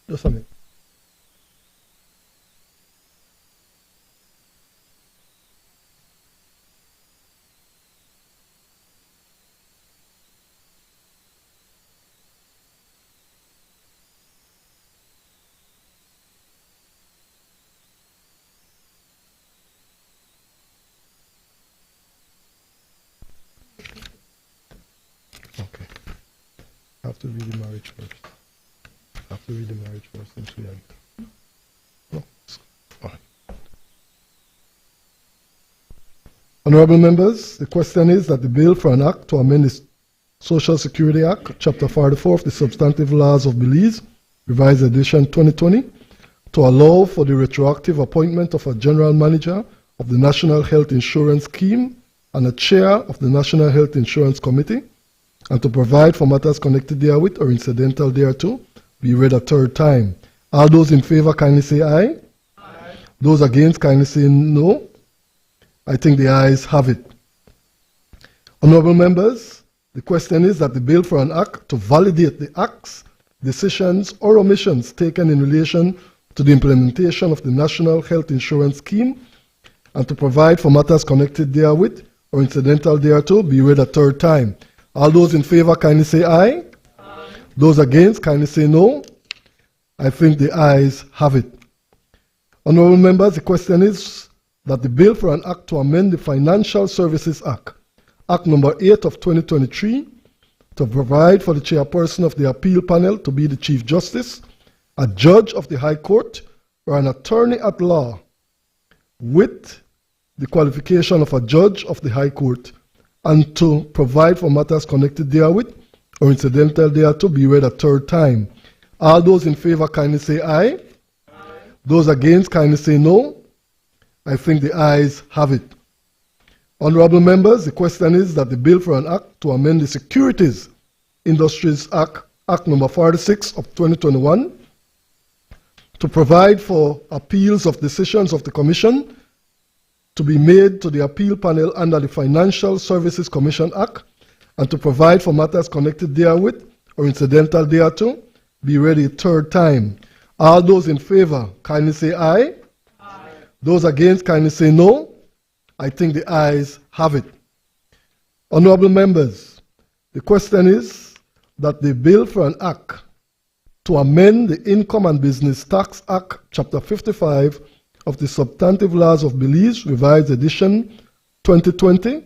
Just a minute. Okay. I have to read the marriage first. After read the marriage first, since we have. No. All right. Honorable members, the question is that the bill for an act to amend the Social Security Act, Chapter 44 of the Substantive Laws of Belize, Revised Edition 2020, to allow for the retroactive appointment of a general manager of the National Health Insurance Scheme and a chair of the National Health Insurance Committee, and to provide for matters connected therewith or incidental thereto, be read a third time. All those in favor kindly say aye. Aye. Those against kindly say no. I think the ayes have it. Honorable members, the question is that the bill for an act to validate the acts, decisions, or omissions taken in relation to the implementation of the National Health Insurance Scheme and to provide for matters connected therewith or incidental thereto be read a third time. All those in favor kindly say aye. Those against, kindly say no. I think the ayes have it. Honorable members, the question is that the bill for an act to amend the Financial Services Act, Act number 8 of 2023, to provide for the chairperson of the appeal panel to be the Chief Justice, a judge of the High Court, or an attorney at law with the qualification of a judge of the High Court, and to provide for matters connected therewith or incidental thereto be read a third time. All those in favor kindly say aye. Aye. Those against kindly say no. I think the ayes have it. Honorable members, the question is that the bill for an act to amend the Securities Industries Act, Act number 46 of 2021, to provide for appeals of decisions of the Commission to be made to the appeal panel under the Financial Services Commission Act, and to provide for matters connected therewith or incidental thereto, be read a third time. All those in favor, kindly say aye. Aye. Those against, kindly say no. I think the ayes have it. Honorable members, the question is that the bill for an act to amend the Income and Business Tax Act, Chapter 55 of the Substantive Laws of Belize, Revised Edition 2020,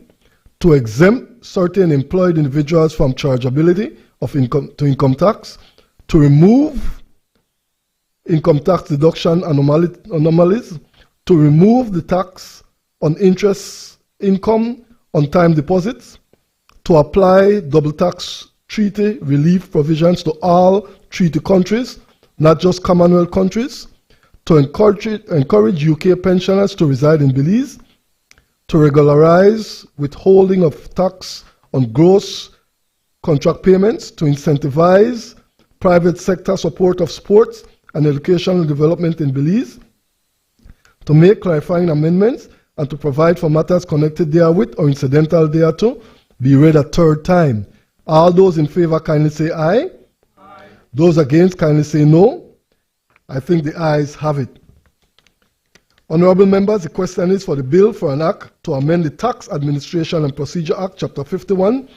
to exempt certain employed individuals from chargeability of income tax, to remove income tax deduction anomalies, to remove the tax on interest income on time deposits, to apply double tax treaty relief provisions to all treaty countries, not just Commonwealth countries, to encourage UK pensioners to reside in Belize, to regularize withholding of tax on gross contract payments, to incentivize private sector support of sports and educational development in Belize, to make clarifying amendments and to provide for matters connected therewith or incidental thereto, be read a third time. All those in favor kindly say aye. Aye. Those against kindly say no. I think the ayes have it. Honorable members, the question is for the bill for an act to amend the Tax Administration and Procedure Act, Chapter 51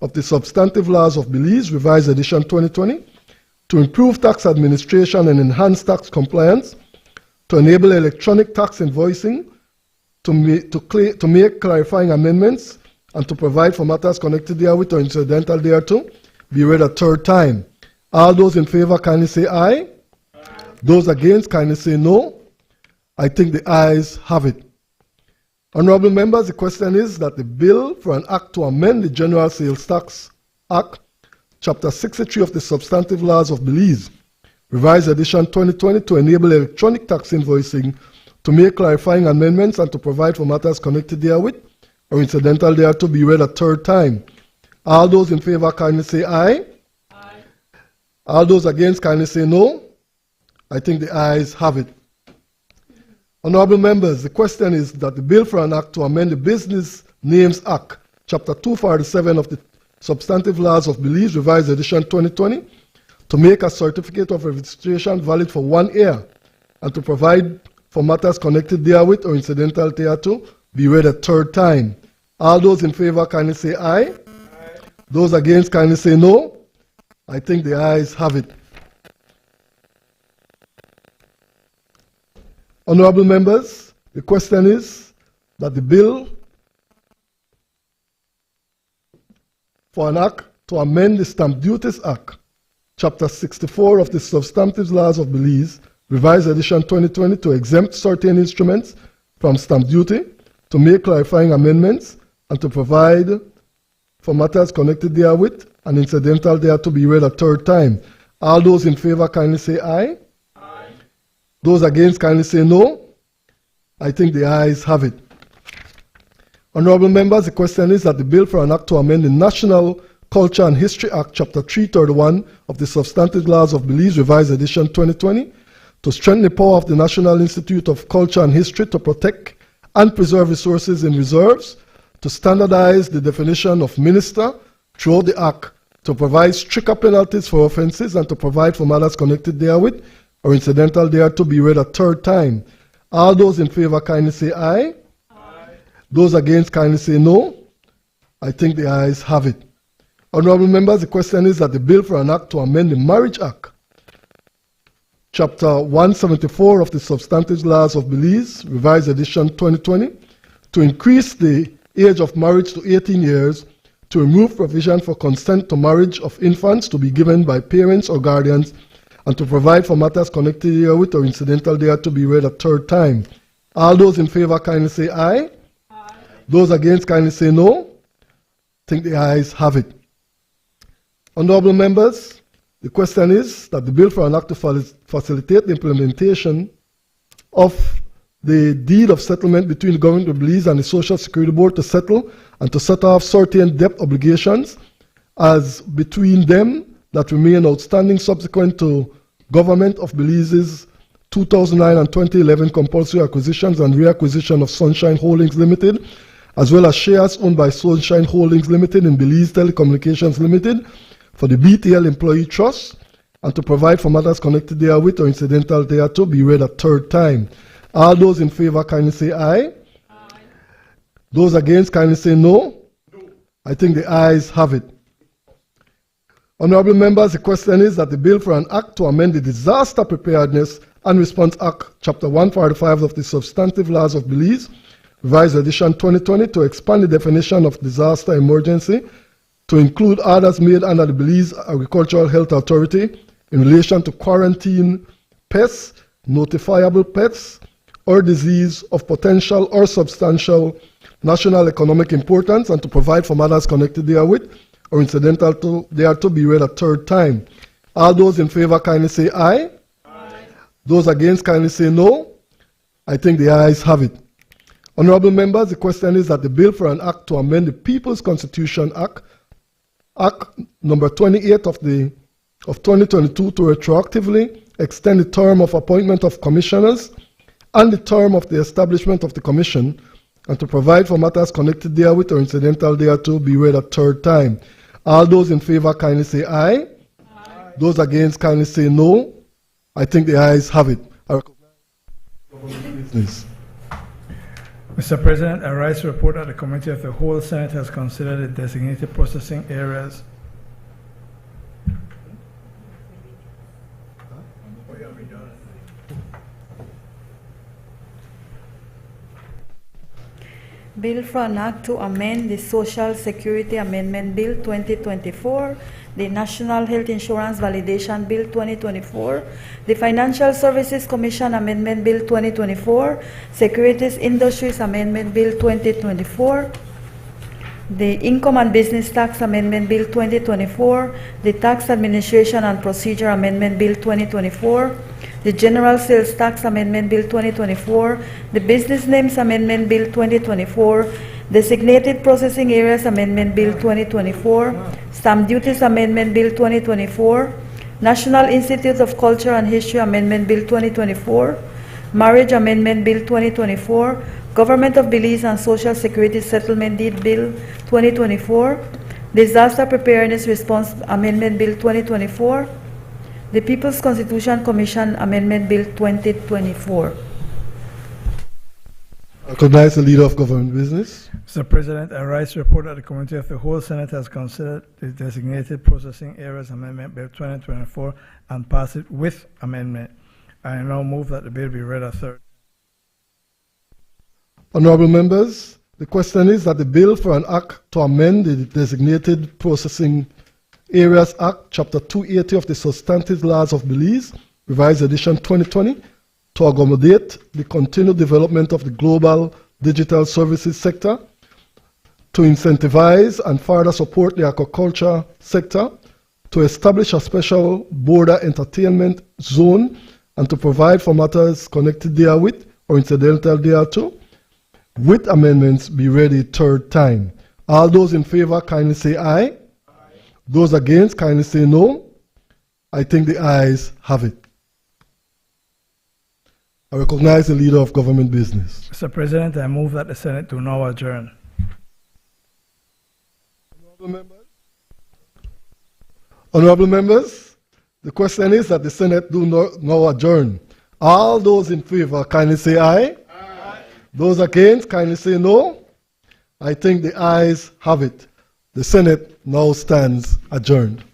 of the Substantive Laws of Belize, Revised Edition 2020, to improve tax administration and enhance tax compliance, to enable electronic tax invoicing, to make clarifying amendments, and to provide for matters connected therewith or incidental thereto, be read a third time. All those in favor kindly say aye. Aye. Those against kindly say no. I think the ayes have it. Honorable members, the question is that the bill for an act to amend the General Sales Tax Act, Chapter 63 of the Substantive Laws of Belize, Revised Edition 2020, to enable electronic tax invoicing, to make clarifying amendments, and to provide for matters connected therewith or incidental thereto, be read a third time. All those in favor kindly say aye. Aye. All those against kindly say no. I think the ayes have it. Honorable members, the question is that the bill for an act to amend the Business Names Act, Chapter 247 of the Substantive Laws of Belize, Revised Edition 2020, to make a certificate of registration valid for 1 year and to provide for matters connected therewith or incidental thereto, be read a third time. All those in favor kindly say aye. Aye. Those against kindly say no. I think the ayes have it. Honorable members, the question is that the bill for an act to amend the Stamp Duties Act, Chapter 64 of the Substantive Laws of Belize, Revised Edition 2020, to exempt certain instruments from stamp duty, to make clarifying amendments, and to provide for matters connected therewith and incidental thereto, be read a third time. All those in favor kindly say aye. Aye. Those against kindly say no. I think the ayes have it. Honorable members, the question is that the bill for an act to amend the National Culture and History Act, Chapter 331 of the Substantive Laws of Belize, Revised Edition 2020, to strengthen the power of the National Institute of Culture and History to protect and preserve resources in reserves, to standardize the definition of minister throughout the Act, to provide stricter penalties for offences, and to provide for matters connected therewith or incidental thereto, be read a third time. All those in favor kindly say aye. Aye. Those against kindly say no. I think the ayes have it. Honorable members, the question is that the bill for an act to amend the Marriage Act, Chapter 174 of the Substantive Laws of Belize, Revised Edition 2020, to increase the age of marriage to 18 years, to remove provision for consent to marriage of infants to be given by parents or guardians, and to provide for matters connected therewith or incidental thereto, be read a third time. All those in favor kindly say aye. Aye. Those against kindly say no. I think the ayes have it. Honorable members, the question is that the bill for an act to facilitate the implementation of the deed of settlement between the Government of Belize and the Social Security Board to settle and to set off certain debt obligations as between them that remain outstanding subsequent to Government of Belize's 2009 and 2011 compulsory acquisitions and reacquisition of Sunshine Holdings Limited, as well as shares owned by Sunshine Holdings Limited in Belize Telecommunications Limited for the BTL Employee Trust, and to provide for matters connected therewith or incidental thereto, be read a third time. All those in favor kindly say aye. Aye. Those against kindly say no. No. I think the ayes have it. Honorable members, the question is that the bill for an act to amend the Disaster Preparedness and Response Act, Chapter 145 of the Substantive Laws of Belize, Revised Edition 2020, to expand the definition of disaster emergency to include orders made under the Belize Agricultural Health Authority in relation to quarantine pests, notifiable pests, or disease of potential or substantial national economic importance, and to provide for matters connected therewith or incidental to thereto be read a third time. All those in favor kindly say aye. Aye. Those against kindly say no. I think the ayes have it. Honorable members, the question is that the bill for an act to amend the People's Constitution Act number 28 of 2022 to retroactively extend the term of appointment of commissioners and the term of the establishment of the commission, and to provide for matters connected therewith or incidental thereto be read a third time. All those in favor kindly say aye. Aye. Those against kindly say no. I think the ayes have it. I recognize business. Mr. President, I rise to report that the Committee of the Whole Senate has considered the designated processing areas. Bill for an act to amend the Social Security Amendment Bill 2024, the National Health Insurance Validation Bill 2024, the Financial Services Commission Amendment Bill 2024, Securities Industries Amendment Bill 2024, the Income and Business Tax Amendment Bill 2024, the Tax Administration and Procedure Amendment Bill 2024, the General Sales Tax Amendment Bill 2024, the Business Names Amendment Bill 2024, Designated Processing Areas Amendment Bill 2024, Stamp Duties Amendment Bill 2024, National Institute of Culture and History Amendment Bill 2024, Marriage Amendment Bill 2024, Government of Belize and Social Security Settlement Deed Bill 2024, Disaster Preparedness Response Amendment Bill 2024, the People's Constitution Commission Amendment Bill 2024. I recognize the Leader of Government Business. Mr. President, I rise to report that the Committee of the Whole Senate has considered the Designated Processing Areas Amendment Bill 2024 and passed it with amendment. I now move that the bill be read a third. Honorable members, the question is that the bill for an act to amend the Designated Processing Areas Act, Chapter 280 of the Substantive Laws of Belize, Revised Edition 2020, to accommodate the continued development of the global digital services sector, to incentivize and further support the aquaculture sector, to establish a special border entertainment zone, and to provide for matters connected therewith or incidental thereto, with amendments be read a third time. All those in favor kindly say aye. Those against kindly say no. I think the ayes have it. I recognize the Leader of Government Business. Mr. President, I move that the Senate do now adjourn. Honorable members, the question is that the Senate do now adjourn. All those in favor kindly say aye. Aye. Those against kindly say no. I think the ayes have it. The Senate now stands adjourned.